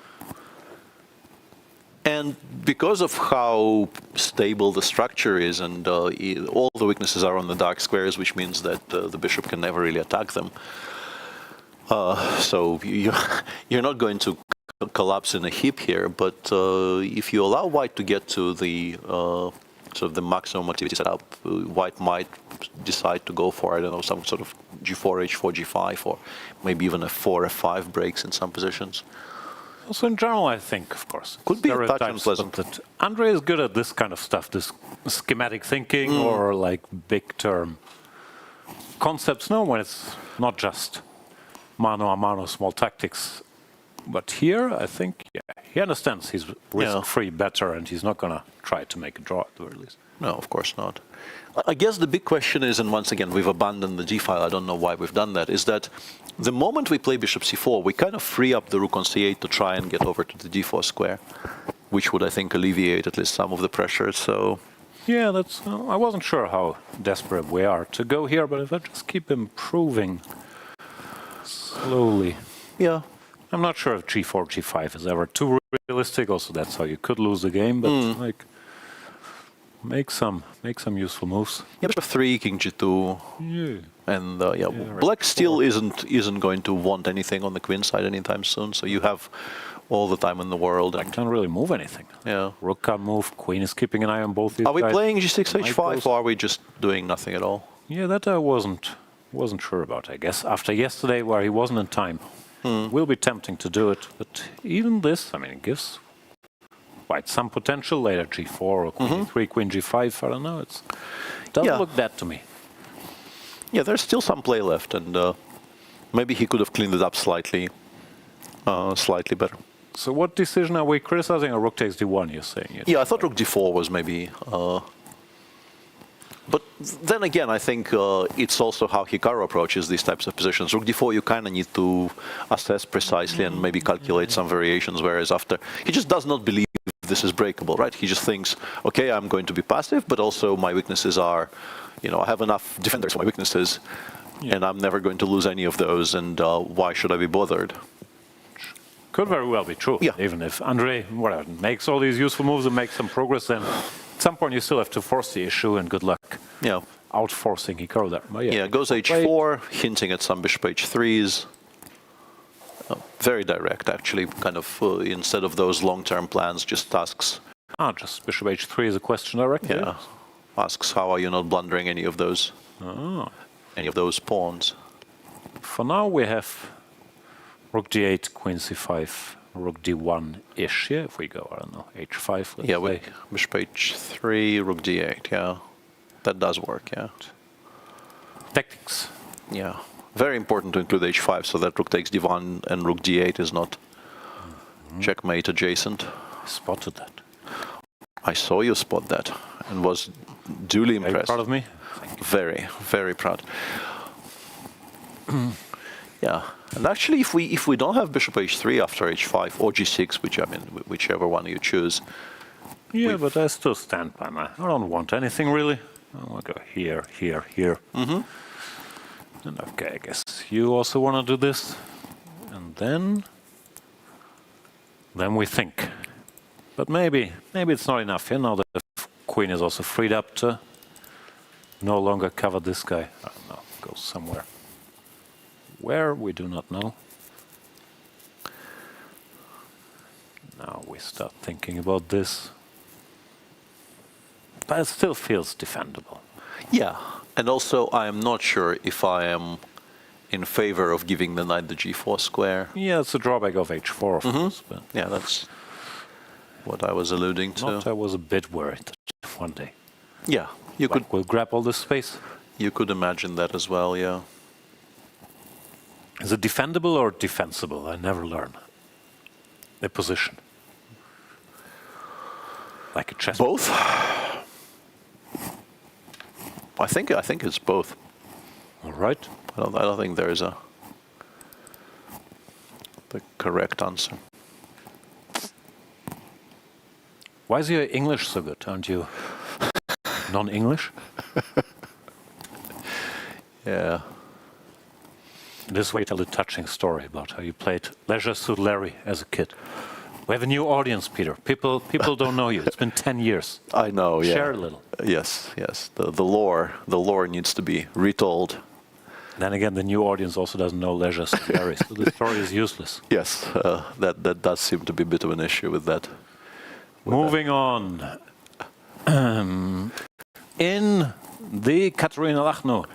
And because of how stable the structure is, and all the weaknesses are on the dark squares, which means that the bishop can never really attack them. So you're not going to collapse in a heap here, but if you allow white to get to the sort of the maximum activity setup, white might decide to go for, I don't know, some sort of g4, h4, g5, or maybe even f4, f5 breaks in some positions. Also, in general, I think, of course, could be a touch unpleasant. That Andrey is good at this kind of stuff, this schematic thinking or like big term concepts. No, when it's not just mano a mano, small tactics. But here, I think, he understands he's risk-free better, and he's not going to try to make a draw at the very least. No, of course not. I guess the big question is, and once again, we've abandoned the g-file, I don't know why we've done that, is that the moment we play bishop c4, we kind of free up the rook on c8 to try and get over to the d4 square, which would, I think, alleviate at least some of the pressure, so... Yeah, that's... I wasn't sure how desperate we are to go here, but if I just keep improving slowly... Yeah. I'm not sure if g4, g5 is ever too realistic. Also, that's how you could lose the game. But like, make some useful moves. Yeah, bishop 3, king g2, and black still isn't going to want anything on the queen side anytime soon. So you have all the time in the world. I can't really move anything. Yeah, rook can't move. Queen is keeping an eye on both these guys. Are we playing g6, h5, or are we just doing nothing at all? Yeah, that I wasn't sure about. I guess after yesterday, where he wasn't in time. Will be tempting to do it, but even this, I mean, it gives quite some potential later. g4 or queen e3, queen g5, I don't know. It doesn't look that to me. Yeah, there's still some play left, and maybe he could have cleaned it up slightly better. So what decision are we criticizing? Or rook takes d1, you're saying? Yeah, I thought rook d4 was maybe... But then again, I think it's also how Hikaru approaches these types of positions. Rook d4, you kind of need to assess precisely and maybe calculate some variations, whereas after, he just does not believe this is breakable, right? He just thinks, okay, I'm going to be passive, but also my weaknesses are, I have enough defenders for my weaknesses, and I'm never going to lose any of those, and why should I be bothered? Could very well be true. Yeah. Even if Andrey makes all these useful moves and makes some progress, then at some point you still have to force the issue, and good luck. Yeah. Outforcing Hikaru there. But yeah, goes h4, hinting at some bishop h3s. Very direct, actually, kind of, instead of those long-term plans, just asks. Just bishop h3 is a question directly. Yeah. Asks, how are you not blundering any of those pawns? For now, we have rook d8, queen c5, rook d1-ish, yeah, if we go, I don't know, h5. Yeah, we bishop h3, rook d8, yeah. That does work, yeah. Tactics. Yeah, very important to include h5 so that rook takes d1 and rook d8 is not checkmate adjacent. I spotted that. I saw you spot that and was duly impressed. Are you proud of me? Very, very proud. Yeah, and actually, if we don't have bishop h3 after h5 or g6, whichever one you choose. Yeah, but I still stand by my. I don't want anything really. I want to go here, here, here. And okay, I guess you also want to do this, and then we think. But maybe it's not enough. You know, the queen is also freed up to no longer cover this guy. I don't know, go somewhere. Where, we do not know. Now we start thinking about this. But it still feels defendable. Yeah, and also I am not sure if I am in favor of giving the knight the g4 square. Yeah, it's a drawback of h4, of course. But yeah, that's what I was alluding to. I was a bit worried one day. Yeah, you could. We'll grab all this space. You could imagine that as well, yeah. Is it defendable or defensible? I never learn the position. Like a chess. Both. I think it's both. All right. I don't think there is the correct answer. Why is your English so good? Aren't you non-English? Yeah. This way, tell a touching story about how you played Leisure Suit Larry as a kid. We have a new audience, Peter. People don't know you. It's been 10 years. I know. Yeah. Share a little. Yes. The lore needs to be retold. Then again, the new audience also doesn't know Leisure Suit Larry, so the story is useless. Yes, that does seem to be a bit of an issue with that. Moving on. In the Kateryna Lagno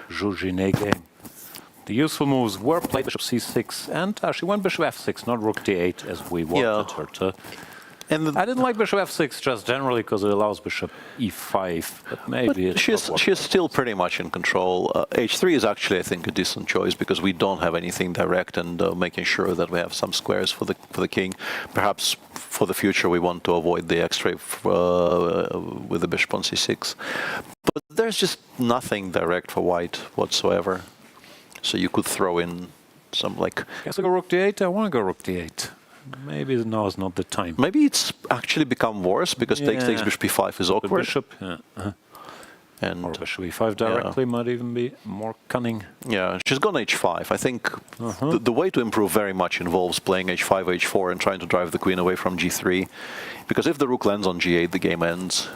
Zhongyi game, the useful moves were played bishop c6, and she went bishop f6, not rook d8 as we wanted her to. And I didn't like bishop f6 just generally because it allows bishop e5, but maybe but she's still pretty much in control. h3 is actually, I think, a decent choice because we don't have anything direct, and making sure that we have some squares for the king. Perhaps for the future we want to avoid the x-ray with the bishop on c6. But there's just nothing direct for white whatsoever. So you could throw in some like. Guess I go rook d8. I want to go rook d8. Maybe now is not the time. Maybe it's actually become worse because takes bishop e5 is awkward. Bishop, and or bishop e5 directly might even be more cunning. Yeah, she's gone h5. I think the way to improve very much involves playing h5, h4, and trying to drive the queen away from g3, because if the rook lands on g8, the game ends.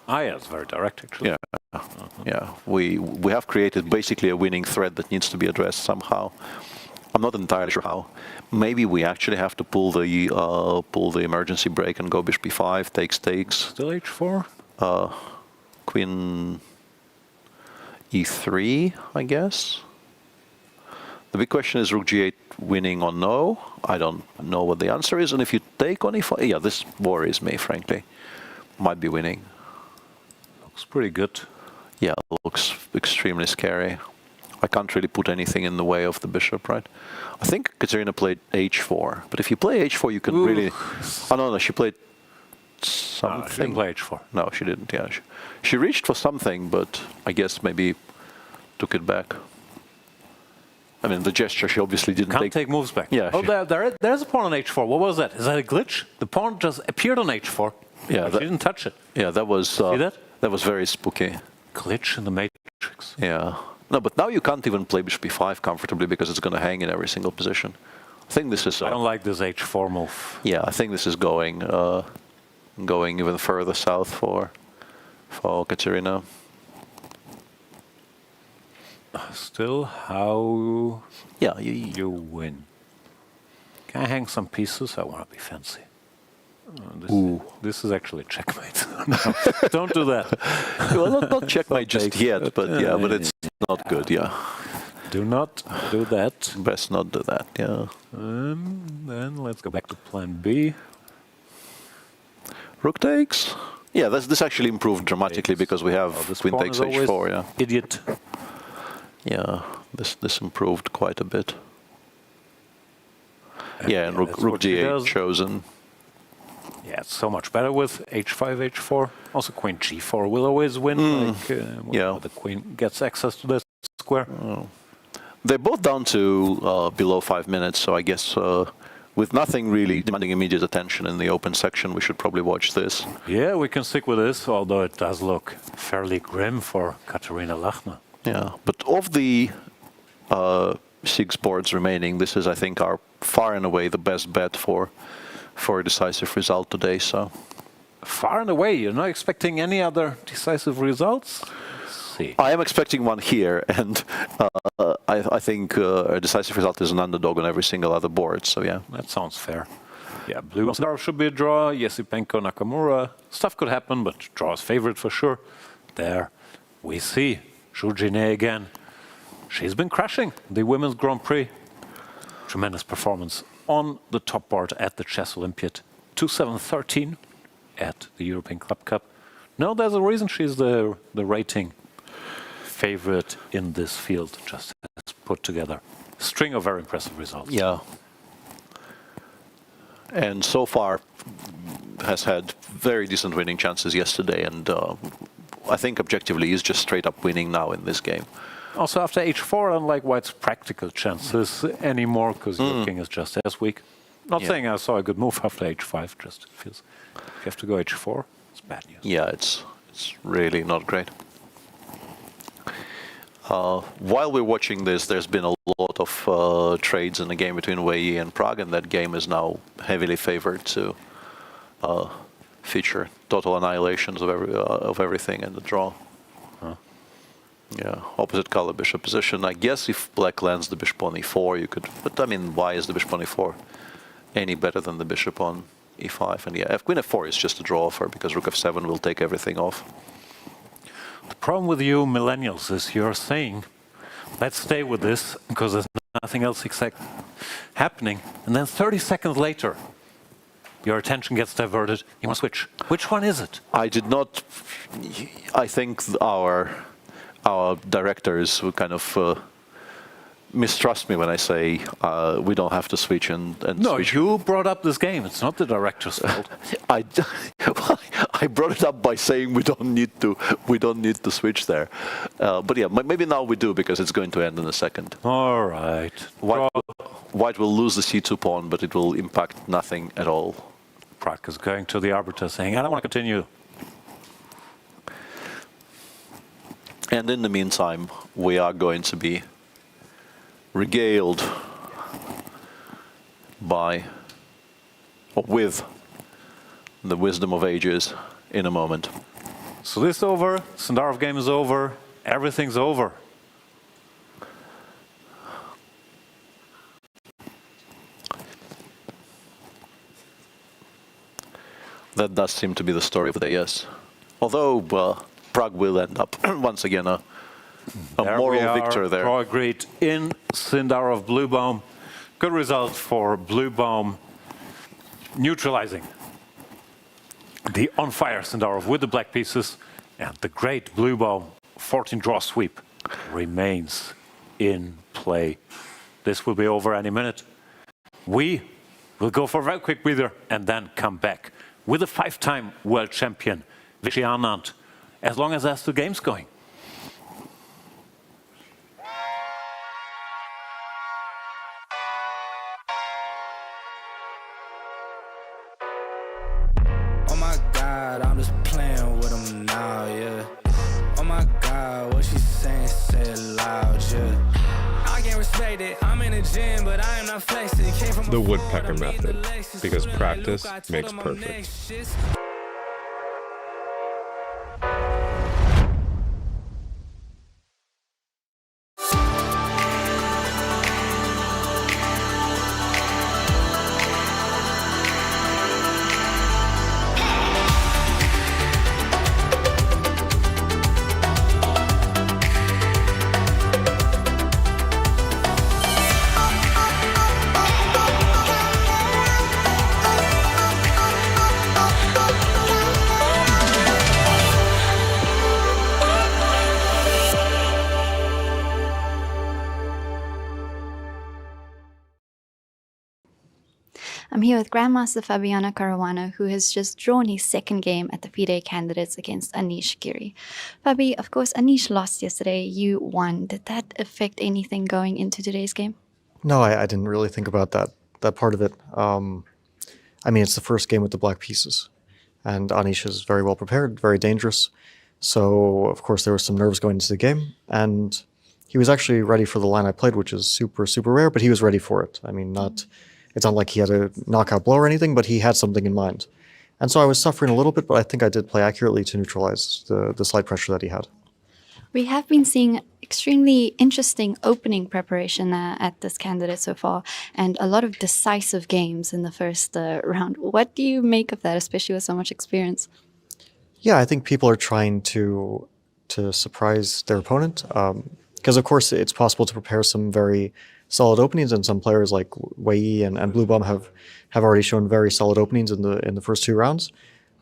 Ah, yeah, it's very direct actually. Yeah. Yeah, we have created basically a winning thread that needs to be addressed somehow. I'm not entirely sure how. Maybe we actually have to pull the emergency brake and go bishop b5, takes. Still h4. Queen e3, I guess. The big question is rook g8 winning or no. I don't know what the answer is. And if you take on e5, yeah, this worries me, frankly. Might be winning. Looks pretty good. Yeah, it looks extremely scary. I can't really put anything in the way of the bishop, right? I think Kateryna played h4, but if you play h4, you can really. Oh no, she played something. No, she didn't play h4. No, she didn't. Yeah, she reached for something, but I guess maybe took it back. I mean, the gesture she obviously didn't take moves back. Yeah. Oh, there's a pawn on h4. What was that? Is that a glitch? The pawn just appeared on h4. Yeah, she didn't touch it. Yeah, that was. See that? That was very spooky. Glitch in the matrix. Yeah. No, but now you can't even play bishop e5 comfortably because it's going to hang in every single position. I think this is. I don't like this h4 move. Yeah, I think this is going even further south for Kateryna. Still, how? Yeah, you win. Can I hang some pieces? I want to be fancy. This is actually checkmate. No, don't do that. Well, not checkmate just yet, but yeah, but it's not good. Yeah. Do not do that. Best not do that. Yeah. Then let's go back to plan B. Rook takes. Yeah, this actually improved dramatically because we have queen takes h4. Yeah. Idiot. Yeah, this improved quite a bit. Yeah, and rook d8 chosen. Yeah, it's so much better with h5, h4. Also, queen g4 will always win. The queen gets access to the square. They're both down to below 5 minutes, so I guess with nothing really demanding immediate attention in the open section, we should probably watch this. Yeah, we can stick with this, although it does look fairly grim for Kateryna Lagno. Yeah, but of the 6 boards remaining, this is, I think, our far and away the best bet for a decisive result today. So far and away, you're not expecting any other decisive results? I am expecting one here, and I think a decisive result is an underdog on every single other board. So yeah, that sounds fair. Yeah, Blue Sindarov should be a draw. Yesipenko, Nakamura, stuff could happen, but draw is favorite for sure. There we see Jiner again. She's been crushing the Women's Grand Prix. Tremendous performance on the top board at the Chess Olympiad. 2-7-13 at the European Club Cup. No, there's a reason she's the rating favorite in this field, just as put together. String of very impressive results. Yeah. And so far has had very decent winning chances yesterday, and I think objectively is just straight up winning now in this game. Also after h4, unlike White's practical chances anymore, because your king is just as weak. Not saying I saw a good move after h5, just feels if you have to go h4, it's bad news. Yeah, it's really not great. While we're watching this, there's been a lot of trades in the game between Wei Yi and Pragg, and that game is now heavily favored to feature total annihilations of everything in the draw. Yeah, opposite color bishop position. I guess if black lands the bishop on e4, you could. But I mean, why is the bishop on e4 any better than the bishop on e5? And yeah, queen f4 is just a draw offer because rook f7 will take everything off. The problem with you millennials is you're saying, let's stay with this because there's nothing else exact happening. And then 30 seconds later, your attention gets diverted. You must switch. Which one is it? I did not. I think our directors would kind of mistrust me when I say we don't have to switch and no, switch. You brought up this game. It's not the director's fault. I brought it up by saying we don't need to switch there. But yeah, maybe now we do because it's going to end in a second. All right. White will lose the c2 pawn, but it will impact nothing at all. Pragg is going to the arbiter saying, I don't want to continue. And in the meantime, we are going to be regaled with the wisdom of ages in a moment. So this is over, Sindarov game is over, everything's over. That does seem to be the story of the day, yes. Although Pragg will end up once again a moral victor there. Draw agreed in Sindarov Bluebaum. Good result for Bluebaum, neutralizing the on-fire Sindarov with the black pieces, and the great Bluebaum 14-draw sweep remains in play. This will be over any minute. We will go for a very quick breather and then come back with a 5-time world champion, Vaishali, as long as there's 2 games going. Oh my God, I'm just playing with them now, yeah. Oh my God, what she saying, say it loud, yeah. I can't respect it, I'm in the gym, but I am not flexing. Came from the woodpecker method, because practice makes perfect. I'm here with Grandmaster Fabiano Caruana, who has just drawn his second game at the FIDE candidates against Anish Giri. Fabi, of course, Anish lost yesterday. You won. Did that affect anything going into today's game? No, I didn't really think about that part of it. I mean, it's the first game with the black pieces, and Anish is very well prepared, very dangerous. So, of course, there was some nerves going into the game, and he was actually ready for the line I played, which is super, super rare, but he was ready for it. I mean, it's not like he had a knockout blow or anything, but he had something in mind. And so I was suffering a little bit, but I think I did play accurately to neutralize the slight pressure that he had. We have been seeing extremely interesting opening preparation at this candidate so far, and a lot of decisive games in the first round. What do you make of that, especially with so much experience? Yeah, I think people are trying to surprise their opponent, because of course it's possible to prepare some very solid openings, and some players like Wei Yi and Bluebaum have already shown very solid openings in the first two rounds.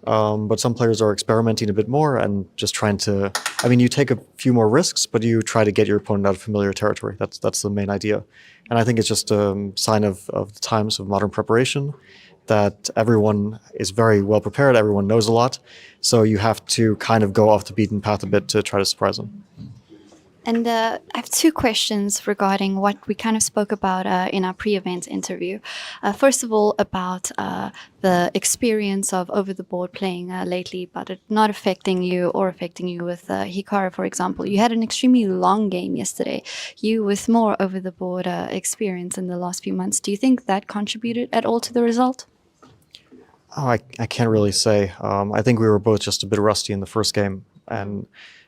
But some players are experimenting a bit more and just trying to, I mean, you take a few more risks, but you try to get your opponent out of familiar territory. That's the main idea. And I think it's just a sign of the times of modern preparation, that everyone is very well prepared, everyone knows a lot, so you have to kind of go off the beaten path a bit to try to surprise them. And I have two questions regarding what we kind of spoke about in our pre-event interview. First of all, about the experience of over-the-board playing lately, but it not affecting you or affecting you with Hikaru, for example. You had an extremely long game yesterday. You with more over-the-board experience in the last few months. Do you think that contributed at all to the result? Oh, I can't really say. I think we were both just a bit rusty in the first game,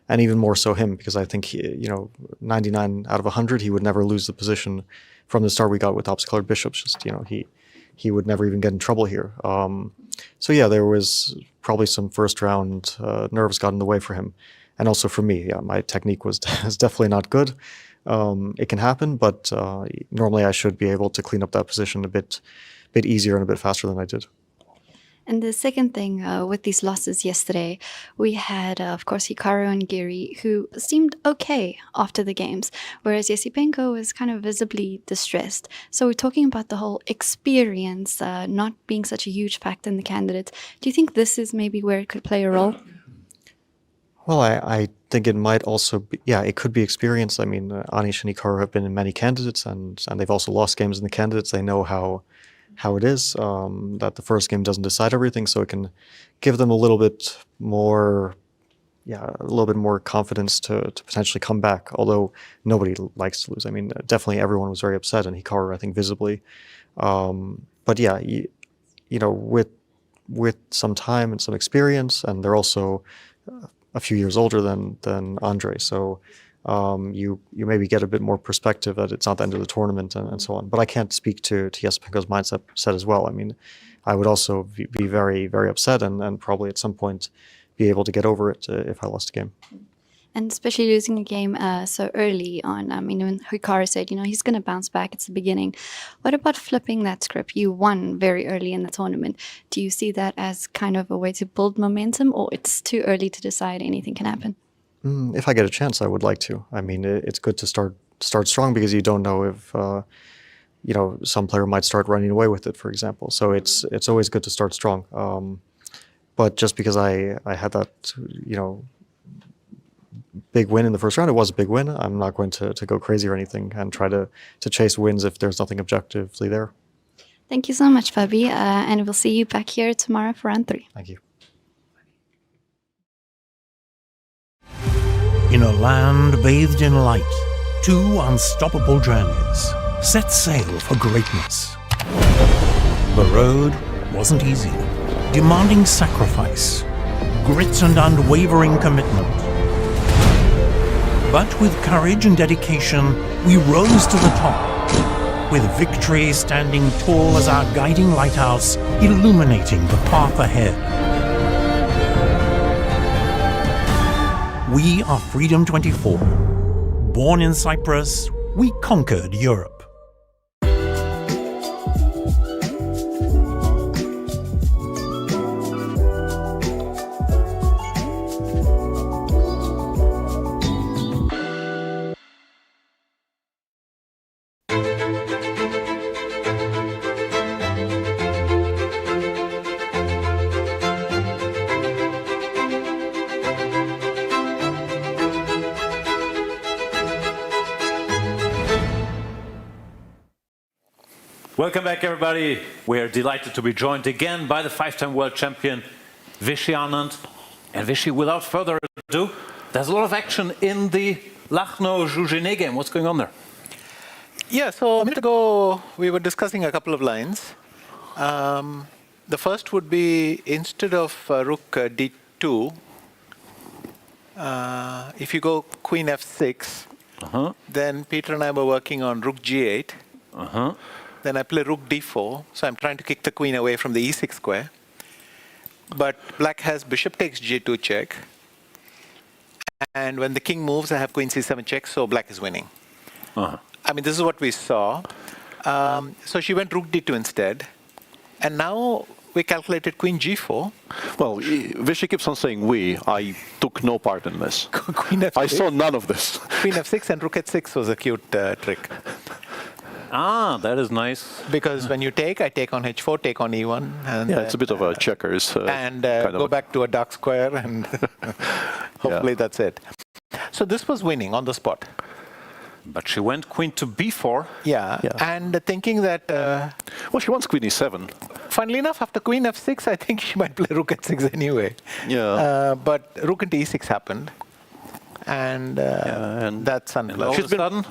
and even more so him, because I think, 99 out of 100, he would never lose the position from the start we got with opposite-colored bishops. Just, he would never even get in trouble here. So yeah, there was probably some first-round nerves got in the way for him. And also for me, yeah, my technique was definitely not good. It can happen, but normally I should be able to clean up that position a bit easier and a bit faster than I did. And the second thing with these losses yesterday, we had, of course, Hikaru and Giri, who seemed okay after the games, whereas Yesipenko was kind of visibly distressed. So we're talking about the whole experience not being such a huge factor in the candidates. Do you think this is maybe where it could play a role? Well, I think it might also be, yeah, it could be experience. I mean, Anish and Hikaru have been in many candidates, and they've also lost games in the candidates. They know how it is, that the first game doesn't decide everything, so it can give them a little bit more confidence to potentially come back, although nobody likes to lose. I mean, definitely everyone was very upset, and Hikaru, I think, visibly. But yeah, with some time and some experience, and they're also a few years older than Andrey, so you maybe get a bit more perspective that it's not the end of the tournament and so on. But I can't speak to Yesipenko's mindset as well. I mean, I would also be very, very upset and probably at some point be able to get over it if I lost a game. And especially losing a game so early on. I mean, when Hikaru said, he's going to bounce back, it's the beginning. What about flipping that script? You won very early in the tournament. Do you see that as kind of a way to build momentum, or it's too early to decide anything can happen? If I get a chance, I would like to. I mean, it's good to start strong, because you don't know if some player might start running away with it, for example. So it's always good to start strong. But just because I had that big win in the first round, it was a big win. I'm not going to go crazy or anything and try to chase wins if there's nothing objectively there. Thank you so much, Fabi, and we'll see you back here tomorrow for round 3. Thank you. In a land bathed in light, two unstoppable journeys set sail for greatness. The road wasn't easy, demanding sacrifice, grit and unwavering commitment. But with courage and dedication, we rose to the top, with victory standing tall as our guiding lighthouse, illuminating the path ahead. We are Freedom 24. Born in Cyprus, we conquered Europe. Welcome back, everybody. We're delighted to be joined again by the 5-time world champion, Vishy Anand. And Vishy, without further ado, there's a lot of action in the Lagno Zhongyi game. What's going on there? Yeah, so a minute ago, we were discussing a couple of lines. The first would be, instead of rook d2, if you go queen f6, then Peter and I were working on rook g8. Then I play rook d4, so I'm trying to kick the queen away from the e6 square. But black has bishop takes g2 check. And when the king moves, I have queen c7 check, so black is winning. I mean, this is what we saw. So she went rook d2 instead. And now we calculated queen g4. Well, Vishy keeps on saying we. I took no part in this. Queen f6. I saw none of this. Queen f6 and rook h6 was a cute trick. Ah, that is nice. Because when you take, I take on h4, take on e1. And yeah, it's a bit of a checkers. And go back to a dark square, and hopefully that's it. So this was winning on the spot. But she went queen to b4. Yeah. And thinking that... well, she wants queen e7. Funnily enough, after queen f6, I think she might play rook h6 anyway. Yeah. But rook into e6 happened. And, that's unpleasant. She's been...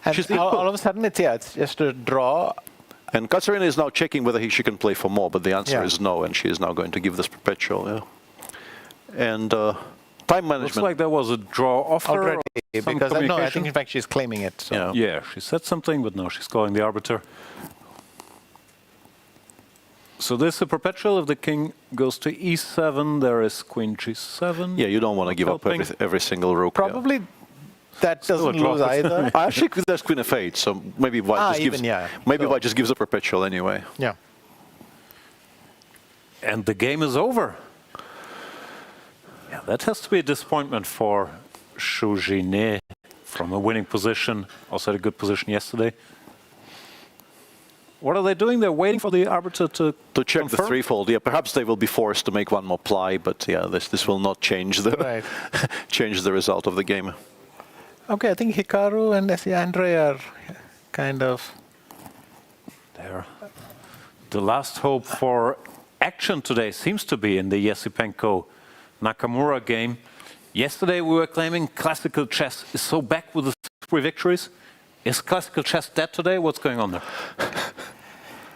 And all of a sudden, it's just a draw. And Kateryna is now checking whether she can play for more, but the answer is no, and she is now going to give this perpetual. Yeah. And time management. Looks like there was a draw offer already, because no, I think in fact she's claiming it. So. Yeah, she said something, but no, she's calling the arbiter. So this is a perpetual. If the king goes to e7, there is queen g7. Yeah, you don't want to give up every single rook. Probably. That doesn't lose either. Actually, there's queen f8, so maybe white white just gives a perpetual anyway. Yeah. And the game is over. Yeah, that has to be a disappointment for Zhongyi from a winning position. Also had a good position yesterday. What are they doing? They're waiting for the arbiter to check confirm? the threefold. Yeah, perhaps they will be forced to make one more ply, but yeah, this will not change the change the result of the game. Okay, I think Hikaru and Andrey are kind of there. The last hope for action today seems to be in the Yesipenko Nakamura game. Yesterday we were claiming classical chess is so back with the 3 victories. Is classical chess dead today? What's going on there?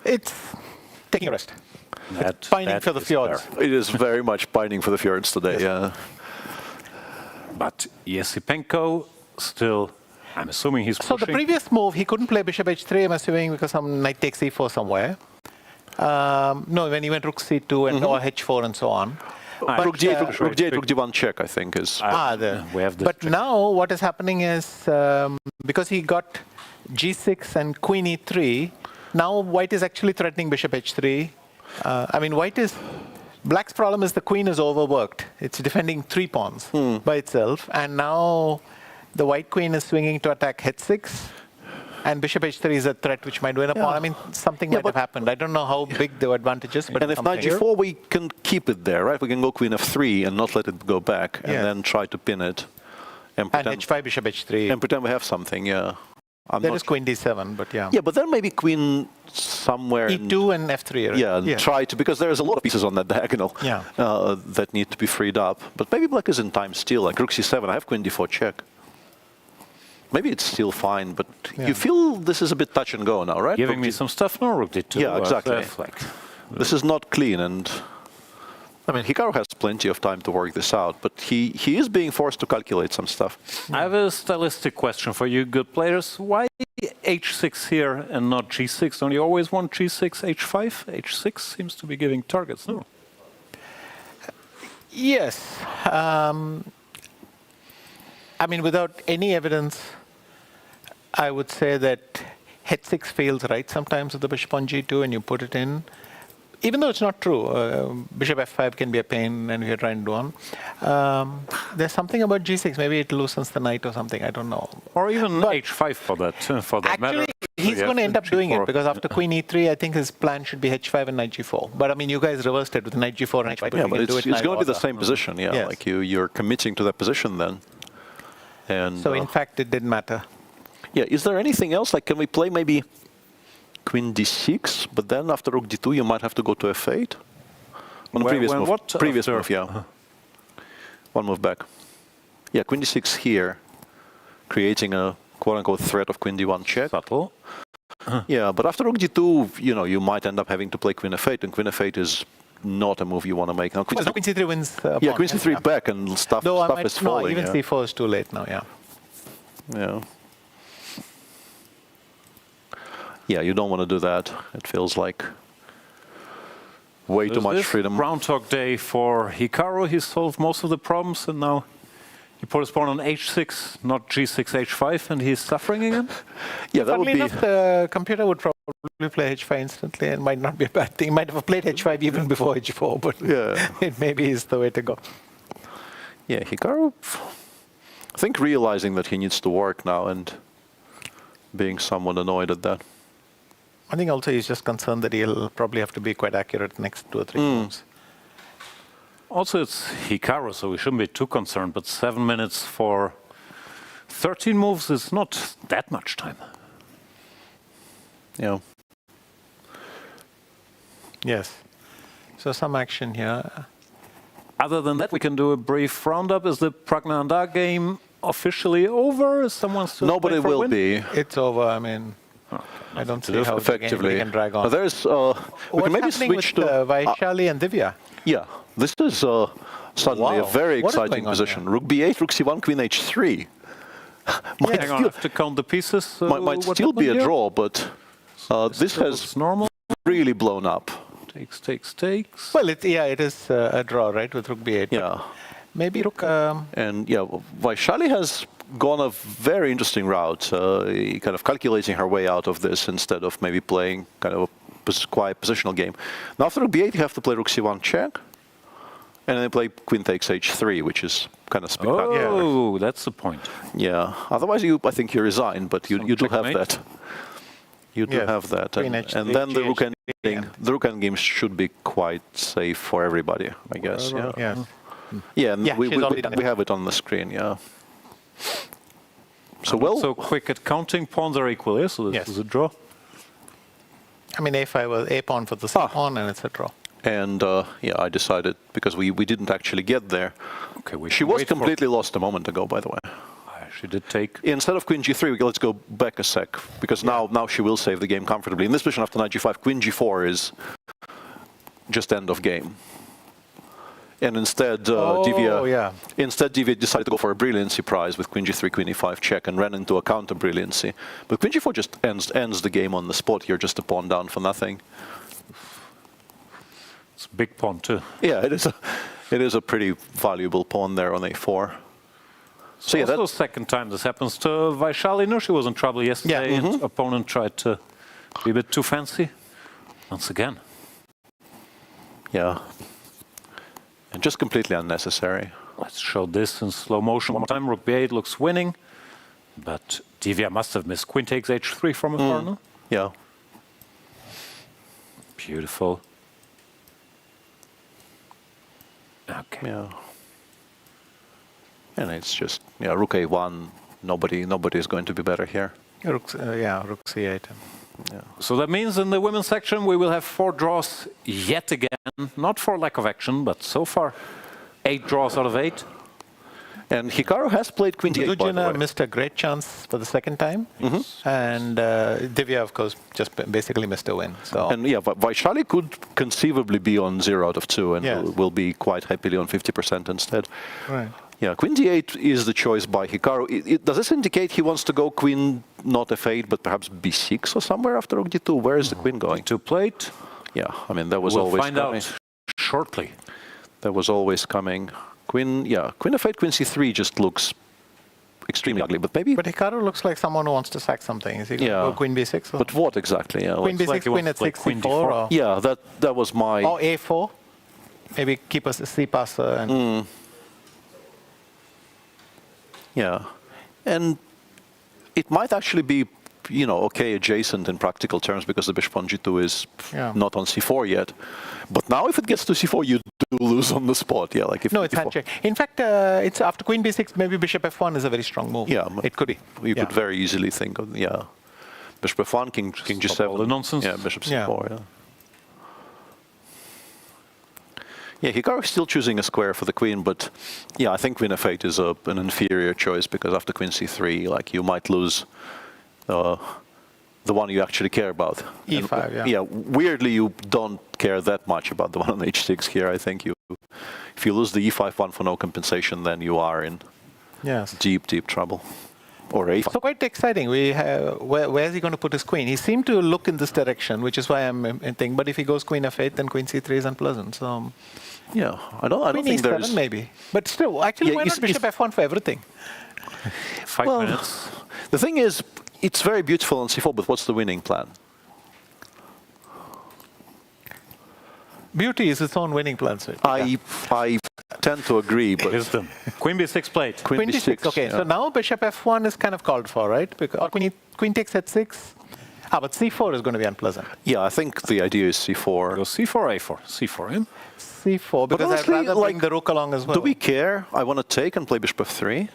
It's taking a rest. Pining for the fjords. It is very much pining for the fjords today, yeah. But Yesipenko still, I'm assuming he's pushing. So the previous move, he couldn't play bishop h3, I'm assuming, because some knight takes e4 somewhere. No, when he went rook c2 and or h4 and so on. But rook d8, rook d1 check, I think, is... we have this but now what is happening is, because he got g6 and queen e3, now white is actually threatening bishop h3. I mean, black's problem is the queen is overworked. It's defending 3 pawns by itself. And now the white queen is swinging to attack h6. And bishop h3 is a threat which might win a pawn. I mean, something might have happened. I don't know how big the advantage is. But and if knight g4, we can keep it there, right? We can go queen f3 and not let it go back, and then try to pin it. And h5, bishop h3. And pretend we have something, yeah. There is queen d7, but yeah. Yeah, but then maybe queen somewhere... e2 and f3, right? Yeah, try to, because there's a lot of pieces on that diagonal that need to be freed up. But maybe black is in time still, like rook c7, I have queen d4 check. Maybe it's still fine, but you feel this is a bit touch and go now, right? Giving me some stuff now, rook d2. Yeah, exactly. This is not clean, and I mean, Hikaru has plenty of time to work this out, but he is being forced to calculate some stuff. I have a stylistic question for you good players. Why h6 here and not g6? Don't you always want g6, h5? h6 seems to be giving targets, no? Yes. I mean, without any evidence, I would say that h6 feels right sometimes with the bishop on g2 and you put it in. Even though it's not true, bishop f5 can be a pain and we're trying to do one. There's something about g6, maybe it loosens the knight or something, I don't know. Or even h5 for that matter. He's going to end up doing it, because after queen e3, I think his plan should be h5 and knight g4. But I mean, you guys reversed it with knight g4 and h5. Yeah, but it's going to be the same position, yeah. Like you're committing to that position then. And so in fact, it didn't matter. Yeah, is there anything else? Like, can we play maybe queen d6, but then after rook d2, you might have to go to f8. On the previous move. Previous move, yeah. One move back. Yeah, queen d6 here, creating a quote-unquote threat of queen d1 check. Subtle. Yeah, but after rook d2, you know, you might end up having to play queen f8, and queen f8 is not a move you want to make. Now, queen c3 wins. Yeah, queen c3 back, and stuff is falling. No, even c4 is too late now, yeah. Yeah. Yeah, you don't want to do that. It feels like way too much freedom. Groundhog Day for Hikaru. He solved most of the problems, and now he put his pawn on h6, not g6, h5, and he's suffering again? Yeah, that would be... enough, the computer would probably play h5 instantly, and might not be a bad thing. He might have played h5 even before h4, but yeah, it maybe is the way to go. Yeah, Hikaru, I think realizing that he needs to work now and being somewhat annoyed at that. I think also he's just concerned that he'll probably have to be quite accurate next 2 or 3 moves. Also, it's Hikaru, so we shouldn't be too concerned, but 7 minutes for 13 moves is not that much time. Yeah. Yes. So some action here. Other than that, we can do a brief roundup. Is the Praggnanandhaa game officially over? Is someone still Nobody playing for a will win? be. It's over, I mean... I don't see how effectively the game can drag on. There's, we can maybe switch to Vaishali and Divya. Yeah, this is suddenly a very exciting position. Rook b8, rook c1, queen h3. Hang on, I have to count the pieces. Might still be a draw, but this has really blown up. Takes, takes, takes. Well, it is a draw, right, with rook b8. Yeah. Maybe rook... And yeah, Vaishali has gone a very interesting route, kind of calculating her way out of this instead of maybe playing kind of a quiet positional game. Now after rook b8, you have to play rook c1 check, and then play queen takes h3, which is kind of spectacular. Oh, that's the point. Yeah. Otherwise, I think you resign, but you do have that. You do have that, and then the rook endgame. The rook endgame should be quite safe for everybody, I guess. Yeah. Yeah, and we have it on the screen. Yeah. So so quick at counting pawns are equal, yeah? So this is a draw. I mean, a5 was a pawn for the c pawn, and it's a draw. And yeah, I decided because we didn't actually get there. Okay, she was completely lost a moment ago, by the way. She did take. Instead of queen g3, let's go back a sec because now she will save the game comfortably. In this position after knight g5, queen g4 is just end of game. And instead, Divya decided to go for a brilliancy prize with queen g3, queen e5 check, and ran into a counter brilliancy. But queen g4 just ends the game on the spot. You're just a pawn down for nothing. It's a big pawn too. Yeah, it is a pretty valuable pawn there on a4. So yeah, that's the second time this happens to Vaishali. No, she was in trouble yesterday. And opponent tried to be a bit too fancy. Once again. Yeah. And just completely unnecessary. Let's show this in slow motion one more time. Rook b8 looks winning, but Divya must have missed queen takes h3 from afar, no? Yeah. Beautiful. Okay. Yeah. And it's just rook a1. Nobody is going to be better here. Rook c8. Yeah. So that means in the women's section we will have 4 draws yet again, not for lack of action, but so far 8 draws out of 8. And Hikaru has played queen d8. Jiner missed a great chance for the second time, and Divya, of course, just basically missed a win. So. And yeah, Vaishali could conceivably be on 0 out of 2 and will be quite happily on 50% instead. Right. Yeah, queen d8 is the choice by Hikaru. Does this indicate he wants to go queen, not f8, but perhaps b6 or somewhere after rook d2? Where is the queen going? D2 plate. Yeah, I mean, that was always coming. We'll find out shortly. That was always coming. Queen f8, queen c3 just looks extremely ugly, but maybe... But Hikaru looks like someone who wants to sack something. Is he going to go queen b6? Or? But what exactly? Yeah, queen b6, queen at 6, c4? Or? Yeah, that was my... Or a4? Maybe keep a c-passer and... Yeah, and it might actually be, okay, adjacent in practical terms because the bishop on g2 is not on c4 yet. But now if it gets to c4, you do lose on the spot. Yeah, like if no, it's handshake. In fact, it's after queen b6, maybe bishop f1 is a very strong move. Yeah, it could be. You could very easily think of Bishop f1, king g7. All the nonsense. Yeah, bishop c4. Yeah. Yeah, Hikaru is still choosing a square for the queen, but yeah, I think queen f8 is an inferior choice because after queen c3, like you might lose the one you actually care about. e5, and, yeah. Weirdly, you don't care that much about the one on h6 here. I think if you lose the e5 one for no compensation, then you are in deep trouble. Or a5. So quite exciting. We have where's he going to put his queen? He seemed to look in this direction, which is why I'm thinking. But if he goes queen f8, then queen c3 is unpleasant. So yeah, I don't think e7 there's maybe. But still, actually, why not bishop f1 for everything? 5 minutes. The thing is, it's very beautiful on c4, but what's the winning plan? Beauty is its own winning plan. So I tend to agree, but queen b6 played. Queen d6. Okay, so now bishop f1 is kind of called for, right? Because queen takes h6. But c4 is going to be unpleasant. Yeah, I think the idea is c4. Go c4, a4, c4 in. c4, because honestly, I'd rather bring the rook along as well. Do we care? I want to take and play bishop f3.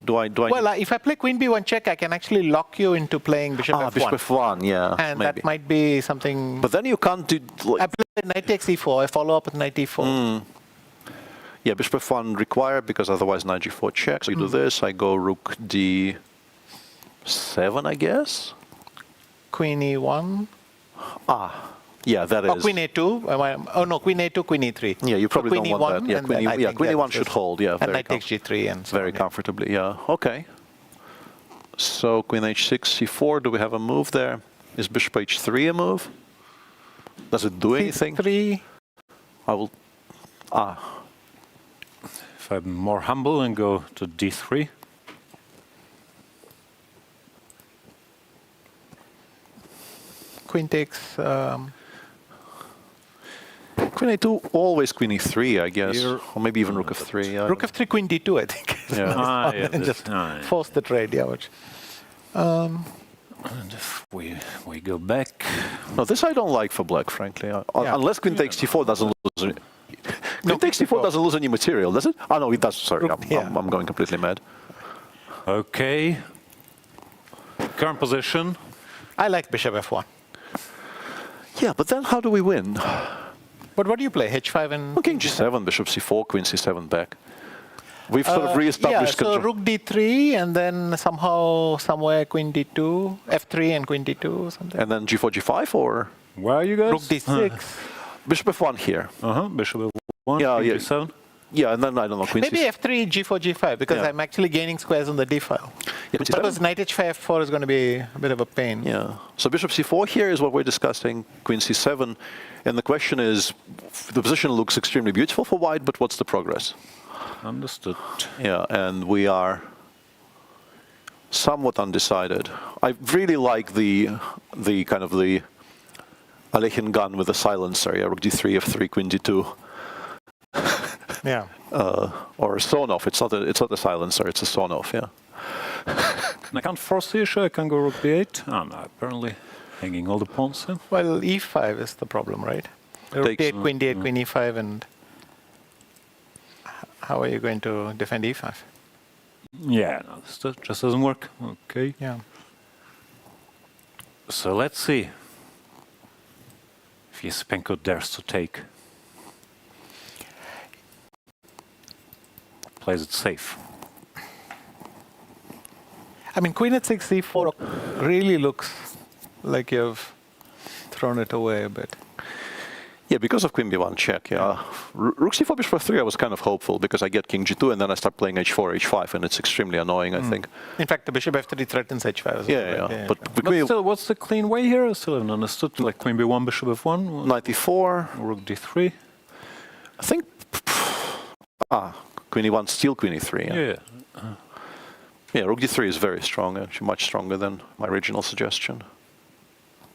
Do I? Well, if I play queen b1 check, I can actually lock you into playing bishop f1. Bishop f1, yeah. And maybe. that might be something. But then you can't do. I play knight takes e4. I follow up with knight e4. Yeah, bishop f1 required because otherwise knight g4 check. So you do this. I go rook d7, I guess. Queen e1. Yeah, that is. Queen a2. Oh no, queen a2, queen e3. Yeah, you probably so don't want that. Yeah, queen e1 should hold. Yeah, and knight takes g3 and so very comfortably. Yeah. Okay. So queen h6, c4. Do we have a move there? Is bishop h3 a move? Does it do anything? c3. I will. If I'm more humble and go to d3. Queen takes. Queen a2, always queen e3, I guess. Or maybe even rook f3. Yeah, rook f3, queen d2, I think. Yeah. And just force the trade, yeah. Which, and if we go back. No, this I don't like for black, frankly. Unless queen takes d4 doesn't lose any. Queen takes d4 doesn't lose any material, does it? Oh, no, it does. Sorry, I'm going completely mad. Okay. Current position. I like bishop f1. Yeah, but then how do we win? But what do you play? h5 and... King g7, bishop c4, queen c7 back. We've sort of re-established control. So rook d3 and then somehow, somewhere queen d2, f3 and queen d2 or something. And then g4, g5 or? Where are you guys? Rook d6. Bishop f1 here. Bishop f1, yeah. g7. Yeah, and then, I don't know, queen maybe f3, g4, g5, because I'm actually gaining squares on the d file. Yeah, because knight h5, f4 is going to be a bit of a pain. Yeah. So bishop c4 here is what we're discussing, queen c7. And the question is, the position looks extremely beautiful for white, but what's the progress? Understood. Yeah, and we are somewhat undecided. I really like the kind of the Alekhine gun with the silencer. Yeah, rook d3, f3, queen d2. Yeah. Or a sawn-off. It's not a silencer. It's a sawn-off. Yeah. And I can't force the issue. I can go rook d8. I'm apparently hanging all the pawns in. Well, e5 is the problem, right? Rook d8, queen d8, queen e5, and how are you going to defend e5? Yeah, no, this just doesn't work. Okay. Yeah. So let's see if Yesipenko dares to take. Plays it safe. I mean, queen at 6, c4 really looks like you've thrown it away a bit. Yeah, because of queen b1 check, yeah. Rook c4, bishop f3, I was kind of hopeful because I get king g2 and then I start playing h4, h5, and it's extremely annoying, I think. In fact, the bishop f3 threatens h5 as well. Yeah. But still, what's the clean way here? I still haven't understood. Like queen b1, bishop f1? Knight e4. Rook d3. I think... Queen e1, steal queen e3. Yeah, rook d3 is very strong, actually much stronger than my original suggestion.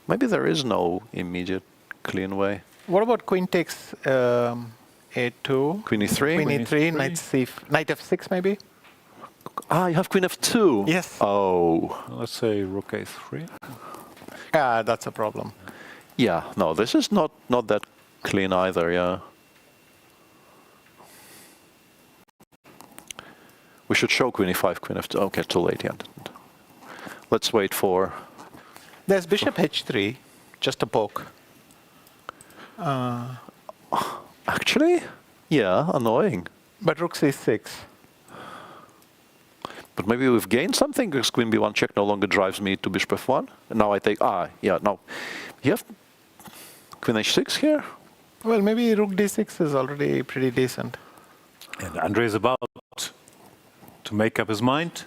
Maybe there is no immediate clean way. What about queen takes a2? Queen e3? Queen e3, knight f6 maybe? You have queen f2? Yes. Oh. Let's say rook a3. Yeah, that's a problem. Yeah, no, this is not that clean either, yeah. We should show queen e5, queen f2. Okay, too late, yeah. Let's wait for... There's bishop h3, just a poke. Actually, yeah, annoying. But rook c6. But maybe we've gained something, because queen b1 check no longer drives me to bishop f1. And now I take... yeah, now... You have queen h6 here? Well, maybe rook d6 is already pretty decent. And Andrey is about to make up his mind.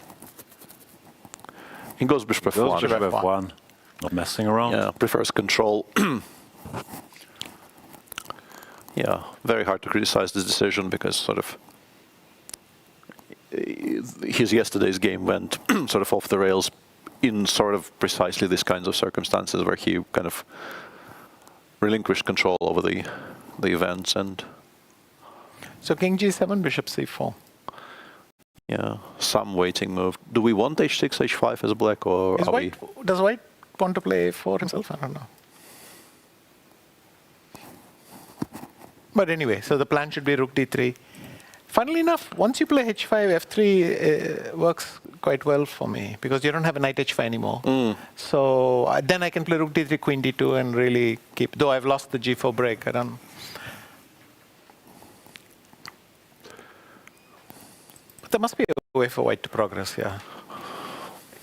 He goes bishop f1. Bishop f1. Not messing around. Yeah, prefers control. Yeah, very hard to criticize this decision because sort of his yesterday's game went sort of off the rails in sort of precisely these kinds of circumstances where he kind of relinquished control over the events. And so king g7, bishop c4. Yeah, some waiting move. Do we want h6, h5 as black, or does white want to play a4 himself? I don't know. But anyway, so the plan should be rook d3. Funnily enough, once you play h5, f3 works quite well for me because you don't have a knight h5 anymore. So then I can play rook d3, queen d2 and really keep, though I've lost the g4 break, I don't. But there must be a way for white to progress, yeah.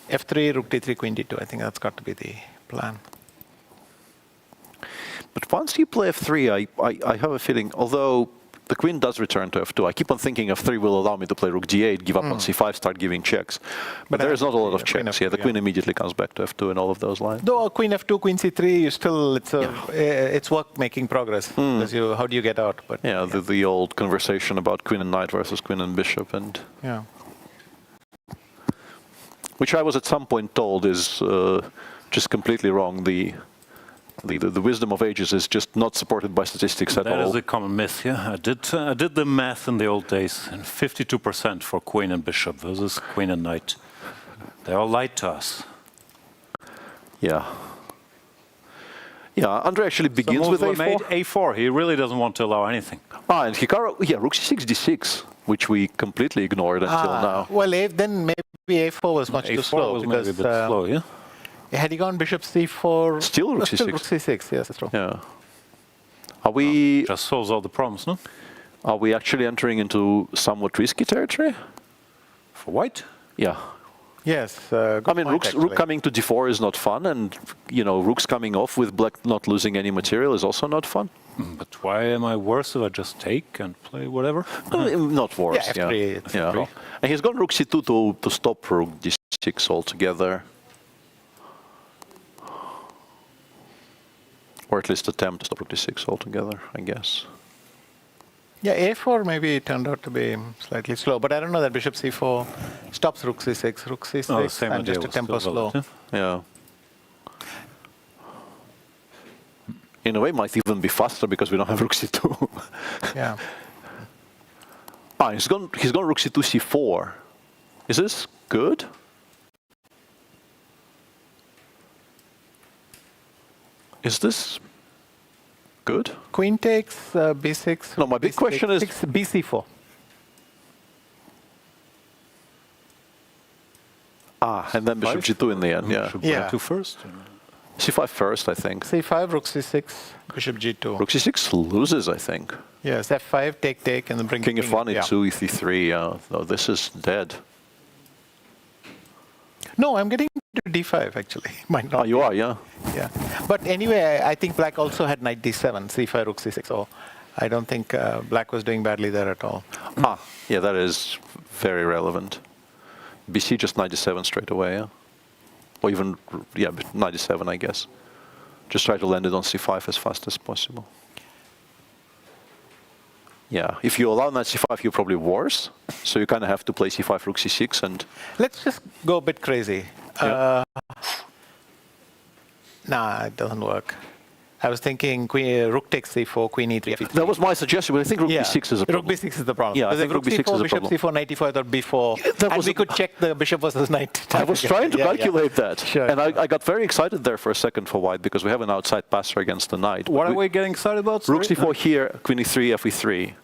f3, rook d3, queen d2, I think that's got to be the plan. But once you play f3, I have a feeling, although the queen does return to f2, I keep on thinking f3 will allow me to play rook d8, give up on c5, start giving checks. But there is not a lot of checks. Yeah, the queen immediately comes back to f2 in all of those lines. Though queen f2, queen c3, you still, it's work making progress. Because how do you get out? But yeah, the old conversation about queen and knight versus queen and bishop, and which I was at some point told is just completely wrong. The wisdom of ages is just not supported by statistics at all. That is a common myth, yeah. I did the math in the old days, and 52% for queen and bishop versus queen and knight. They all lied to us. Yeah. Yeah, Andrey actually begins with a4. Made a4. He really doesn't want to allow anything. And Hikaru, yeah, rook c6, d6, which we completely ignored until now. Well, then maybe a4 was much too slow. Was maybe a bit slow, yeah. Had he gone bishop c4? Still rook c6. Still rook c6, yes, that's true. Yeah. Are we... just solves all the problems, no? Are we actually entering into somewhat risky territory? For white? Yeah. Yes. I mean, rook coming to d4 is not fun, and, you know, rooks coming off with black not losing any material is also not fun. But why am I worse if I just take and play whatever? Not worse, yeah. F3, yeah. And he's gone rook c2 to stop rook d6 altogether. Or at least attempt to stop rook d6 altogether, I guess. Yeah, a4 maybe turned out to be slightly slow, but I don't know that bishop c4 stops rook c6. Rook c6 and just a tempo slow. Yeah. In a way, might even be faster because we don't have rook c2. Yeah. He's gone rook c2, c4. Is this good? Is this good? Queen takes b6. No, my big question is bc4. And then bishop g2 in the end, yeah. Should g2 first? c5 first, I think. c5, rook c6, bishop g2. Rook c6 loses, I think. Yes, f5, take, and then bring king f1, e2, e3. Yeah. No, this is dead. No, I'm getting to d5 actually. Might not. You are, yeah. Yeah. But anyway, I think black also had knight d7, c5, rook c6. So I don't think black was doing badly there at all. Yeah, that is very relevant. BC just knight d7 straight away, yeah? Or even, yeah, knight d7, I guess. Just try to land it on c5 as fast as possible. Yeah, if you allow knight c5, you're probably worse. So you kind of have to play c5, rook c6, and... Let's just go a bit crazy. Yeah. Nah, it doesn't work. I was thinking rook takes c4, queen e3. That was my suggestion, but I think rook b6 is a problem. Rook b6 is the problem. Yeah, I think rook b6 is a problem. Bishop c4, knight e4, I thought b4. And we could check the bishop versus knight. I was trying to calculate that. Sure. And I got very excited there for a second for white, because we have an outside passer against the knight. What are we getting excited about? Rook c4 here, queen e3, f e3.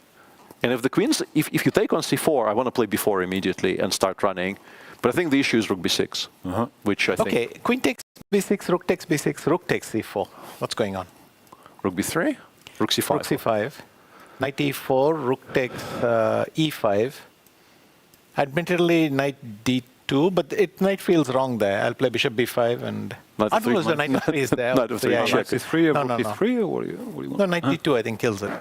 And if the queens, if you take on c4, I want to play b4 immediately and start running. But I think the issue is rook b6, which I think... Okay, queen takes b6, rook takes b6, rook takes c4. What's going on? Rook b3, rook c5. Rook c5, knight e4, rook takes e5. Admittedly, knight d2, but knight feels wrong there. I'll play bishop b5 and... Knight f3, the knight f3 is there. Knight f3, Yeah, check. Knight c3 or No, rook no. d3 or what do you want? No, knight d2 I think kills it.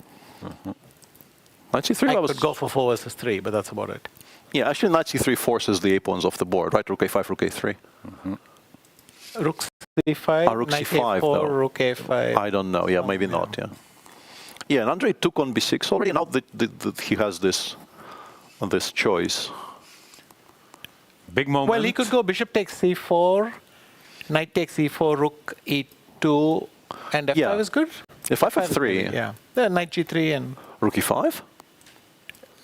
Knight c3, I that was... could go for 4 versus 3, but that's about it. Yeah, actually knight c3 forces the a-pawns off the board, right? Rook a5, rook a3. Rook c5, Rook knight c5 a4, though. rook a5. I don't know. Yeah, maybe not. Yeah. Yeah, and Andrey took on b6 already. Now that he has this choice. Big moment. Well, he could go bishop takes c4, knight takes e4, rook e2, and f5 is good. If f5 f3. Yeah. Then knight g3 and rook e5.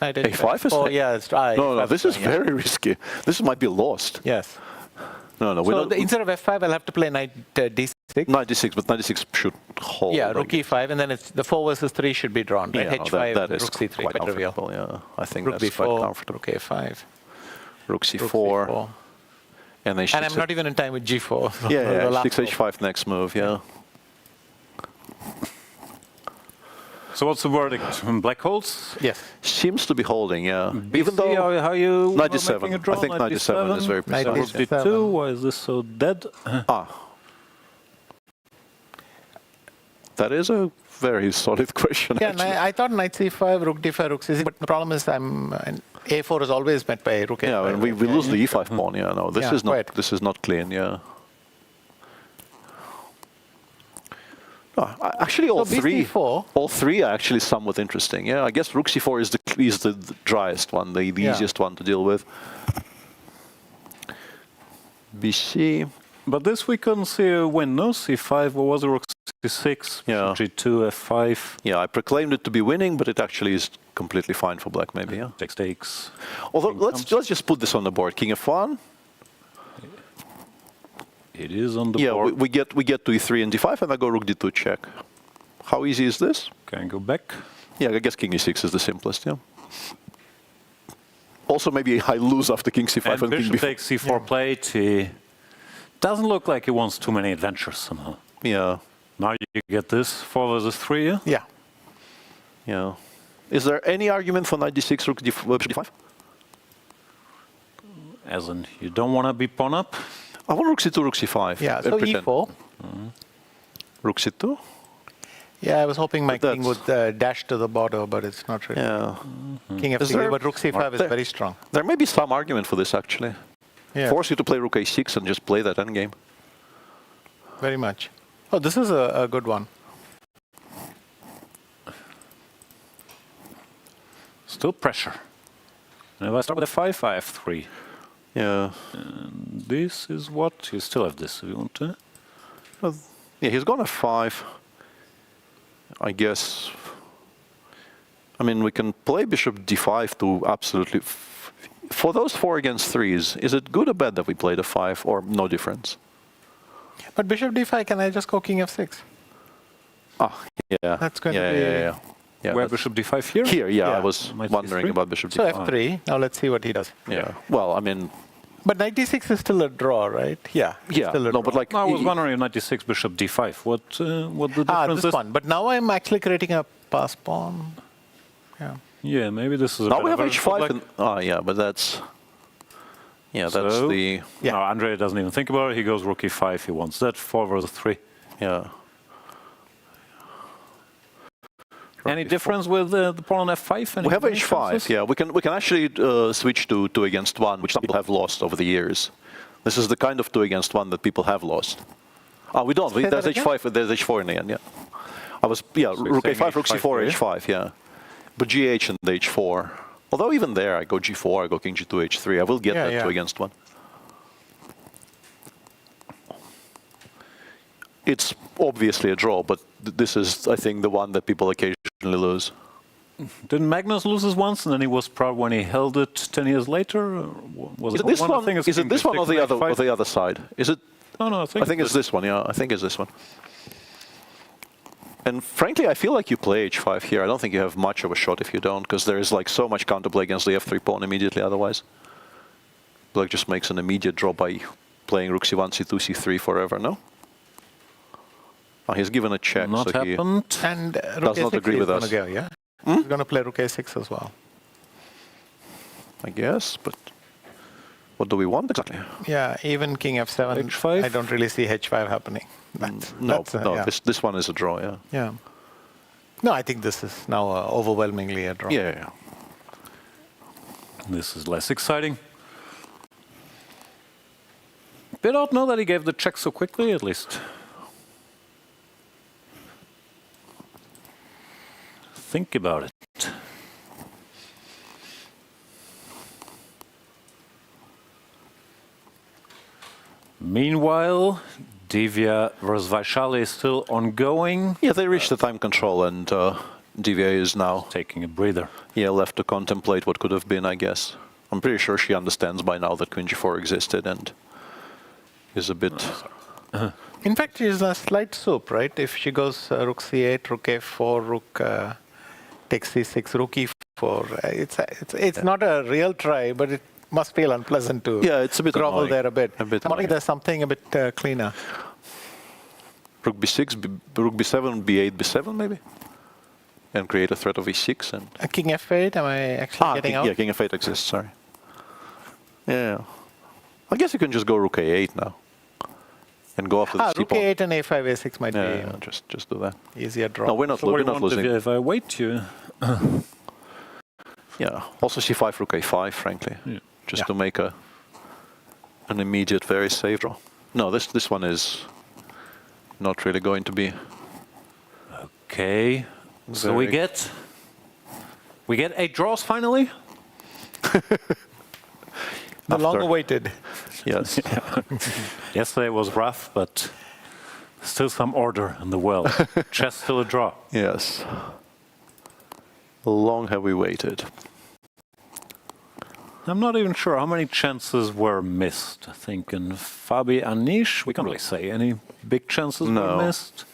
Knight a5 is. Oh yeah, it's right. No, this is very risky. This might be lost. Yes. No, So instead of f5, I'll have to play knight d6. Knight d6, but knight d6 should hold. Yeah, rook e5, and then it's the 4 versus 3 should be drawn. Right? Yeah, h5, that is rook c3, quite quite trivial. comfortable. Yeah, I think Rook that's b4, quite comfortable. rook a5. Rook c4. And then I'm not even in time with g4. Yeah, 6 h5 next move. Yeah. So what's the verdict? Black holds? Yes. Seems to be holding, yeah. Even though how you knight d7. a draw? I think knight d7 is very precise. Rook d2, why is this so dead? That is a very solid question. Yeah, I thought knight c5, rook d5, rook c6, but the problem is a4 is always met by rook a5. Yeah, and we lose the e5 pawn. Yeah, no, this is not clean. Yeah. Actually, all three are actually somewhat interesting. Yeah, I guess rook c4 is the driest one, the easiest one to deal with. bc. But this we couldn't see a win, no? c5, what was it? Rook c6, yeah. g2, f5. Yeah, I proclaimed it to be winning, but it actually is completely fine for black, maybe. Yeah. Takes. Although let's just put this on the board. King f1. It is on the board. We get to e3 and d5, and I go rook d2 check. How easy is this? Can I go back? Yeah, I guess king e6 is the simplest. Yeah. Also, maybe I lose after king c5 and bishop king b4. takes c4 plate. He doesn't look like he wants too many adventures somehow. Yeah. Now you get this 4 versus 3. Yeah. Yeah. Yeah. Is there any argument for knight d6, rook d5? As in, you don't want to be pawn up. I want rook c2, rook c5. Yeah, so e4. Rook c2? Yeah, I was hoping my king would dash to the border, but it's not really. Yeah. King f3, but rook c5 is very strong. There may be some argument for this, actually. Yeah. Force you to play rook a6 and just play that endgame. Very much. Oh, this is a good one. Still pressure. And if I start with f5, I have 3. Yeah. And this is what? You still have this if you want to. Yeah, he's gone f5. I guess. I mean, we can play bishop d5 to absolutely. For those 4 against 3s, is it good or bad that we played f5 or no difference? But bishop d5, can I just go king f6? Ah, yeah. That's going to be. Yeah, where bishop d5 here? Here, yeah. I was wondering about bishop d5. So f3. Now let's see what he does. Yeah. Well, I mean. But knight d6 is still a draw, right? Yeah. Yeah. No, but like. I was wondering if knight d6, bishop d5. What the difference this is? one. But now I'm actually creating a pass pawn. Yeah. Yeah, maybe this is. Now we have h5. And, yeah, but that's. Yeah, that's so, the. Yeah. No, Andrey doesn't even think about it. He goes rook e5. He wants that 4 versus 3. Yeah. Any difference with the pawn on f5? We have h5. Yeah, we can actually switch to 2 against 1, which some people have lost over the years. This is the kind of 2 against 1 that people have lost. Ah, we don't. There's h5. There's h4 in the end. Yeah. I was rook a5, rook c4, h5. Yeah. But gh and h4. Although even there, I go g4, I go king g2, h3. I will get that 2 against 1. It's obviously a draw, but this is, I think, the one that people occasionally lose. Didn't Magnus lose this once, and then he was proud when he held it 10 years later? Was it this one? Is it this one or the other side? Is it? No, I think it's this one. Yeah, I think it's this one. And frankly, I feel like you play h5 here. I don't think you have much of a shot if you don't, because there is like so much counterplay against the f3 pawn immediately otherwise. Black just makes an immediate draw by playing rook c1, c2, c3 forever, no? Oh, he's given a check, Not so happened. And does not agree with us. Go, yeah? He's going to play rook a6 as well. I guess, but what do we want exactly? Yeah, even king f7. H5? I don't really see h5 happening. No, yeah. this one is a draw, yeah. Yeah. No, I think this is now overwhelmingly a draw. Yeah. This is less exciting. Bit odd, no, that he gave the check so quickly, at least. Think about it. Meanwhile, Divya versus Vaishali is still ongoing. Yeah, they reached the time control, and Divya is now taking a breather. Yeah, left to contemplate what could have been, I guess. I'm pretty sure she understands by now that queen g4 existed and is a bit... In fact, she's a slight soup, right? If she goes rook c8, rook a4, rook takes c6, rook e4, it's not a real try, but it must feel unpleasant to it's a bit grovel annoying. there a bit. Annoying. There's something a bit cleaner. Rook b6, rook b7, b8, b7 maybe? And create a threat of e6 and... King f8, am I actually getting out? Yeah, king f8 exists, sorry. Yeah. I guess you can just go rook a8 now. And go after the rook c-pawn. a8 and a5, a6 might be just do that. easier draw. No, we're not, So we're not losing. If I wait you... Yeah, also c5, rook a5, frankly. Yeah. Just to make an immediate, very safe draw. No, this one is not really going to be... Okay, so we get 8 draws finally? The long-awaited. Yes. Yesterday was rough, but still some order in the world. Chess still a draw. Yes. Long have we waited. I'm not even sure how many chances were missed. I think in Fabi Anish, we can't really say any big chances were missed.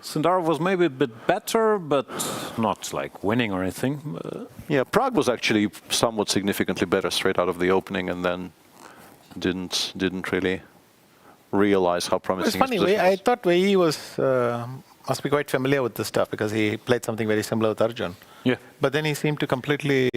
Sindarov was maybe a bit better, but not like winning or anything. Yeah, Prague was actually somewhat significantly better straight out of the opening, and then didn't really realize how promising. It's funny. I thought Wei Yi was must be quite familiar with this stuff because he played something very similar with Arjun. Yeah. But then he seemed to completely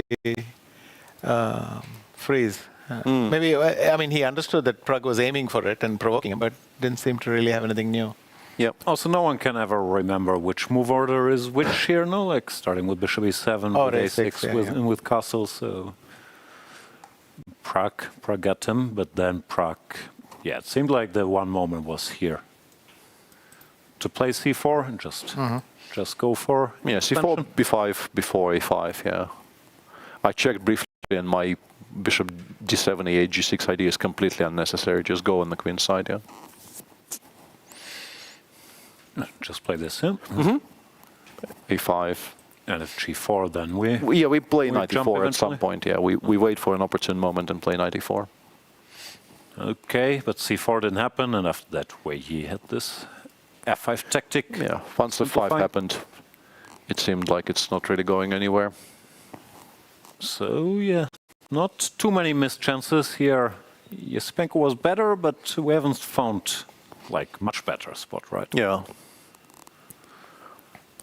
freeze. Maybe I mean he understood that Prague was aiming for it and provoking him, but didn't seem to really have anything new. Yeah. Also, no one can ever remember which move order is which here, no? Like starting with bishop e7, with a6, with castle. So Prague got him, but then Prague, yeah, it seemed like the one moment was here to play c4 and just go for c4, b5 before a5. Yeah, I checked briefly, and my bishop d7, a8, g6 idea is completely unnecessary. Just go on the queen side. Yeah. Just play this, yeah? a5. And if g4, then we play knight e4 at some point. Yeah, we wait for an opportune moment and play knight e4. Okay, but c4 didn't happen, and after that, Wei Yi had this f5 tactic. Yeah, once the 5 happened, it seemed like it's not really going anywhere. So yeah, not too many missed chances here. Yesipenko was better, but we haven't found like much better spot, right? Yeah.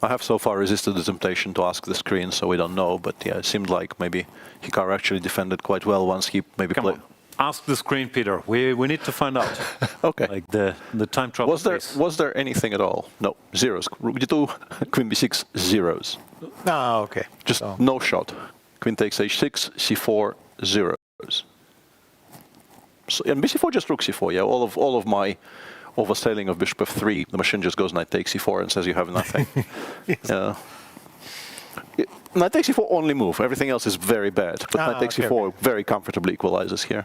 I have so far resisted the temptation to ask the screen, so we don't know. But yeah, it seemed like maybe Hikaru actually defended quite well once he maybe played. Ask the screen, Peter. We need to find out. Okay. Like the time travel. Was there anything at all? No, zeros. Rook d2, queen b6, zeros. Ah, okay. Just no shot. Queen takes h6, c4, zeros. So, and bc4 just rook c4. Yeah, all of my overselling of bishop f3, the machine just goes knight takes c4 and says you have nothing. Yeah. Knight takes c4 only move. Everything else is very bad. But knight takes c4 very comfortably equalizes here.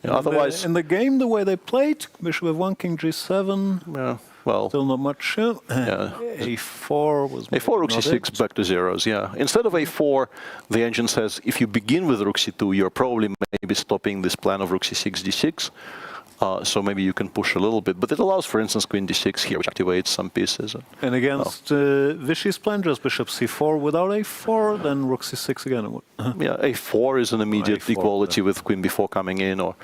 Yeah, otherwise, in the game, the way they played, bishop f1, king g7. Yeah, well, still not much. Yeah. a4 was a4, rook c6, back to zeros. Yeah. Instead of a4, the engine says if you begin with rook c2, you're probably maybe stopping this plan of rook c6, d6. So maybe you can push a little bit, but it allows, for instance, queen d6 here, which activates some pieces. And against Vichy's plan, just bishop c4 without a4, then rook c6 again. Yeah, a4 is an immediate equality with queen b4 coming in, or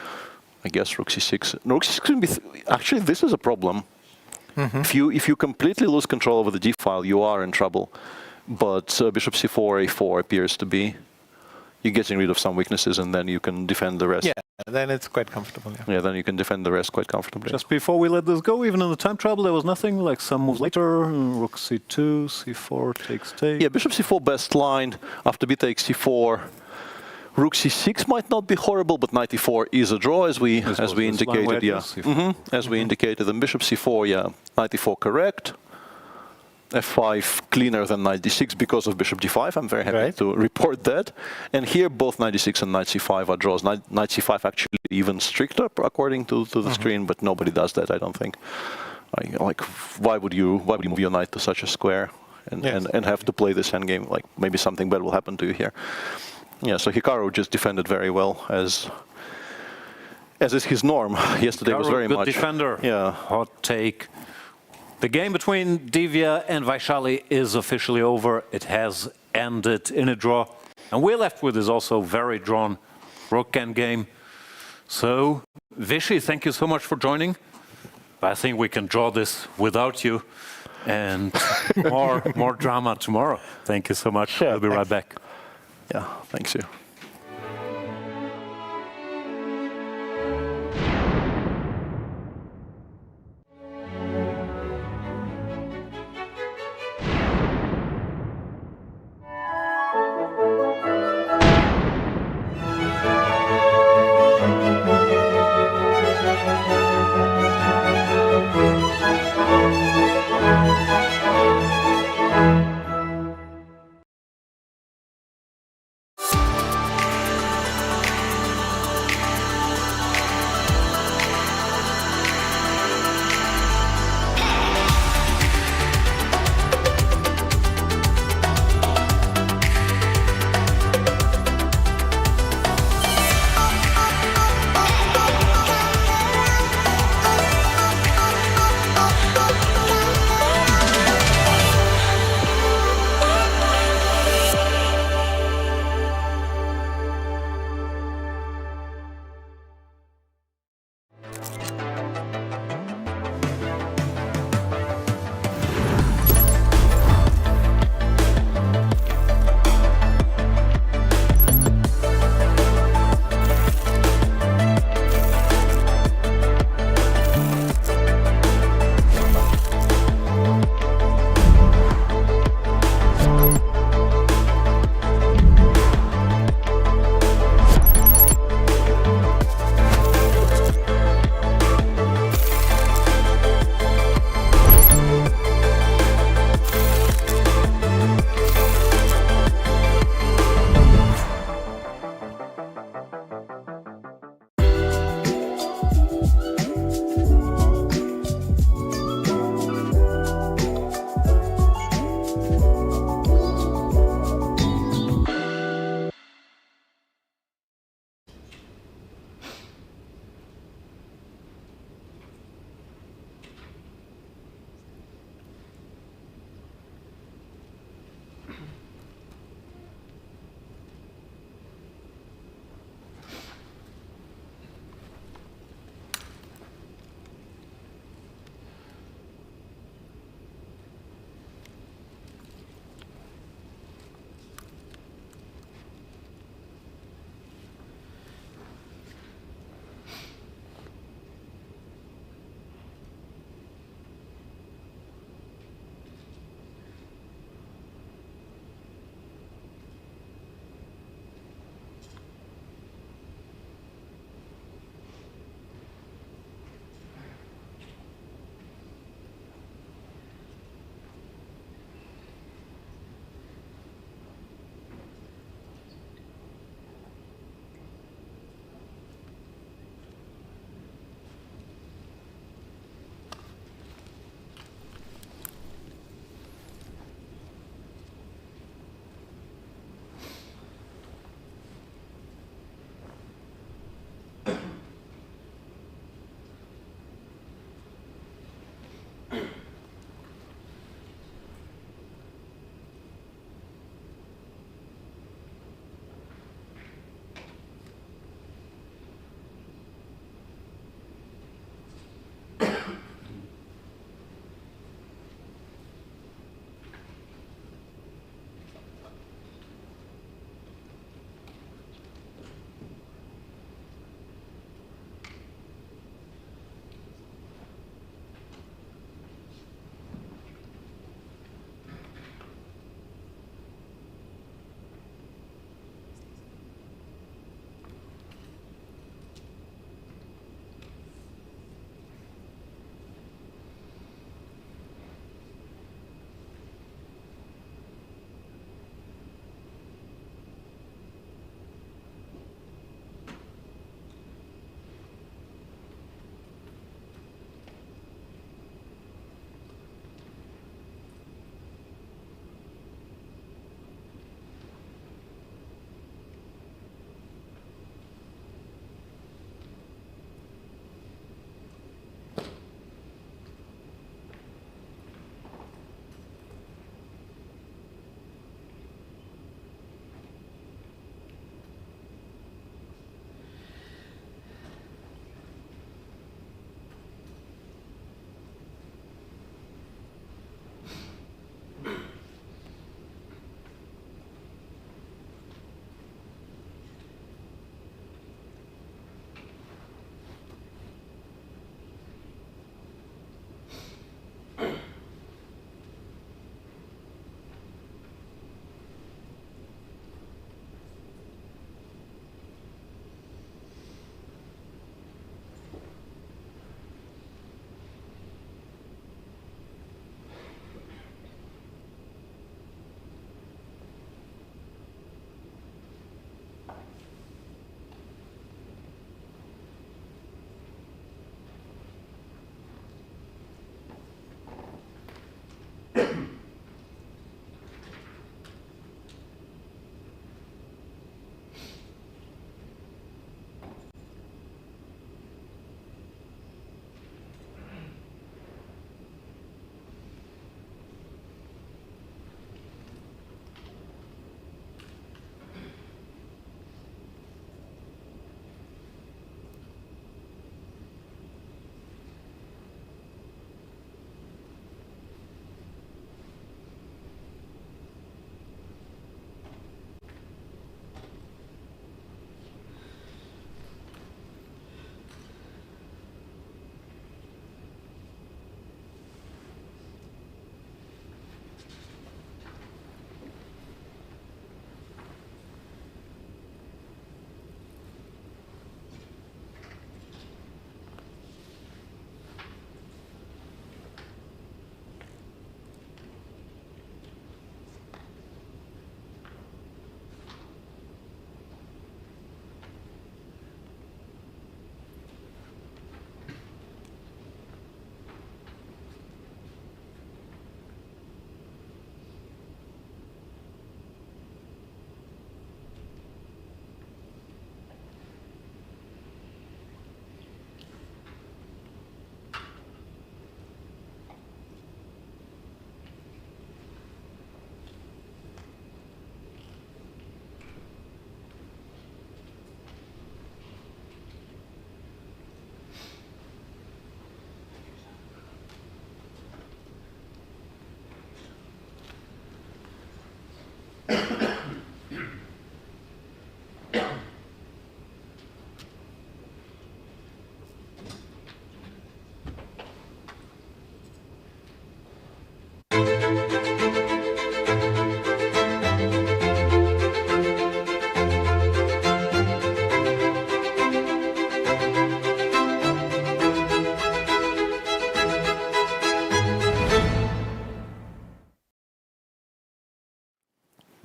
I guess rook c6. No, rook c6 can be actually, this is a problem. If you completely lose control over the d file, you are in trouble. But bishop c4, a4 appears to be. You're getting rid of some weaknesses, and then you can defend the rest. Yeah, then it's quite comfortable. Yeah, then you can defend the rest quite comfortably. Just before we let this go, even in the time travel, there was nothing like some moves later. Rook c2, c4 takes take. Yeah, bishop c4 best line. After b takes c4, rook c6 might not be horrible, but knight e4 is a draw, as we indicated. Yeah, as we indicated. And bishop c4, yeah, knight e4 correct. f5 cleaner than knight d6 because of bishop d5. I'm very happy to report that. And here both knight d6 and knight c5 are draws. Knight c5 actually even stricter according to the screen, but nobody does that, I don't think. Like, why would you move your knight to such a square and have to play this endgame? Like, maybe something bad will happen to you here. Yeah, so Hikaru just defended very well, as is his norm. Yesterday Hikaru, was very good much defender. Yeah, hot take. The game between Divya and Vaishali is officially over. It has ended in a draw. And we're left with this also very drawn rook endgame. So, Vichy, thank you so much for joining. I think we can draw this without you. And more drama tomorrow. Thank you so much. I'll be right back. Yeah, thanks you.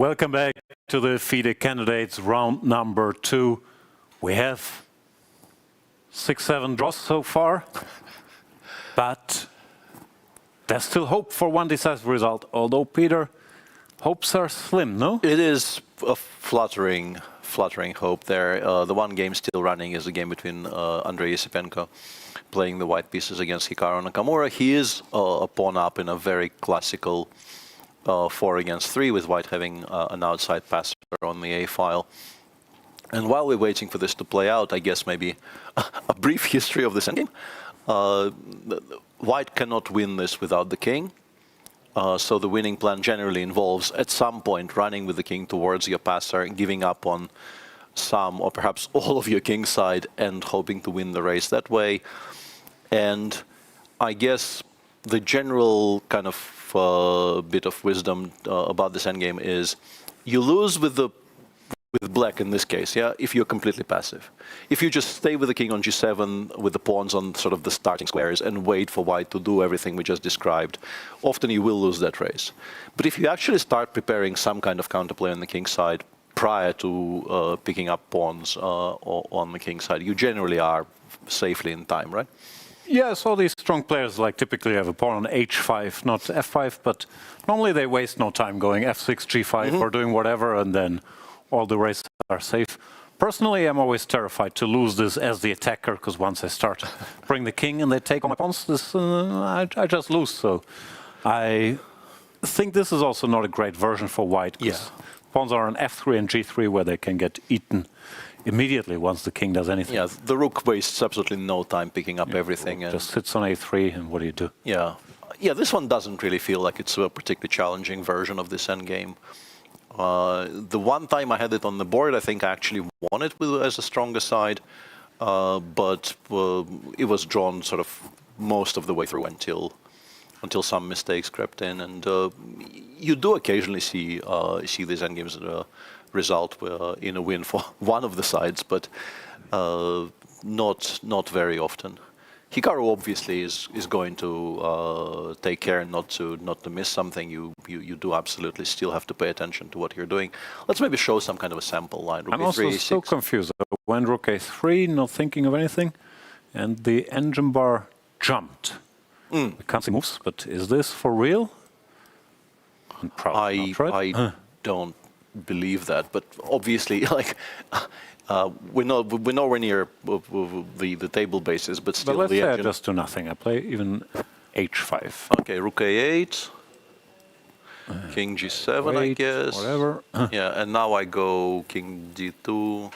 Welcome back to the FIDE candidates round number 2. We have 6-7 draws so far, but there's still hope for one decisive result, although, Peter, hopes are slim, no? It is a fluttering hope there. The one game still running is the game between Andrey Esipenko playing the white pieces against Hikaru Nakamura. He is a pawn up in a very classical 4 against 3, with white having an outside passer on the A file. And while we're waiting for this to play out, I guess maybe a brief history of this endgame. White cannot win this without the king. So the winning plan generally involves, at some point, running with the king towards your passer, giving up on some or perhaps all of your king's side and hoping to win the race that way. And I guess the general kind of bit of wisdom about this endgame is you lose with black in this case, yeah, if you're completely passive. If you just stay with the king on g7 with the pawns on sort of the starting squares and wait for white to do everything we just described, often you will lose that race. But if you actually start preparing some kind of counterplay on the king's side prior to picking up pawns on the king's side, you generally are safely in time, right? Yes, all these strong players like typically have a pawn on h5, not f5, but normally they waste no time going f6, g5 or doing whatever, and then all the races are safe. Personally, I'm always terrified to lose this as the attacker, because once I start bring the king and they take all my pawns, I just lose. So I think this is also not a great version for white, because pawns are on f3 and g3 where they can get eaten immediately once the king does anything. Yeah, the rook wastes absolutely no time picking up everything. And just sits on a3, and what do you do? Yeah, yeah. This one doesn't really feel like it's a particularly challenging version of this endgame. The one time I had it on the board, I think I actually won it as a stronger side, but it was drawn sort of most of the way through until some mistakes crept in, and you do occasionally see these endgames result in a win for one of the sides, but not very often. Hikaru obviously is going to take care not to miss something. You do absolutely still have to pay attention to what you're doing. Let's maybe show some kind of a sample line. Rook I'm A3, also A6. so confused. I went rook a3, not thinking of anything, and the engine bar jumped. We can't see moves, but is this for real? I don't believe that, but obviously, like. We're nowhere near the table basis, but still. But let's say I just do nothing. I play even h5. Okay, rook a8, king g7, I guess. Whatever. Yeah, and now I go king d2,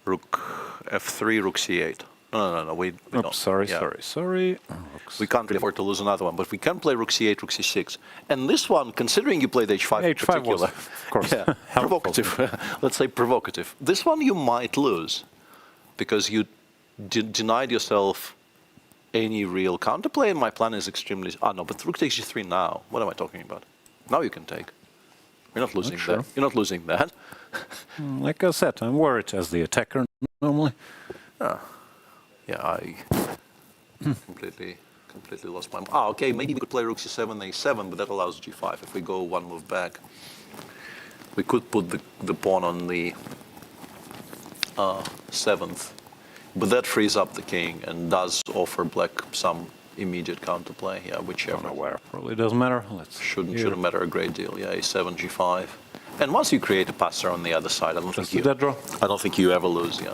rook f3, rook c8. No. We sorry. We can't really afford to lose another one, but we can play rook c8, rook c6. And this one, considering you played h5 in particular, was, of course, provocative. Let's say provocative. This one you might lose because you denied yourself any real counterplay, and my plan is extremely. No, but rook takes g3 now. What am I talking about? Now you can take. You're not losing that. You're not losing that. Like I said, I'm worried as the attacker normally. Yeah, I completely lost my mind. Okay, maybe we could play rook c7, a7, but that allows g5. If we go one move back, we could put the pawn on the 7th, but that frees up the king and does offer black some immediate counterplay. Yeah, whichever. Where probably doesn't matter. Shouldn't matter a great deal. Yeah, a7, g5, and once you create a passer on the other side, I don't think you ever lose. Yeah.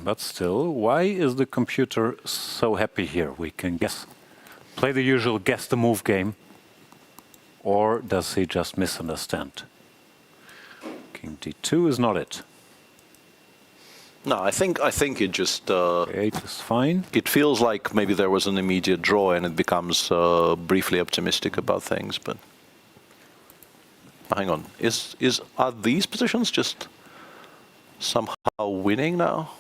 But still, why is the computer so happy here? We can play the usual guess the move game, or does he just misunderstand? King d2 is not it. No, I think it just. A8 is fine. It feels like maybe there was an immediate draw, and it becomes briefly optimistic about things. But hang on, are these positions just somehow winning now?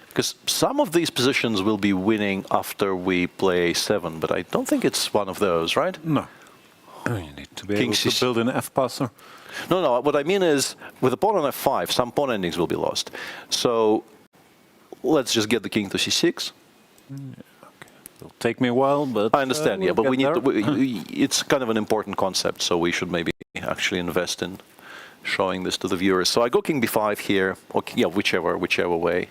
Because some of these positions will be winning after we play a7, but I don't think it's one of those, right? No. You need to be able to build an f-passer. No, what I mean is, with a pawn on f5, some pawn endings will be lost. So let's just get the king to c6. It'll take me a while, but I understand. we'll Yeah, but get we need. there. It's kind of an important concept, so we should maybe actually invest in showing this to the viewers. So I go king b5 here, or yeah, whichever way.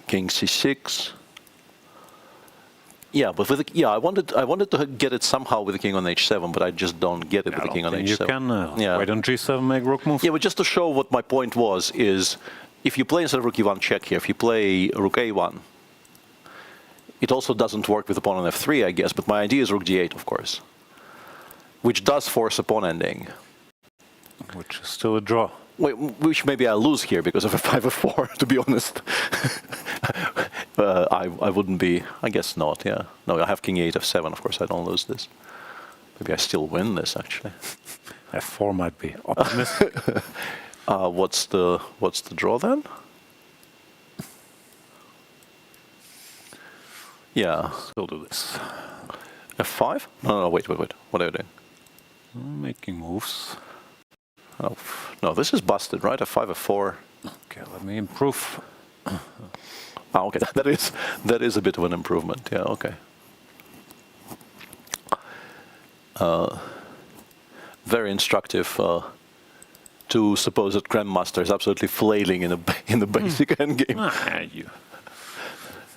King c6. Yeah, but with the, I wanted to get it somehow with the king on h7, but I just don't get it with the king on h7. You can. Why don't g7 make rook move? Yeah, but just to show what my point was is, if you play instead of rook e1 check here, if you play rook a1, it also doesn't work with pawn on f3, I guess. But my idea is rook d8, of course, which does force a pawn ending. Which is still a draw. Wait, which maybe I'll lose here because of a 5 f4, to be honest. I wouldn't be, I guess not, yeah. No, I have king e8, f7, of course I don't lose this. Maybe I still win this, actually. f4 might be optimistic. What's the draw then? Yeah. Still do this. f5? No, wait. What are you doing? Making moves. Oh, no, this is busted, right? f5, f4. Okay, let me improve. Okay, that is a bit of an improvement. Yeah, okay. Very instructive to supposed grandmasters absolutely flailing in the basic endgame.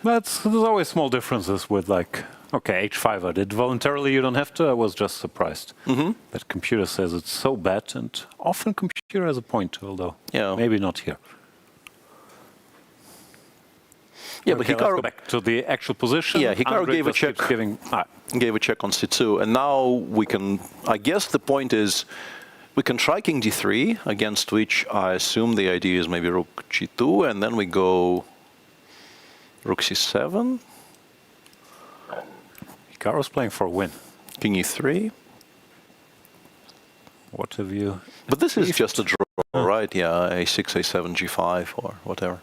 But there's always small differences with like, okay, h5 I did voluntarily, you don't have to, I was just surprised. But computer says it's so bad, and often computer has a point, although maybe not here. Yeah, okay, but Hikaru, let's go back to the actual position. Yeah, Hikaru Andrey gave a check. Gave a check on c2, and now we can. I guess the point is, we can try king d3, against which I assume the idea is maybe rook g2, and then we go rook c7. Hikaru's playing for a win. King e3. What have you? But this is just a draw, right? Yeah, a6, a7, g5, or whatever.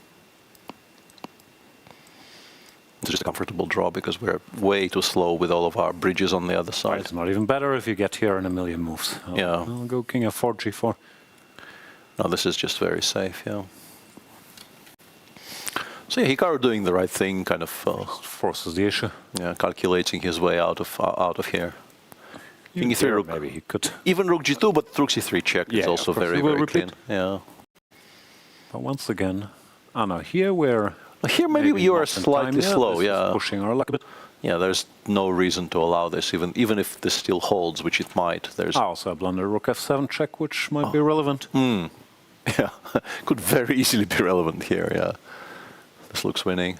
It's just a comfortable draw because we're way too slow with all of our bridges on the other side. It's not even better if you get here in a million moves. I'll go king f4, g4. No, this is just very safe, yeah. So yeah, Hikaru doing the right thing, kind of forces the issue. Yeah, calculating his way out of here. King e3, rook. Maybe he could. Even rook g2, but rook c3 check is also very clean. Yeah. But once again, no, here we're. Here maybe you are slightly slow, yeah. Pushing our luck a bit. Yeah, there's no reason to allow this, even if this still holds, which it might. There's also a blunder rook f7 check, which might be relevant. Yeah, could very easily be relevant here. Yeah, this looks winning.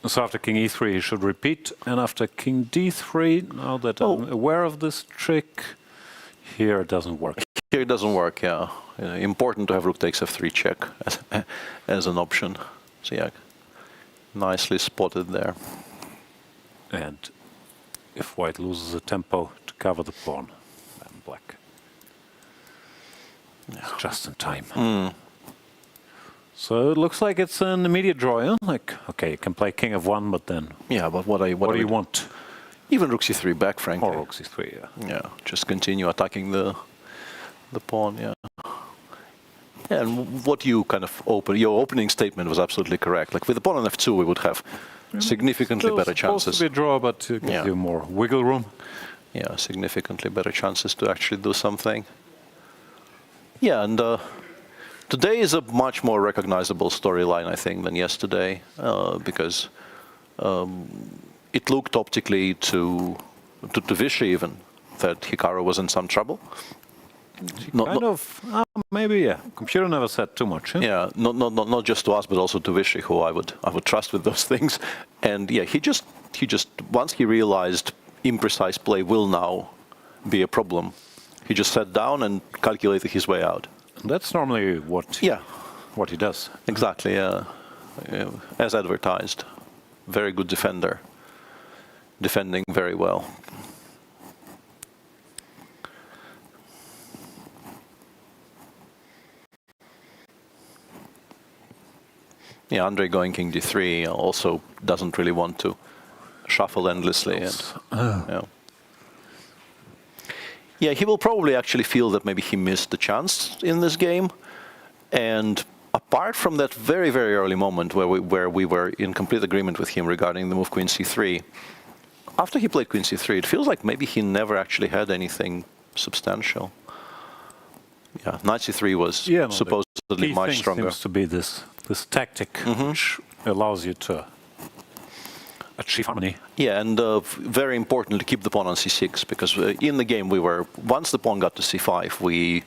So after king e3, he should repeat, and after king d3, now that I'm aware of this trick, here it doesn't work. Here it doesn't work. Yeah, important to have rook takes f3 check as an option. So yeah, nicely spotted there. And if white loses a tempo to cover the pawn, then black. It's just in time. So it looks like it's an immediate draw, yeah? Like, okay, you can play king f1, but then... Yeah, but what do you want? Even rook c3 back, frankly. Or rook c3, yeah. Yeah, just continue attacking the pawn, yeah. Yeah, and what you kind of your opening statement was absolutely correct. Like with the pawn on f2, we would have significantly better chances. Supposed to be a draw, but it gives you more wiggle room. Yeah, significantly better chances to actually do something. Yeah, and today is a much more recognizable storyline, I think, than yesterday, because it looked optically to Vishy even that Hikaru was in some trouble. Maybe, yeah. Computer never said too much. Yeah, not just to us, but also to Vishy, who I would trust with those things. And yeah, he just once he realized imprecise play will now be a problem, he just sat down and calculated his way out. That's normally what he does. Exactly, yeah. As advertised. Very good defender. Defending very well. Yeah, Andrey going king d3 also doesn't really want to shuffle endlessly. Yeah, he will probably actually feel that maybe he missed the chance in this game, and apart from that very, very early moment where we were in complete agreement with him regarding the move Queen C3, after he played Queen C3, it feels like maybe he never actually had anything substantial. Yeah, Knight C3 was supposedly much stronger. Seems to be this tactic which allows you to achieve harmony. Yeah, and very important to keep the pawn on C6, because in the game once the pawn got to C5, we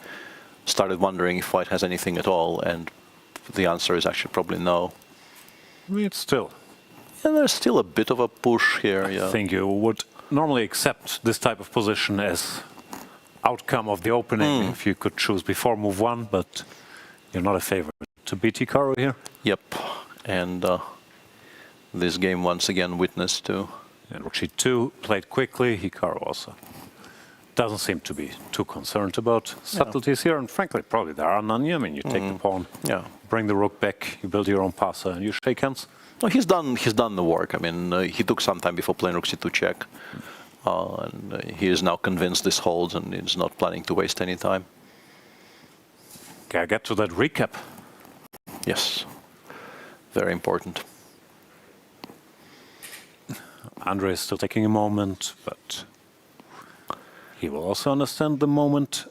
started wondering if white has anything at all, and the answer is actually probably no. I mean, it's still. And there's still a bit of a push here, I think you would normally accept this type of position as outcome of the opening if you could choose before move 1, but you're not a favorite to beat Hikaru here. Yep, and this game once again witness to. And Rook G2 played quickly. Hikaru also doesn't seem to be too concerned about subtleties here, and frankly, probably there are none. I mean, you take the pawn, bring the rook back, you build your own passer, and you shake hands. No, he's done the work. I mean, he took some time before playing Rook C2 check, and he is now convinced this holds, and is not planning to waste any time. Okay, I get to that recap. Yes, very important. Andrey is still taking a moment, but he will also understand the moment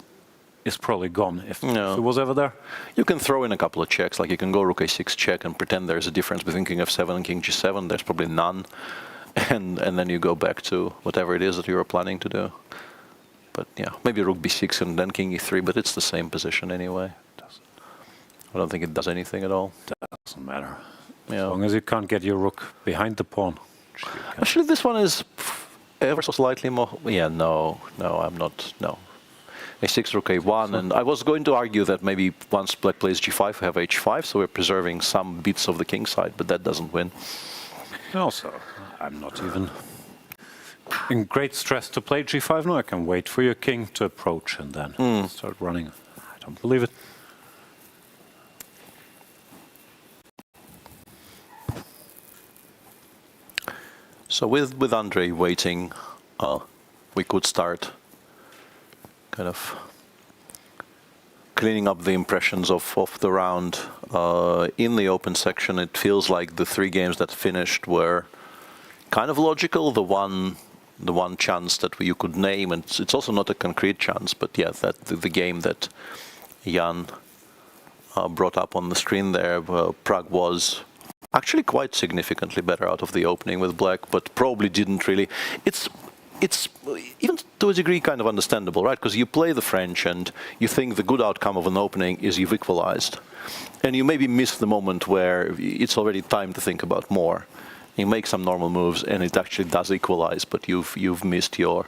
is probably gone if it was ever there. You can throw in a couple of checks, like you can go Rook A6 check and pretend there's a difference between King F7 and King G7. There's probably none. And then you go back to whatever it is that you were planning to do. But yeah, maybe Rook B6 and then King E3, but it's the same position anyway. I don't think it does anything at all. Doesn't matter. As long as you can't get your rook behind the pawn. Actually, this one is ever so slightly more. Yeah, no, I'm not. No. A6, Rook A1, and I was going to argue that maybe once Black plays G5, we have H5, so we're preserving some bits of the king side, but that doesn't win. Also, I'm not even in great stress to play G5 now. I can wait for your king to approach and then start running. I don't believe it. So with Andrey waiting, we could start kind of cleaning up the impressions of the round. In the open section, it feels like the 3 games that finished were kind of logical. The one chance that you could name, and it's also not a concrete chance, but yeah, that the game that Jan brought up on the screen there, Prague was actually quite significantly better out of the opening with Black, but probably didn't really. It's even to a degree kind of understandable, right? Because you play the French and you think the good outcome of an opening is you've equalized. And you maybe miss the moment where it's already time to think about more. You make some normal moves and it actually does equalize, but you've missed your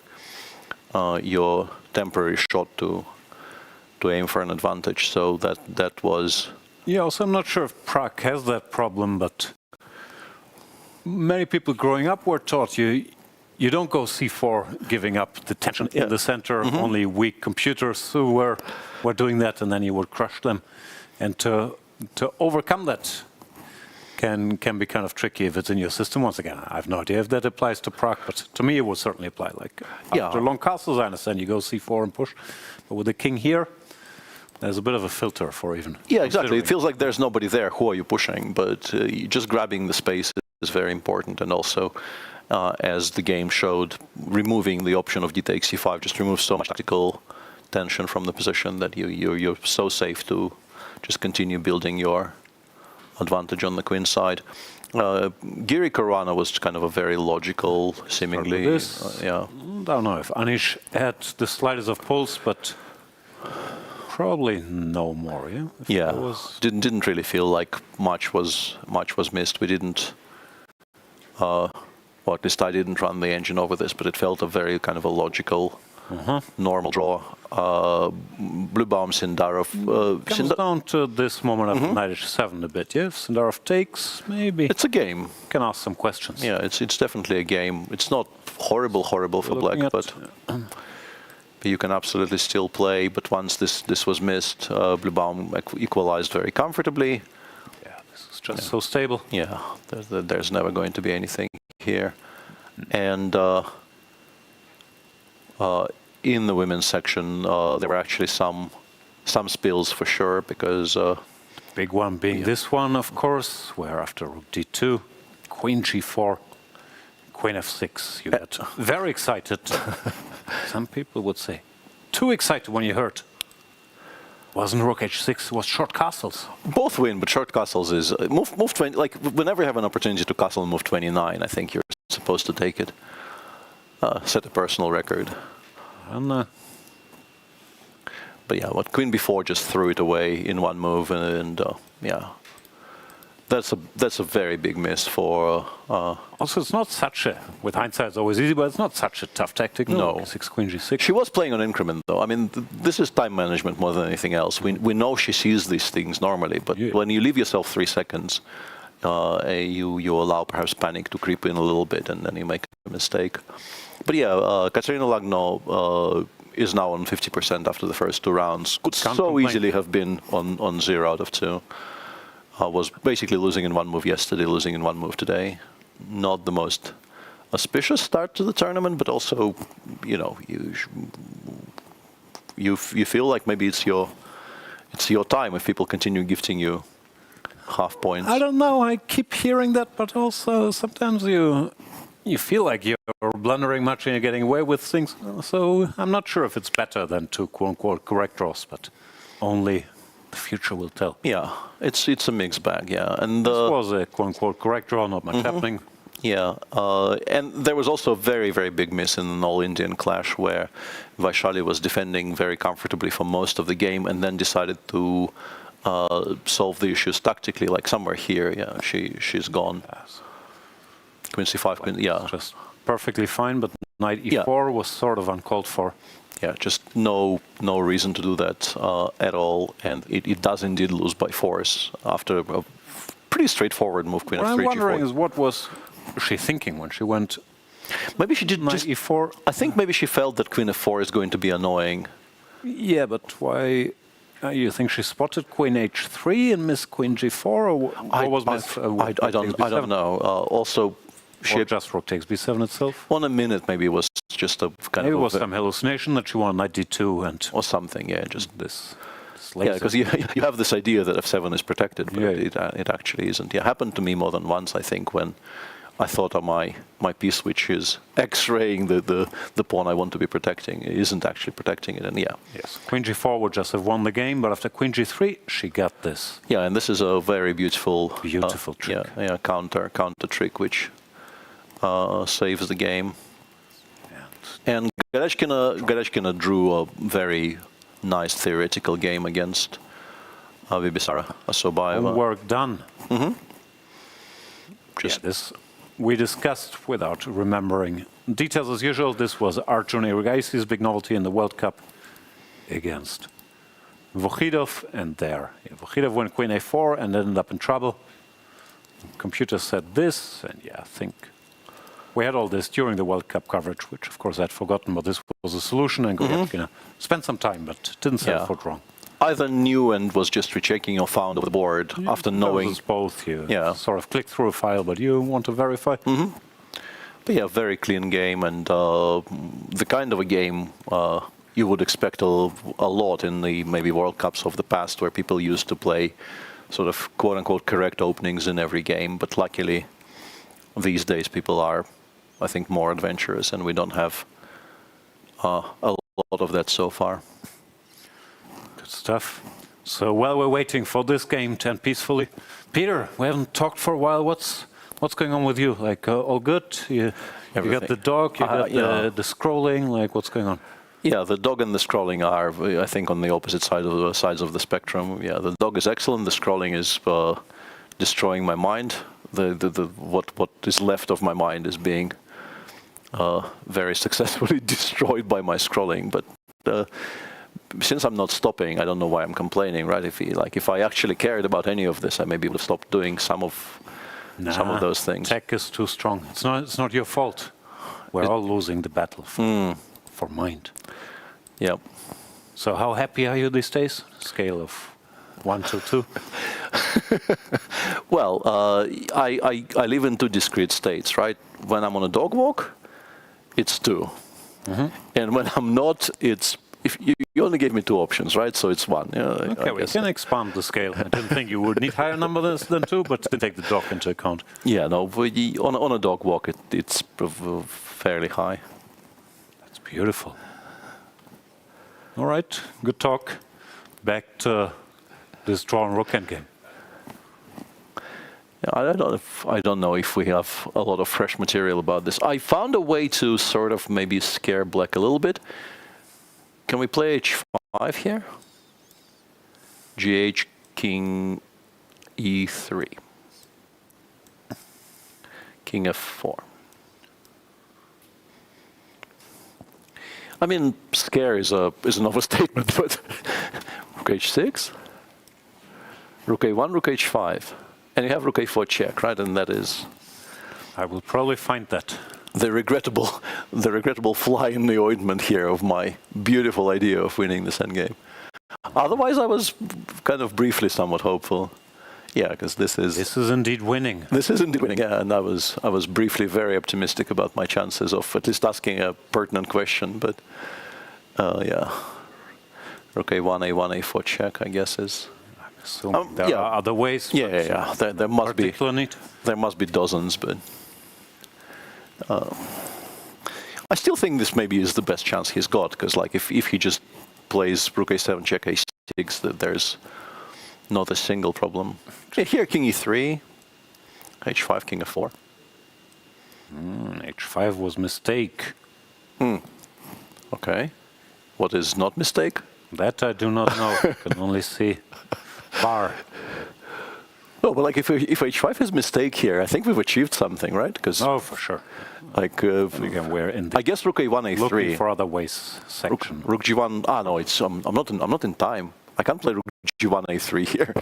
temporary shot to aim for an advantage. So that was... Yeah, also I'm not sure if Prague has that problem, but many people growing up were taught you don't go C4 giving up the tension in the center. Only weak computers who were doing that, and then you would crush them. And to overcome that can be kind of tricky if it's in your system. Once again, I have no idea if that applies to Prague, but to me it would certainly apply. Like after long castles, I understand you go C4 and push, but with the king here, there's a bit of a filter for even. Yeah, exactly. It feels like there's nobody there. Who are you pushing? But just grabbing the space is very important, and also. As the game showed, removing the option of d takes c5 just removes so much tactical tension from the position that you're so safe to just continue building your advantage on the queen side. Giri Caruana was kind of a very logical, seemingly. I don't know if Anish had the slightest of pulse, but probably no more. Didn't really feel like much was missed. We didn't. Or at least I didn't run the engine over this, but it felt a very kind of a logical, normal draw. Bluebaum, Sindarov. Comes down to this moment of knight h7 a bit. Yeah, if Sindarov takes, maybe. It's a game. Can ask some questions. Yeah, it's definitely a game. It's not horrible for Black, but you can absolutely still play. But once this was missed, Bluebaum equalized very comfortably. Just so stable. Yeah, there's never going to be anything here. And in the women's section, there were actually some spills for sure, because Big one being this one, of course, where after rook d2, queen g4, queen f6, you get very excited. Some people would say too excited when you heard. Wasn't rook h6, it was short castles. Both win, but short castles is move 20. Like whenever you have an opportunity to castle and move 29, I think you're supposed to take it. Set a personal record. And, but yeah, what queen b4 just threw it away in one move, and yeah, that's a very big miss for. Also, it's not such a. With hindsight, it's always easy, but it's not such a tough tactic. No. 6 queen g6. She was playing on increment, though. I mean, this is time management more than anything else. We know she sees these things normally, but when you leave yourself 3 seconds, you allow perhaps panic to creep in a little bit, and then you make a mistake. But yeah, Kateryna Lagno is now on 50% after the first 2 rounds. Could so easily have been on 0 out of 2. Was basically losing in 1 move yesterday, losing in 1 move today. Not the most auspicious start to the tournament, but also, you know, you feel like maybe it's your time if people continue gifting you half points. I don't know. I keep hearing that, but also sometimes you feel like you're blundering much and you're getting away with things. So I'm not sure if it's better than to quote-unquote correct draws, but only the future will tell. Yeah, it's a mixed bag, yeah. And this was a quote-unquote correct draw, not much happening. Yeah, and there was also a very, very big miss in an all-Indian clash where Vaishali was defending very comfortably for most of the game and then decided to solve the issues tactically, like somewhere here. Yeah, she's gone. Queen c5, queen, yeah. Just perfectly fine, but knight e4 was sort of uncalled for. Yeah, just no reason to do that at all, and it does indeed lose by force after a pretty straightforward move. Queen what f3, I'm wondering g4. is what was she thinking when she went? Maybe she did just e4. I think maybe she felt that queen f4 is going to be annoying. Yeah, but why? You think she spotted queen h3 and missed queen g4, or what was I don't know. Also. Or just rook takes b7 itself? On a minute, maybe it was just a kind maybe of... it was some hallucination that she wanted knight d2 and... Or something, yeah, just this yeah, because you have this idea that f7 is protected, but it actually isn't. Yeah, happened to me more than once, I think, when I thought my piece, which is x-raying the pawn I want to be protecting, isn't actually protecting it, and yeah. Yes, queen g4 would just have won the game, but after queen g3, she got this. Yeah, and this is a very beautiful... Beautiful trick. Yeah, counter trick, which... saves the game. And Goryachkina drew a very nice theoretical game against Bibisara, Assaubayeva. Work done. This we discussed without remembering details as usual. This was Arjun Erigaisi's big novelty in the World Cup against Vokhidov, and there. Vokhidov went queen a4 and ended up in trouble. Computer said this, and yeah, I think we had all this during the World Cup coverage, which of course I'd forgotten, but this was a solution, and Goryachkina spent some time, but didn't set foot wrong. Either knew and was just rechecking or found the board after knowing. Both you sort of click through a file, but you want to verify. But yeah, very clean game, and the kind of a game you would expect a lot in the maybe World Cups of the past, where people used to play sort of quote-unquote correct openings in every game, but luckily these days people are, I think, more adventurous, and we don't have a lot of that so far. Good stuff. So while we're waiting for this game to end peacefully, Peter, we haven't talked for a while. What's going on with you? Like all good? You got the dog, you got the scrolling. Like what's going on? Yeah, the dog and the scrolling are, I think, on the opposite sides of the spectrum. Yeah, the dog is excellent. The scrolling is destroying my mind. What is left of my mind is being very successfully destroyed by my scrolling. But since I'm not stopping, I don't know why I'm complaining, right? If I actually cared about any of this, I maybe would have stopped doing some of those things. Tech is too strong. It's not your fault. We're all losing the battle for mind. Yeah. So how happy are you these days? Scale of 1 to 2. Well, I live in 2 discrete states, right? When I'm on a dog walk, it's 2. And when I'm not, it's if you only gave me 2 options, right? So it's 1. Yeah, Okay, we can expand the scale. I didn't think you would need higher numbers than 2, but to take the dog into account. Yeah, no, on a dog walk, it's fairly high. That's beautiful. All right, good talk. Back to this draw and rook endgame. Yeah, I don't know if we have a lot of fresh material about this. I found a way to sort of maybe scare black a little bit. Can we play h5 here? GH, king e3. King f4. I mean, scare is an overstatement, but rook h6, rook a1, rook h5. And you have rook a4 check, right? And that is... I will probably find that. The regrettable fly in the ointment here of my beautiful idea of winning this endgame. Otherwise, I was kind of briefly somewhat hopeful. Yeah, because this is indeed winning. This is indeed winning, yeah. And I was briefly very optimistic about my chances of at least asking a pertinent question. But yeah, rook a1, a1, a4 check, I guess is. There are other ways. Yeah. There must be dozens, but I still think this maybe is the best chance he's got, because like if he just plays rook a7 check a6, that there's not a single problem. Here king e3, h5 king f4. h5 was mistake. Okay. What is not mistake? That I do not know. I can only see bar. No, but like if h5 is mistake here, I think we've achieved something, right? Because for sure. Like again, we're in. I guess rook a1 a3. Looking for other ways section. Rook g1. Ah, no, it's I'm not in time. I can't play rook g1 a3 here.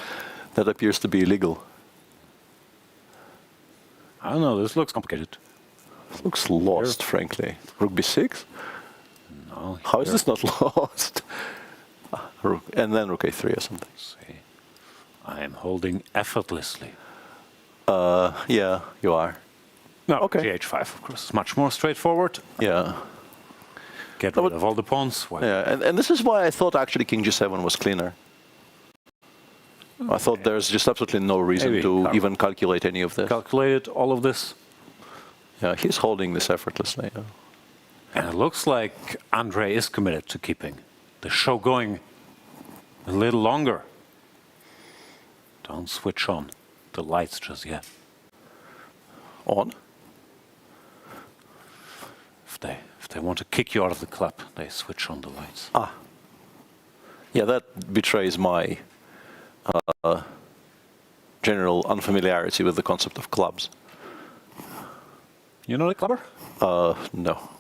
That appears to be illegal. I don't know. This looks complicated. It looks lost, frankly. Rook b6. No. How is this not lost? And then rook a3 or something. See, I am holding effortlessly. Yeah, you are. No, okay. GH5, of course, is much more straightforward. Yeah. Get rid of all the pawns. Yeah, and this is why I thought actually king g7 was cleaner. I thought there's just absolutely no reason to even calculate any of this. Calculated all of this. Yeah, he's holding this effortlessly. Yeah. And it looks like Andrey is committed to keeping the show going a little longer. Don't switch on the lights just yet. On? If they want to kick you out of the club, they switch on the lights. Ah. Yeah, that betrays my general unfamiliarity with the concept of clubs. You're not a clubber? No.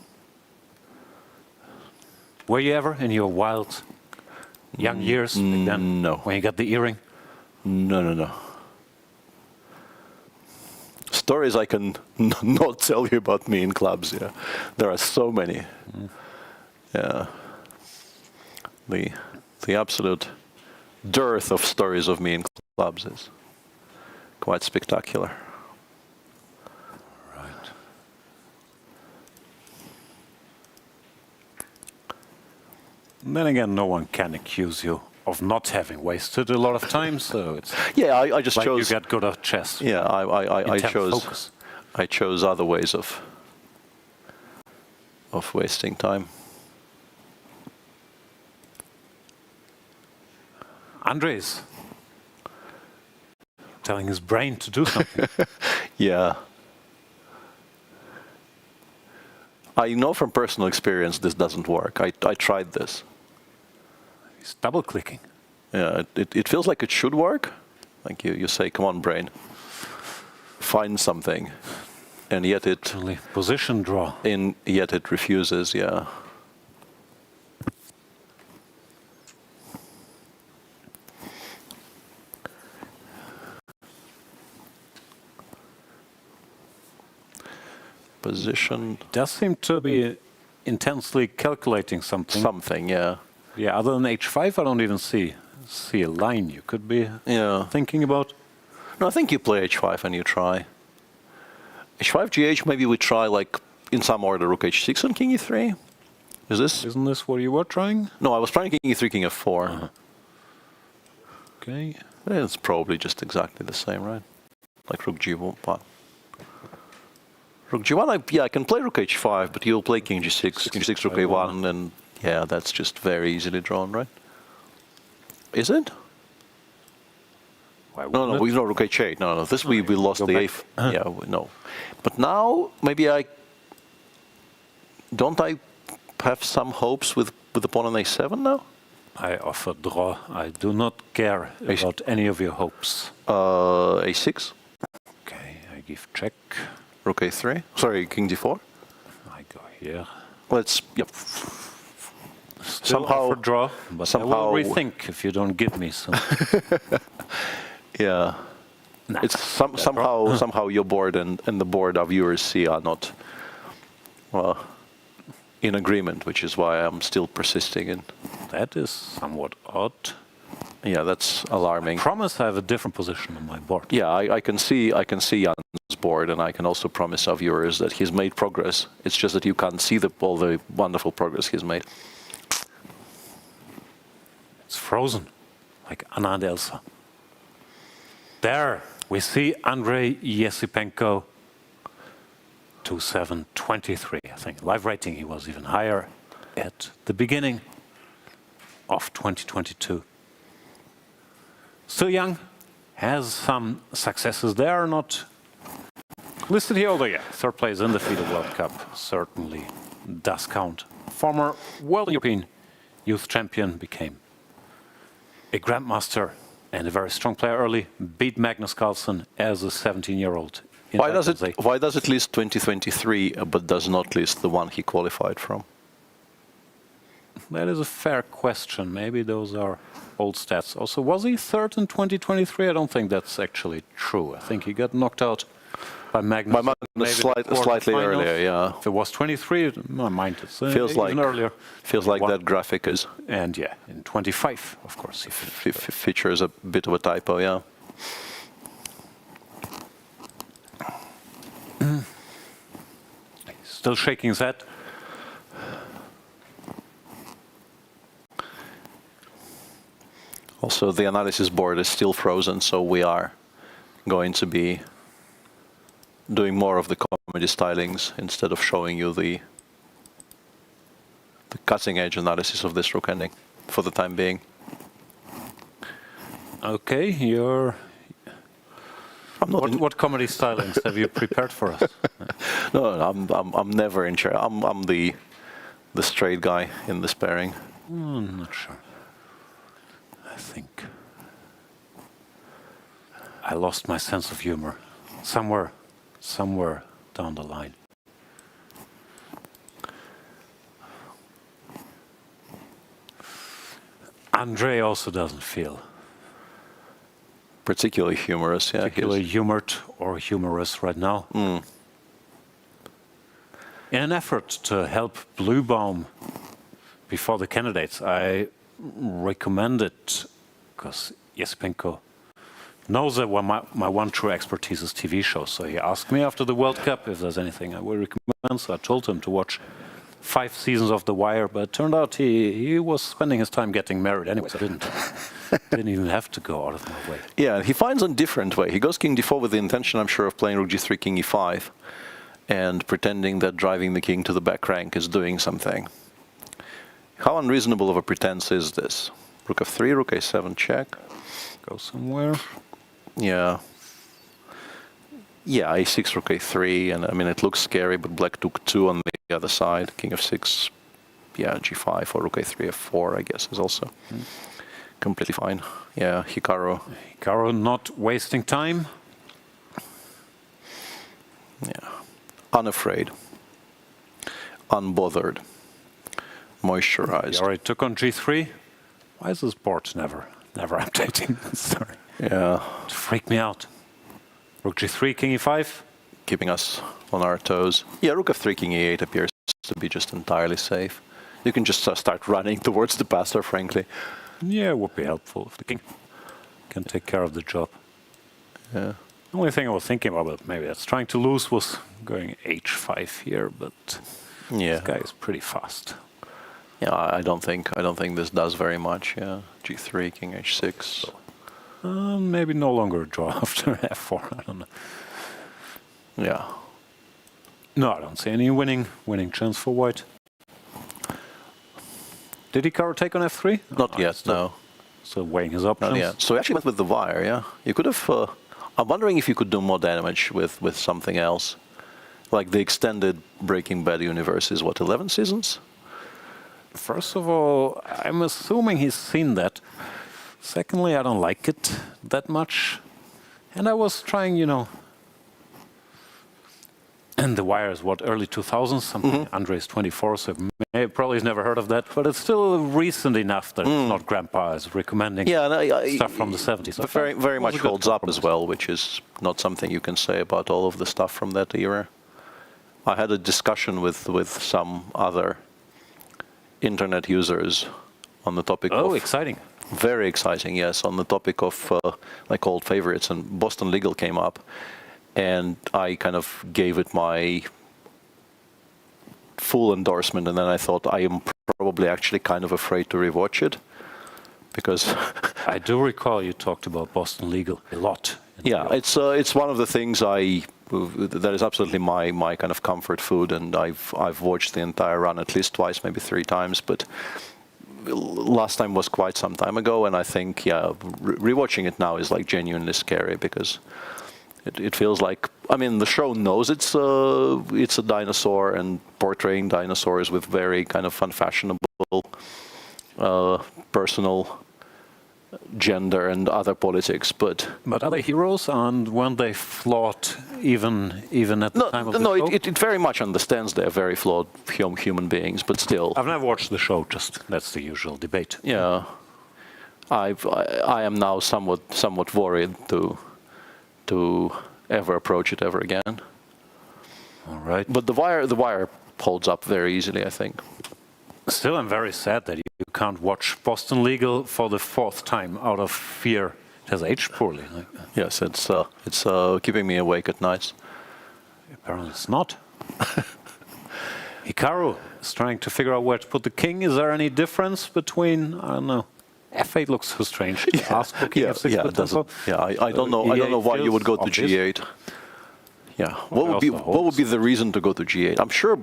Were you ever in your wild young years? Then, no. When you got the earring? No. Stories I can not tell you about me in clubs. Yeah, there are so many. Yeah, the absolute dearth of stories of me in clubs is quite spectacular. Right. And then again, no one can accuse you of not having wasted a lot of time, so it's I just like chose. You got good at chess. Yeah, I chose. Focus. I chose other ways of wasting time. Andrey's telling his brain to do something. Yeah. I know from personal experience this doesn't work. I tried this. He's double-clicking. Yeah, it feels like it should work. Like you say, come on, brain, find something. And yet it... Position draw. Yet it refuses, yeah. Position... Does seem to be intensely calculating something. Something, yeah. Yeah, other than h5, I don't even see a line you could be thinking about. No, I think you play h5 and you try. h5, gh, maybe we try like in some order rook h6 and king e3. Is this? Isn't this what you were trying? No, I was trying king e3, king f4. Okay. It's probably just exactly the same, right? Like rook g1. Rook g1, I can play rook h5, but you'll play king g6, king g6, rook a1, and yeah, that's just very easily drawn, right? Is it? No, we know rook h8. No, this we lost the eighth. Yeah, no. But now maybe don't I have some hopes with the pawn on a7 now? I offer draw. I do not care about any of your hopes. A6. Okay, I give check. Rook a3. Sorry, king d4. I go here. Let's. Yep. Still offer draw, but I will rethink if you don't give me some. Yeah. Nah, it's somehow your board and the board our viewers see are not in agreement, which is why I'm still persisting in. That is somewhat odd. Yeah, that's alarming. I promise I have a different position on my board. Yeah, I can see Jan's board, and I can also promise our viewers that he's made progress. It's just that you can't see all the wonderful progress he's made. It's frozen, like Anna and Elsa. There we see Andrey Yesipenko, 2-7-23, I think. Live rating, he was even higher at the beginning of 2022. Still young, has some successes there, not listed here, although yeah, third place in the FIDE World Cup certainly does count. Former World European Youth Champion, became a Grandmaster and a very strong player early, beat Magnus Carlsen as a 17-year-old. Why does it list 2023 but does not list the one he qualified from? That is a fair question. Maybe those are old stats. Also, was he third in 2023? I don't think that's actually true. I think he got knocked out by Magnus. Slightly earlier, yeah. If it was 23, my mind is feels even earlier. Feels like that graphic is. And yeah, in 25, of course. He features a bit of a typo, yeah. Still shaking his head. Also, the analysis board is still frozen, so we are going to be doing more of the comedy stylings instead of showing you the cutting-edge analysis of this rook ending for the time being. Okay, what comedy stylings have you prepared for us? No, I'm never in charge. I'm the straight guy in this pairing. I'm not sure. I think I lost my sense of humor somewhere down the line. Andrey also doesn't feel particularly humorous, yeah. Particularly humored or humorous right now. In an effort to help Bluebaum before the candidates, I recommended, because Esipenko knows that my one true expertise is TV shows, so he asked me after the World Cup if there's anything I would recommend, so I told him to watch 5 seasons of The Wire, but it turned out he was spending his time getting married anyway, so I didn't even have to go out of my way. Yeah, he finds a different way. He goes king d4 with the intention, I'm sure, of playing rook g3, king e5, and pretending that driving the king to the back rank is doing something. How unreasonable of a pretense is this? Rook f3, rook a7 check. Go somewhere. Yeah. Yeah, a6, rook a3, and I mean, it looks scary, but black took 2 on the other side. King f6, yeah, g5, or rook a3, f4, I guess, is also completely fine. Yeah, Hikaru. Hikaru not wasting time. Yeah. Unafraid. Unbothered. Moisturized. He already took on g3. Why is this board never updating? Sorry. Yeah. It freaked me out. Rook g3, king e5. Keeping us on our toes. Yeah, rook f3, king e8 appears to be just entirely safe. You can just start running towards the passer, frankly. Yeah, it would be helpful if the king can take care of the job. Yeah. The only thing I was thinking about, but maybe that's trying to lose, was going h5 here, but yeah, this guy is pretty fast. Yeah, I don't think this does very much. Yeah, G3, King H6. Maybe no longer a draw after F4. I don't know. Yeah. No, I don't see any winning chance for white. Did Hikaru take on F3? Not yet, no. So weighing his options. Not yet. So he actually went with the wire. Yeah, you could have. I'm wondering if you could do more damage with something else, like the extended Breaking Bad universe is what, 11 seasons? First of all, I'm assuming he's seen that. Secondly, I don't like it that much. And I was trying, and The Wire is what, early 2000s? Something. Andrey's 24, so probably he's never heard of that. But it's still recent enough that it's not Grandpa is recommending stuff from the 70s. But very much holds up as well, which is not something you can say about all of the stuff from that era. I had a discussion with some other internet users on the topic of... Oh, exciting. Very exciting, yes, on the topic of like old favorites, and Boston Legal came up, and I kind of gave it my full endorsement, and then I thought I am probably actually kind of afraid to rewatch it, because... I do recall you talked about Boston Legal a lot. Yeah, it's one of the things that is absolutely my kind of comfort food, and I've watched the entire run at least twice, maybe 3 times, but last time was quite some time ago, and I think rewatching it now is like genuinely scary, because it feels like, I mean, the show knows it's a dinosaur and portraying dinosaurs with very kind of unfashionable personal gender and other politics, but are they heroes, and weren't they flawed even at the time of the show? No, it very much understands they're very flawed human beings, but still. I've never watched the show. Just that's the usual debate. Yeah, I am now somewhat worried to ever approach it ever again. All right. But the wire holds up very easily, I think. Still, I'm very sad that you can't watch Boston Legal for the 4th time out of fear. It has aged poorly. Yes, it's keeping me awake at nights. Apparently it's not. Hikaru is trying to figure out where to put the king. Is there any difference between, I don't know, F8 looks so strange. Ask for king F6. I don't know. I don't know why you would go to G8. Yeah, what would be the reason to go to G8? I'm sure,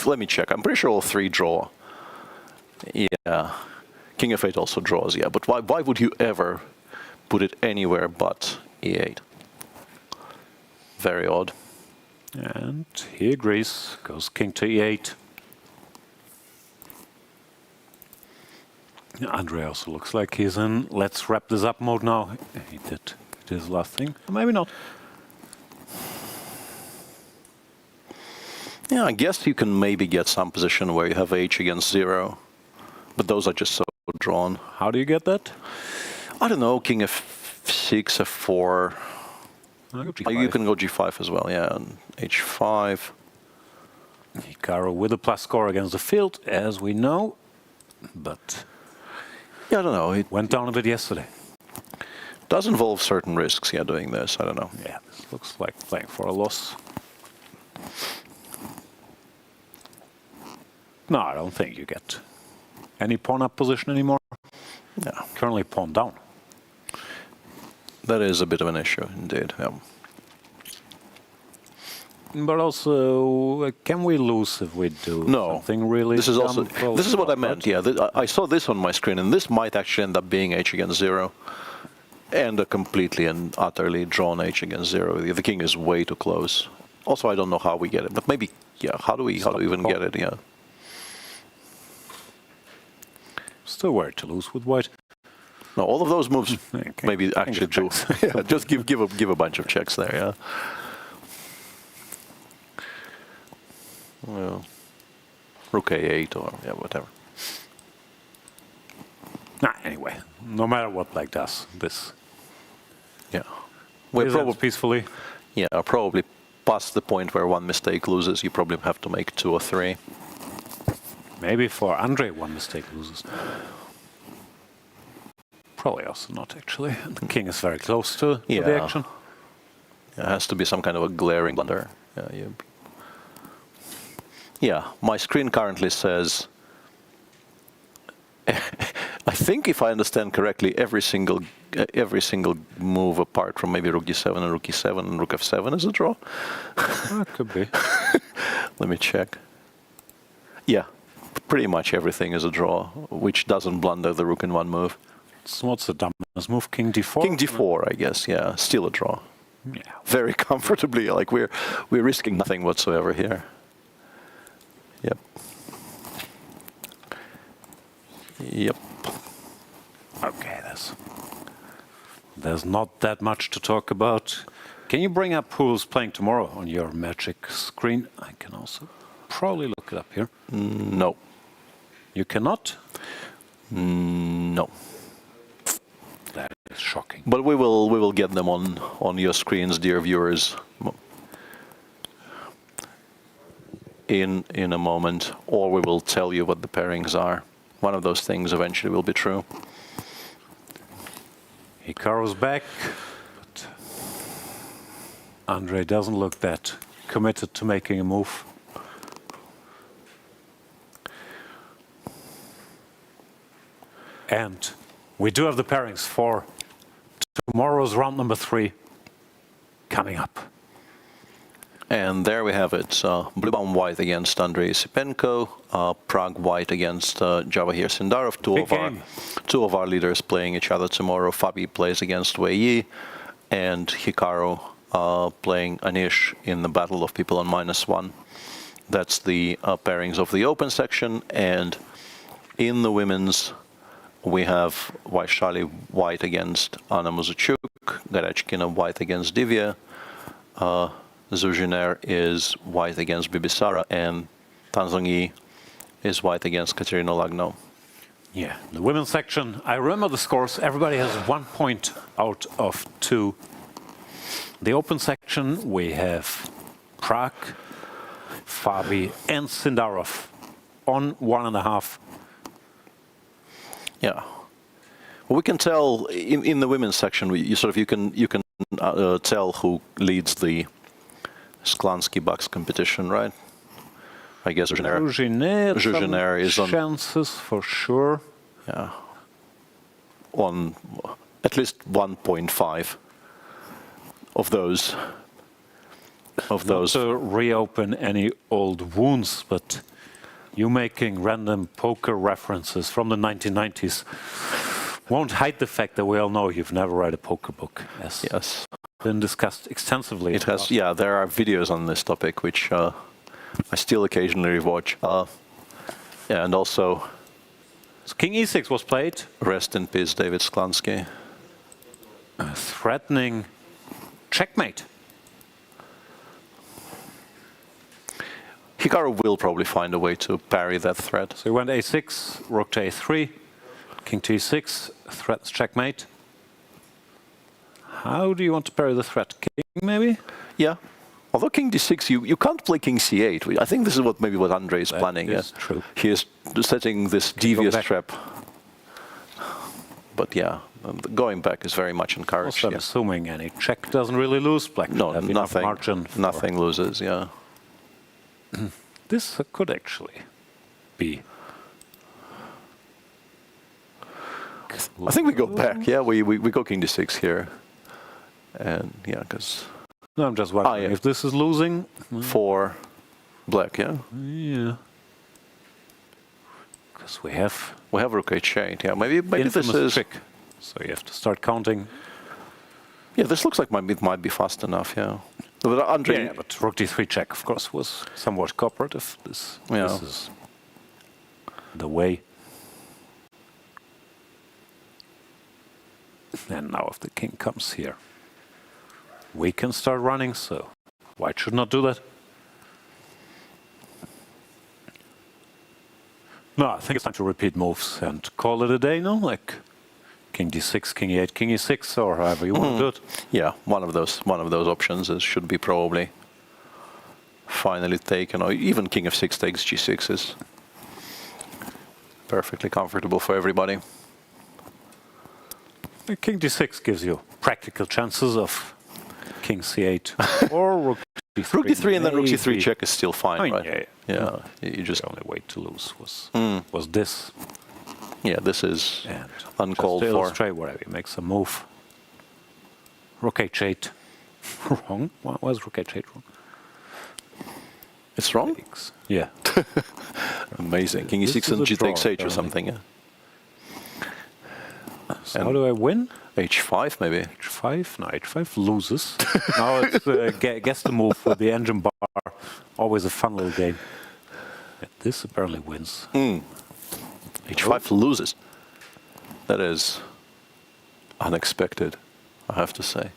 let me check. I'm pretty sure all 3 draw. Yeah, King F8 also draws. Yeah, but why would you ever put it anywhere but E8? Very odd. And he agrees. Goes King to E8. Andrey also looks like he's in let's wrap this up mode now. He did his last thing. Maybe not. Yeah, I guess you can maybe get some position where you have H against 0, but those are just so drawn. How do you get that? I don't know, King F6, F4. You can go G5 as well, yeah, and H5. Hikaru with a plus score against the field, as we know, but yeah, I don't know. It went down a bit yesterday. Does involve certain risks, yeah, doing this, I don't know. Yeah, this looks like playing for a loss. No, I don't think you get any pawn-up position anymore. No. Currently pawn down. That is a bit of an issue, indeed. Yeah. But also, can we lose if we do something really? This is also this is what I meant. Yeah, I saw this on my screen, and this might actually end up being H against 0, and a completely and utterly drawn H against 0. The king is way too close. Also, I don't know how we get it, but maybe how do we even get it? Yeah. Still worried to lose with white. No, all of those moves maybe actually do. Yeah, just give a bunch of checks there. Yeah. Well, Rook A8 or whatever. Anyway, no matter what black does, this. Yeah. We're probably peacefully. Yeah, probably past the point where one mistake loses. You probably have to make 2 or 3. Maybe for Andrey, one mistake loses. Probably also not, actually. The king is very close to the action. It has to be some kind of a glaring blunder. Yeah, my screen currently says I think, if I understand correctly, every single move apart from maybe rook d7 and rook e7 and rook f7 is a draw. Could be. Let me check. Yeah, pretty much everything is a draw, which doesn't blunder the rook in one move. So what's the dumbest move? King d4? King d4, I guess, yeah. Still a draw. Yeah. Very comfortably, like we're risking nothing whatsoever here. Yep. Yep. Okay, there's not that much to talk about. Can you bring up who's playing tomorrow on your magic screen? I can also probably look it up here. No. You cannot? No. That is shocking. But we will get them on your screens, dear viewers, in a moment, or we will tell you what the pairings are. One of those things eventually will be true. Hikaru's back, but Andrey doesn't look that committed to making a move. And we do have the pairings for tomorrow's round number 3 coming up. And there we have it. Bluebaum white against Andrey Esipenko, Prague white against Javokhir Sindarov, two of our leaders playing each other tomorrow. Fabi plays against Wei Yi, and Hikaru playing Anish in the battle of people on -1. That's the pairings of the open section. And in the women's, we have Vaishali white against Anna Muzychuk, Goryachkina white against Divya, Jiner is white against Bibisara, and Zhongyi is white against Kateryna Lagno. Yeah, the women's section, I remember the scores. Everybody has 1 point out of 2. The open section, we have Prague, Fabi, and Sindarov on 1.5. Yeah. Well, we can tell in the women's section. You can tell who leads the Sklansky Bucks competition, right? I guess Jiner is on chances for sure. Yeah. On at least 1.5 of those. Not to reopen any old wounds, but you making random poker references from the 1990s won't hide the fact that we all know you've never read a poker book. Yes. Been discussed extensively. It has, yeah, there are videos on this topic, which I still occasionally watch. Yeah, and also... So King e6 was played. Rest in peace, David Sklansky. Threatening checkmate. Hikaru will probably find a way to parry that threat. So he went a6, rook to a3, king to e6, threats checkmate. How do you want to parry the threat? King, maybe? Yeah. Although king d6, you can't play king c8. I think this is what Andrey is planning. That is true. He is setting this devious trap. But yeah, going back is very much encouraged. Also, I'm assuming any check doesn't really lose. Black no, nothing. Margin nothing loses. Yeah. This could actually be. I think we go back. Yeah, we go king d6 here, and yeah, because. No, I'm just wondering if this is losing for black. Yeah. Yeah. Because we have rook h8. Yeah, maybe this is trick. So you have to start counting. Yeah, this looks like it might be fast enough. Yeah. But Andrey, yeah, but rook d3 check, of course, was somewhat cooperative. This is the way. And now if the king comes here, we can start running, so white should not do that. No, I think it's time to repeat moves and call it a day, no? Like king d6, king e8, king e6, or however you want to do it. Yeah, one of those options should be probably finally taken, or even king f6 takes g6 is perfectly comfortable for everybody. King d6 gives you practical chances of king c8 or rook d3. Rook d3 and then rook c3 check is still fine, I mean, right? Yeah. You just the only way to lose was this. Yeah, this is and uncalled just to for. illustrate whatever, he makes a move. Rook h8. Wrong? Why is rook h8 wrong? It's wrong? Yeah. Amazing. King This e6 is and a g takes draw, h or something, yeah. So how do I win? h5 maybe. h5? No, h5 loses. Now it's guess the move with the engine bar. Always a fun little game. Yeah, this apparently wins. h5 loses. That is unexpected, I have to say.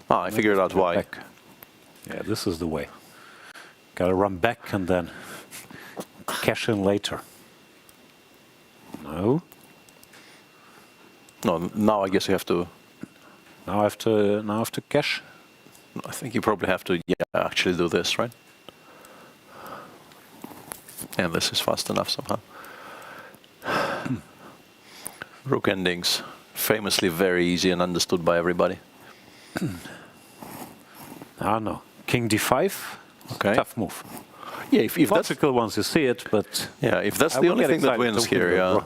Ah, I figured out why. Back. Yeah, this is the way. Gotta run back and then cash in later. No. No, now I guess you have to. Now I have to cash. I think you probably have to, actually do this, right? And this is fast enough somehow. Rook endings, famously very easy and understood by everybody. No. King d5. Okay. Tough move. Yeah, if that's logical once you see it, but yeah, if that's the only thing that wins here, yeah,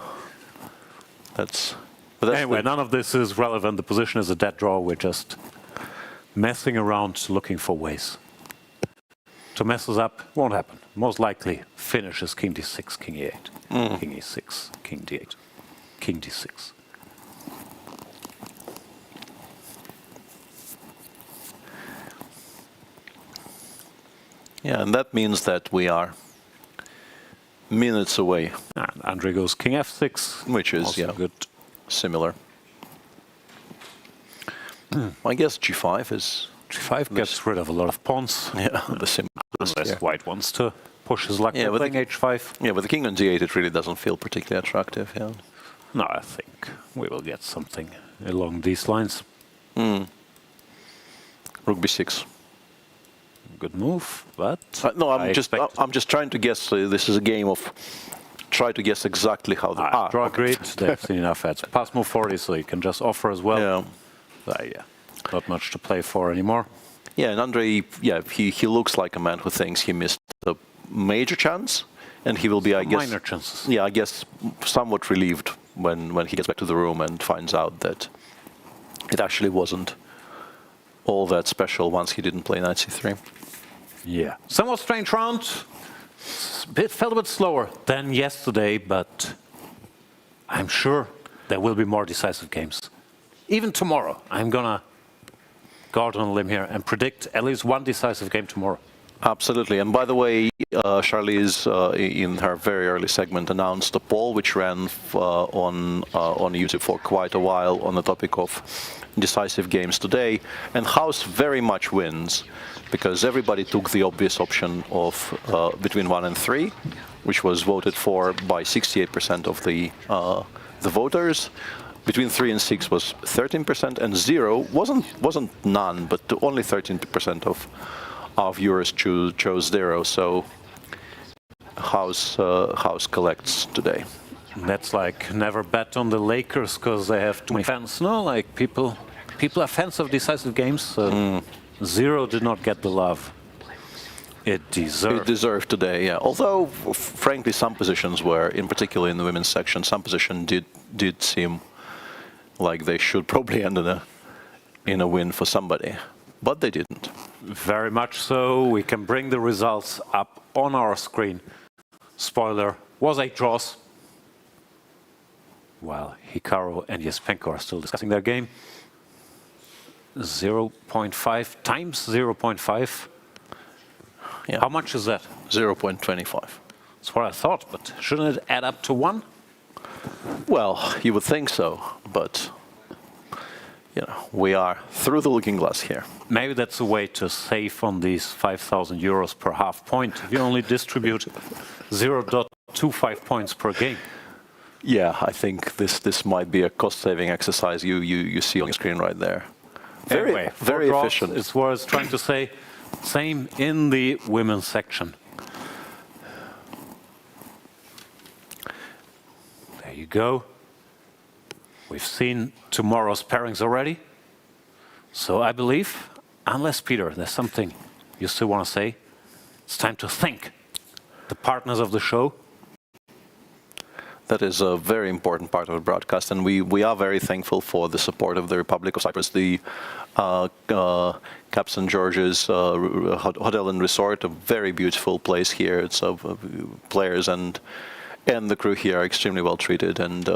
that's. But that's anyway, none of this is relevant. The position is a dead draw. We're just messing around, looking for ways to mess us up. Won't happen. Most likely finishes king d6, king e8, king e6, king d8, king d6. Yeah, and that means that we are minutes away. And Andrey goes king f6, which is also good. Similar. I guess g5 is. G5 gets rid of a lot of pawns. Yeah, the simplest. Unless white wants to push his luck with playing h5. Yeah, with the king on d8, it really doesn't feel particularly attractive. Yeah. No, I think we will get something along these lines. Rook b6. Good move, but no, I'm just trying to guess. This is a game of try to guess exactly how the draw grid. They've seen enough ads. Pass move 40, so you can just offer as well. Yeah, not much to play for anymore. Yeah, and Andrey, he looks like a man who thinks he missed a major chance, and he will be, I guess, minor chances. Yeah, I guess somewhat relieved when he gets back to the room and finds out that it actually wasn't all that special once he didn't play knight c3. Yeah, somewhat strange round. Felt a bit slower than yesterday, but I'm sure there will be more decisive games. Even tomorrow, I'm gonna go out on a limb here and predict at least one decisive game tomorrow. Absolutely. And by the way, Charlize, in her very early segment, announced a poll which ran on YouTube for quite a while on the topic of decisive games today. And House very much wins because everybody took the obvious option of between 1 and 3, which was voted for by 68% of the voters. Between 3 and 6 was 13%, and 0 wasn't none, but only 13% of our viewers chose 0. So House collects today. That's like never bet on the Lakers because they have too many fans. No, like people are fans of decisive games. 0 did not get the love it deserved. It deserved today, yeah. Although, frankly, some positions were, in particular in the women's section, some position did seem like they should probably end in a win for somebody, but they didn't. Very much so. We can bring the results up on our screen. Spoiler, was 8 draws. While Hikaru and Yesipenko are still discussing their game. 0.5 times 0.5. Yeah. How much is that? 0.25. That's what I thought, but shouldn't it add up to 1? Well, you would think so, but we are through the looking glass here. Maybe that's a way to save on these 5,000 euros per half point. If you only distribute 0.25 points per game. Yeah, I think this might be a cost-saving exercise you see on the screen right there. Anyway, very efficient. It's what I was trying to say. Same in the women's section. There you go. We've seen tomorrow's pairings already. So I believe, unless, Peter, there's something you still want to say, it's time to thank the partners of the show. That is a very important part of the broadcast, and we are very thankful for the support of the Republic of Cyprus, the Cap St. George's Hotel and Resort, a very beautiful place here. It's players and the crew here are extremely well treated, and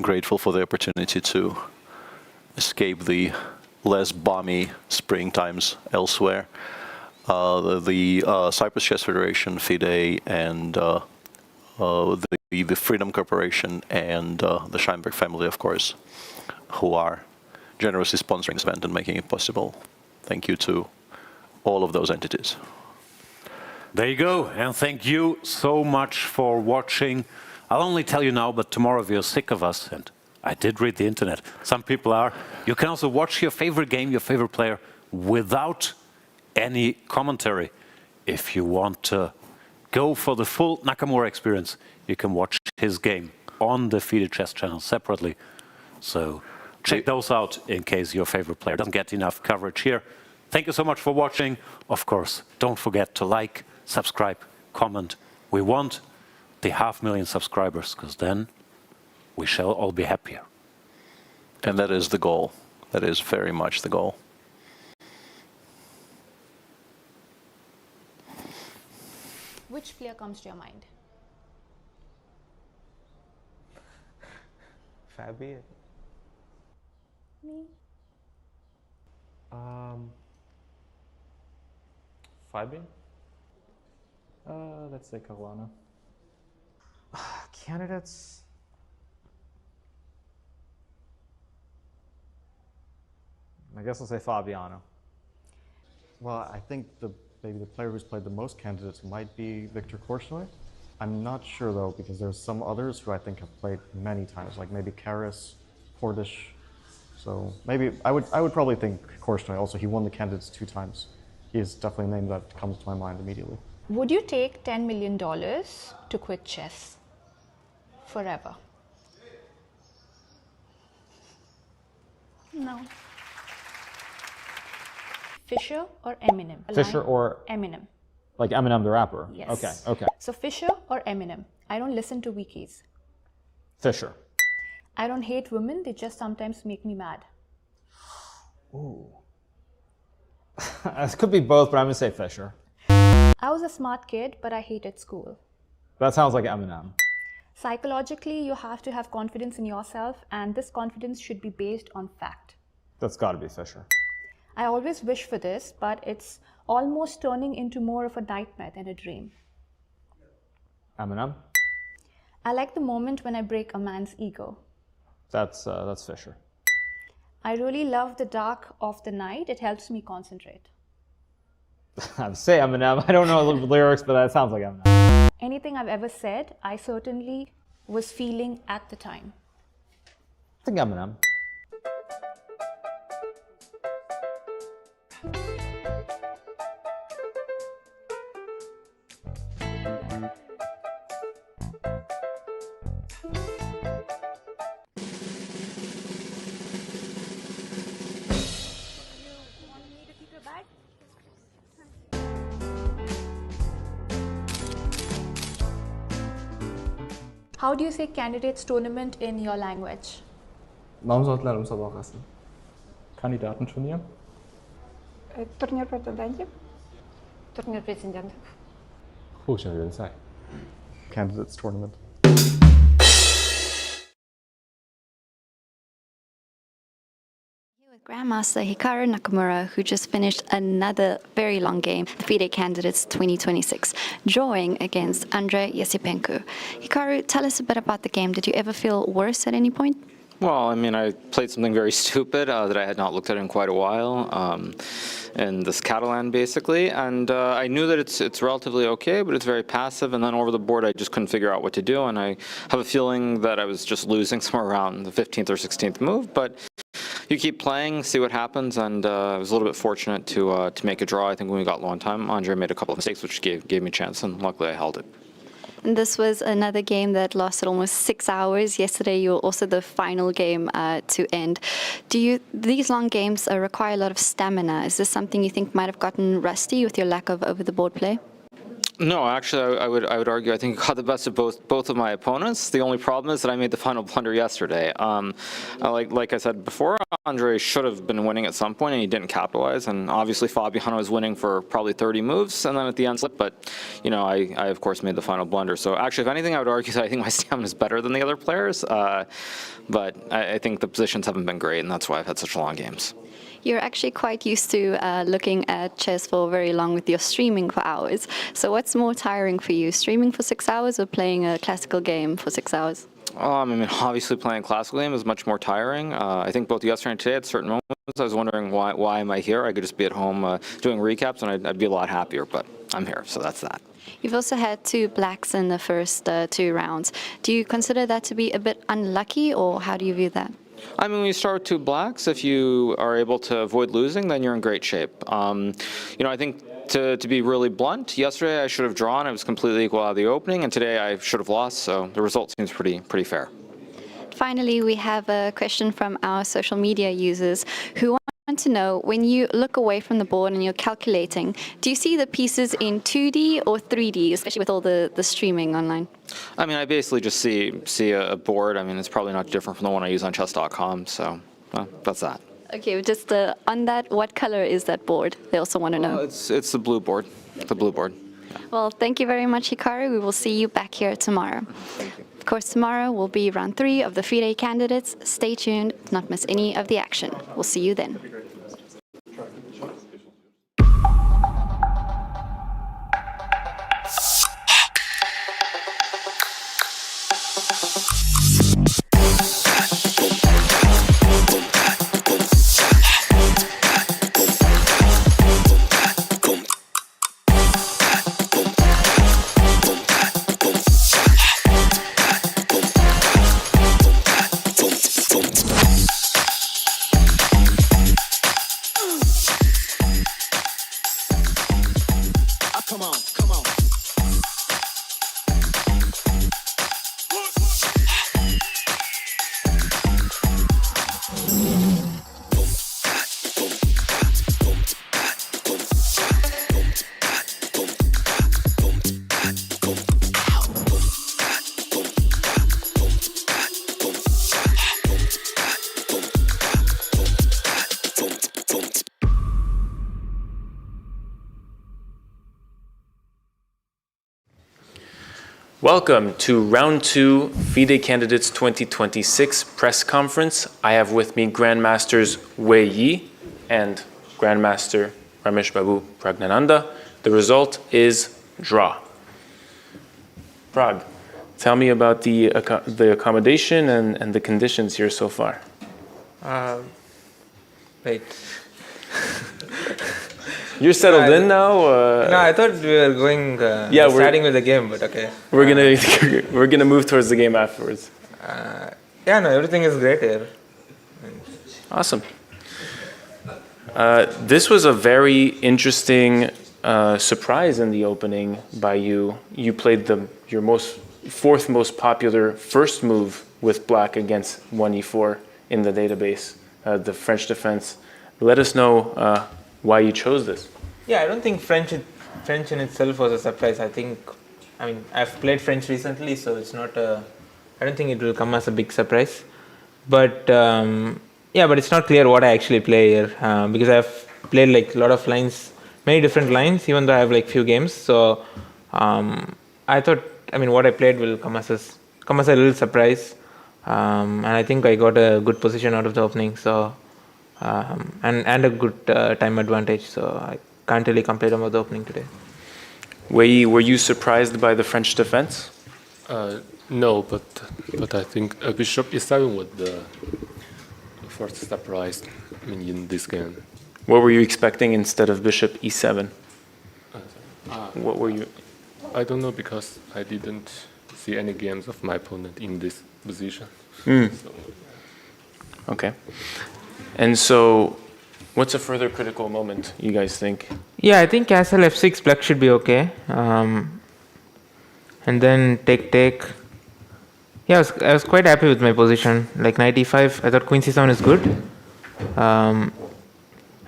grateful for the opportunity to escape the less balmy spring times elsewhere. The Cyprus Chess Federation, FIDE, and the Freedom Corporation and the Scheinberg family, of course, who are generously sponsoring this event and making it possible. Thank you to all of those entities. There you go, and thank you so much for watching. I'll only tell you now, but tomorrow if you're sick of us, and I did read the internet, some people are, you can also watch your favorite game, your favorite player, without any commentary. If you want to go for the full Nakamura experience, you can watch his game on the FIDE Chess channel separately. So check those out in case your favorite player doesn't get enough coverage here. Thank you so much for watching. Of course, don't forget to like, subscribe, comment. We want the 500,000 subscribers, because then we shall all be happier. And that is the goal. That is very much the goal. Which player comes to your mind? Fabi? Me. Fabi? Let's say Caruana. Candidates? I guess I'll say Fabiano. Well, I think maybe the player who's played the most candidates might be Viktor Korchnoi. I'm not sure though, because there's some others who I think have played many times, like maybe Karas, Portish. So maybe I would probably think Korchnoi. Also, he won the candidates 2 times. He is definitely a name that comes to my mind immediately. Would you take $10 million to quit chess forever? No. Fisher or Eminem? Fisher or Eminem. Like Eminem the rapper? Yes. Okay, okay. So Fisher or Eminem? I don't listen to wikis. Fisher. I don't hate women, they just sometimes make me mad. Ooh. This could be both, but I'm gonna say Fisher. I was a smart kid, but I hated school. That sounds like Eminem. Psychologically, you have to have confidence in yourself, and this confidence should be based on fact. That's gotta be Fisher. I always wish for this, but it's almost turning into more of a nightmare than a dream. Eminem? I like the moment when I break a man's ego. That's Fisher. I really love the dark of the night. It helps me concentrate. I'd say Eminem. I don't know the lyrics, but that sounds like Eminem. Anything I've ever said, I certainly was feeling at the time. I think Eminem. How do you say candidates tournament in your language? Namzatlar müsabakası. Kandidatenturnier. Турнир претендентов. Турнир претендентов. 候选人赛. Candidates tournament. Grandmaster Hikaru Nakamura, who just finished another very long game, the FIDE Candidates 2026, drawing against Andrey Yesipenko. Hikaru, tell us a bit about the game. Did you ever feel worse at any point? Well, I mean, I played something very stupid that I had not looked at in quite a while, in this Catalan, basically, and I knew that it's relatively okay, but it's very passive, and then over the board I just couldn't figure out what to do, and I have a feeling that I was just losing somewhere around the 15th or 16th move, but you keep playing, see what happens, and I was a little bit fortunate to make a draw. I think when we got low on time, Andrey made a couple of mistakes, which gave me a chance, and luckily I held it. And this was another game that lasted almost 6 hours. Yesterday, you were also the final game to end. These long games require a lot of stamina. Is this something you think might have gotten rusty with your lack of over-the-board play? No, actually, I would argue I think I got the best of both of my opponents. The only problem is that I made the final blunder yesterday. Like I said before, Andrey should have been winning at some point, and he didn't capitalize. And obviously, Fabiano was winning for probably 30 moves, and then at the end slipped. But I of course made the final blunder. So actually, if anything, I would argue that I think my stamina is better than the other players. But I think the positions haven't been great, and that's why I've had such long games. You're actually quite used to looking at chess for very long with your streaming for hours. So what's more tiring for you, streaming for 6 hours or playing a classical game for 6 hours? I mean, obviously playing a classical game is much more tiring. I think both yesterday and today at certain moments I was wondering why am I here? I could just be at home doing recaps and I'd be a lot happier, but I'm here, so that's that. You've also had 2 blacks in the first 2 rounds. Do you consider that to be a bit unlucky, or how do you view that? I mean, when you start with 2 blacks, if you are able to avoid losing, then you're in great shape. I think to be really blunt, yesterday I should have drawn. I was completely equal out of the opening, and today I should have lost, so the result seems pretty fair. Finally, we have a question from our social media users who want to know, when you look away from the board and you're calculating, do you see the pieces in 2D or 3D, especially with all the streaming online? I mean, I basically just see a board. I mean, it's probably not different from the one I use on chess.com, so that's that. Okay, just on that, what color is that board? They also want to know. It's the blue board. The blue board. Well, thank you very much, Hikaru. We will see you back here tomorrow. Of course, tomorrow will be round 3 of the FIDE candidates. Stay tuned, not miss any of the action. We'll see you then. Welcome to round 2 FIDE Candidates 2026 press conference. I have with me Grandmasters Wei Yi and Grandmaster Rameshbabu Praggnanandhaa. The result is draw. Prag, tell me about the accommodation and the conditions here so far. Wait. You're settled in now? No, I thought we were going starting with the game, but okay. We're gonna move towards the game afterwards. Everything is great here. Awesome. This was a very interesting surprise in the opening by you. You played your fourth most popular first move with black against 1e4 in the database, the French defense. Let us know why you chose this. Yeah, I don't think French in itself was a surprise. I mean, I've played French recently, so it's not I don't think it will come as a big surprise. But but it's not clear what I actually play here because I've played like a lot of lines, many different lines, even though I have like few games. So I thought, what I played will come as a little surprise, and I think I got a good position out of the opening. So. And a good time advantage, so I can't really complain about the opening today. Were you surprised by the French defense? No, but I think Bishop E7 was the first surprise in this game. What were you expecting instead of Bishop E7? What were you? I don't know, because I didn't see any games of my opponent in this position. So. Okay. And so, what's a further critical moment, you guys think? Yeah, I think castle f6 black should be okay. And then take. Yeah, I was quite happy with my position. Like knight e5, I thought queen c7 is good. And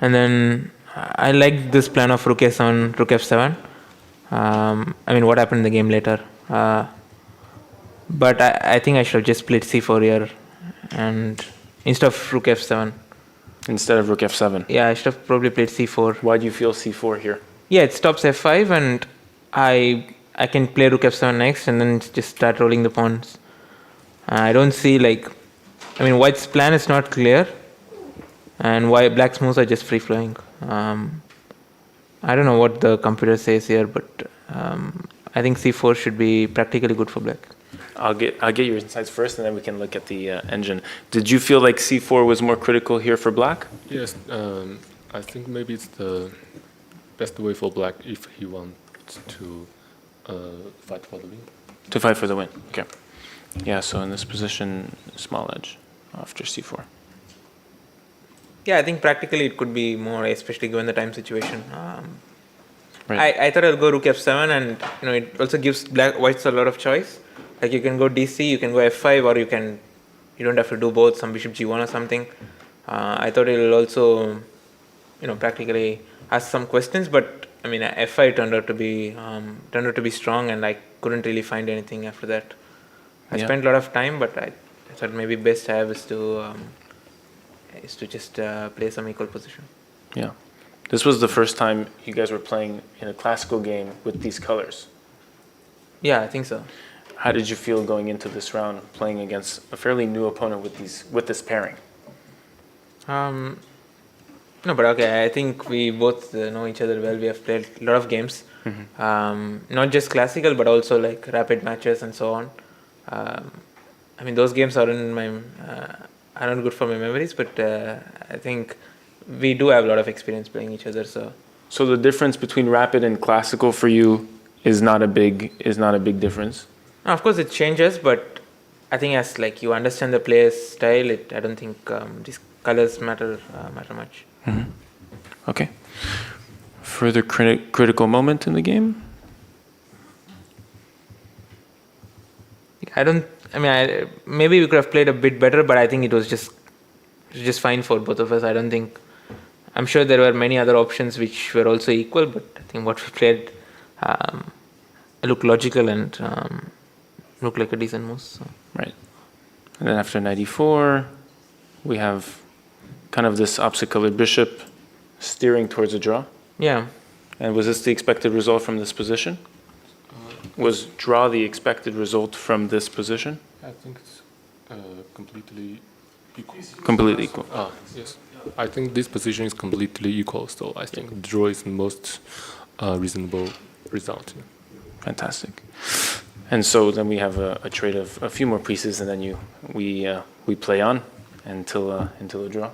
then I like this plan of rook a7, rook f7. I mean, what happened in the game later. But I think I should have just played c4 here, and instead of rook f7. Instead of rook f7? Yeah, I should have probably played c4. Why do you feel c4 here? Yeah, it stops f5, and I can play rook f7 next, and then just start rolling the pawns. I don't see I mean, white's plan is not clear, and black's moves are just free flowing. I don't know what the computer says here, but I think c4 should be practically good for black. I'll get your insights first, and then we can look at the engine. Did you feel like c4 was more critical here for black? Yes, I think maybe it's the best way for black if he wants to fight for the win. To fight for the win, okay. Yeah, so in this position, small edge after c4. Yeah, I think practically it could be more, especially given the time situation. Right. I thought I'll go rook f7, and it also gives whites a lot of choice. Like you can go dc, you can go f5, or you don't have to do both, some bishop g1 or something. I thought it'll also, practically ask some questions, but I mean f5 turned out to be strong, and I couldn't really find anything after that. I spent a lot of time, but I thought maybe best I have is to just play some equal position. Yeah. This was the first time you guys were playing in a classical game with these colors. Yeah, I think so. How did you feel going into this round, playing against a fairly new opponent with this pairing? No, but okay, I think we both know each other well. We have played a lot of games, not just classical, but also like rapid matches and so on. I mean, those games are are not good for my memories, but I think we do have a lot of experience playing each other. So the difference between rapid and classical for you is not a big difference. No, of course it changes, but I think as you understand the player's style, I don't think these colors matter much. Okay. Further critical moment in the game? Maybe we could have played a bit better, but I think it was just fine for both of us. I'm sure there were many other options which were also equal, but I think what we played looked logical and looked like a decent move. So. Right. And then after knight e4, we have kind of this opposite colored bishop steering towards a draw. Yeah. And was this the expected result from this position? Was draw the expected result from this position? I think it's completely equal. Completely equal. Yes. I think this position is completely equal, so I think draw is the most reasonable result. Yeah. Fantastic. And so then we have a trade of a few more pieces, and then we play on until a draw.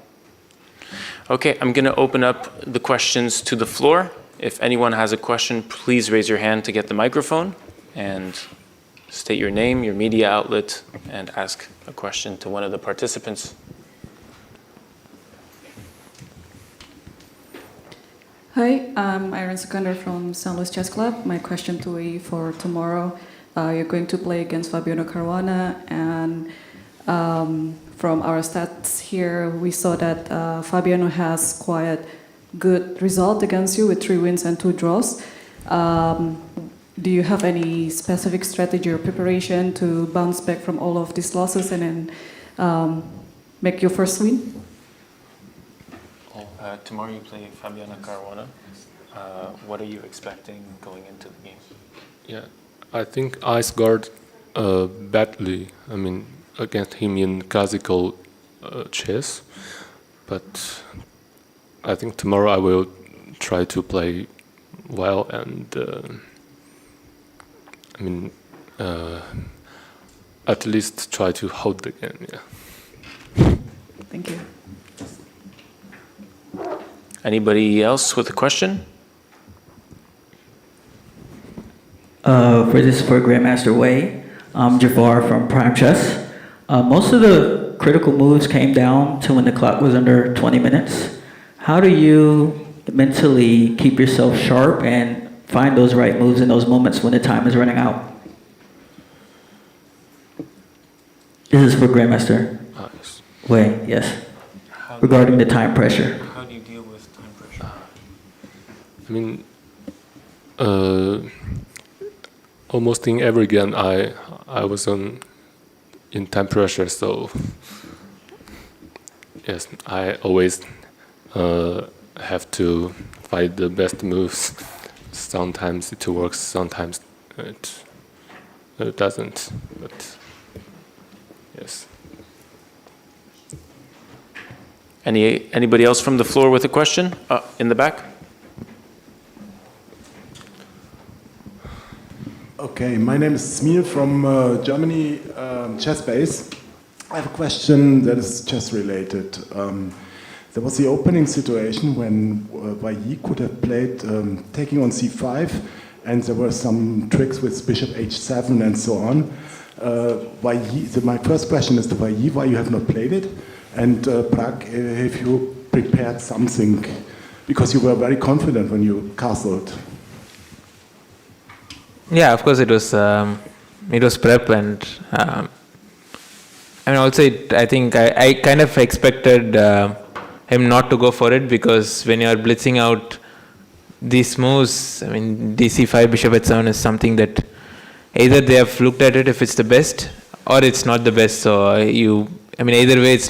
Okay, I'm going to open up the questions to the floor. If anyone has a question, please raise your hand to get the microphone and state your name, your media outlet, and ask a question to one of the participants. Hi, I'm Iron Seconder from St. Louis Chess Club. My question to Wei for tomorrow. You're going to play against Fabiano Caruana, and from our stats here, we saw that Fabiano has quite good result against you with 3 wins and 2 draws. Do you have any specific strategy or preparation to bounce back from all of these losses and then make your first win? Tomorrow you play Fabiano Caruana. What are you expecting going into the game? Yeah, I think I scored badly. I mean, against him in classical chess, but I think tomorrow I will try to play well and at least try to hold the game. Yeah. Thank you. Anybody else with a question? For Grandmaster Wei, I'm Jafar from Prime Chess. Most of the critical moves came down to when the clock was under 20 minutes. How do you mentally keep yourself sharp and find those right moves in those moments when the time is running out? This is for Grandmaster Wei, yes. Regarding the time pressure. How do you deal with time pressure? I mean, almost in every game I was in time pressure, so yes, I always have to find the best moves. Sometimes it works, sometimes it doesn't. But yes. Anybody else from the floor with a question? In the back. Okay, my name is Smir from Germany, chess base. I have a question that is chess related. There was the opening situation when Wei Yi could have played taking on c5, and there were some tricks with bishop h7 and so on. Wei Yi, my first question is to Wei Yi, why you have not played it? And Prag, have you prepared something? Because you were very confident when you castled. Yeah, of course it was prep, and also I think I kind of expected him not to go for it, because when you are blitzing out these moves, I mean DC5 bishop h7 is something that either they have looked at it if it's the best or it's not the best. So either way it's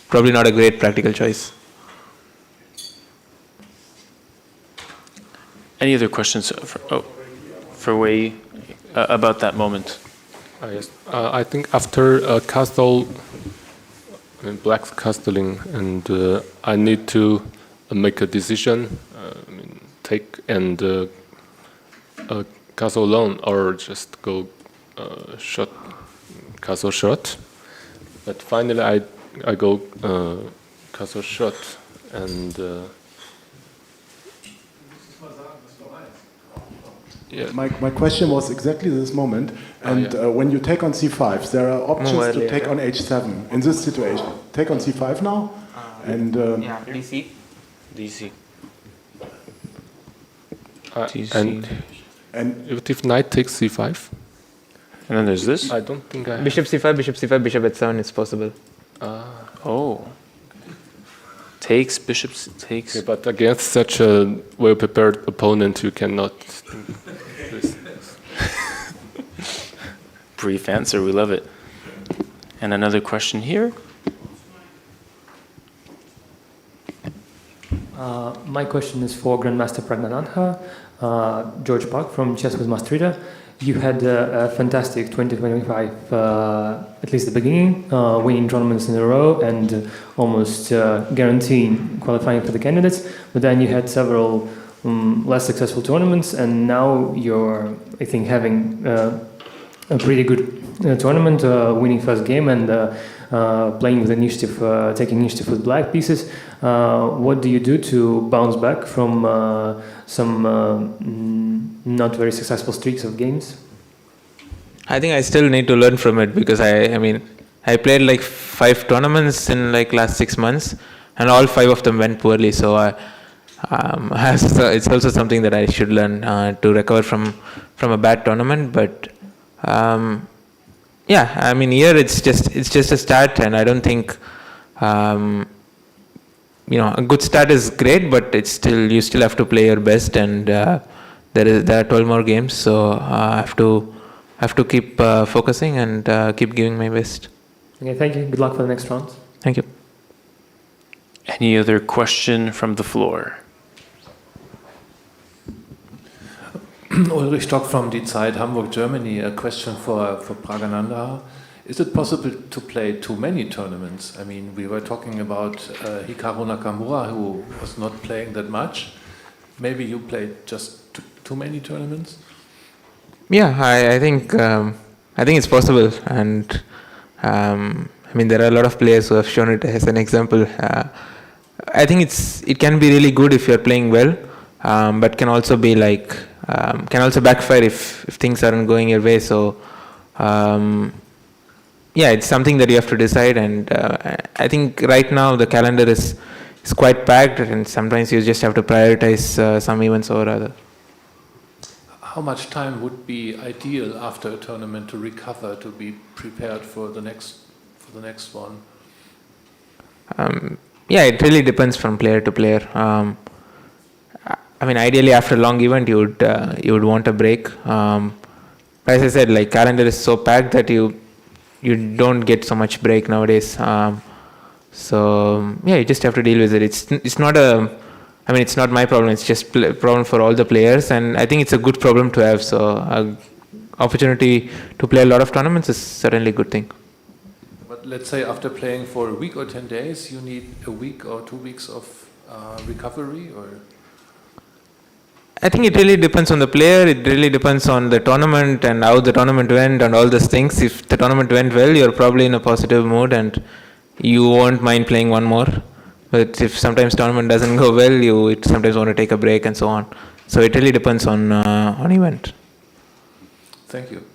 probably not a great practical choice. Any other questions for Wei Yi about that moment? Yes, I think after castle, black's castling, and I need to make a decision, take and castle alone, or just go shot, castle shot. But finally I go castle shot, and yeah. My question was exactly this moment, and when you take on c5, there are options to take on h7 in this situation. Take on c5 now, and DC. DC. And if knight takes c5, and then there's this. I don't think I. Bishop c5, bishop c5, bishop h7 is possible. Oh. Takes, bishops, takes. Yeah, but against such a well-prepared opponent, you cannot. Brief answer, we love it. And another question here. My question is for Grandmaster Praggnanandhaa, George Park from Chess with Maastricht. You had a fantastic 2025, at least the beginning, winning tournaments in a row and almost guaranteeing qualifying for the candidates. But then you had several less successful tournaments, and now you're, I think, having a pretty good tournament, winning first game and playing with initiative, taking initiative with black pieces. What do you do to bounce back from some not very successful streaks of games? I think I still need to learn from it, because I played like 5 tournaments in like last 6 months, and all 5 of them went poorly. So it's also something that I should learn to recover from a bad tournament. But here it's just a start, and I don't think a good start is great, but you still have to play your best, and there are 12 more games, so I have to keep focusing and keep giving my best. Okay, thank you. Good luck for the next round. Thank you. Any other question from the floor? Ulrich Stock from Die Zeit, Hamburg, Germany. A question for Praggnanandhaa. Is it possible to play too many tournaments? I mean, we were talking about Hikaru Nakamura, who was not playing that much. Maybe you played just too many tournaments? Yeah, I think it's possible, and there are a lot of players who have shown it as an example. I think it can be really good if you're playing well, but can also be can also backfire if things aren't going your way. So it's something that you have to decide, and I think right now the calendar is quite packed, and sometimes you just have to prioritize some events over other. How much time would be ideal after a tournament to recover, to be prepared for the next one? It really depends from player to player. I mean, ideally after a long event, you would want a break. As I said, like calendar is so packed that you don't get so much break nowadays. So yeah, you just have to deal with it. It's not it's not my problem. It's just a problem for all the players, and I think it's a good problem to have. So opportunity to play a lot of tournaments is certainly a good thing. But let's say after playing for a week or 10 days, you need a week or 2 weeks of recovery, or? I think it really depends on the player. It really depends on the tournament and how the tournament went and all those things. If the tournament went well, you're probably in a positive mood and you won't mind playing one more. But if sometimes tournament doesn't go well, you sometimes want to take a break and so on. So it really depends on event. Thank you.